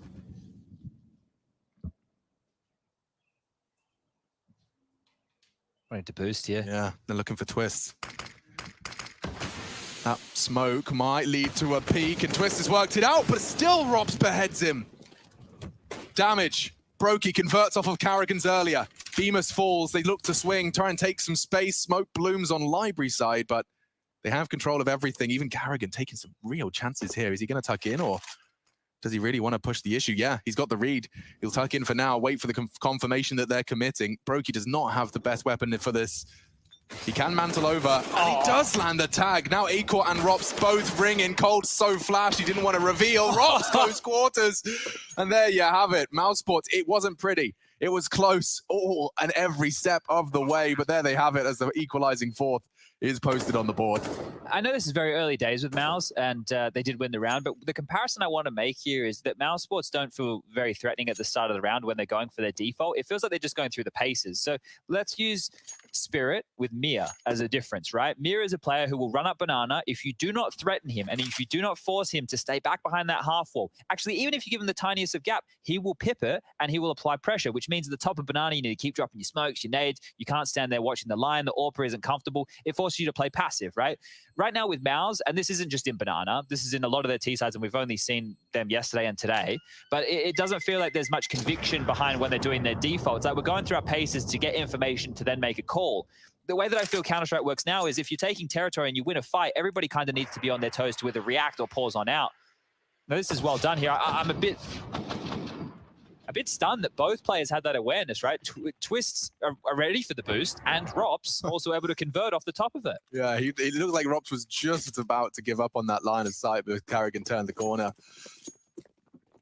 Ready to boost here. Yeah, they're looking for twists. That smoke might lead to a peek, and Twist has worked it out, but still Robs beheads him. Damage. Brokey converts off of Carrigan's earlier. Bemis falls. They look to swing, try and take some space. Smoke blooms on Library side, but they have control of everything. Even Carrigan taking some real chances here. Is he going to tuck in, or does he really want to push the issue? Yeah, he's got the read. He'll tuck in for now, wait for the confirmation that they're committing. Brokey does not have the best weapon for this. He can mantle over, and he does land the tag. Now Acor and Rops both ringing. Cold so flash, he didn't want to reveal. Rops close quarters. And there you have it. Mouse Sports, it wasn't pretty. It was close all and every step of the way, but there they have it as the equalizing fourth is posted on the board. I know this is very early days with Mouse, and they did win the round, but the comparison I want to make here is that Mouse Sports don't feel very threatening at the start of the round when they're going for their default. It feels like they're just going through the paces. So let's use Spirit with Mia as a difference, right? Mia is a player who will run up Banana if you do not threaten him and if you do not force him to stay back behind that half wall. Actually, even if you give him the tiniest of gap, he will pip it and he will apply pressure, which means at the top of Banana, you need to keep dropping your smokes, your nades. You can't stand there watching the line. The AWP isn't comfortable. It forces you to play passive, right? Right now with Mouse, and this isn't just in Banana, this is in a lot of their T sides, and we've only seen them yesterday and today, but it doesn't feel like there's much conviction behind when they're doing their defaults. Like, we're going through our paces to get information to then make a call. The way that I feel Counter-Strike works now is if you're taking territory and you win a fight, everybody kind of needs to be on their toes to either react or pause on out. Now, this is well done here. I'm a bit stunned that both players had that awareness, right? Twists are ready for the boost, and Rops also able to convert off the top of it. Yeah, it looked like Rops was just about to give up on that line of sight, but Carrigan turned the corner.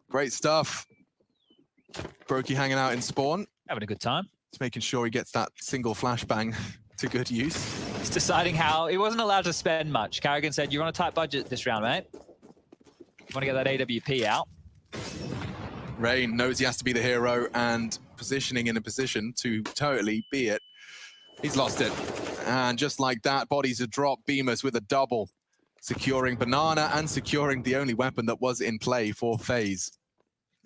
Great stuff. Brokey hanging out in spawn. Having a good time. Just making sure he gets that single flashbang to good use. He's deciding how. He wasn't allowed to spend much. Carrigan said, you're on a tight budget this round, mate. You want to get that AWP out. Rain knows he has to be the hero and positioning in a position to totally be it. He's lost it. And just like that, bodies are dropped. Bemis with a double, securing Banana and securing the only weapon that was in play for FaZe.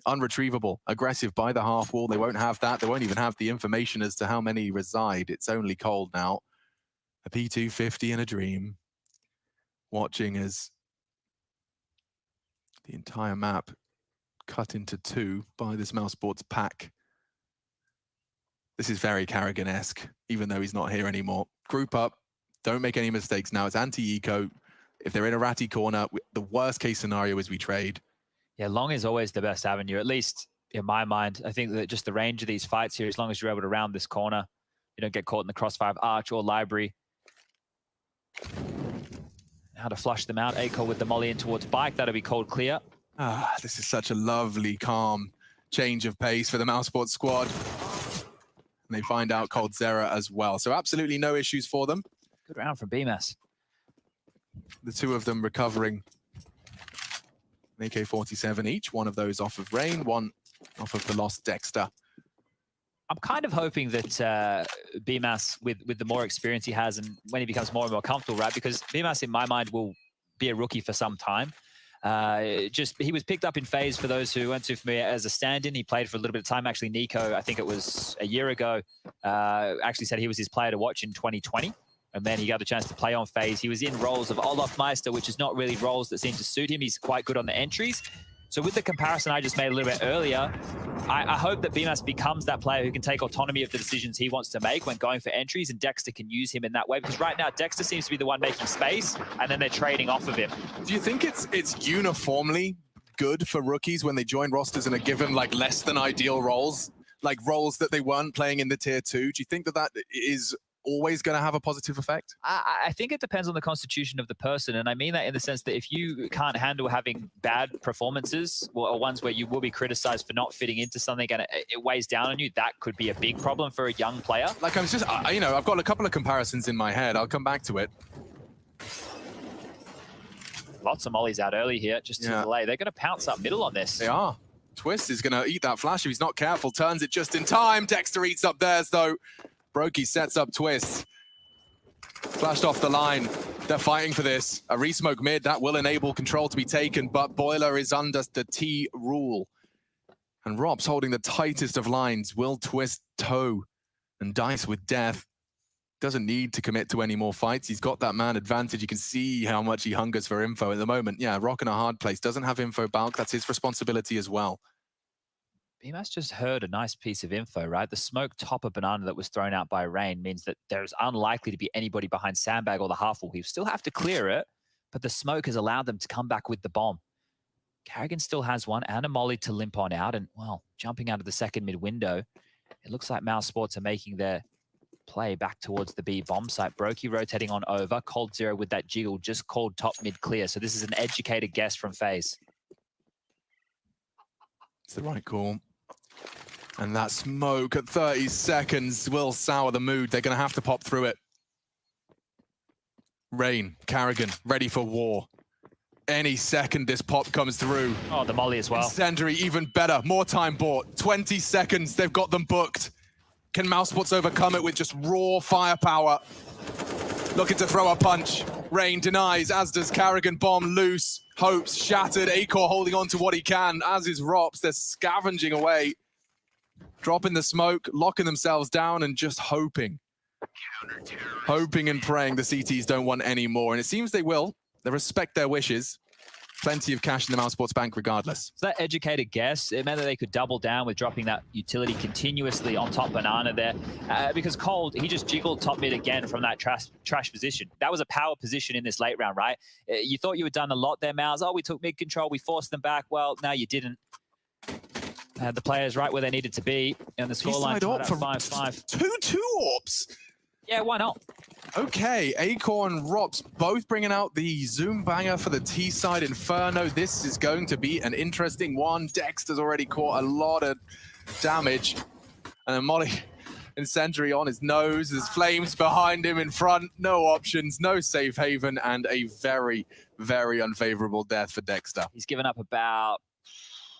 Unretrievable, aggressive by the half wall. They won't have that. They won't even have the information as to how many reside. It's only Cold now. A P250 in a dream. Watching as the entire map cut into two by this Mouse Sports pack. This is very Carrigan-esque, even though he's not here anymore. Group up, Don't make any mistakes now. It's anti-eco. If they're in a ratty corner, the worst case scenario is we trade. Yeah, long is always the best avenue, at least in my mind. I think that just the range of these fights here, as long as you're able to round this corner, you don't get caught in the crossfire of Arch or Library. How to flush them out. Aiko with the molly in towards Bike. That'll be called clear. Ah, this is such a lovely, calm change of pace for the Mousesports squad. And they find out Cold Zera as well. So absolutely no issues for them. Good round from BMS. The two of them recovering an AK-47 each. One of those off of Rain, one off of the lost Dexter. I'm kind of hoping that BMAS, with the more experience he has and when he becomes more and more comfortable, right? Because BMAS, in my mind, will be a rookie for some time. He was picked up in FaZe, for those who weren't too familiar, as a stand-in. He played for a little bit of time. Actually, Nico, I think it was a year ago, actually said he was his player to watch in 2020. And then he got the chance to play on FaZe. He was in roles of Olaf Meister, which is not really roles that seem to suit him. He's quite good on the entries. So with the comparison I just made a little bit earlier, I hope that BMAS becomes that player who can take autonomy of the decisions he wants to make when going for entries, and Dexter can use him in that way. Because right now, Dexter seems to be the one making space, and then they're trading off of him. Do you think it's uniformly good for rookies when they join rosters and are given like less than ideal roles, like roles that they weren't playing in the tier 2? Do you think that is always going to have a positive effect? I think it depends on the constitution of the person, and I mean that in the sense that if you can't handle having bad performances or ones where you will be criticized for not fitting into something and it weighs down on you, that could be a big problem for a young player. Like, I was just, you know, I've got a couple of comparisons in my head. I'll come back to it. Lots of mollies out early here, just to delay. They're going to pounce up middle on this. They are. Twist is going to eat that flash if he's not careful. Turns it just in time. Dexter eats up theirs, though. Brokey sets up Twist. Flashed off the line. They're fighting for this. A resmoke mid, that will enable control to be taken, but Boiler is under the T rule. And Rob's holding the tightest of lines. Will Twist toe and dice with death. Doesn't need to commit to any more fights. He's got that man advantage. You can see how much he hungers for info at the moment. Yeah, Rock in a hard place. Doesn't have info bulk. That's his responsibility as well. BMAS just heard a nice piece of info, right? The smoke top of Banana that was thrown out by Rain means that there's unlikely to be anybody behind Sandbag or the Half-Wall. He still have to clear it, but the smoke has allowed them to come back with the bomb. Carrigan still has one and a molly to limp on out, and, well, jumping out of the second mid window, it looks like Mousesports are making their play back towards the B bomb site. Brokey rotating on over. Cold Zero with that jiggle just called top mid clear. So this is an educated guess from FaZe. It's the right call. And that smoke at 30 seconds will sour the mood. They're going to have to pop through it. Rain, Carrigan, ready for war. Any second this pop comes through. Oh, the molly as well. Incendiary, even better. More time bought. 20 seconds, they've got them booked. Can Mousesports overcome it with just raw firepower? Looking to throw a punch. Rain denies, as does Carrigan. Bomb loose. Hopes shattered. Acor holding on to what he can, as is Rops. They're scavenging away. Dropping the smoke, locking themselves down, and just hoping. Hoping and praying the CTs don't want any more. And it seems they will. They respect their wishes. Plenty of cash in the Mousesports bank regardless. So that educated guess, it meant that they could double down with dropping that utility continuously on top Banana there. Because Cold, he just jiggled top mid again from that trash position. That was a power position in this late round, right? You thought you had done a lot there, Mouse. Oh, we took mid control, we forced them back. Well, no, you didn't. Had the players right where they needed to be. And the scoreline 5-5. 2-2 AWPs. Yeah, why not? Okay, Acor and Rops both bringing out the Zoom banger for the T-side Inferno. This is going to be an interesting one. Dexter's already caught a lot of damage. And then Molly Incendiary on his nose. There's flames behind him in front. No options, no safe haven, and a very, very unfavorable death for Dexter. He's given up about,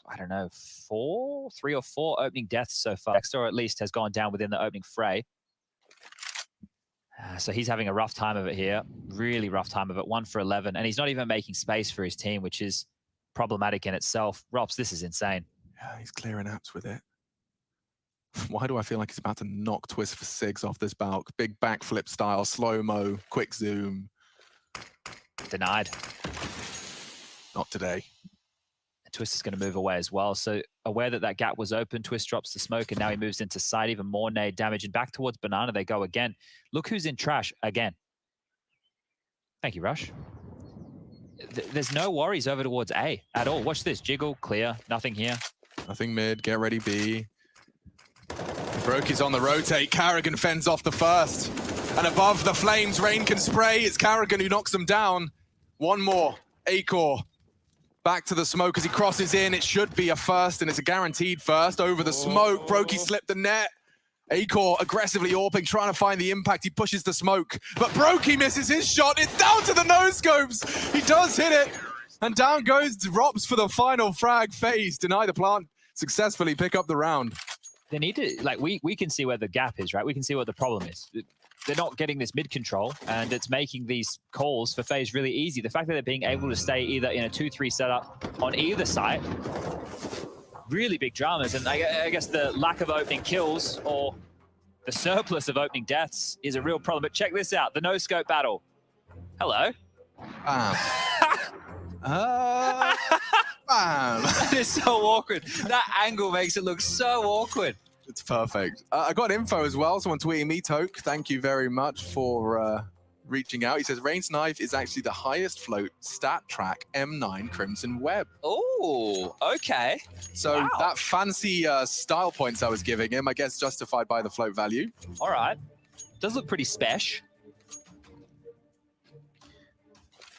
I don't know, 3 or 4 opening deaths so far. Dexter, or at least, has gone down within the opening fray. So he's having a rough time of it here. Really rough time of it. 1 for 11. And he's not even making space for his team, which is problematic in itself. Rops, this is insane. Yeah, he's clearing apps with it. Why do I feel like he's about to knock Twist for 6 off this bulk? Big backflip style, slow-mo, quick zoom. Denied. Not today. Twist is going to move away as well. So aware that that gap was open, Twist drops the smoke, and now he moves into side, even more nade damage, and back towards Banana they go again. Look who's in trash again. Thank you, Rush. There's no worries over towards A at all. Watch this. Jiggle, clear, nothing here. Nothing mid, get ready B. Brokey's on the rotate. Carrigan fends off the first. And above the flames, Rain can spray. It's Carrigan who knocks them down. One more. Acor back to the smoke as he crosses in. It should be a first, and it's a guaranteed first. Over the smoke, Brokey slipped the net. Acor aggressively AWPing, trying to find the impact. He pushes the smoke, but Brokey misses his shot. It's down to the no-scopes. He does hit it, and down goes Drops for the final frag. FaZe deny the plant, successfully pick up the round. They need to, like, we can see where the gap is, right? We can see what the problem is. They're not getting this mid control, and it's making these calls for FaZe really easy. The fact that they're being able to stay either in a 2-3 setup on either side, really big dramas. And I guess the lack of opening kills or the surplus of opening deaths is a real problem. But check this out, the no-scope battle. Hello. Bam. That is so awkward. That angle makes it look so awkward. It's perfect. I got info as well. Someone tweeting me, Toke. Thank you very much for reaching out. He says Rain's knife is actually the highest float stat track M9 Crimson Web. Oh, okay. So wow. That fancy style points I was giving him, I guess justified by the float value. All right. Does look pretty special.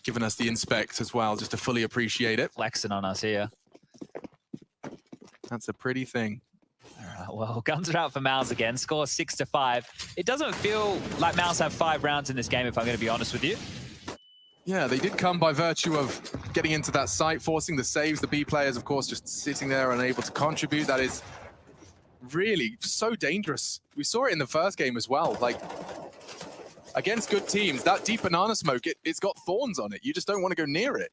Giving us the inspect as well, just to fully appreciate it. Flexing on us here. That's a pretty thing. Well, guns are out for Mouse again. Score 6-5. It doesn't feel like Mouse have 5 rounds in this game, if I'm going to be honest with you. Yeah, they did come by virtue of getting into that site, forcing the saves. The B players, of course, just sitting there unable to contribute. That is really so dangerous. We saw it in the first game as well. Like, against good teams, that deep banana smoke, it's got thorns on it. You just don't want to go near it.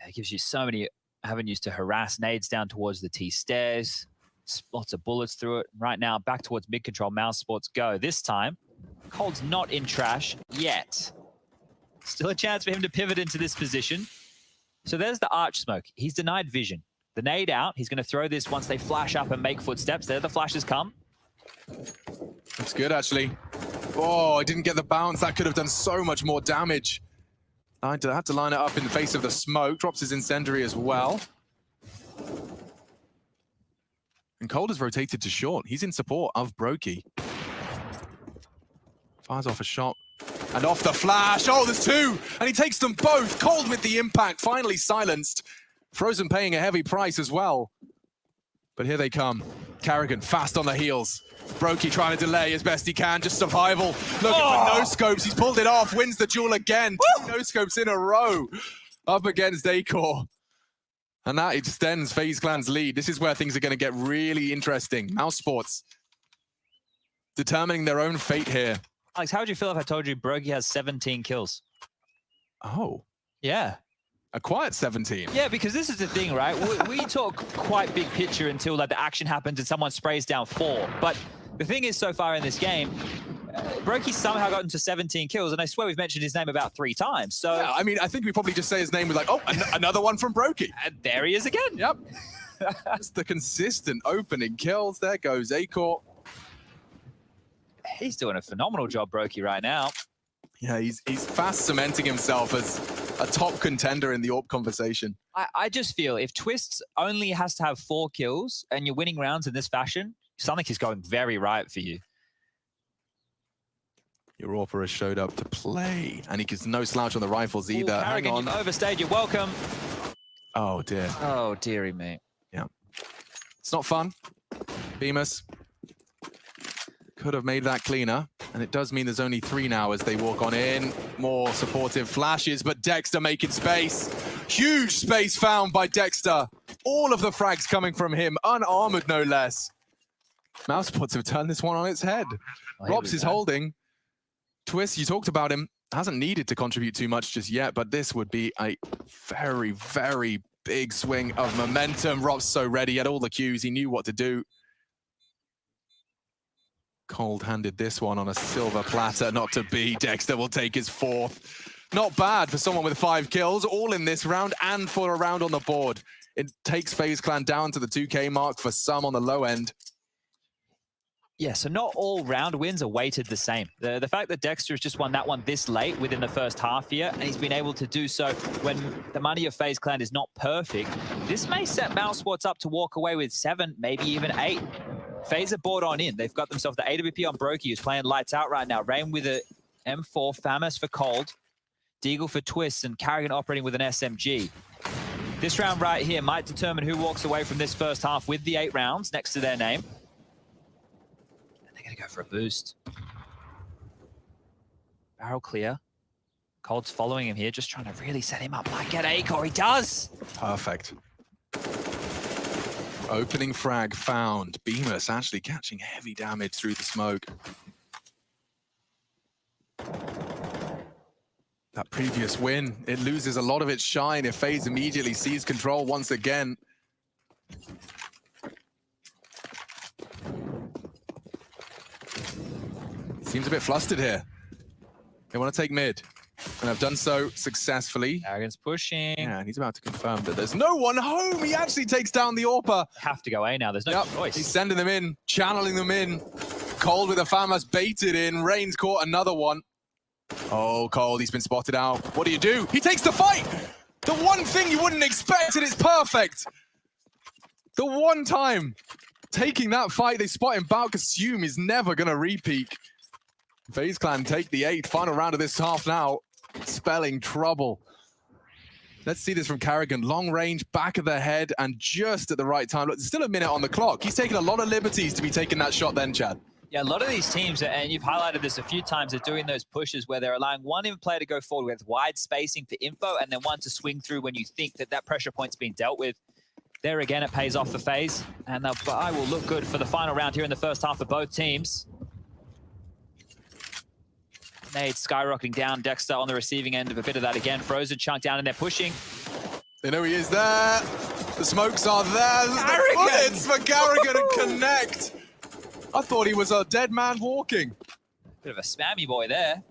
It gives you so many avenues to harass. Nades down towards the T stairs. Lots of bullets through it. Right now, back towards mid-control. Mouse Sports go. This time, Cold's not in trash yet. Still a chance for him to pivot into this position. So there's the arch smoke. He's denied vision. The nade out. He's going to throw this once they flash up and make footsteps. There the flashes come. That's good, actually. Oh, I didn't get the bounce. That could have done so much more damage. I had to line it up in the face of the smoke. Drops his incendiary as well. And Cold has rotated to short. He's in support of Brokey. Fires off a shot. And off the flash. Oh, there's 2. And he takes them both. Cold with the impact. Finally silenced. Frozen paying a heavy price as well. But here they come. Carrigan fast on the heels. Brokey trying to delay as best he can. Just survival. Looking for no-scopes. He's pulled it off. Wins the duel again. 2 no-scopes in a row. Up against Acor. And that extends FaZe Clan's lead. This is where things are going to get really interesting. Mouse Sports determining their own fate here. Alex, how would you feel if I told you Brokey has 17 kills? Oh. Yeah. A quiet 17. Yeah, because this is the thing, right? We talk quite big picture until like the action happens and someone sprays down 4. But the thing is, so far in this game, Brokey's somehow gotten to 17 kills, and I swear we've mentioned his name about 3 times. So yeah, I mean, I think we probably just say his name was like, oh, another one from Brokey. And there he is again. Yep. That's the consistent opening kills. There goes Acor. He's doing a phenomenal job, Brokey, right now. Yeah, he's fast cementing himself as a top contender in the AWP conversation. I just feel if Twists only has to have 4 kills and you're winning rounds in this fashion, something is going very right for you. Your AWPer has showed up to play, and he gets no slouch on the rifles either. Carrigan, Hang on. you've overstayed. You're welcome. Oh, dear. Oh, dearie me. Yeah. It's not fun. Bemis could have made that cleaner, and it does mean there's only 3 now as they walk on in. More supportive flashes, but Dexter making space. Huge space found by Dexter. All of the frags coming from him, unarmored no less. Mousepots have turned this one on its head. Robs is holding. Twist, you talked about him, hasn't needed to contribute too much just yet, but this would be a very, very big swing of momentum. Rob's so ready, he had all the cues, he knew what to do. Cold-handed this one on a silver platter, not to be. Dexter will take his 4th. Not bad for someone with 5 kills, all in this round and for a round on the board. It takes FaZe Clan down to the 2K mark for some on the low end. Yeah, so not all round wins are weighted the same. The fact that Dexter has just won that one this late within the first half here, and he's been able to do so when the money of FaZe Clan is not perfect, this may set Mousesports up to walk away with 7, maybe even 8. FaZe are bought on in. They've got themselves the AWP on Brokey, who's playing lights out right now. Rain with a M4, Famas for Cold, Deagle for Twists, and Carrigan operating with an SMG. This round right here might determine who walks away from this first half with the 8 rounds next to their name. Gonna go for a boost. Barrel clear. Cold's following him here, just trying to really set him up. Might get Acor, he does! Perfect. Opening frag found. Bemis actually catching heavy damage through the smoke. That previous win, it loses a lot of its shine if FaZe immediately sees control once again. Seems a bit flustered here. They want to take mid, and have done so successfully. Arrogance pushing. Yeah, and he's about to confirm that there's no one home. He actually takes down the AWPer. Have to go A now, there's no choice. He's sending them in, channeling them in. Cold with a Famas baited in. Rain's caught another one. Oh, Cold, he's been spotted out. What do? He takes the fight! The one thing you wouldn't expect, and it's perfect! The one time taking that fight, they spot him back, assume he's never going to repeat. FaZe Clan take the 8th, final round of this half now, spelling trouble. Let's see this from Carrigan. Long range, back of the head, and just at the right time. Look, there's still a minute on the clock. He's taking a lot of liberties to be taking that shot then, Chad. Yeah, a lot of these teams, and you've highlighted this a few times, are doing those pushes where they're allowing one player to go forward with wide spacing for info, and then one to swing through when you think that that pressure point's been dealt with. There again, it pays off for FaZe, and the buy will look good for the final round here in the first half for both teams. Nade skyrocketing down. Dexter on the receiving end of a bit of that again. Frozen chunk down, and they're pushing. They know he is there. The smokes are there. The bullets for Carrigan and connect. I thought he was a dead man walking. Bit of a spammy boy there.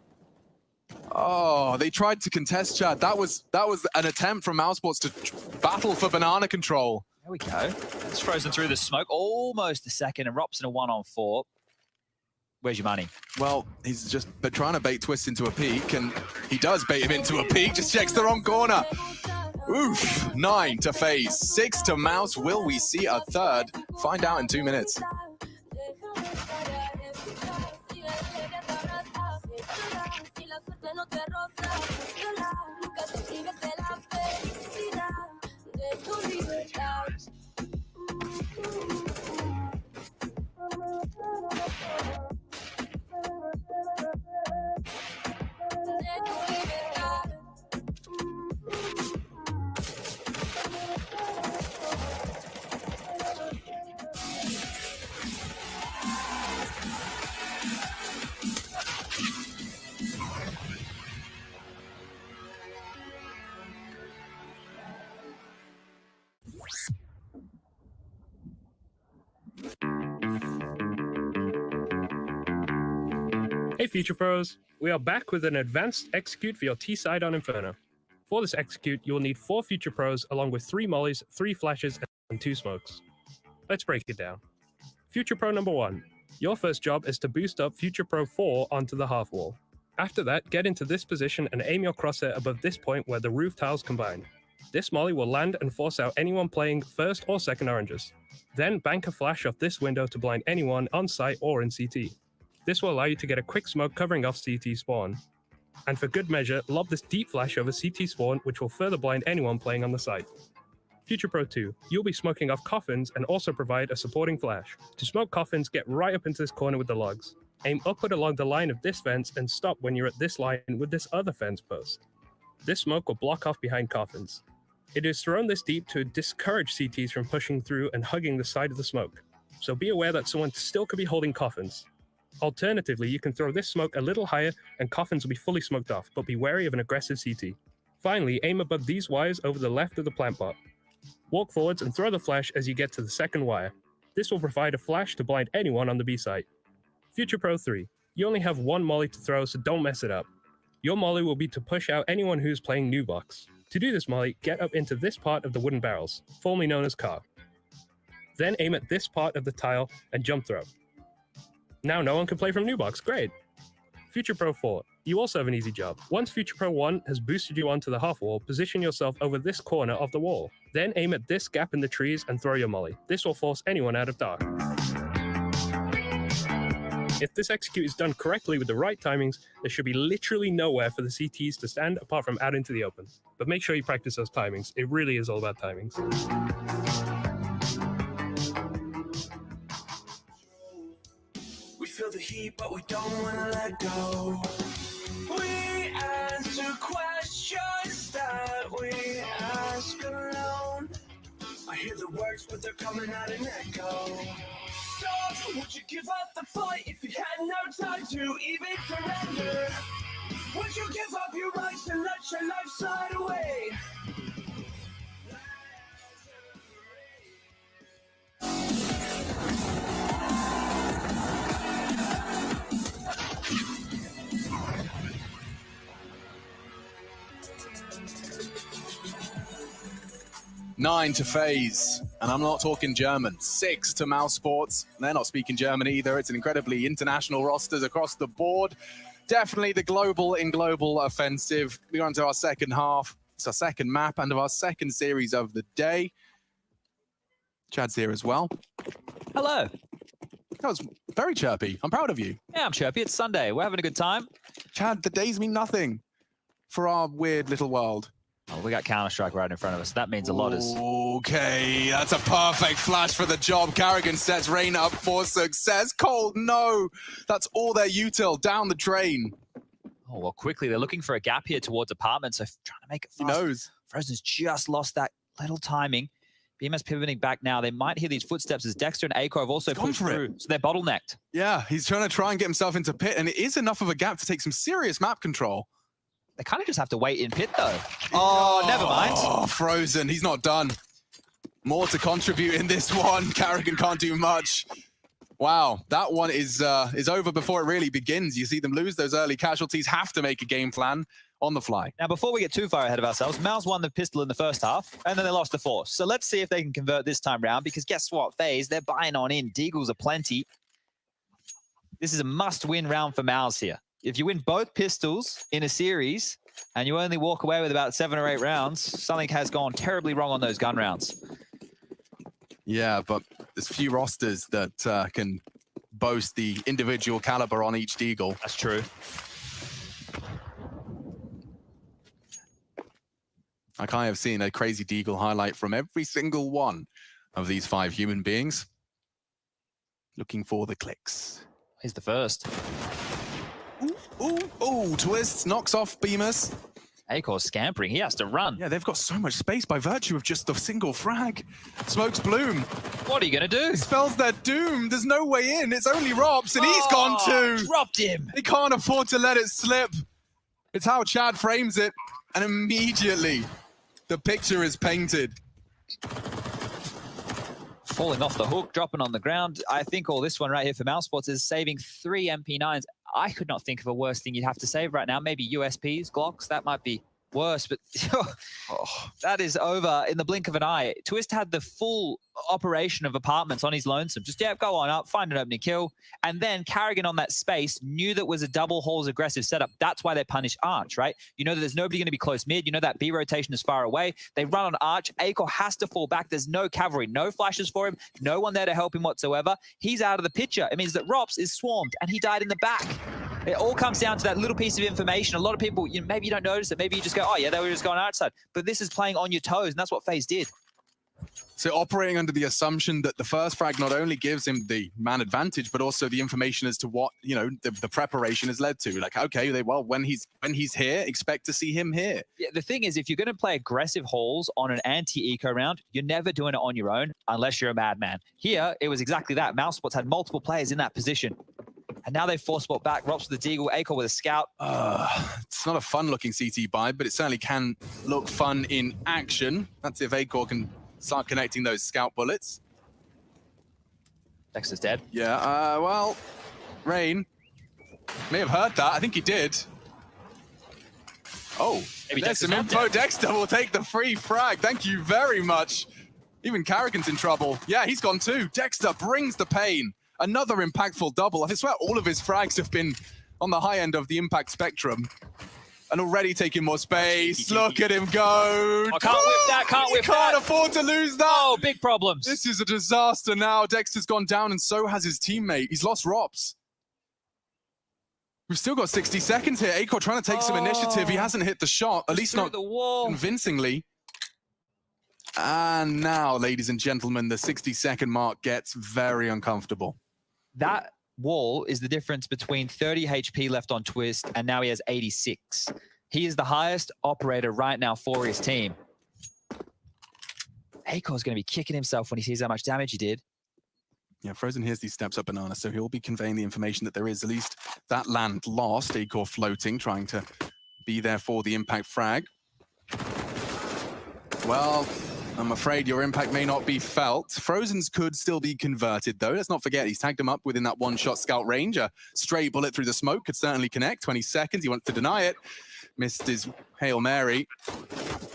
Oh, they tried to contest, Chad. That was an attempt from Mousesports to battle for banana control. There we go. It's Frozen through the smoke. Almost a second, and Robson a 1-on-4. Where's your money? Well, he's just trying to bait Twist into a peek, and he does bait him into a peek, just checks the wrong corner. Oof, 9 to FaZe, 6 to Mouse. Will we see a third? Find out in 2 minutes. Hey Future Pros, we are back with an advanced execute for your T-side on Inferno. For this execute, you will need 4 Future Pros along with 3 mollies, 3 flashes, and 2 smokes. Let's break it down. Future Pro number 1. Your first job is to boost up Future Pro 4 onto the half wall. After that, get into this position and aim your crosshair above this point where the roof tiles combine. This molly will land and force out anyone playing first or second oranges. Then bank a flash off this window to blind anyone on site or in CT. This will allow you to get a quick smoke covering off CT spawn. And for good measure, lob this deep flash over CT spawn, which will further blind anyone playing on the site. Future Pro 2, you'll be smoking off coffins and also provide a supporting flash. To smoke coffins, get right up into this corner with the logs. Aim upward along the line of this fence and stop when you're at this line with this other fence post. This smoke will block off behind coffins. It is thrown this deep to discourage CTs from pushing through and hugging the side of the smoke. So be aware that someone still could be holding coffins. Alternatively, you can throw this smoke a little higher and coffins will be fully smoked off, but be wary of an aggressive CT. Finally, aim above these wires over the left of the plant bot. Walk forwards and throw the flash as you get to the second wire. This will provide a flash to blind anyone on the B site. Future Pro 3, you only have 1 molly to throw, so don't mess it up. Your molly will be to push out anyone who's playing new box. To do this molly, get up into this part of the wooden barrels, formerly known as car. Then aim at this part of the tile and jump throw. Now no one can play from New Box. Great. Future Pro 4. You also have an easy job. Once Future Pro 1 has boosted you onto the half wall, position yourself over this corner of the wall. Then aim at this gap in the trees and throw your molly. This will force anyone out of dark. If this execute is done correctly with the right timings, there should be literally nowhere for the CTs to stand apart from out into the open. But make sure you practice those timings. It really is all about timings. We feel the heat, but we don't wanna let go. We answer questions that we ask alone. I hear the words, but they're coming out in echo. Stop! Would you give up the fight if you had no time to even surrender? Would you give up your rights and let your life slide away? 9 to FaZe, and I'm not talking German. 6 to Mouse Sports. They're not speaking German either. It's an incredibly international rosters across the board. Definitely the global in global offensive. We're on to our second half. It's our second map and our second series of the day. Chad's here as well. Hello. That was very chirpy. I'm proud of you. Yeah, I'm chirpy. It's Sunday. We're having a good time. Chad, the days mean nothing for our weird little world. Oh, we got Counter-Strike right in front of us. That means a lot. Okay, that's a perfect flash for the job. Carrigan sets Rain up for success. Cold, no. That's all their util down the drain. Oh, well, quickly. They're looking for a gap here towards apartments, so trying to make it fast. He knows. Frozen's just lost that little timing. BMS pivoting back now. They might hear these footsteps as Dexter and Aiko have also pushed through. So they're bottlenecked. Yeah, he's trying and get himself into pit, and it is enough of a gap to take some serious map control. They kind of just have to wait in pit, though. Oh, never mind. Oh, Frozen. He's not done. More to contribute in this one. Carrigan can't do much. Wow, that one is over before it really begins. You see them lose those early casualties, have to make a game plan on the fly. Now, before we get too far ahead of ourselves, Mouse won the pistol in the first half, and then they lost the force. So let's see if they can convert this time round, because guess what? FaZe, they're buying on in. Deagles are plenty. This is a must-win round for Mouse here. If you win both pistols in a series and you only walk away with about 7 or 8 rounds, something has gone terribly wrong on those gun rounds. Yeah, but there's few rosters that can boast the individual caliber on each Deagle. That's true. Like I have seen a crazy Deagle highlight from every single one of these 5 human beings. Looking for the clicks. Here's the first. Ooh, twists, knocks off Bemis. Akor's scampering, he has to run. Yeah, they've got so much space by virtue of just the single frag. Smokes Bloom. What are you gonna do? It spells their doom. There's no way in. It's only Robs, and he's gone too. Dropped him. They can't afford to let it slip. It's how Chad frames it, and immediately the picture is painted. Falling off the hook, dropping on the ground. I think all this one right here for Mouse Sports is saving 3 MP9s. I could not think of a worse thing you'd have to save right now. Maybe USPs, Glocks, that might be worse, but that is over in the blink of an eye. Twist had the full operation of apartments on his lonesome. Just, yeah, go on up, find an opening kill. And then Carrigan on that space knew that was a double halls aggressive setup. That's why they punish Arch, right? You know that there's nobody going to be close mid. You know that B rotation is far away. They run on Arch. Akor has to fall back. There's no cavalry, no flashes for him, no one there to help him whatsoever. He's out of the picture. It means that Rops is swarmed and he died in the back. It all comes down to that little piece of information. A lot of people, maybe you don't notice it. Maybe you just go, oh, yeah, they were just going outside. But this is playing on your toes, and that's what FaZe did. So operating under the assumption that the first frag not only gives him the man advantage, but also the information as to what, the preparation has led to. Like, okay, when he's here, expect to see him here. Yeah, the thing is, if you're going to play aggressive hauls on an anti-eco round, you're never doing it on your own unless you're a madman. Here, it was exactly that. Mouse Sports had multiple players in that position. And now they've force spot back. Rops with the Deagle, Akor with a scout. It's not a fun-looking CT buy, but it certainly can look fun in action. That's if Akor can start connecting those scout bullets. Dexter's dead. Yeah, well, Rain may have heard that. I think he did. Oh, maybe there's some info. Dexter will take the free frag. Thank you very much. Even Carrigan's in trouble. Yeah, he's gone too. Dexter brings the pain. Another impactful double. I swear all of his frags have been on the high end of the impact spectrum. And already taking more space. Look at him go. Oh, can't whip that, can't whip that. Can't afford to lose that. Oh, big problems. This is a disaster now. Dexter's gone down and so has his teammate. He's lost Rops. We've still got 60 seconds here. Acor trying to take some initiative. He hasn't hit the shot, at least not the wall. convincingly. And now, ladies and gentlemen, the 60-second mark gets very uncomfortable. That wall is the difference between 30 HP left on Twist, and now he has 86. He is the highest operator right now for his team. Acor's going to be kicking himself when he sees how much damage he did. Yeah, Frozen hears these steps up Banana, so he'll be conveying the information that there is at least that land lost. Acor floating, trying to be there for the impact frag. Well, I'm afraid your impact may not be felt. Frozen's could still be converted, though. Let's not forget, he's tagged him up within that one-shot scout range. A stray bullet through the smoke could certainly connect. 20 seconds, he wants to deny it. Missed his Hail Mary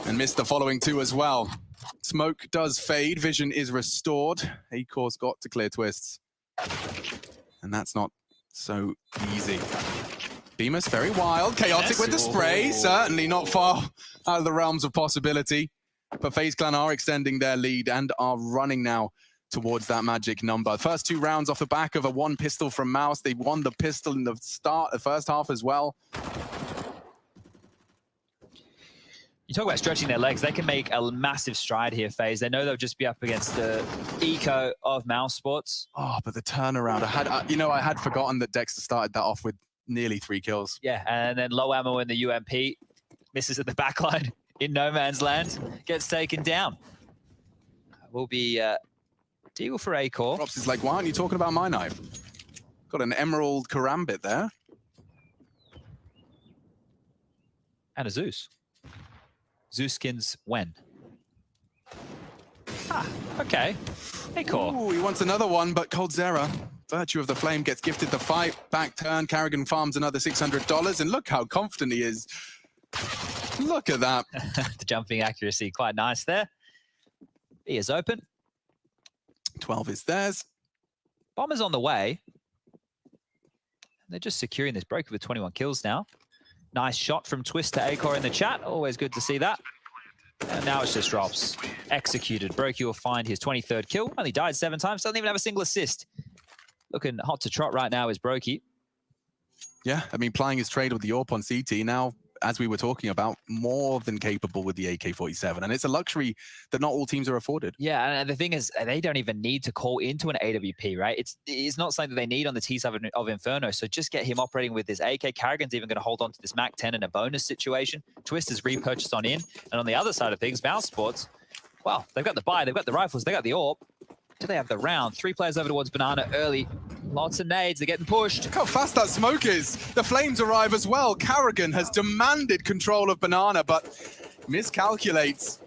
and missed the following two as well. Smoke does fade, vision is restored. Acor's got to clear Twists. And that's not so easy. Bemis, very wild, chaotic with the spray. Certainly not far out of the realms of possibility. But FaZe Clan are extending their lead and are running now towards that magic number. First two rounds off the back of a one pistol from Mouse. They won the pistol in the first half as well. You talk about stretching their legs. They can make a massive stride here, FaZe. They know they'll just be up against the eco of Mouse Sports. Oh, but the turnaround. I had forgotten that Dexter started that off with nearly 3 kills. Yeah, and then low ammo in the UMP. Misses at the backline. In no man's land, gets taken down. Will be deal for Acor. Rops is like, why aren't you talking about my knife? Got an emerald karambit there. And a Zeus. Zeus skins when? Ah, okay. Acor. Ooh, he wants another one, but Coldzera, Virtue of the Flame, gets gifted the fight. Back turn, Carrigan farms another $600, and look how confident he is. Look at that. The jumping accuracy, quite nice there. B is open. 12 is theirs. Bomber's on the way. They're just securing this broker with 21 kills now. Nice shot from Twist to Acor in the chat. Always good to see that. And now it's just Drops. Executed. Brokey will find his 23rd kill. Only died 7 times. Doesn't even have a single assist. Looking hot to trot right now is Brokey. Yeah, I mean, plying his trade with the AWP on CT now, as we were talking about, more than capable with the AK-47. And it's a luxury that not all teams are afforded. Yeah, and the thing is, they don't even need to call into an AWP, right? It's not something that they need on the T7 of Inferno. So just get him operating with his AK. Carrigan's even going to hold on to this MAC-10 in a bonus situation. Twist is repurchased on in. And on the other side of things, Mouse Sports, well, they've got the buy, they've got the rifles, they got the AWP. Do they have the round? 3 players over towards Banana early. Lots of nades, they're getting pushed. Look how fast that smoke is. The flames arrive as well. Carrigan has demanded control of Banana, but miscalculates.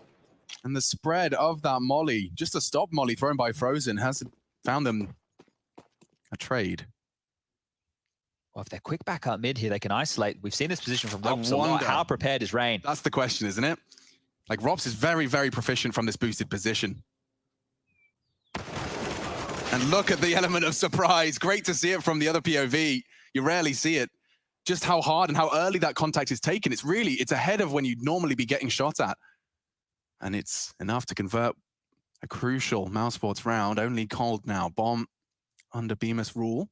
And the spread of that molly, just a stop molly thrown by Frozen, has found them a trade. Well, if they're quick back up mid here, they can isolate. We've seen this position from Rops a lot. How prepared is Rain? That's the question, isn't it? Like, Rops is very, very proficient from this boosted position. And look at the element of surprise. Great to see it from the other POV. You rarely see it. Just how hard and how early that contact is taken. It's ahead of when you'd normally be getting shot at. And it's enough to convert a crucial Mouse Sports round. Only Cold now. Bomb under Bemis rule.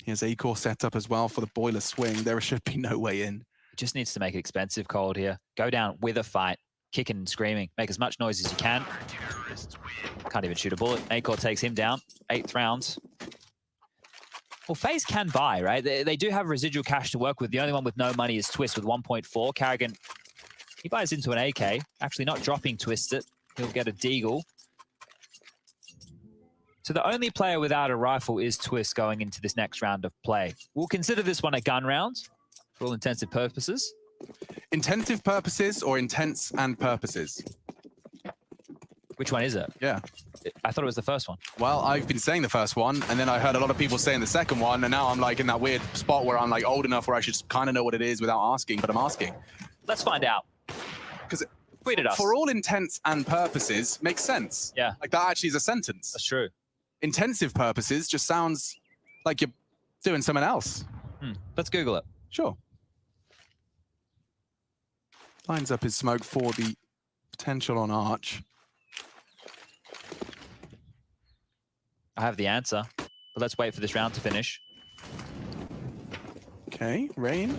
Here's Acor set up as well for the boiler swing. There should be no way in. Just needs to make it expensive, Cold here. Go down with a fight. Kicking and screaming. Make as much noise as you can. Can't even shoot a bullet. Acor takes him down. 8th round. Well, FaZe can buy, right? They do have residual cash to work with. The only one with no money is Twist with 1.4. Carrigan, he buys into an AK. Actually not dropping Twist it. He'll get a Deagle. So the only player without a rifle is Twist going into this next round of play. We'll consider this one a gun round for all intensive purposes. Intensive purposes or intense and purposes? Which one is it? Yeah. I thought it was the first one. Well, I've been saying the first one, and then I heard a lot of people saying the second one, and now I'm like in that weird spot where I'm like old enough where I should kind of know what it is without asking, but I'm asking. Let's find out. Because tweet at us. For all intents and purposes, makes sense. Yeah. Like that actually is a sentence. That's true. intensive purposes just sounds like you're doing something else. Let's Google it. Sure. Lines up his smoke for the potential on Arch. I have the answer, but let's wait for this round to finish. Okay, Rain.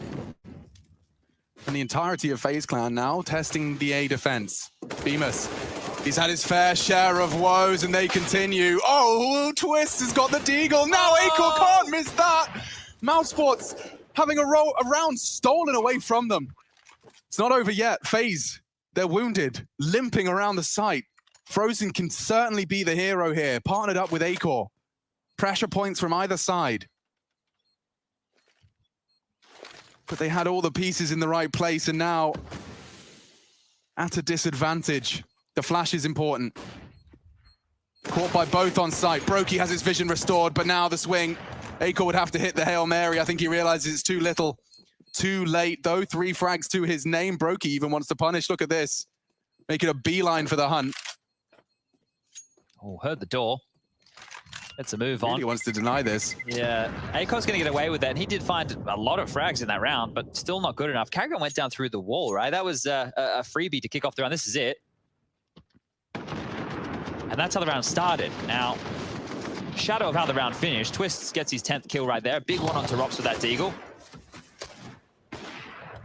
And the entirety of FaZe Clan now testing the A defense. Bemis, he's had his fair share of woes and they continue. Oh, Twist has got the deagle. Now Acor can't miss that. Mousesports having a round stolen away from them. It's not over yet. FaZe, they're wounded, limping around the site. Frozen can certainly be the hero here, partnered up with Acor. Pressure points from either side. But they had all the pieces in the right place, and now at a disadvantage. The flash is important. Caught by both on site. Brokey has his vision restored, but now the swing. Acor would have to hit the Hail Mary. I think he realizes it's too little. Too late, though. 3 frags to his name. Brokey even wants to punish. Look at this. Making a beeline for the hunt. Oh, heard the door. Let's move on. He wants to deny this. Yeah, Acor's going to get away with that. And he did find a lot of frags in that round, but still not good enough. Carrigan went down through the wall, right? That was a freebie to kick off the round. This is it. And that's how the round started. Now, shadow of how the round finished. Twists gets his 10th kill right there. Big one onto Rops with that deagle.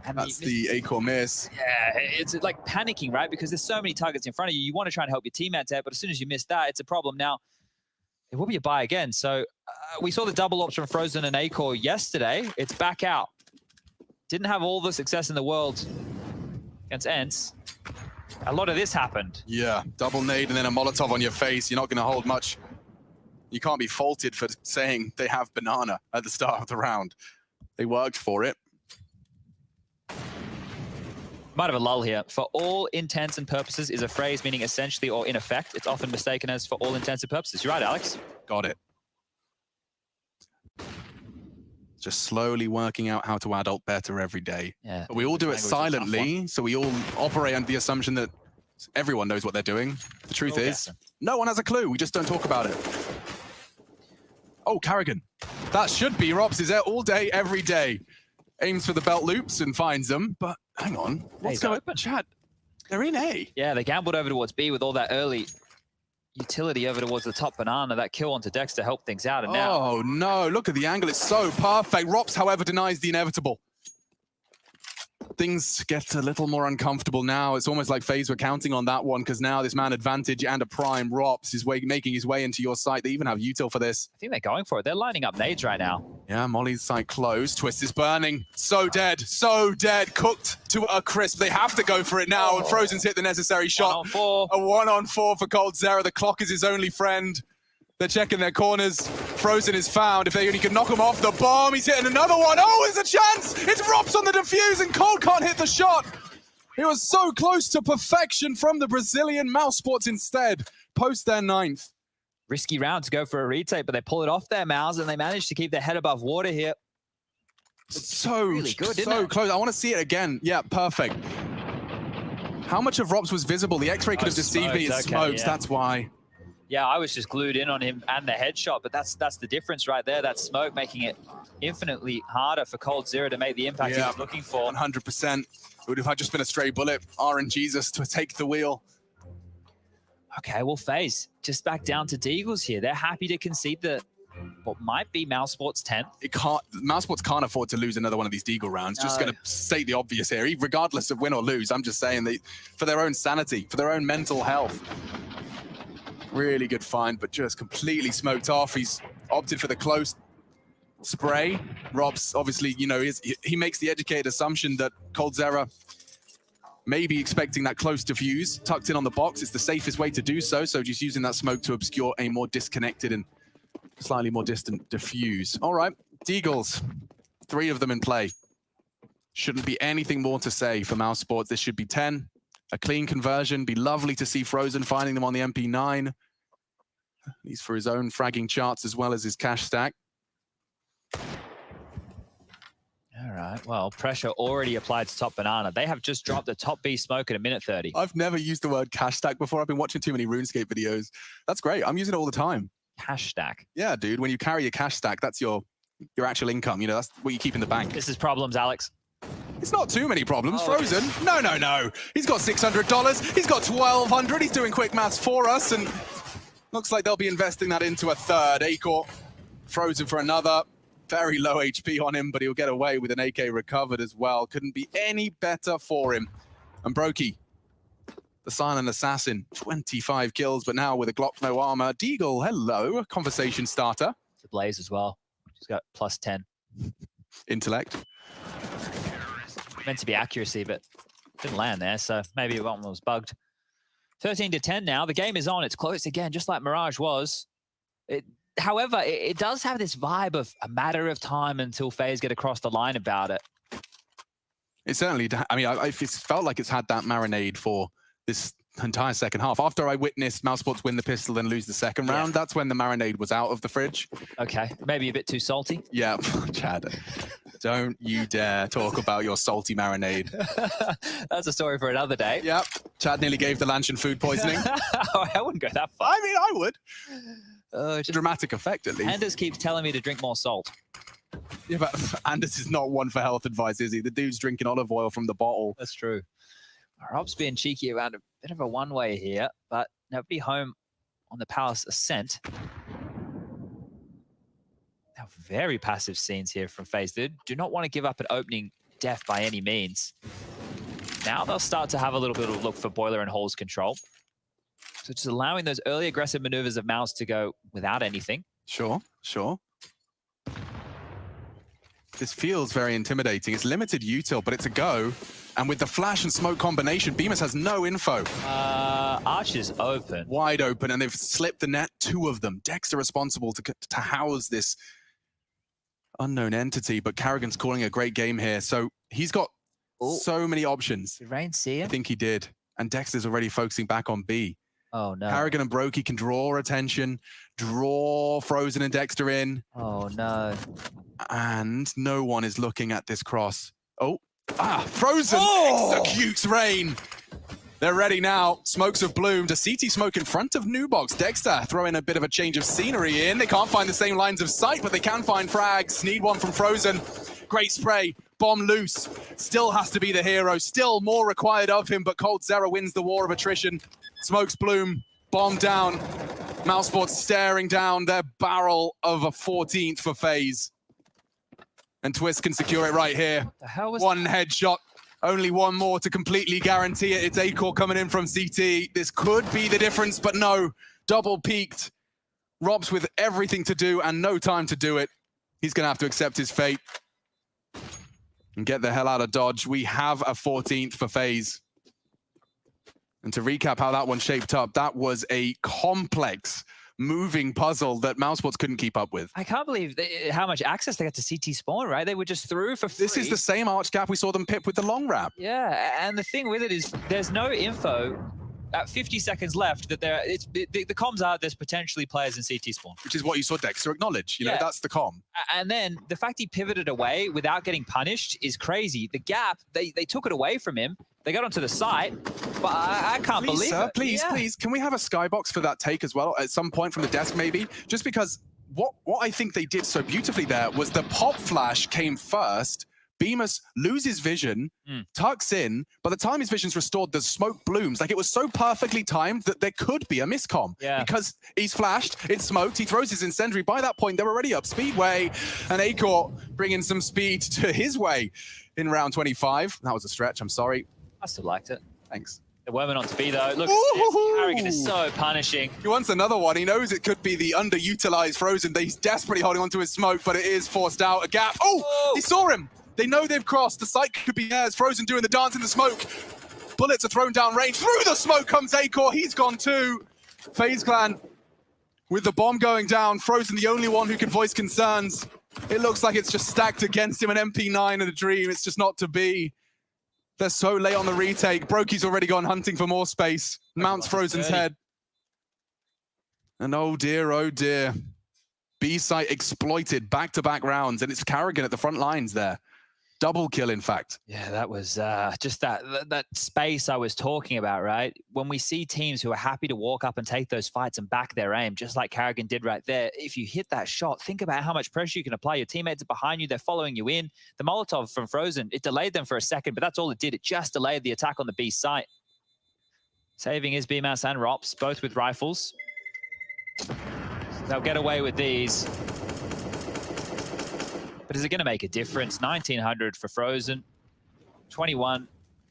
And that's the Acor miss. Yeah, it's like panicking, right? Because there's so many targets in front of you. You want to try and help your teammates out, but as soon as you miss that, it's a problem. Now, it will be a buy again. So we saw the double ops from Frozen and Acor yesterday. It's back out. Didn't have all the success in the world against Ents. A lot of this happened. Yeah, double nade and then a Molotov on your face. You're not going to hold much. You can't be faulted for saying they have banana at the start of the round. They worked for it. Might have a lull here. For all intents and purposes is a phrase meaning essentially or in effect. It's often mistaken as for all intents and purposes. You're right, Alex. Got it. Just slowly working out how to adult better every day. Yeah. But we all do it silently, so we all operate under the assumption that everyone knows what they're doing. The truth is, no one has a clue. We just don't talk about it. Oh, Carrigan. That should be Rops is there all day, every day. Aims for the belt loops and finds them, but hang on. What's going on? Chat, they're in A. Yeah, they gambled over towards B with all that early utility over towards the top banana. That kill onto Dex to help things out. And now, oh no, look at the angle. It's so perfect. Rops, however, denies the inevitable. Things get a little more uncomfortable now. It's almost like FaZe were counting on that one because now this man advantage and a prime Rops is making his way into your site. They even have util for this. I think they're going for it. They're lining up nades right now. Yeah, Molly's site closed. Twist is burning. So dead. Cooked to a crisp. They have to go for it now. And Frozen's hit the necessary shot. 1-on-4. A 1-on-4 for coldzera. The clock is his only friend. They're checking their corners. Frozen is found. If they only can knock him off the bomb, he's hitting another one. Oh, there's a chance! It's Rops on the defuse, and Cold can't hit the shot. It was so close to perfection from the Brazilian. Mousesports instead post their 9th. Risky round to go for a retake, but they pull it off their mouths, and they manage to keep their head above water here. It's so really good, so close. I want to see it again. Yeah, perfect. How much of Rops was visible? The X-ray could have deceived me. It's smokes. That's why. Yeah, I was just glued in on him and the headshot, but that's the difference right there. That smoke making it infinitely harder for coldzera to make the impact he was looking for. 100%. It would have just been a stray bullet. RNGesus to take the wheel. Okay, well, FaZe just back down to Deagles here. They're happy to concede the what might be Mousesports' 10th. Mousesports can't afford to lose another one of these Deagle rounds. Just going to state the obvious here. Regardless of win or lose, I'm just saying for their own sanity, for their own mental health. Really good find, but just completely smoked off. He's opted for the close spray. Robs, obviously, you know, he makes the educated assumption that coldzera may be expecting that close diffuse tucked in on the box. It's the safest way to do so. So just using that smoke to obscure a more disconnected and slightly more distant diffuse. All right, Deagles, 3 of them in play. Shouldn't be anything more to say for Mousesports. This should be 10. A clean conversion. Be lovely to see Frozen finding them on the MP9. He's for his own fragging charts as well as his cash stack. All right, well, pressure already applied to top banana. They have just dropped the top B smoke at 1:30. I've never used the word cash stack before. I've been watching too many RuneScape videos. That's great. I'm using it all the time. Cash stack. Yeah, dude, when you carry your cash stack, that's your actual income. You know, that's what you keep in the bank. This is problems, Alex. It's not too many problems. Oh, Frozen. No. He's got $600. He's got $1,200. He's doing quick maths for us, and looks like they'll be investing that into a third. Acor Frozen for another. Very low HP on him, but he'll get away with an AK recovered as well. Couldn't be any better for him. And Brokey, the silent assassin, 25 kills, but now with a Glock no armor. Deagle, hello, a conversation starter. It's a Blaze as well. He's got plus 10. Intellect. Meant to be accuracy, but didn't land there, so maybe one was bugged. 13-10 now. The game is on. It's close again, just like Mirage was. However, it does have this vibe of a matter of time until FaZe get across the line about it. It certainly, I mean, it's felt like it's had that marinade for this entire second half. After I witnessed Mousesports win the pistol and lose the second round, that's when the marinade was out of the fridge. Okay, maybe a bit too salty. Yeah, Chad, don't you dare talk about your salty marinade. That's a story for another day. Yep, Chad nearly gave the Lanchin food poisoning. Oh, I wouldn't go that far. I mean, I would. Dramatic effect, at least. Anders keeps telling me to drink more salt. Yeah, but Anders is not one for health advice, is he? The dude's drinking olive oil from the bottle. That's true. Rob's being cheeky around a bit of a one-way here, but nobody home on the Palace Ascent. Now, very passive scenes here from FaZe. They do not want to give up an opening def by any means. Now they'll start to have a little bit of a look for Boiler and Holes control. So just allowing those early aggressive maneuvers of Mouse to go without anything. Sure. This feels very intimidating. It's limited util, but it's a go. And with the flash and smoke combination, Bemis has no info. Arch is open. Wide open, and they've slipped the net, 2 of them. Dexter responsible to house this unknown entity, but Carrigan's calling a great game here. So he's got so many options. Did Rain see him? I think he did. And Dexter's already focusing back on B. Oh, no. Carrigan and Brokey can draw attention, draw Frozen and Dexter in. Oh, no. And no one is looking at this cross. Frozen executes Rain. They're ready now. Smokes have bloomed. A CT smoke in front of Nubox. Dexter throwing a bit of a change of scenery in. They can't find the same lines of sight, but they can find frags. Need one from Frozen. Great spray. Bomb loose. Still has to be the hero. Still more required of him, but Cold Zera wins the war of attrition. Smokes bloom. Bomb down. Mousesports staring down their barrel of a 14th for FaZe. And Twist can secure it right here. The hell was one headshot. Only one more to completely guarantee it. It's Acor coming in from CT. This could be the difference, but no. Double peaked. Rob's with everything to do and no time to do it. He's going to have to accept his fate and get the hell out of Dodge. We have a 14th for FaZe. And to recap how that one shaped up, that was a complex moving puzzle that Mousesports couldn't keep up with. I can't believe how much access they got to CT spawn, right? They were just through for free. This is the same arch gap we saw them pip with the long wrap. Yeah, and the thing with it is there's no info at 50 seconds left that the comms are there's potentially players in CT spawn. Which is what you saw Dexter acknowledge. You know, that's the comm. And then the fact he pivoted away without getting punished is crazy. The gap, they took it away from him. They got onto the site, but I can't believe it. Please, can we have a skybox for that take as well at some point from the desk maybe? Just because what I think they did so beautifully there was the pop flash came first. Bemis loses vision, tucks in. By the time his vision's restored, the smoke blooms. Like, it was so perfectly timed that there could be a miscomm. Yeah. Because he's flashed, it's smoked, he throws his incendiary. By that point, they're already up speedway, and Acor bringing some speed to his way in round 25. That was a stretch, I'm sorry. I still liked it. Thanks. The women on to B though. Look, Carrigan is so punishing. He wants another one. He knows it could be the underutilized Frozen. He's desperately holding onto his smoke, but it is forced out. A gap. Oh, he saw him. They know they've crossed. The site could be theirs. Frozen doing the dance in the smoke. Bullets are thrown down range. Through the smoke comes Acor. He's gone too. FaZe Clan with the bomb going down. Frozen the only one who can voice concerns. It looks like it's just stacked against him. An MP9 and a dream. It's just not to be. They're so late on the retake. Brokey's already gone hunting for more space. Mounts Frozen's head. And oh dear. B site exploited back-to-back rounds. And it's Carrigan at the front lines there. Double kill, in fact. Yeah, that was just that space I was talking about, right? When we see teams who are happy to walk up and take those fights and back their aim, just like Carrigan did right there, if you hit that shot, think about how much pressure you can apply. Your teammates are behind you. They're following you in. The Molotov from Frozen, it delayed them for a second, but that's all it did. It just delayed the attack on the B site. Saving his BMAS and Rops, both with rifles. They'll get away with these. But is it going to make a difference? 1900 for Frozen, 21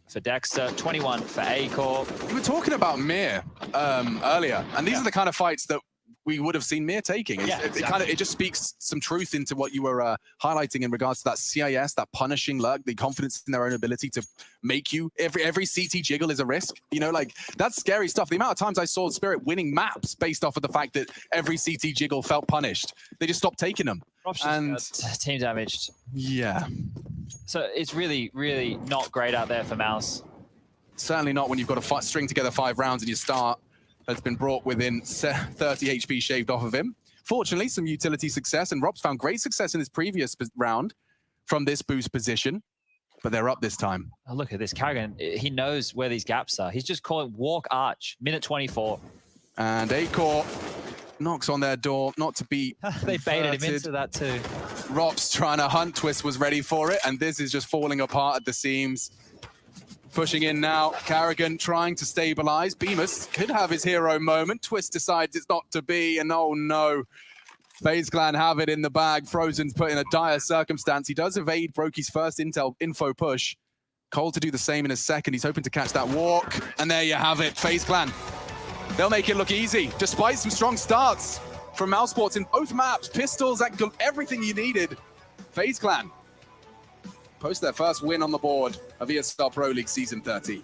for Dexter, 21 for Acor. We were talking about Mir earlier, and these are the kind of fights that we would have seen Mir taking. It just speaks some truth into what you were highlighting in regards to that CIS, that punishing luck, the confidence in their own ability to make you. Every CT jiggle is a risk. You know, like, that's scary stuff. The amount of times I saw Spirit winning maps based off of the fact that every CT jiggle felt punished. They just stopped taking them. And team damaged. Yeah. So it's really, really not great out there for Mouse. Certainly not when you've got to string together 5 rounds and your start has been brought within 30 HP shaved off of him. Fortunately, some utility success, and Rob's found great success in his previous round from this boost position, but they're up this time. Oh, look at this. Carrigan, he knows where these gaps are. He's just calling walk arch, minute 24. And Acor knocks on their door, not to be They baited him into that too. Rob's trying to hunt, Twist was ready for it, and this is just falling apart at the seams. Pushing in now, Carrigan trying to stabilize. Bemis could have his hero moment. Twist decides it's not to be, and oh no. FaZe Clan have it in the bag. Frozen's put in a dire circumstance. He does evade Brokey's first info push. Cole to do the same in a second. He's hoping to catch that walk, and there you have it. FaZe Clan, they'll make it look easy, despite some strong starts from Mousesports in both maps. Pistols, everything you needed. FaZe Clan post their first win on the board of ESL Pro League Season 30.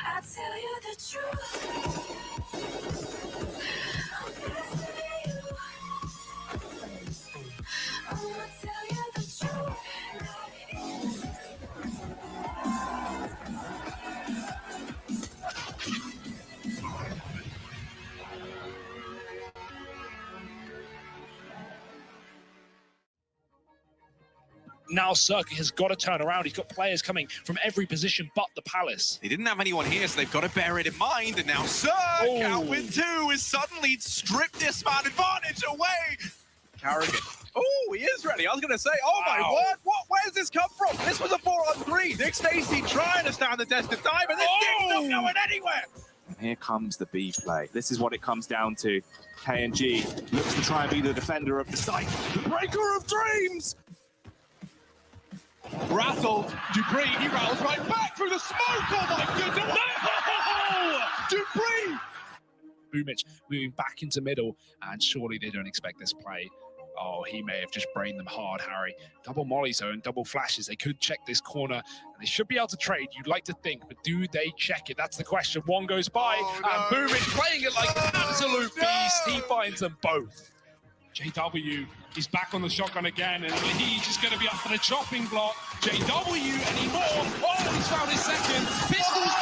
I tell you the truth. Now Cirque has got to turn around. He's got players coming from every position but the Palace. They didn't have anyone here, so they've got to bear it in mind. And now Cirque out with 2 is suddenly stripped this man advantage away. Carrigan. Oh, he is ready. I was going to say, oh my word, where's this come from? This was a 4-on-3. Nick Stacey trying to stand the test of time, and this thing's not going anywhere. Here comes the B play. This is what it comes down to. K&G looks to try and be the defender of the site. The breaker of dreams! Rattle, Dupree, he rattles right back through the smoke. Oh my goodness. No! Dupree! Boomich moving back into middle, and surely they don't expect this play. Oh, he may have just brained them hard, Harry. Double mollies, though, and double flashes. They could check this corner, and they should be able to trade, you'd like to think, but do they check it? That's the question. One goes by, and Boomich playing it like an absolute beast. He finds them both. JW, he's back on the shotgun again, and he's just going to be up for the chopping block. JW anymore. Oh, he's found his second. Pistols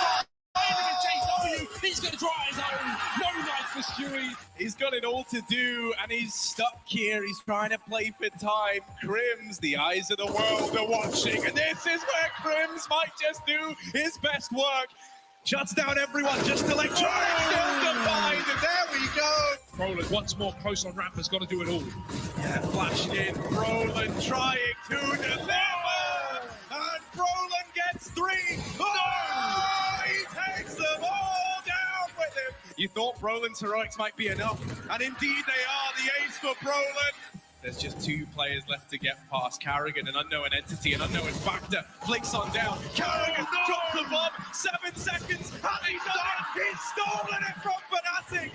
JW. He's going to draw his own. No knife for Stewie. He's got it all to do, and he's stuck here. He's trying to play for time. Crims, the eyes of the world are watching, and this is where Crims might just do his best work. Shuts down everyone just to let find, and there we go. Roland once more close on ramp, has got to do it all. Yeah, flashed in. Roland trying to deliver, and Roland gets 3. Oh, he takes them all down with him. You thought Roland's heroics might be enough, and indeed they are. The ace for Roland. There's just 2 players left to get past Carrigan, an unknown entity, an unknown factor. Flicks on down. Carrigan drops the bomb. 7 seconds. And he's done it. He's stolen it from Fnatic.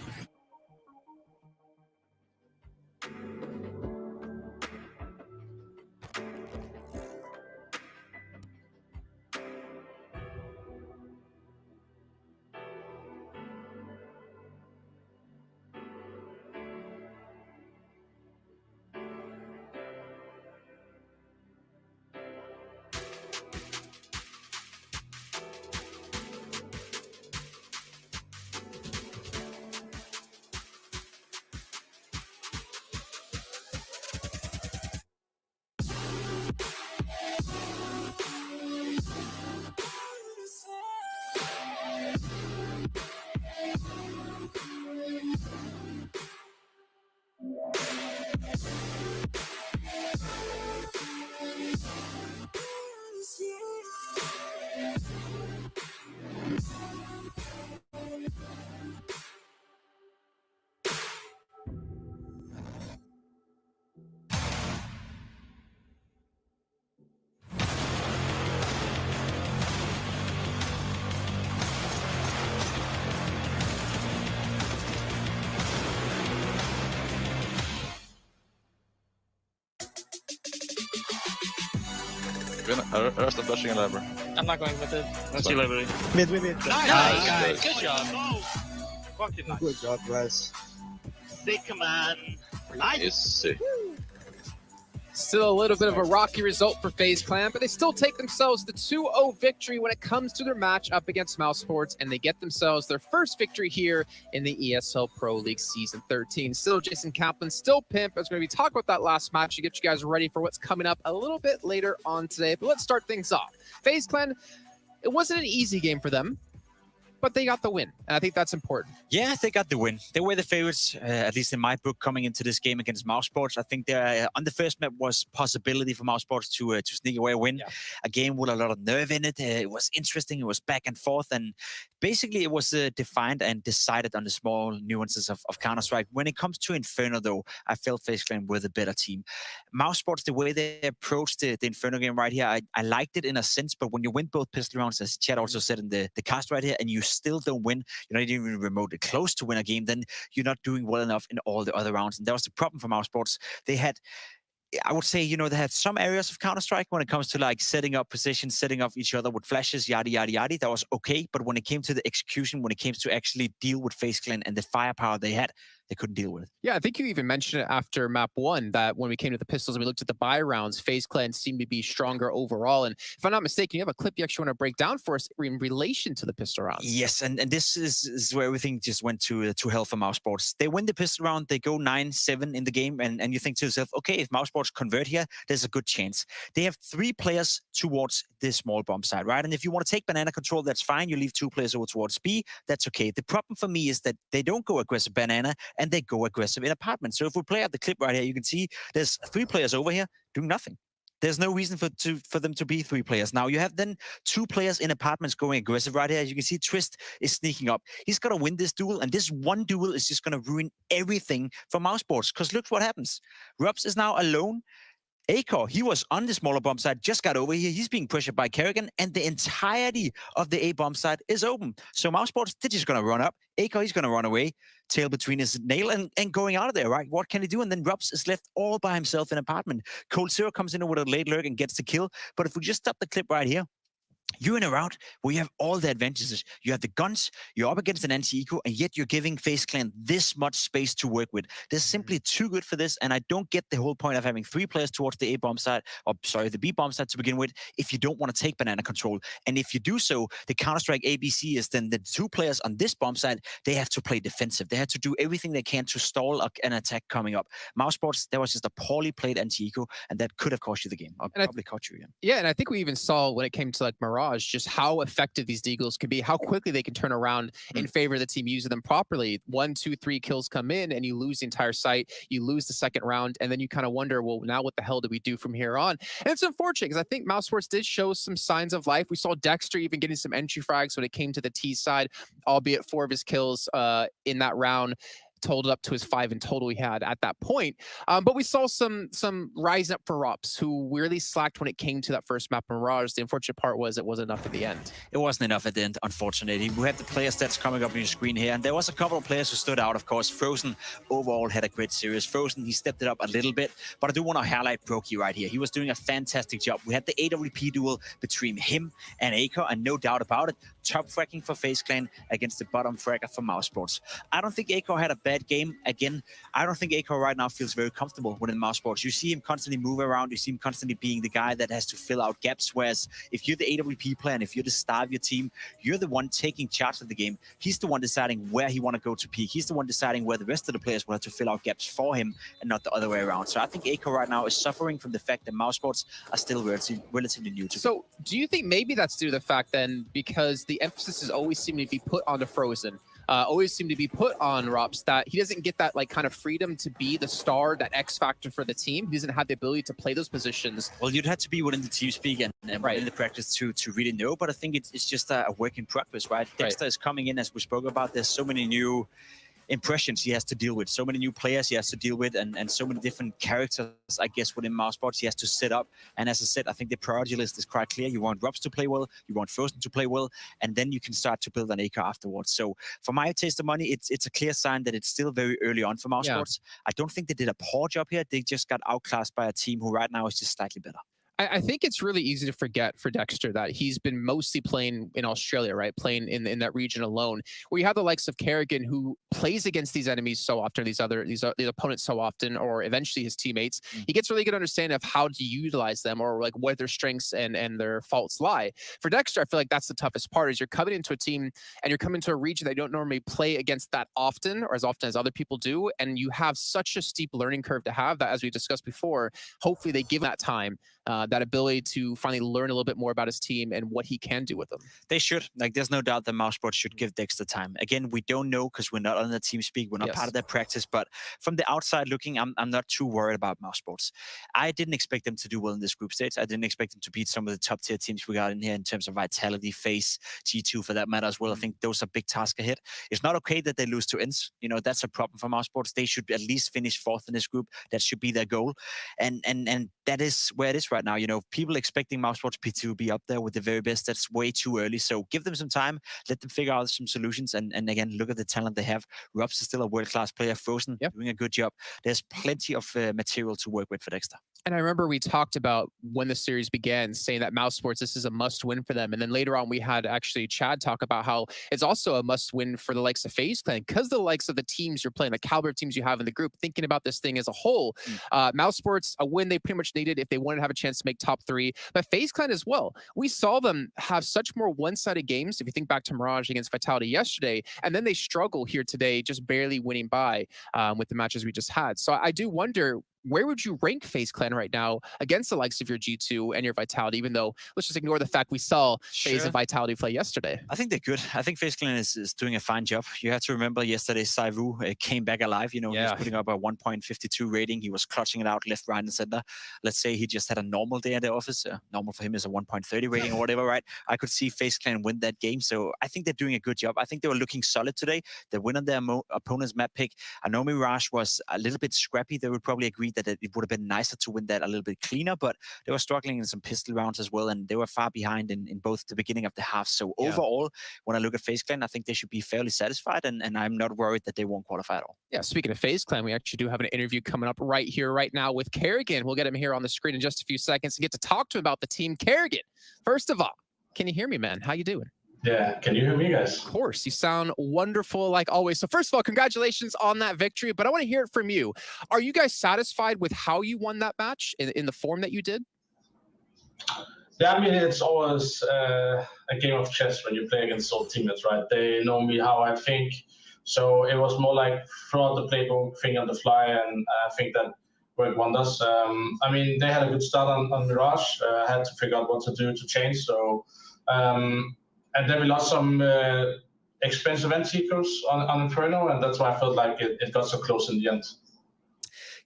Rest of flashing in library. I'm not going with it. That's your library. Mid. Nice, guys. Good job. Fucking nice. Good job, guys. Big command. Nice. Still a little bit of a rocky result for FaZe Clan, but they still take themselves the 2-0 victory when it comes to their match up against Mouse Sports, and they get themselves their first victory here in the ESL Pro League Season 13. Still Jason Kaplan, still Pimp. I was going to be talking about that last match to get you guys ready for what's coming up a little bit later on today, but let's start things off. FaZe Clan, it wasn't an easy game for them, but they got the win, and I think that's important. Yeah, they got the win. They were the favorites, at least in my book, coming into this game against Mouse Sports. I think there on the first map was possibility for Mouse Sports to sneak away a win. Yeah. A game with a lot of nerve in it. It was interesting. It was back and forth, and basically it was defined and decided on the small nuances of Counter-Strike. When it comes to Inferno, though, I felt FaZe Clan were the better team. Mouse Sports, the way they approached the Inferno game right here, I liked it in a sense, but when you win both pistol rounds, as Chad also said in the cast right here, and you still don't win, you're not even remotely close to win a game, then you're not doing well enough in all the other rounds. And that was the problem for Mouse Sports. They had, I would say, they had some areas of Counter-Strike when it comes to like setting up positions, setting up each other with flashes, yada, yada, yada. That was okay. But when it came to the execution, when it came to actually deal with FaZe Clan and the firepower they had, they couldn't deal with it. Yeah, I think you even mentioned it after map 1 that when we came to the pistols and we looked at the buy rounds, FaZe Clan seemed to be stronger overall. And if I'm not mistaken, you have a clip you actually want to break down for us in relation to the pistol rounds. Yes, and this is where everything just went to hell for Mouse Sports. They win the pistol round, they go 9-7 in the game, and you think to yourself, okay, if Mouse Sports convert here, there's a good chance. They have 3 players towards this small bomb side, right? And if you want to take banana control, that's fine. You leave 2 players over towards B, that's okay. The problem for me is that they don't go aggressive banana, and they go aggressive in apartment. So if we play out the clip right here, you can see there's 3 players over here doing nothing. There's no reason for them to be 3 players. Now you have then 2 players in apartments going aggressive right here. As you can see, Twist is sneaking up. He's got to win this duel, and this one duel is just going to ruin everything for Mouse Sports. Because look what happens. Rubs is now alone. Acor, he was on the smaller bomb side, just got over here. He's being pressured by Kerrigan, and the entirety of the A bomb side is open. So Mouse Sports, they're just going to run up. Acor, he's going to run away, tail between his nail, and going out of there, right? What can he do? And then Rubs is left all by himself in apartment. Cold Zero comes in with a late lurk and gets the kill. But if we just stop the clip right here, you're in a route where you have all the advantages. You have the guns, you're up against an anti-eco, and yet you're giving FaZe Clan this much space to work with. They're simply too good for this, and I don't get the whole point of having 3 players towards the A bomb side, or sorry, the B bomb side to begin with, if you don't want to take banana control. And if you do so, the Counter-Strike ABC is then the 2 players on this bomb side, they have to play defensive. They have to do everything they can to stall an attack coming up. Mouse Sports, that was just a poorly played anti-eco, and that could have cost you the game. Or probably caught you again. Yeah, and I think we even saw when it came to like Mirage, just how effective these deagles can be, how quickly they can turn around in favor of the team using them properly. 1, 2, 3 kills come in, and you lose the entire site. You lose the second round, and then you kind of wonder, well, now what the hell do we do from here on? And it's unfortunate because I think Mouse Sports did show some signs of life. We saw Dexter even getting some entry frags when it came to the T side, albeit 4 of his kills in that round totaled up to his 5 in total he had at that point. But we saw some rising up for Rops who really slacked when it came to that first map Mirage. The unfortunate part was it wasn't enough at the end. It wasn't enough at the end, unfortunately. We have the player stats coming up on your screen here, and there was a couple of players who stood out, of course. Frozen overall had a great series. Frozen, he stepped it up a little bit, but I do want to highlight Brokey right here. He was doing a fantastic job. We had the AWP duel between him and Acor, and no doubt about it, top fracking for FaZe Clan against the bottom fragger for Mouse Sports. I don't think Acor had a bad game. Again, I don't think Acor right now feels very comfortable within Mouse Sports. You see him constantly move around. You see him constantly being the guy that has to fill out gaps. Whereas if you're the AWP player and if you're the star of your team, you're the one taking charge of the game. He's the one deciding where he want to go to peak. He's the one deciding where the rest of the players will have to fill out gaps for him and not the other way around. So I think Acor right now is suffering from the fact that Mouse Sports are still relatively new to So do you think maybe that's due to the fact then, because the emphasis is always seeming to be put onto Frozen, always seem to be put on Rops, that he doesn't get that like kind of freedom to be the star, that X factor for the team. He doesn't have the ability to play those positions. Well, you'd have to be within the team speak and right in the practice to really know, but I think it's just a work in progress, right? Dexter is coming in, as we spoke about. There's so many new impressions he has to deal with, so many new players he has to deal with, and so many different characters, I guess, within Mouse Sports he has to set up. And as I said, I think the priority list is quite clear. You want Robs to play well, you want Frozen to play well, and then you can start to build an Acor afterwards. So for my taste of money, it's a clear sign that it's still very early on for Mouse Sports. I don't think they did a poor job here. They just got outclassed by a team who right now is just slightly better. I think it's really easy to forget for Dexter that he's been mostly playing in Australia, right? Playing in that region alone, where you have the likes of Kerrigan, who plays against these enemies so often, these opponents so often, or eventually his teammates. He gets really good understanding of how to utilize them, or like what their strengths and their faults lie. For Dexter, I feel like that's the toughest part, is you're coming into a team and you're coming to a region that you don't normally play against that often, or as often as other people do, and you have such a steep learning curve to have that, as we discussed before, hopefully they give that time, that ability to finally learn a little bit more about his team and what he can do with them. They should. Like, there's no doubt that Mouseport should give Dexter time. Again, we don't know because we're not on the team speak. We're not part of their practice. But from the outside looking, I'm not too worried about Mousesports. I didn't expect them to do well in this group stage. I didn't expect them to beat some of the top tier teams we got in here in terms of Vitality, FaZe, G2 for that matter as well. I think those are big tasks ahead. It's not okay that they lose to INS. You know, that's a problem for Mousesports. They should at least finish fourth in this group. That should be their goal. And that is where it is right now. You know, people expecting Mousesports P2 to be up there with the very best. That's way too early. So give them some time, let them figure out some solutions. And again, look at the talent they have. Rups is still a world-class player. Frozen doing a good job. There's plenty of material to work with for Dexter. And I remember we talked about when the series began, saying that Mousesports, this is a must-win for them. And then later on, we had actually Chad talk about how it's also a must-win for the likes of FaZe Clan, because the likes of the teams you're playing, the caliber of teams you have in the group, thinking about this thing as a whole. Mousesports, a win they pretty much needed if they wanted to have a chance to make top 3. But FaZe Clan as well. We saw them have such more one-sided games, if you think back to Mirage against Vitality yesterday, and then they struggle here today, just barely winning by with the matches we just had. So I do wonder, where would you rank FaZe Clan right now against the likes of your G2 and your Vitality, even though let's just ignore the fact we saw FaZe and Vitality play yesterday? I think they're good. I think FaZe Clan is doing a fine job. You have to remember yesterday, Saivu came back alive. You know, he was putting up a 1.52 rating. He was clutching it out left, right, and center. Let's say he just had a normal day at the office. Normal for him is a 1.30 rating or whatever, right? I could see FaZe Clan win that game. So I think they're doing a good job. I think they were looking solid today. They win on their opponent's map pick. I know Mirage was a little bit scrappy. They would probably agree that it would have been nicer to win that a little bit cleaner, but they were struggling in some pistol rounds as well, and they were far behind in both the beginning of the half. So overall, when I look at FaZe Clan, I think they should be fairly satisfied, and I'm not worried that they won't qualify at all. Yeah, speaking of FaZe Clan, we actually do have an interview coming up right here, right now with Kerrigan. We'll get him here on the screen in just a few seconds and get to talk to him about the team. Kerrigan, first of all, can you hear me, man? How you doing? Yeah, can you hear me, guys? Of course, you sound wonderful like always. So first of all, congratulations on that victory, but I want to hear it from you. Are you guys satisfied with how you won that match in the form that you did? Yeah, I mean, it's always a game of chess when you play against old teammates, right? They know me, how I think. So it was more like throughout the playbook, think on the fly, and I think that worked wonders. I mean, they had a good start on Mirage. I had to figure out what to do to change. So, and then we lost some expensive end seekers on Inferno, and that's why I felt like it got so close in the end.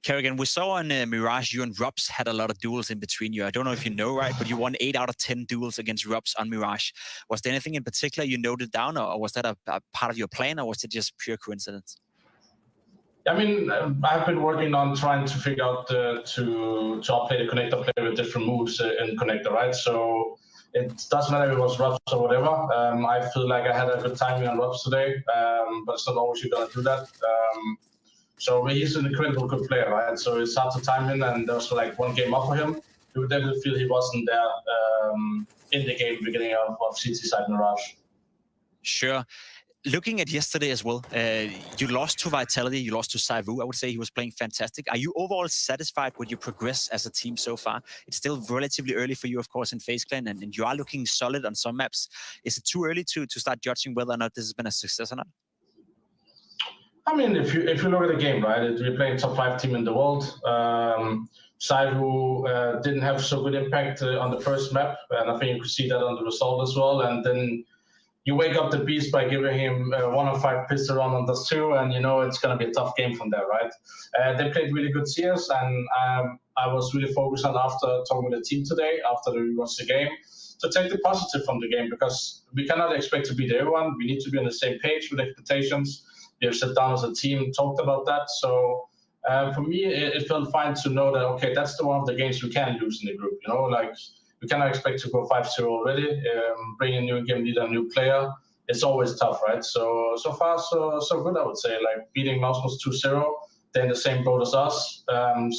Kerrigan, we saw on Mirage, you and Rups had a lot of duels in between you. I don't know if you know, right, but you won 8 out of 10 duels against Rups on Mirage. Was there anything in particular you noted down, or was that a part of your plan, or was it just pure coincidence? I mean, I've been working on trying to figure out to outplay the connector player with different moves in connector, right? So it doesn't matter if it was Rups or whatever. I feel like I had a good timing on Rups today, but it's not always you're going to do that. So he's an incredible good player, right? So it's hard to time him, and there was like one game up for him. You would definitely feel he wasn't there in the game beginning of CT side Mirage. Sure. Looking at yesterday as well, you lost to Vitality, you lost to Saivu. I would say he was playing fantastic. Are you overall satisfied with your progress as a team so far? It's still relatively early for you, of course, in FaZe Clan, and you are looking solid on some maps. Is it too early to start judging whether or not this has been a success or not? I mean, if you look at the game, right, we're playing top 5 team in the world. Saivu didn't have so good impact on the first map, and I think you could see that on the result as well. And then you wake up the beast by giving him 1 on 5 pistol round on those 2, and you know it's going to be a tough game from there, right? They played really good CS, and I was really focused on, after talking with the team today, after we watched the game, to take the positive from the game, because we cannot expect to beat everyone. We need to be on the same page with expectations. We have sat down as a team, talked about that. So for me, it felt fine to know that, okay, that's the one of the games we can lose in the group. You know, like we cannot expect to go 5-0 already. Bring a new game leader, a new player. It's always tough, right? So far, so good, I would say. Like beating Mouse 2-0, they're in the same boat as us.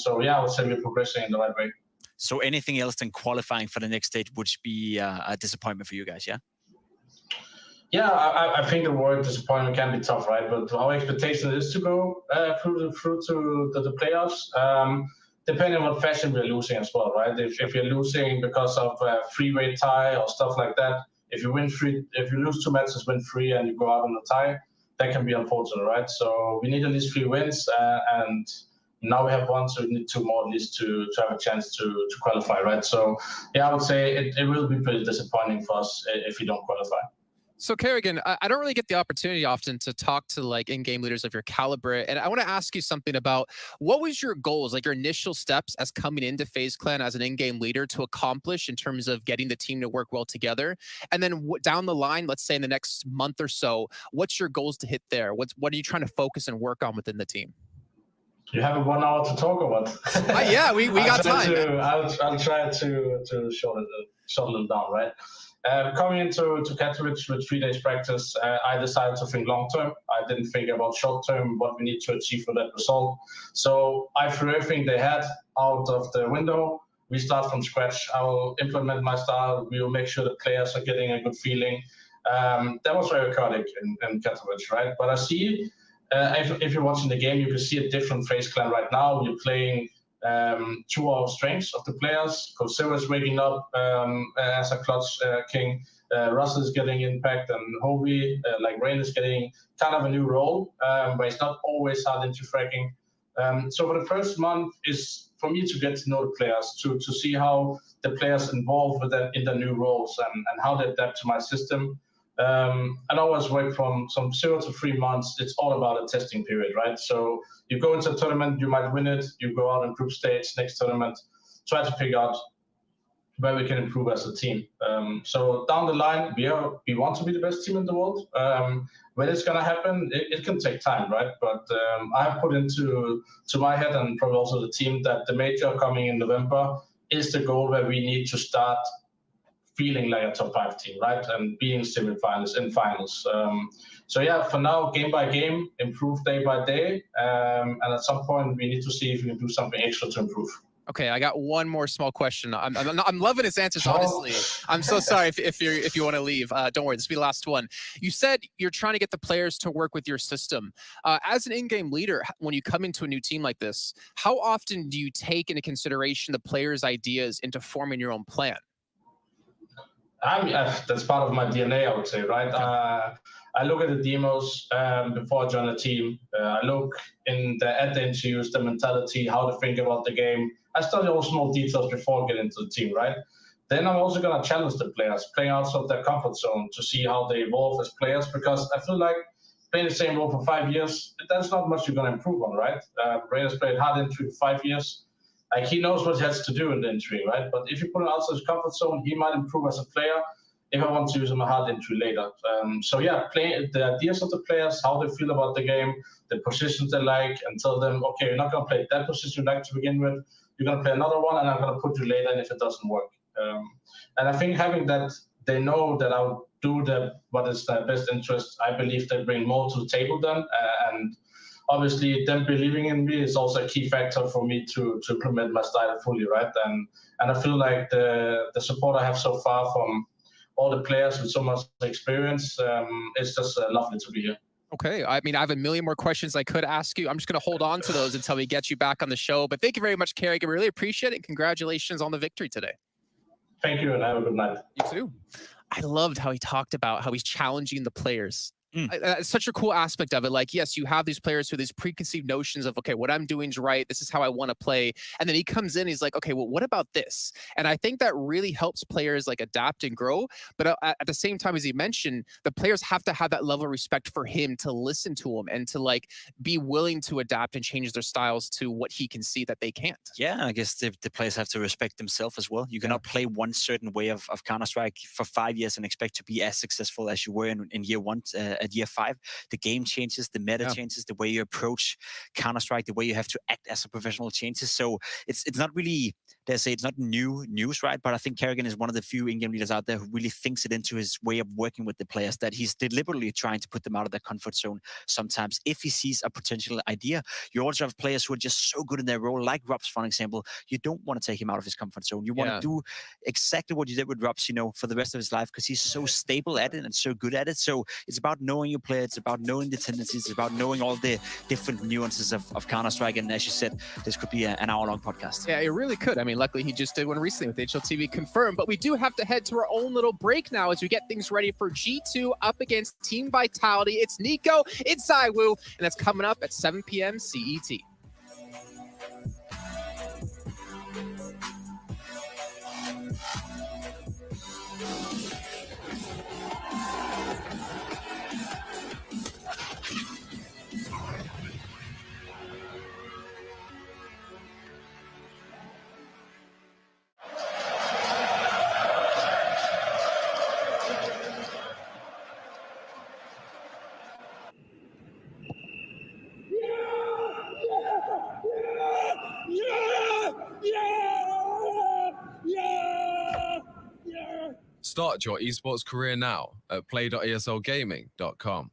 So yeah, I would say we're progressing in the right way. So anything else than qualifying for the next stage would be a disappointment for you guys, yeah? Yeah, I think the word disappointment can be tough, right? But our expectation is to go through to the playoffs. Depending on what fashion we're losing as well, right? If you're losing because of a three-way tie or stuff like that, if you lose 2 matches, win 3, and you go out on a tie, that can be unfortunate, right? So we need at least 3 wins, and now we have 1, so we need 2 more at least to have a chance to qualify, right? So yeah, I would say it will be pretty disappointing for us if we don't qualify. So Kerrigan, I don't really get the opportunity often to talk to like in-game leaders of your caliber. And I want to ask you something about what was your goals, like your initial steps as coming into FaZe Clan as an in-game leader to accomplish in terms of getting the team to work well together? And then down the line, let's say in the next month or so, what's your goals to hit there? What are you trying to focus and work on within the team? You have 1 hour to talk about. Yeah, we got time. I'll try to shorten them down, right? Coming into Katowice with 3 days practice, I decided to think long term. I didn't think about short term, what we need to achieve for that result. So I threw everything they had out of the window. We start from scratch. I will implement my style. We will make sure the players are getting a good feeling. That was very chaotic in Katowice, right? But I see, if you're watching the game, you can see a different FaZe Clan right now. We're playing to our strengths of the players. Kosero is waking up as a clutch king. Russell is getting impact, and Hobie, like Rain, is getting kind of a new role, but it's not always hard into fracking. So for the first month is for me to get to know the players, to see how the players involved with in the new roles and how they adapt to my system. And always work from 0 to 3 months. It's all about a testing period, right? So you go into a tournament, you might win it. You go out in group stage, next tournament, try to figure out where we can improve as a team. So down the line, we want to be the best team in the world. When it's going to happen, it can take time, right? But I have put into my head, and probably also the team, that the major coming in November is the goal where we need to start feeling like a top 5 team, right? And being semi-finals and finals. So yeah, for now, game by game, improve day by day. And at some point, we need to see if we can do something extra to improve. Okay, I got one more small question. I'm loving his answers, honestly. I'm so sorry if you want to leave. Don't worry, this will be the last one. You said you're trying to get the players to work with your system. As an in-game leader, when you come into a new team like this, how often do you take into consideration the players' ideas into forming your own plan? That's part of my DNA, I would say, right? I look at the demos before I join a team. I look at the interviews, the mentality, how to think about the game. I study all small details before getting into the team, right? Then I'm also going to challenge the players, playing outside their comfort zone to see how they evolve as players, because I feel like playing the same role for 5 years, that's not much you're going to improve on, right? Ray has played hard entry for 5 years. Like, he knows what he has to do in the entry, right? But if you put him outside his comfort zone, he might improve as a player if I want to use him a hard entry later. So yeah, play the ideas of the players, how they feel about the game, the positions they like, and tell them, okay, you're not going to play that position you like to begin with. You're going to play another one, and I'm going to put you later in if it doesn't work. And I think having that, they know that I'll do what is their best interest. I believe they bring more to the table then, and obviously, them believing in me is also a key factor for me to implement my style fully, right? And I feel like the support I have so far from all the players with so much experience, it's just lovely to be here. Okay, I mean, I have a million more questions I could ask you. I'm just going to hold on to those until we get you back on the show. But thank you very much, Kerrigan. We really appreciate it. Congratulations on the victory today. Thank you, and have a good night. You too. I loved how he talked about how he's challenging the players. It's such a cool aspect of it. Like, yes, you have these players who have these preconceived notions of, okay, what I'm doing is right. This is how I want to play. And then he comes in, he's like, okay, well, what about this? And I think that really helps players like adapt and grow. But at the same time, as he mentioned, the players have to have that level of respect for him to listen to him and to like be willing to adapt and change their styles to what he can see that they can't. Yeah, I guess the players have to respect themselves as well. You cannot play one certain way of Counter-Strike for 5 years and expect to be as successful as you were in year one, at year 5. The game changes, the meta changes, the way you approach Counter-Strike, the way you have to act as a professional changes. So it's not really, they say it's not new news, right? But I think Kerrigan is one of the few in-game leaders out there who really thinks it into his way of working with the players, that he's deliberately trying to put them out of their comfort zone sometimes. If he sees a potential idea, you also have players who are just so good in their role, like Robs, for example. You don't want to take him out of his comfort zone. You want to do exactly what you did with Robs, you know, for the rest of his life, because he's so stable at it and so good at it. So it's about knowing your player, it's about knowing the tendencies, it's about knowing all the different nuances of Counter-Strike. And as you said, this could be an hour-long podcast. Yeah, it really could. I mean, luckily he just did one recently with HLTV confirmed, but we do have to head to our own little break now as we get things ready for G2 up against Team Vitality. It's Nico, it's Zywoo, and that's coming up at 7 p.m. CET. Start your esports career now at play.eslgaming.com.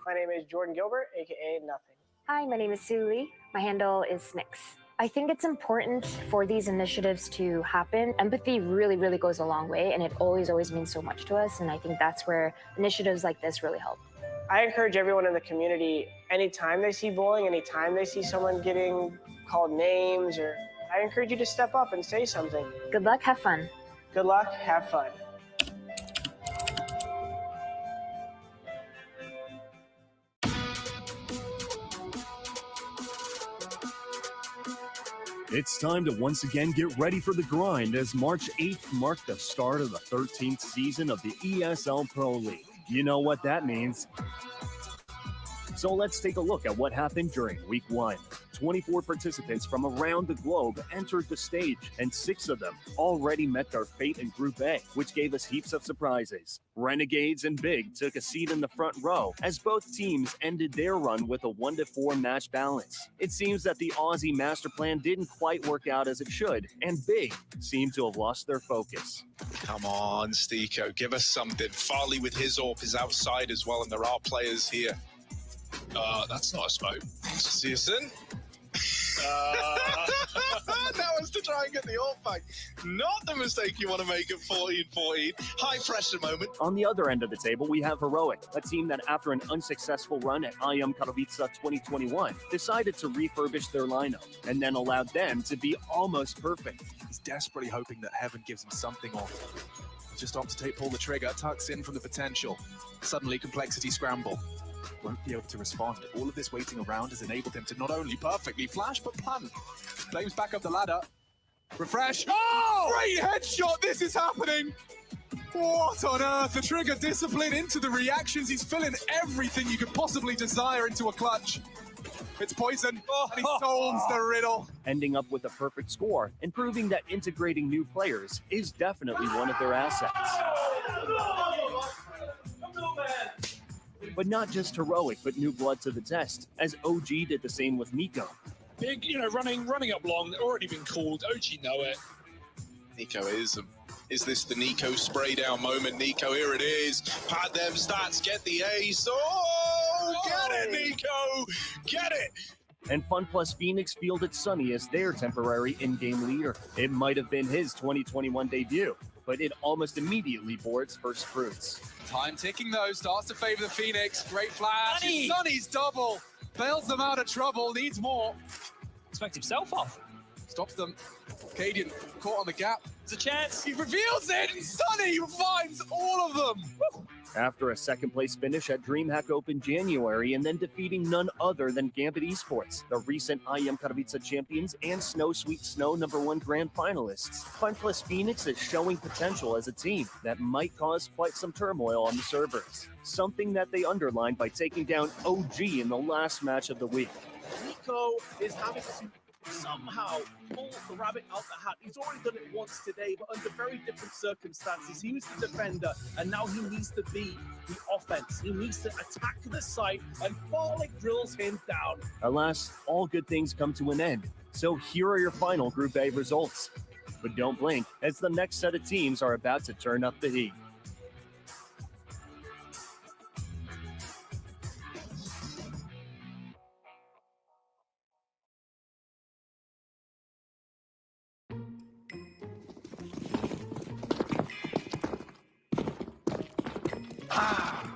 My name is Jordan Gilbert, aka Nothing. Hi, my name is Sue Lee. My handle is Snix. I think it's important for these initiatives to happen. Empathy really, really goes a long way, and it always, always means so much to us. And I think that's where initiatives like this really help. I encourage everyone in the community, anytime they see bullying, anytime they see someone getting called names, or I encourage you to step up and say something. Good luck, have fun. Good luck, have fun. It's time to once again get ready for the grind, as March 8th marked the start of the 13th season of the ESL Pro League. You know what that means. So let's take a look at what happened during Week 1. 24 participants from around the globe entered the stage, and 6 of them already met their fate in Group A, which gave us heaps of surprises. Renegades and Big took a seat in the front row, as both teams ended their run with a 1-4 match balance. It seems that the Aussie master plan didn't quite work out as it should, and Big seemed to have lost their focus. Come on, Steeko, give us something. Farley with his AWP is outside as well, and there are players here. That's not a smoke. Searson. That was to try and get the AWP back. Not the mistake you want to make at 14-14. High pressure moment. On the other end of the table, we have Heroic, a team that after an unsuccessful run at IM Katowice 2021, decided to refurbish their lineup, and then allowed them to be almost perfect. He's desperately hoping that Heaven gives him something off. Just opts to pull the trigger, tucks in from the potential. Suddenly, complexity scramble. Won't be able to respond. All of this waiting around has enabled him to not only perfectly flash, but plant. Flames back up the ladder. Refresh. Oh! Great headshot! This is happening! What on earth? The trigger discipline into the reactions. He's filling everything you could possibly desire into a clutch. It's poison, and he solves the riddle. Ending up with a perfect score, and proving that integrating new players is definitely one of their assets. But not just Heroic, but new blood to the test, as OG did the same with Nico. Big, running up long, already been called. OG know it. Nico is this the Nico spray down moment? Nico, here it is. Pad them stats, get the ace. Oh, get it, Nico, get it. And FunPlus Phoenix fielded Sunny as their temporary in-game leader. It might have been his 2021 debut, but it almost immediately bore its first fruits. Time ticking though, starts to favor the Phoenix. Great flash. Sunny's double. Bails them out of trouble, needs more. Expect himself off. Stops them. Cadian caught on the gap. There's a chance. He reveals it, and Sunny finds all of them. Woo. After a second-place finish at DreamHack Open January, and then defeating none other than Gambit Esports, the recent IM Katowice champions and Snow Sweet Snow #1 grand finalists, FunPlus Phoenix is showing potential as a team that might cause quite some turmoil on the servers. Something that they underlined by taking down OG in the last match of the week. Nico is having somehow pull the rabbit out the hat. He's already done it once today, but under very different circumstances. He was the defender, and now he needs to be the offense. He needs to attack the site, and Farlick drills him down. Alas, all good things come to an end. So here are your final Group A results. But don't blink, as the next set of teams are about to turn up the heat.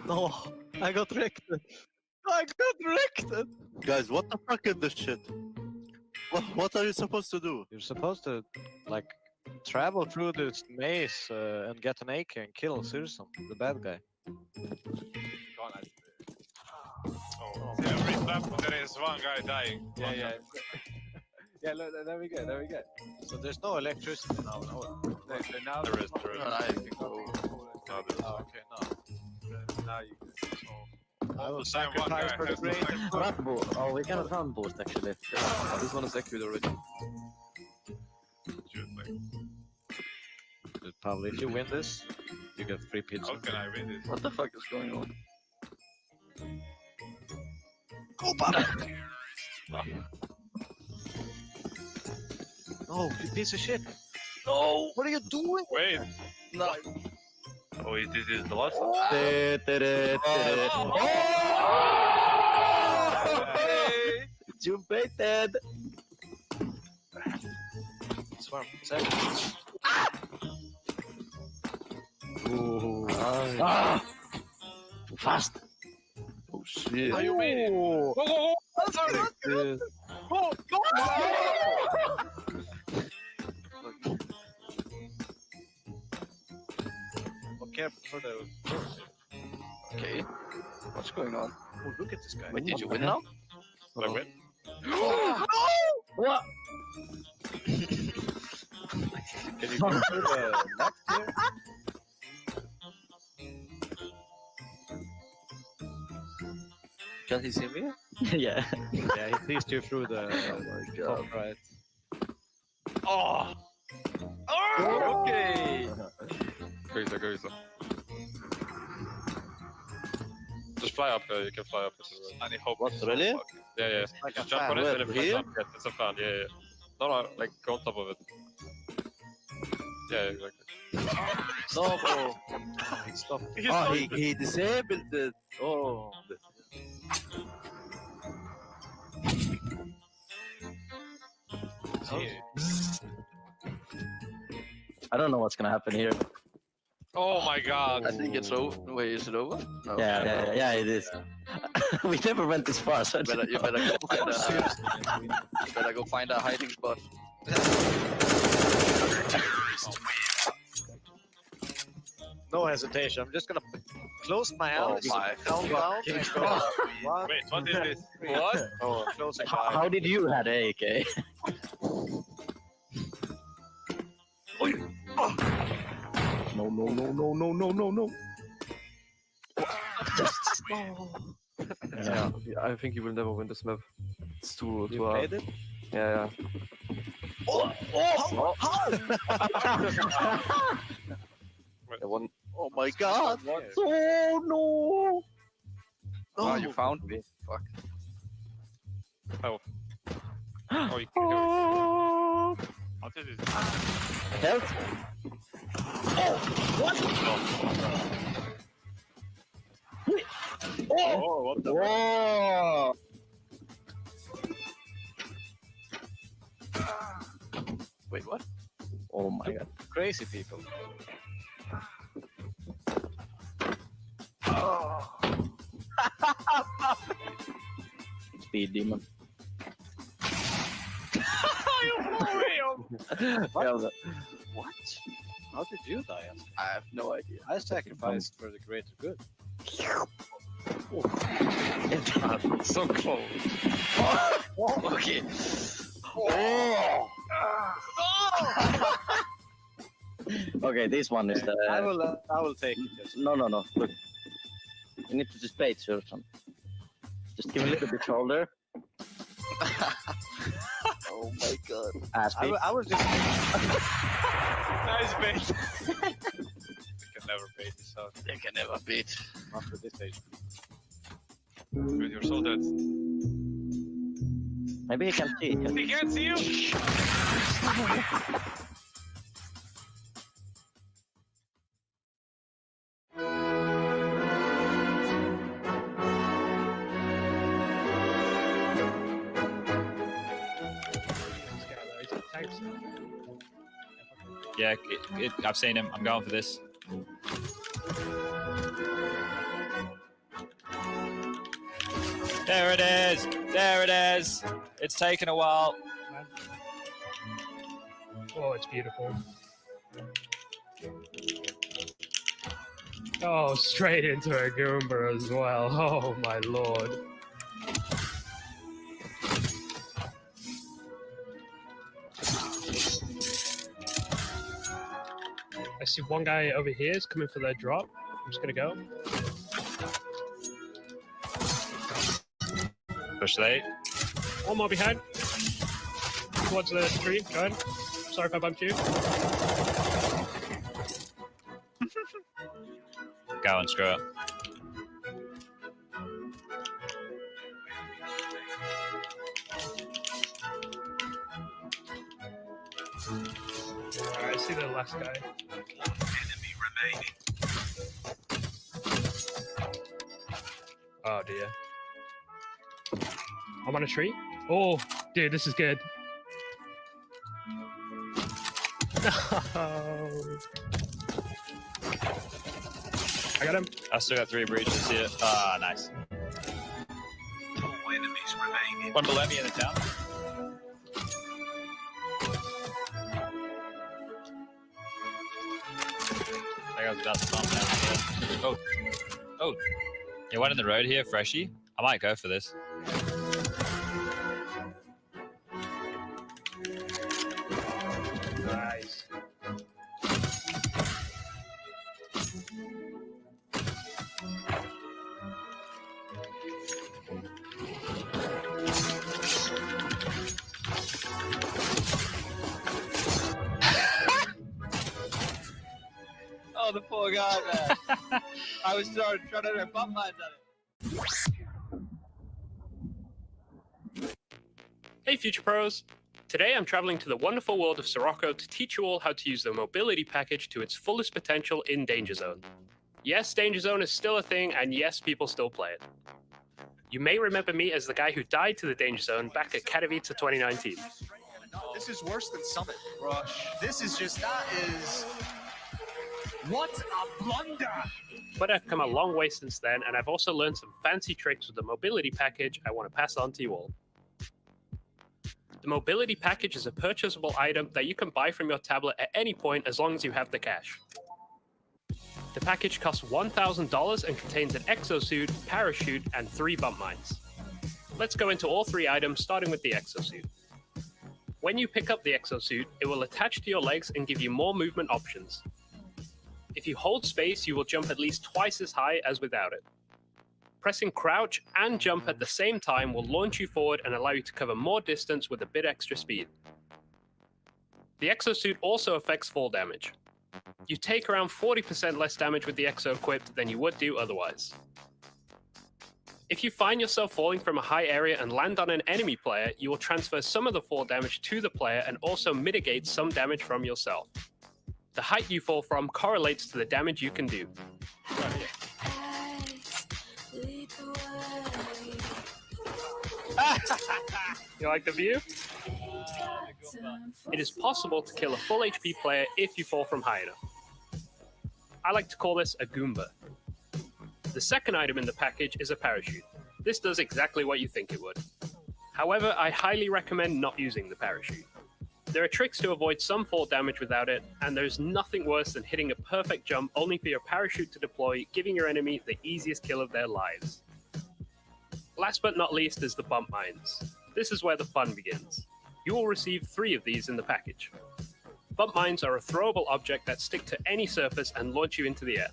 No, I got wrecked. I got wrecked. Guys, what the fuck is this shit? What are you supposed to do? You're supposed to, like, travel through this maze and get an AK and kill Sursum, the bad guy. Every lap there is one guy dying. Yeah. Yeah, look, there we go. So there's no electricity now. Now There is. okay, no. Now you can. I will sacrifice for the brain. Oh, we cannot run boost actually. This one is active already. Pablo, if you win this, you get free pizza. How can I win this? What the fuck is going on? Go, Pablo! No, you piece of shit. No! What are you doing? Wait. No. Oh, this is the last one? You baited! Swarm, second. Fast! Oh shit! Oh, you made it! Oh. Go! Careful for the. Okay. What's going on? Oh, look at this guy. Wait, did you win now? Did I win? No! What? Can you go through the left here? Can he see me? Yeah. Yeah, he sees you through the top right. Oh! Okay! Crazy. Just fly up, you can fly up. And hope. What, really? Yeah. Like Just a jump fan. on it and it flies Here? up. Yeah, it's a fan, yeah. No, like go on top of it. Yeah, exactly. No, bro. He stopped. Oh, he disabled it. Oh. I don't know what's gonna happen here. Oh my god. I think it's over. Wait, is it over? No. Yeah, it is. We never went this far. So You better go find a hiding spot. No hesitation. I'm just gonna close my eyes, count down, and go. One, Wait, what is this? What? Oh, closing my eyes. How did you have AK? No. Yeah, I think he will never win this map. It's too You hard. played it? Yeah. Oh! I won. Oh my god! Oh no! Oh, you found me. Fuck. Oh, you can go. What is this? Help! What? Oh, what the Whoa! Wait, what? Oh my god. Crazy people. Speed demon. What? How did you die? I have no idea. I sacrificed for the greater good. So close. Okay. Okay, this one is the. I will take it. Yes. No. Look, you need to just bait Sursum. Just give a little bit shoulder. Oh my I was just. Nice bait. You can never bait this out. You can never beat. After this stage. Dude, you're so dead. Maybe he can see. He can't see you! Yeah, I've seen him. I'm going for this. There it is. There it is. It's taken a while. Oh, it's beautiful. Oh, straight into a Goomba as well. Oh, my lord. I see one guy over here is coming for their drop. I'm just gonna go. Push late. One more behind. Towards the tree. Go ahead. Sorry if I bumped you. Go and screw it. Alright, I see the last guy. Enemy remaining. Oh dear. I'm on a tree. Oh, dude, this is good. No. I got him. I still got 3 breaches here. Ah, nice. 2 enemies remaining. One below me in the town. I got about to bump down. Oh. Oh. Yeah, one in the road here, Freshy. I might go for this. Nice. Oh, the poor guy, man. I was trying to bump mines at it. Hey, Future Pros. Today I'm traveling to the wonderful world of Sirocco to teach you all how to use the mobility package to its fullest potential in Danger Zone. Yes, Danger Zone is still a thing, and yes, people still play it. You may remember me as the guy who died to the Danger Zone back at Katowice 2019. This is worse than Summit Rush. This is just, that is... What a blunder! But I've come a long way since then, and I've also learned some fancy tricks with the mobility package I want to pass on to you all. The mobility package is a purchasable item that you can buy from your tablet at any point as long as you have the cash. The package costs $1,000 and contains an exosuit, parachute, and 3 bump mines. Let's go into all 3 items, starting with the exosuit. When you pick up the exosuit, it will attach to your legs and give you more movement options. If you hold space, you will jump at least twice as high as without it. Pressing crouch and jump at the same time will launch you forward and allow you to cover more distance with a bit extra speed. The exosuit also affects fall damage. You take around 40% less damage with the exo equipped than you would do otherwise. If you find yourself falling from a high area and land on an enemy player, you will transfer some of the fall damage to the player and also mitigate some damage from yourself. The height you fall from correlates to the damage you can do. Right here. You like the view? It is possible to kill a full HP player if you fall from high enough. I like to call this a Goomba. The second item in the package is a parachute. This does exactly what you think it would. However, I highly recommend not using the parachute. There are tricks to avoid some fall damage without it, and there's nothing worse than hitting a perfect jump only for your parachute to deploy, giving your enemy the easiest kill of their lives. Last but not least is the bump mines. This is where the fun begins. You will receive 3 of these in the package. Bump mines are a throwable object that stick to any surface and launch you into the air.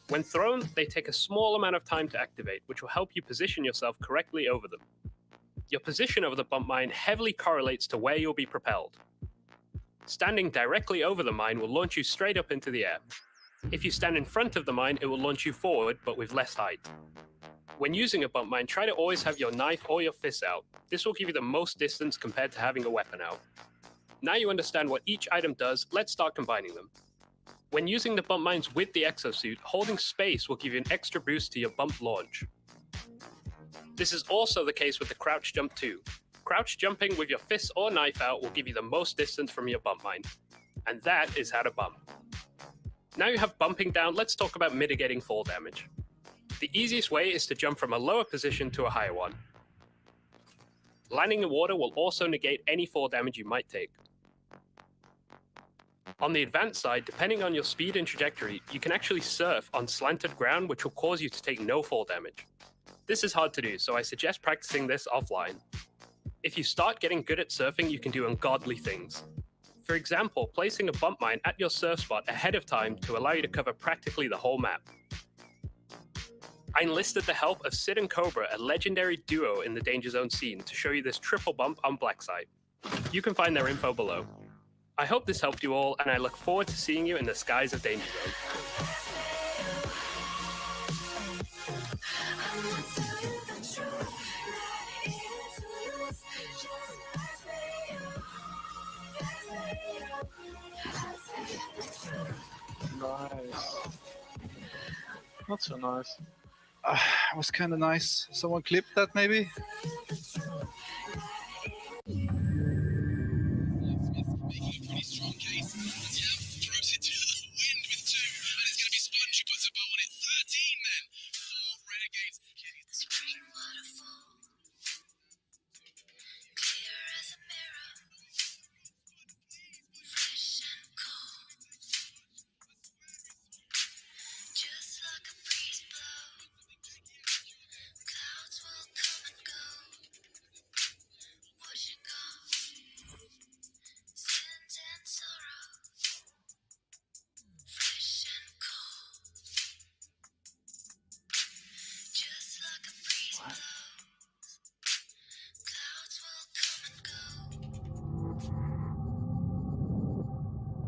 When thrown, they take a small amount of time to activate, which will help you position yourself correctly over them. Your position over the bump mine heavily correlates to where you'll be propelled. Standing directly over the mine will launch you straight up into the air. If you stand in front of the mine, it will launch you forward, but with less height. When using a bump mine, try to always have your knife or your fist out. This will give you the most distance compared to having a weapon out. Now you understand what each item does, let's start combining them. When using the bump mines with the exosuit, holding space will give you an extra boost to your bump launch. This is also the case with the crouch jump too. Crouch jumping with your fist or knife out will give you the most distance from your bump mine. And that is how to bump. Now you have bumping down, let's talk about mitigating fall damage. The easiest way is to jump from a lower position to a higher one. Landing in water will also negate any fall damage you might take. On the advanced side, depending on your speed and trajectory, you can actually surf on slanted ground, which will cause you to take no fall damage. This is hard to do, so I suggest practicing this offline. If you start getting good at surfing, you can do ungodly things. For example, placing a bump mine at your surf spot ahead of time to allow you to cover practically the whole map. I enlisted the help of Sid and Cobra, a legendary duo in the Danger Zone scene, to show you this triple bump on Blacksite. You can find their info below. I hope this helped you all, and I look forward to seeing you in the skies of Danger Zone. Nice. Not so nice. It was kind of nice. Someone clipped that maybe?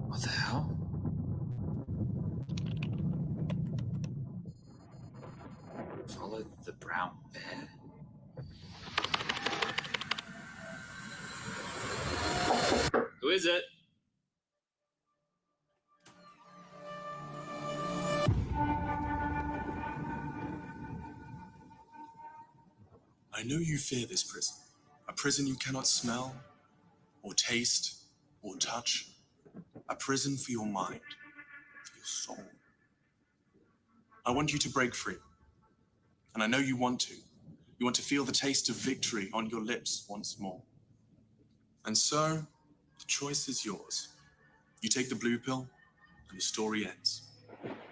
What the hell? Follow the brown bear? Who is it? I know you fear this prison. A prison you cannot smell, or taste, or touch. A prison for your mind, for your soul. I want you to break free. And I know you want to. You want to feel the taste of victory on your lips once more. And so, the choice is yours. You take the blue pill, and the story ends.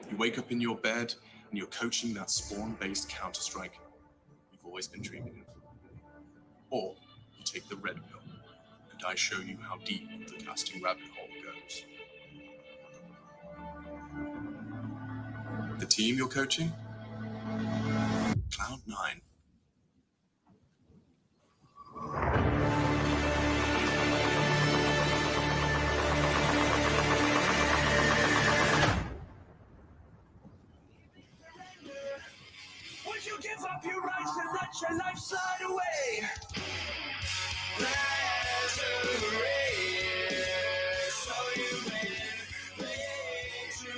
You wake up in your bed, and you're coaching that spawn-based Counter-Strike you've always been dreaming of. Or you take the red pill, and I show you how deep the casting rabbit hole goes. The team you're coaching? Cloud9. Would you give up your rights and let your life slide away? There's a race, so you win, race to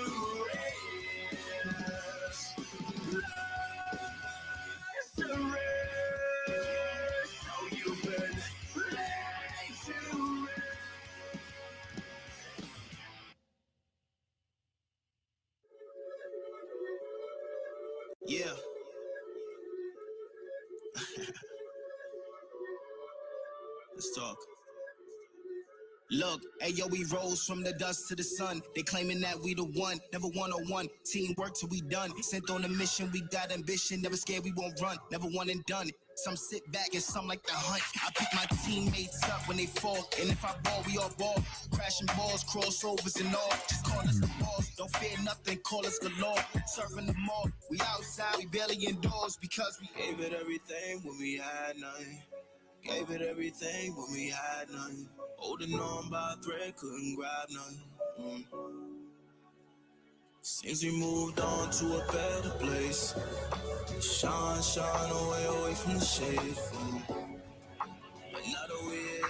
race. There's a race, so you win, race to race. Yeah. Let's talk. Look, ayo, we rose from the dust to the sun. They claiming that we the one, never one-on-one. Teamwork till we done. Sent on a mission, we got ambition. Never scared, we won't run. Never one and done. Some sit back and some like the hunt. I pick my teammates up when they fall. And if I ball, we all ball. Crashing balls, crossovers and all. Just call us the boss. Don't fear nothing, call us galore. Serving them all. We outside, we barely indoors because we gave it everything when we had nothing. Gave it everything when we had none. Holding on by a thread, couldn't grab none. Since we moved on to a better place, shine, shine away from the shade. Another way,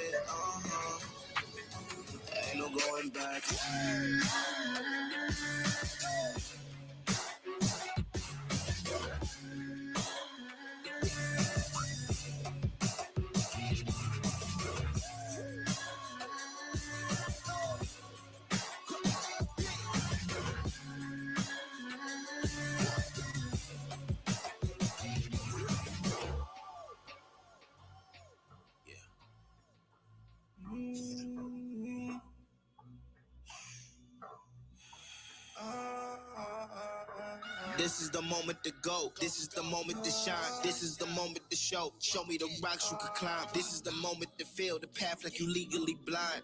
ain't no going back. This is the moment to go. This is the moment to shine. This is the moment to show. Show me the rocks you could climb. This is the moment to feel the path like you legally blind.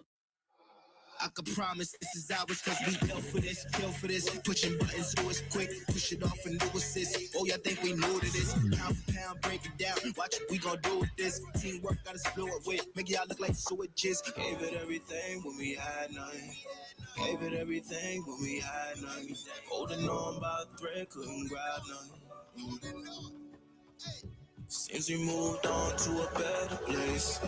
I can promise this is ours cause we built for this, pushing buttons, do it quick, push it off and do assist. Oh, y'all think we new to this? Pound for pound, break it down, watch what we gon' do with this. Teamwork got us fluid with, make y'all look like switches. Gave it everything when we had nothing. Gave it everything when we had nothing. Holding on by a thread, couldn't grab nothing. Since we moved on to a better place,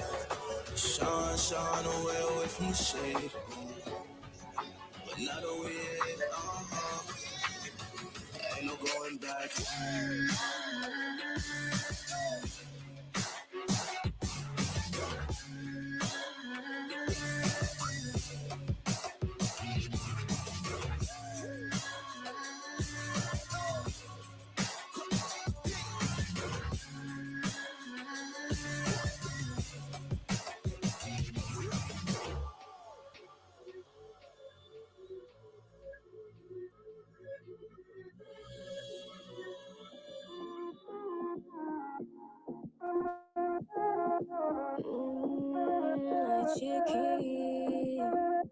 shine, shine away from the shade. Another way, ain't no going back. Chiqui,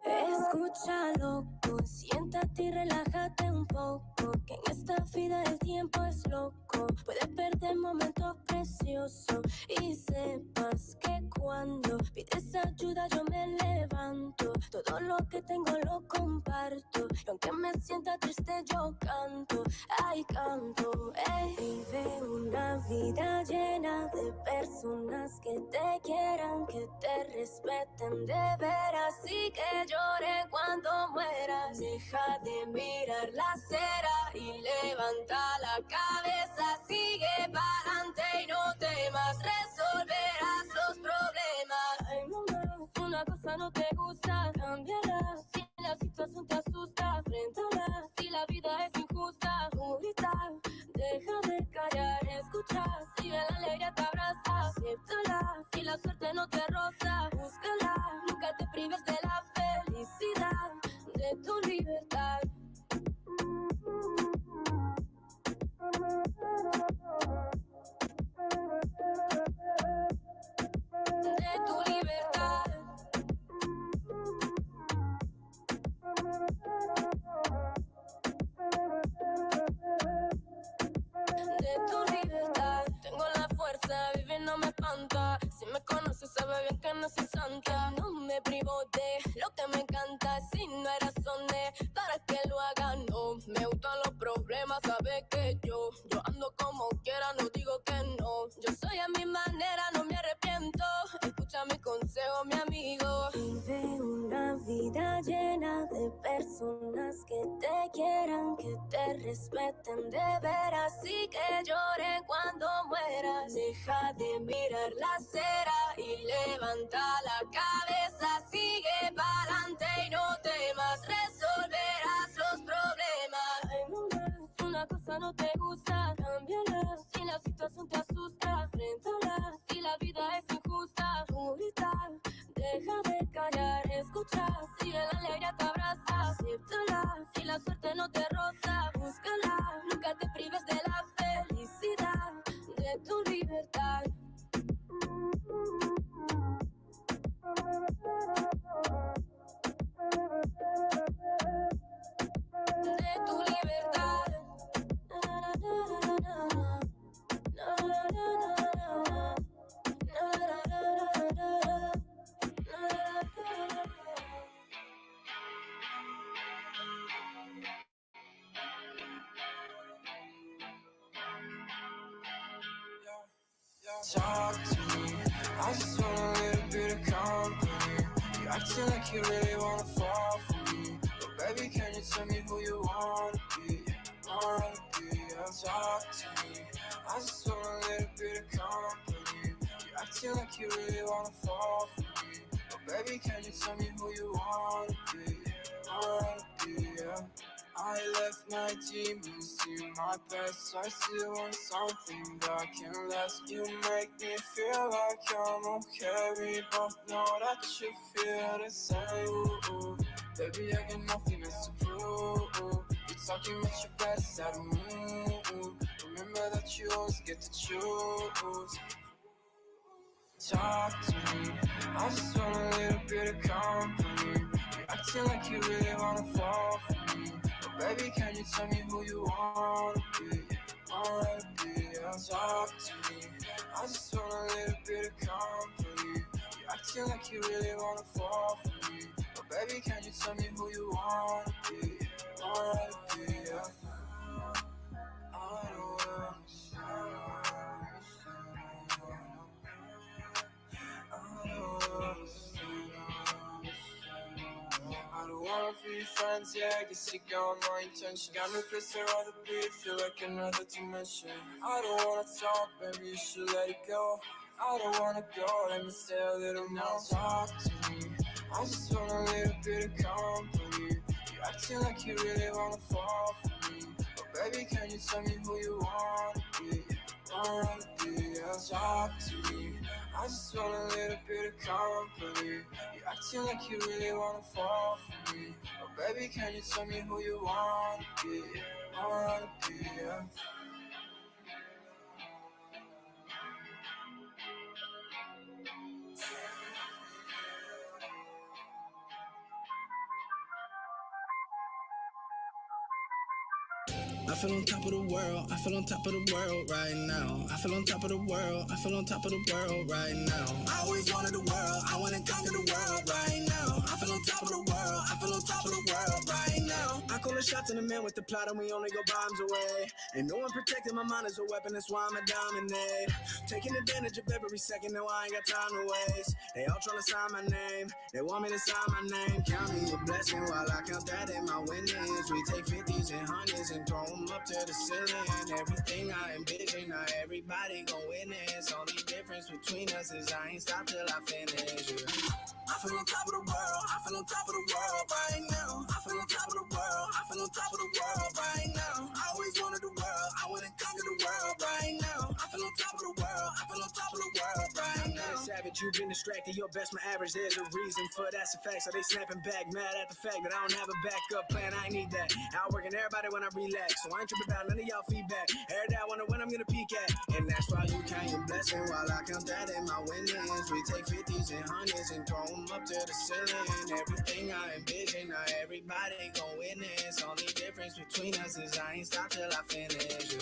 escucha loco, siéntate y relájate un poco, que en esta vida el tiempo es loco, puedes perder momentos preciosos y sepas que cuando pides ayuda yo me levanto, todo lo que tengo lo comparto, y aunque me sienta triste yo canto, ay canto, vive una vida llena de personas que te quieran, que te respeten de veras y que lloren cuando mueras. Deja de mirar la acera y levanta la cabeza, sigue pa'lante y no temas, resolverás los problemas. Ay mamá, si una cosa no te gusta, cámbiala, si la situación te asusta, enfréntala, si la vida es injusta, tú grita, deja de callar, escucha, si la alegría te abraza, acéptala, si la suerte no te roza, búscala, nunca te prives de la felicidad, de tu libertad. De tu libertad. De tu libertad, tengo la fuerza, vivir no me espanta. Si me conoces, sabe bien que no soy santa. No me privo de lo que me encanta. Si no hay razones para que lo haga, no me gustan los problemas. Sabe que yo ando como quiera, no digo que no. Yo soy a mi manera, no me arrepiento. Escucha mi consejo, mi amigo. Vive una vida llena de personas que te quieran, que te respeten de veras y que lloren cuando mueras. Deja de mirar la acera y levanta la cabeza, sigue pa'lante y no temas, resolverás los problemas. Ay mamá, si una cosa no te gusta, cámbiala, si la situación te asusta, enfréntala, si la vida es injusta, tú grita, deja de callar, escucha, si la alegría te abraza, acéptala, si la suerte no te roza, búscala, nunca te prives de la felicidad, de tu libertad. De tu libertad. Talk to me, I just want a little bit of company. You acting like you really wanna fall for me, but baby, can you tell me who you wanna be? Wanna be, yeah. Talk to me, I just want a little bit of company. You acting like you really wanna fall for me, but baby, can you tell me who you wanna be? Wanna be, yeah. I left my demons in my past. I still want something that can last. You make me feel like I'm okay. We both know that you feel the same. Ooh, baby, I got nothing else to prove. You're talking about your best out of mood. Remember that you always get to choose. Talk to me, I just want a little bit of company. You acting like you really wanna fall for me, but baby, can you tell me who you wanna be? Wanna be, yeah. Talk to me, I just want a little bit of company. You acting like you really wanna fall for me, but baby, can you tell me who you wanna be? Wanna be, yeah. I don't I don't wanna be friends, yeah, I guess you got my intention. Got no place I'd rather be, feel like another dimension. I don't wanna talk, baby, you should let it go. I don't wanna go, let me stay a little more. Talk to me, I just want a little bit of company. You acting like you really wanna fall for me, but baby, can you tell me who you wanna be? Wanna be, yeah. Talk to me, I just want a little bit of company. You acting like you really wanna fall for me, but baby, can you tell me who you wanna be? Wanna be, yeah. I feel on top of the world, I feel on top of the world right now. I feel on top of the world, I feel on top of the world right now. I always wanted the world, I wanna conquer the world right now. I feel on top of the world, I feel on top of the world right now. I call the shots in the man with the plot and we only go bombs away. Ain't no one protecting my mind as a weapon, that's why I'ma dominate. Taking advantage of every second, now I ain't got time to waste. They all tryna sign my name, they want me to sign my name. Count me a blessing while I count that in my winnings. We take 50s and 100s and throw them up to the ceiling. Everything I envision, now everybody gon' witness. Only difference between us is I ain't stop till I finish. I feel on top of the world, I feel on top of the world right now. I feel on top of the world, I feel on top of the world right now. I always wanted the world, I wanna conquer the world right now. I feel on top of the world, I feel on top of the world right now. Savage, you've been distracted, your best my average, there's a reason for that's a fact. So they snapping back, mad at the fact that I don't have a backup plan, I need that. Outworking everybody when I relax, so I ain't tripping about none of y'all feedback. Every day I wonder when I'm gonna peak at, and that's why you count your blessing while I count that in my winnings. We take 50s and 100s and throw them up to the ceiling. Everything I envision, now everybody gon' witness. Only difference between us is I ain't stop till I finish.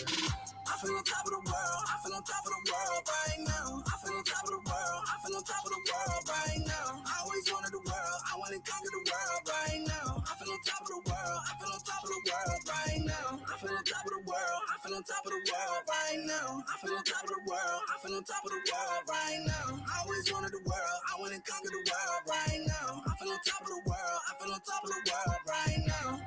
I feel on top of the world, I feel on top of the world right now. I feel on top of the world, I feel on top of the world right now. I always wanted the world, I wanna conquer the world right now. I feel on top of the world, I feel on top of the world right now. I feel on top of the world, I feel on top of the world right now. I feel on top of the world, I feel on top of the world right now. I always wanted the world, I wanna conquer the world right now. I feel on top of the world, I feel on top of the world right now.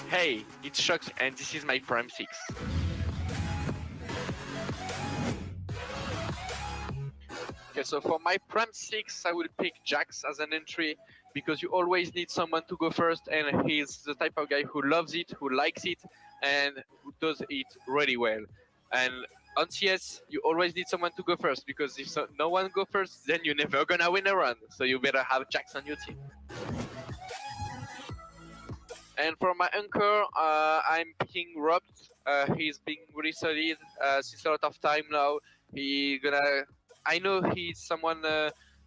Hey, it's Shox and this is my Prime 6. Okay, so for my Prime 6, I will pick Jax as an entry because you always need someone to go first, and he's the type of guy who loves it, who likes it, and who does it really well. And on CS, you always need someone to go first because if no one go first, then you're never gonna win a run. So you better have Jax on your team. And for my anchor, I'm picking Rob. He's been really solid since a lot of time now. I know he's someone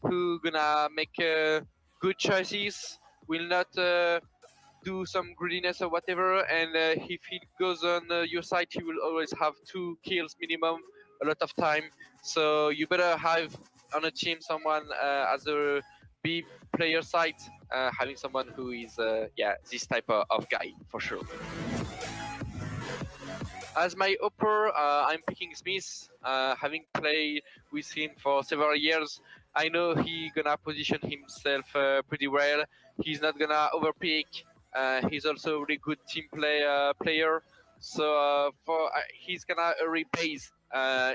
who gonna make good choices. Will not do some greediness or whatever. And if he goes on your side, he will always have 2 kills minimum, a lot of time. So you better have on a team someone as a B player side, having someone who is this type of guy for sure. As my upper, I'm picking Smith. Having played with him for several years, I know he's gonna position himself pretty well. He's not gonna overpick. He's also a really good team player. So he's gonna rebase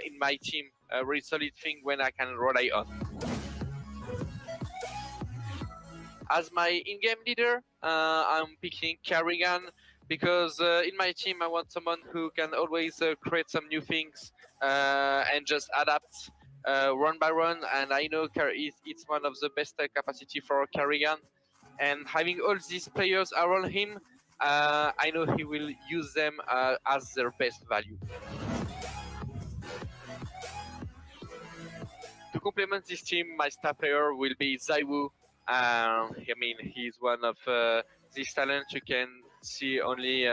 in my team, a really solid thing when I can rely on. As my in-game leader, I'm picking Carrigan because in my team I want someone who can always create some new things and just adapt run by run. And I know it's one of the best capacity for Carrigan. And having all these players around him, I know he will use them as their best value. To complement this team, my star player will be Zaiwu. I mean, he's one of these talents you can see only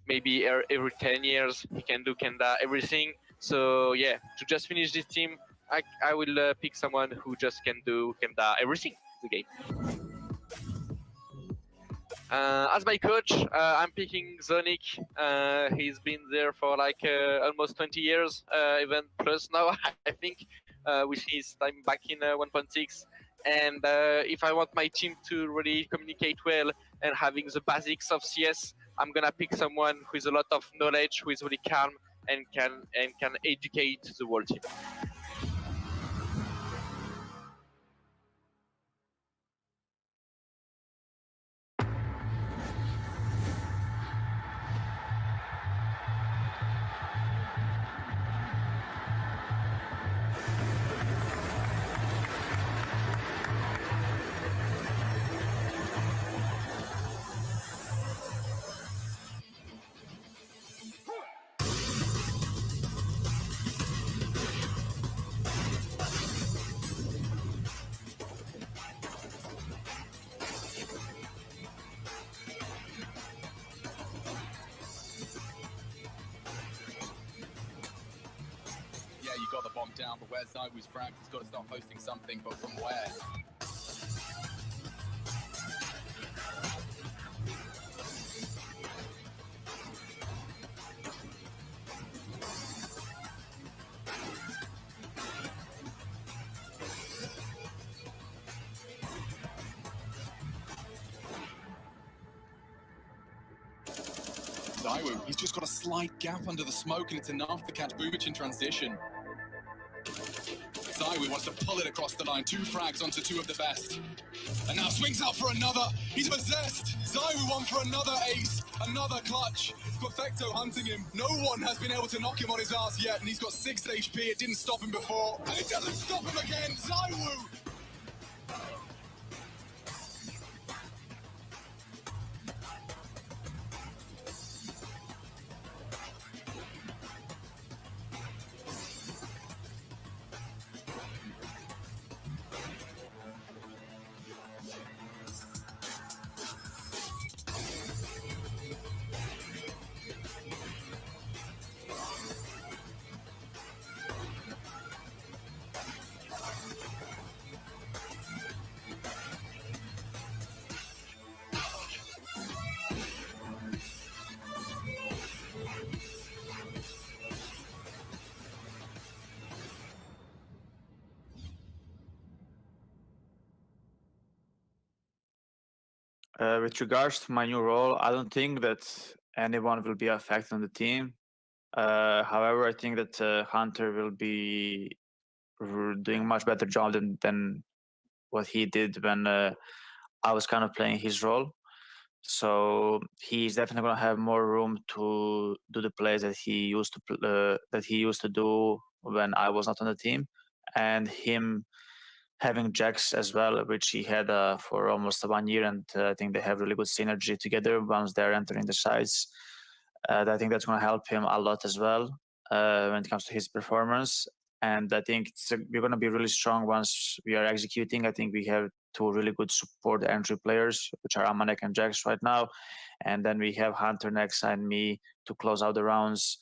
maybe every 10 years. He can do everything. So yeah, to just finish this team, I will pick someone who just can do everything in the game. As my coach, I'm picking Zonic. He's been there for like almost 20 years, even plus now, I think, with his time back in 1.6. And if I want my team to really communicate well and having the basics of CS, I'm gonna pick someone who has a lot of knowledge, who is really calm and can educate the whole team. Yeah, you got the bomb down, but where's Zaiwu's frag? He's got to start posting something, but from where? Zaiwu, he's just got a slight gap under the smoke, and it's enough to catch Boombich in transition. ZywOo wants to pull it across the line. 2 frags onto 2 of the best. And now swings out for another. He's possessed. ZywOo won for another ace. Another clutch. Perfecto hunting him. No one has been able to knock him on his ass yet. And he's got 6 HP. It didn't stop him before. And it doesn't stop him again. ZywOo. With regards to my new role, I don't think that anyone will be affected on the team. However, I think that Hunter will be doing a much better job than what he did when I was kind of playing his role. So he's definitely going to have more room to do the plays that he used to do when I was not on the team, and him having Jax as well, which he had for almost 1 year, and I think they have really good synergy together once they're entering the sides. I think that's going to help him a lot as well when it comes to his performance. And I think we're going to be really strong once we are executing. I think we have 2 really good support entry players, which are Amanek and Jax right now. And then we have Hunter, Nexa, and me to close out the rounds.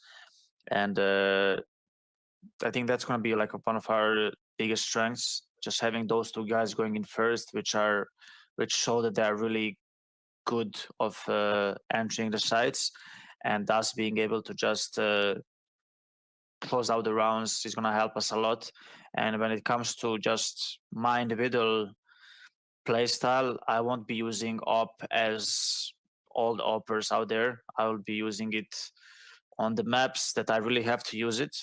And I think that's going to be like one of our biggest strengths. Just having those 2 guys going in first, which show that they're really good of entering the sites, and thus being able to just close out the rounds is going to help us a lot. And when it comes to just my individual playstyle, I won't be using op as all the oppers out there. I will be using it on the maps that I really have to use it,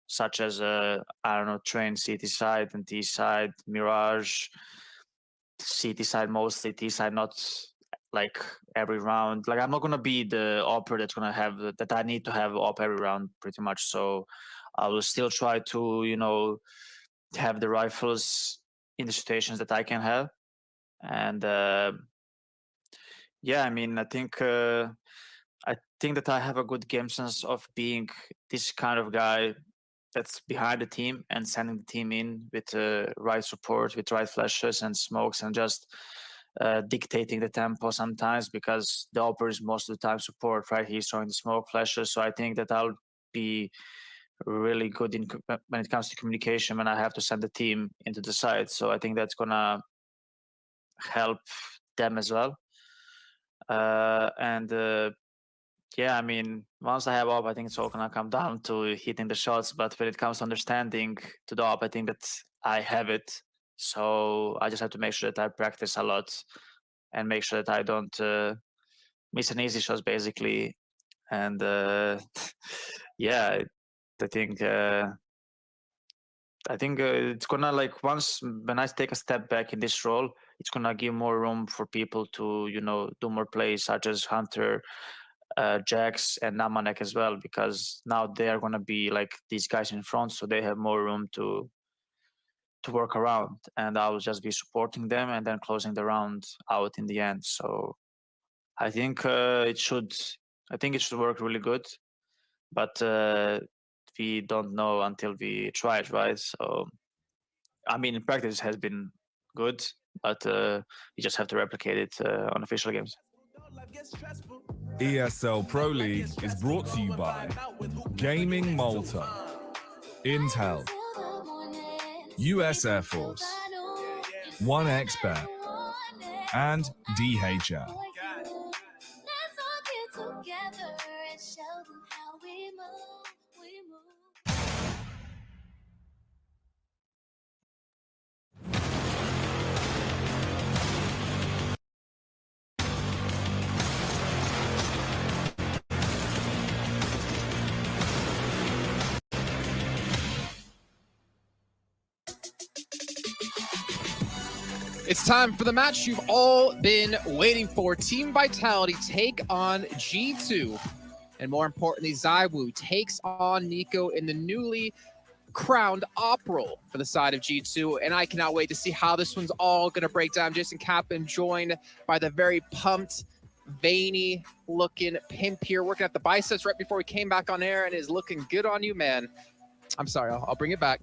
such as I don't know, Train City side and T side, Mirage, City side mostly, T side not like every round. Like I'm not gonna be the opper that's gonna have that I need to have op every round pretty much. So I will still try to have the rifles in the situations that I can have. And yeah, I mean, I think that I have a good game sense of being this kind of guy that's behind the team and sending the team in with right support, with right flashes and smokes, and just dictating the tempo sometimes, because the opper is most of the time support, right? He's throwing the smoke flashes. So I think that I'll be really good when it comes to communication when I have to send the team into the side. So I think that's gonna help them as well. Yeah, I mean, once I have op, I think it's all gonna come down to hitting the shots. But when it comes to understanding to the op, I think that I have it. So I just have to make sure that I practice a lot and make sure that I don't miss an easy shots, basically. And yeah, I think it's gonna, like, once when I take a step back in this role, it's gonna give more room for people to do more plays, such as Hunter, Jax, and Namanek as well, because now they are gonna be like these guys in front, so they have more room to work around, and I will just be supporting them and then closing the round out in the end. So I think it should work really good, but we don't know until we try it, right? So I mean, in practice it has been good, but you just have to replicate it on official games. ESL Pro League is brought to you by Gaming Malta, Intel, US Air Force, 1xBet, and DHL. It's time for the match you've all been waiting for. Team Vitality take on G2. And more importantly, ZywOo takes on Nico in the newly crowned op role for the side of G2. And I cannot wait to see how this one's all going to break down. Jason Kaplan joined by the very pumped, veiny looking pimp here, working at the biceps right before we came back on air, and is looking good on you, man. I'm sorry, I'll bring it back.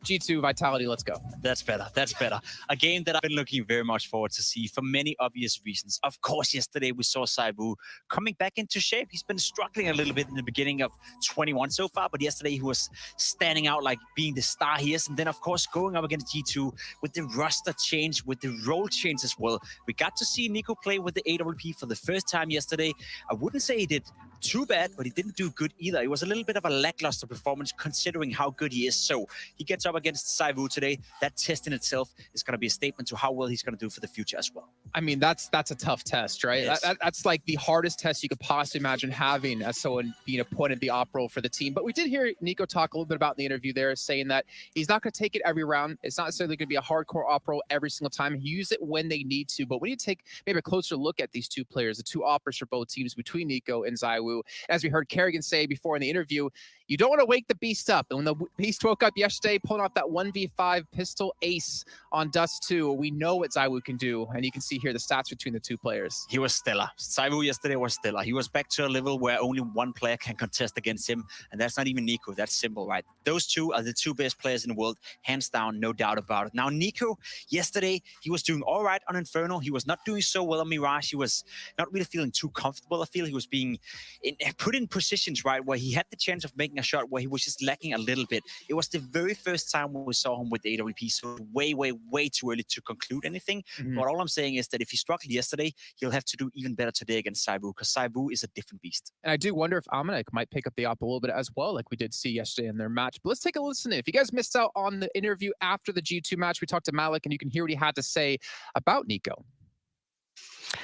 G2 Vitality, let's go. That's better. That's better. A game that I've been looking very much forward to see for many obvious reasons. Of course, yesterday we saw ZywOo coming back into shape. He's been struggling a little bit in the beginning of 21 so far, but yesterday he was standing out like being the star he is. And then, of course, going up against G2 with the roster change, with the role change as well. We got to see Nico play with the AWP for the first time yesterday. I wouldn't say he did too bad, but he didn't do good either. It was a little bit of a lackluster performance considering how good he is. So he gets up against ZywOo today. That test in itself is going to be a statement to how well he's going to do for the future as well. I mean, that's a tough test, right? Yes. That's like the hardest test you could possibly imagine having as someone being appointed the op role for the team. But we did hear Nico talk a little bit about in the interview there, saying that he's not going to take it every round. It's not necessarily going to be a hardcore op role every single time. He use it when they need to. But we need to take maybe a closer look at these two players, the two operators for both teams between Nico and ZywOo. As we heard Kerrigan say before in the interview, you don't want to wake the beast up. And when the beast woke up yesterday, pulling off that 1v5 pistol ace on Dust 2, we know what ZywOo can do. And you can see here the stats between the two players. He was stellar. ZywOo yesterday was stellar. He was back to a level where only one player can contest against him. And that's not even Nico. That's simple, right? Those two are the two best players in the world, hands down, no doubt about it. Now, Nico, yesterday, he was doing all right on Inferno. He was not doing so well on Mirage. He was not really feeling too comfortable. I feel he was being put in positions, right, where he had the chance of making a shot where he was just lacking a little bit. It was the very first time we saw him with the AWP, so way, way, way too early to conclude anything. But all I'm saying is that if he struggled yesterday, he'll have to do even better today against ZywOo, because ZywOo is a different beast. And I do wonder if Amanek might pick up the op a little bit as well, like we did see yesterday in their match. But let's take a listen in. If you guys missed out on the interview after the G2 match, we talked to Malik, and you can hear what he had to say about Nico.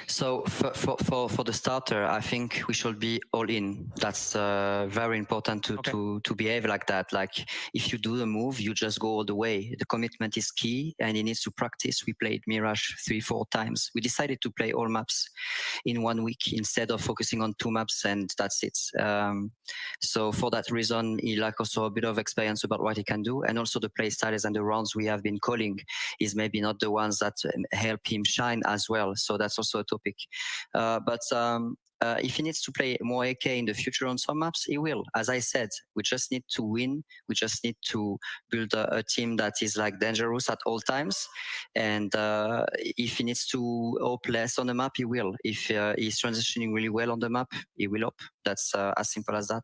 So for the starter, I think we should be all in. That's very important to behave like that. Like if you do the move, you just go all the way. The commitment is key, and he needs to practice. We played Mirage 3-4 times. We decided to play all maps in 1 week instead of focusing on 2 maps, and that's it. So for that reason, he lack also a bit of experience about what he can do, and also the play styles and the rounds we have been calling is maybe not the ones that help him shine as well. So that's also a topic. But if he needs to play more AK in the future on some maps, he will. As I said, we just need to win. We just need to build a team that is like dangerous at all times. And if he needs to op less on the map, he will. If he's transitioning really well on the map, he will op. That's as simple as that.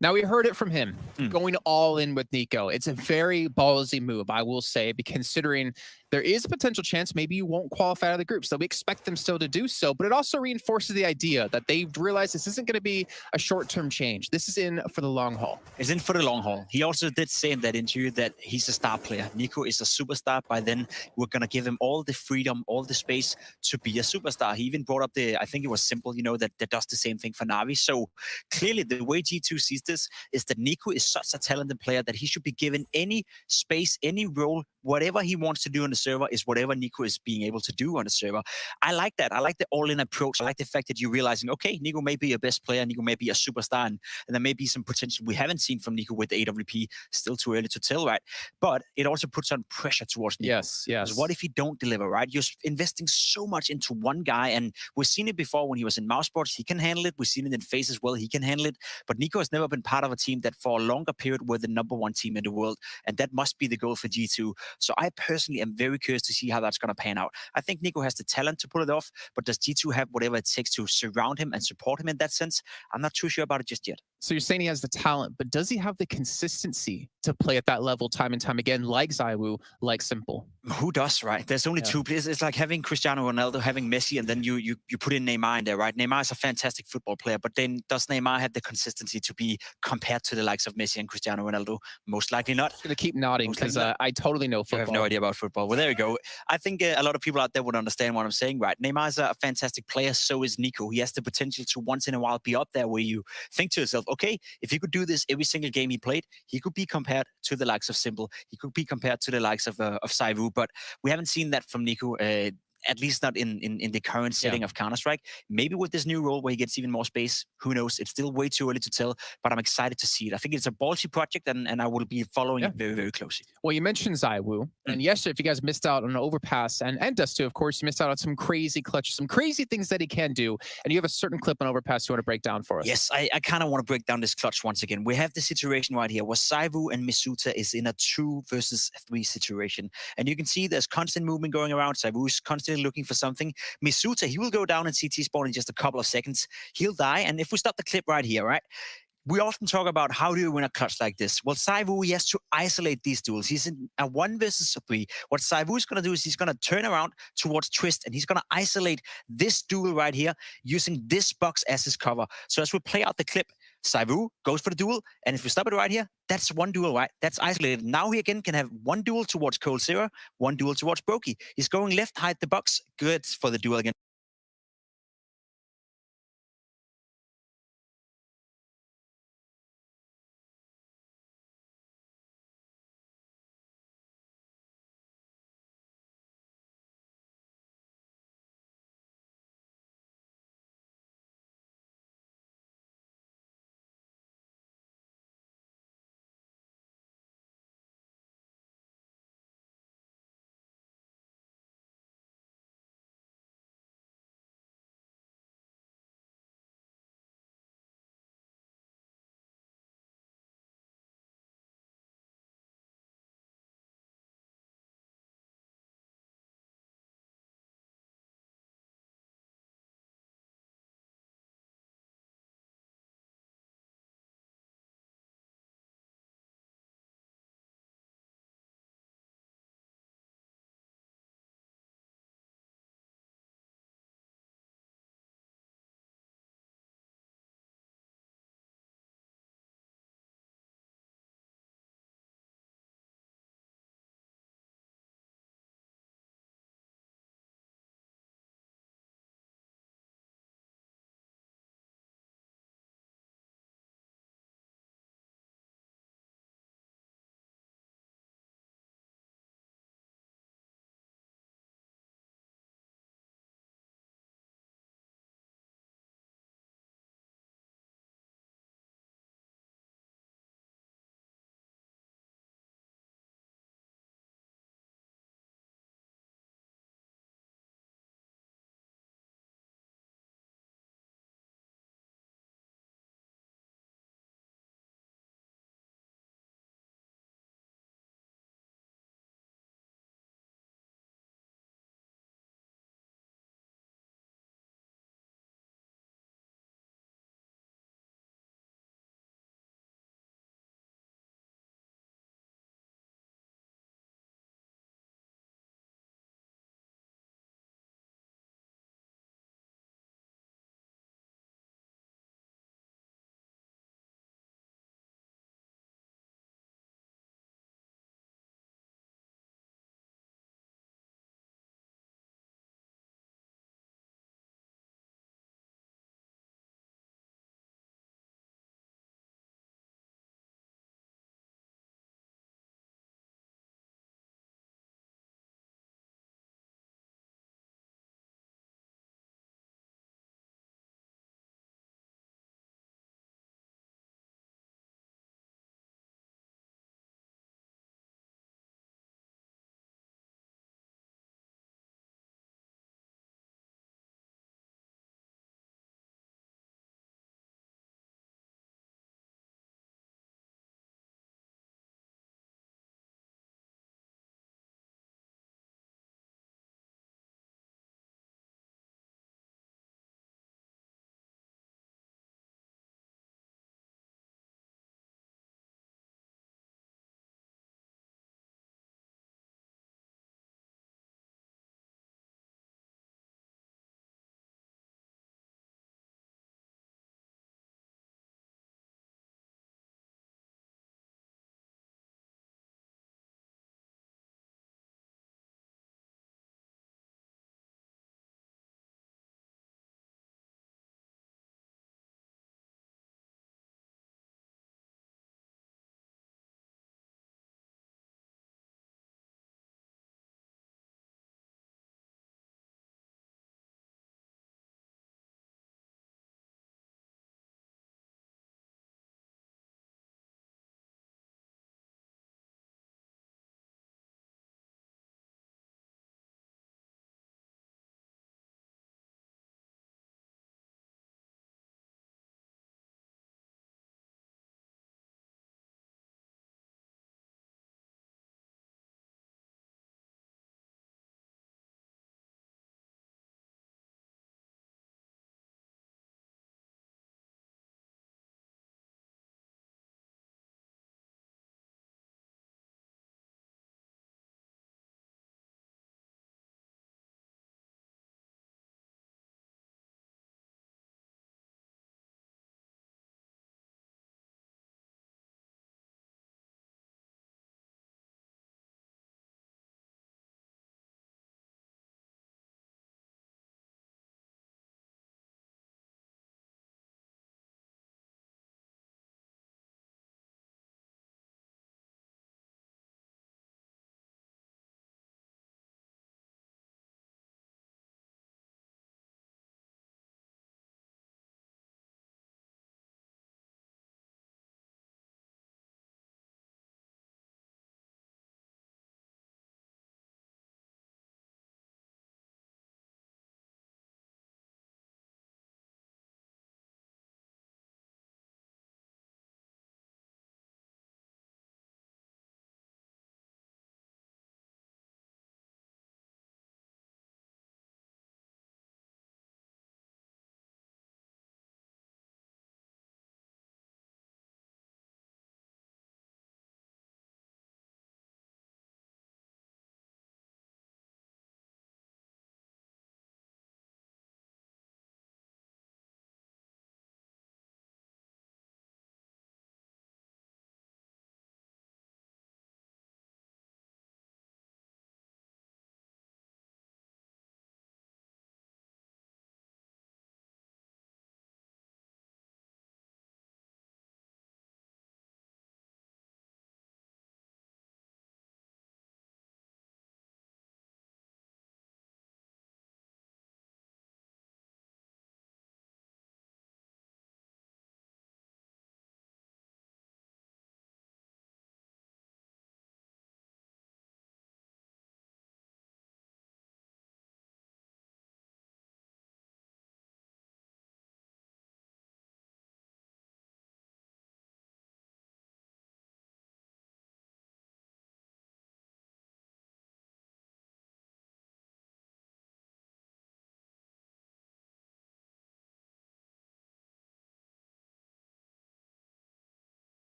Now, we heard it from him, going all in with Nico. It's a very ballsy move, I will say, considering there is a potential chance maybe you won't qualify out of the group. So we expect them still to do so, but it also reinforces the idea that they've realized this isn't going to be a short-term change. This is in for the long haul. It's in for the long haul. He also did say in that interview that he's a star player. Nico is a superstar. By then, we're going to give him all the freedom, all the space to be a superstar. He even brought up I think it was simple, that does the same thing for Na'Vi. So clearly, the way G2 sees this is that Nico is such a talented player that he should be given any space, any role, whatever he wants to do on the server is whatever Nico is being able to do on the server. I like that. I like the all-in approach. I like the fact that you're realizing, okay, Nico may be your best player, Nico may be a superstar, and there may be some potential we haven't seen from Nico with the AWP. Still too early to tell, right? But it also puts on pressure towards Nico. Yes. Because what if you don't deliver, right? You're investing so much into one guy, and we've seen it before when he was in Mousesports. He can handle it. We've seen it in FaZe as well. He can handle it. But Nico has never been part of a team that for a longer period were the #1 team in the world, and that must be the goal for G2. So I personally am very curious to see how that's going to pan out. I think Nico has the talent to pull it off, but does G2 have whatever it takes to surround him and support him in that sense? I'm not too sure about it just yet. So you're saying he has the talent, but does he have the consistency to play at that level time and time again, like ZywOo, like Simple? Who does, right? There's only two players. It's like having Cristiano Ronaldo, having Messi, and then you put in Neymar in there, right? Neymar is a fantastic football player, but then does Neymar have the consistency to be compared to the likes of Messi and Cristiano Ronaldo? Most likely not. I'm going to keep nodding because I totally know football. I have no idea about football. Well, there you go. I think a lot of people out there would understand what I'm saying, right? Neymar's a fantastic player, so is Nico. He has the potential to once in a while be up there where you think to yourself, okay, if he could do this every single game he played, he could be compared to the likes of Simple. He could be compared to the likes of Saivu, but we haven't seen that from Nico. At least not in the current setting of Counter-Strike. Maybe with this new role where he gets even more space, who knows? It's still way too early to tell, but I'm excited to see it. I think it's a ballsy project, and I will be following it very, very closely. Well, you mentioned Zaiwu, and yesterday, if you guys missed out on an overpass, and Dust too, of course, you missed out on some crazy clutches, some crazy things that he can do, and you have a certain clip on overpass you want to break down for us. Yes, I kind of want to break down this clutch once again. We have the situation right here where Saivu and Misuta is in a 2 versus 3 situation, and you can see there's constant movement going around. Saivu is constantly looking for something. Misuta, he will go down in CT spawn in just a couple of seconds. He'll die, and if we stop the clip right here, right? We often talk about how do you win a clutch like this? Well, Saivu, he has to isolate these duels. He's in a 1 versus 3. What Saivu is going to do is he's going to turn around towards Twist, and he's going to isolate this duel right here using this box as his cover. So as we play out the clip, Saivu goes for the duel, and if we stop it right here, that's 1 duel, right? That's isolated. Now he again can have 1 duel towards Cold Zero, 1 duel towards Brokey. He's going left, hide the box, good for the duel again.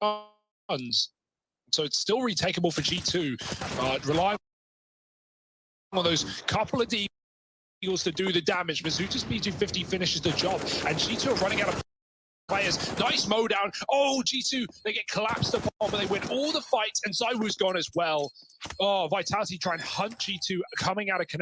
runs. So it's still retakeable for G2. Relying on those couple of deals to do the damage. Mizuto's P250 finishes the job, and G2 are running out of players. Nice mow down. Oh, G2, they get collapsed upon, but they win all the fights, and Zywoo's gone as well. Oh, Vitality try and hunt G2 coming out of connect.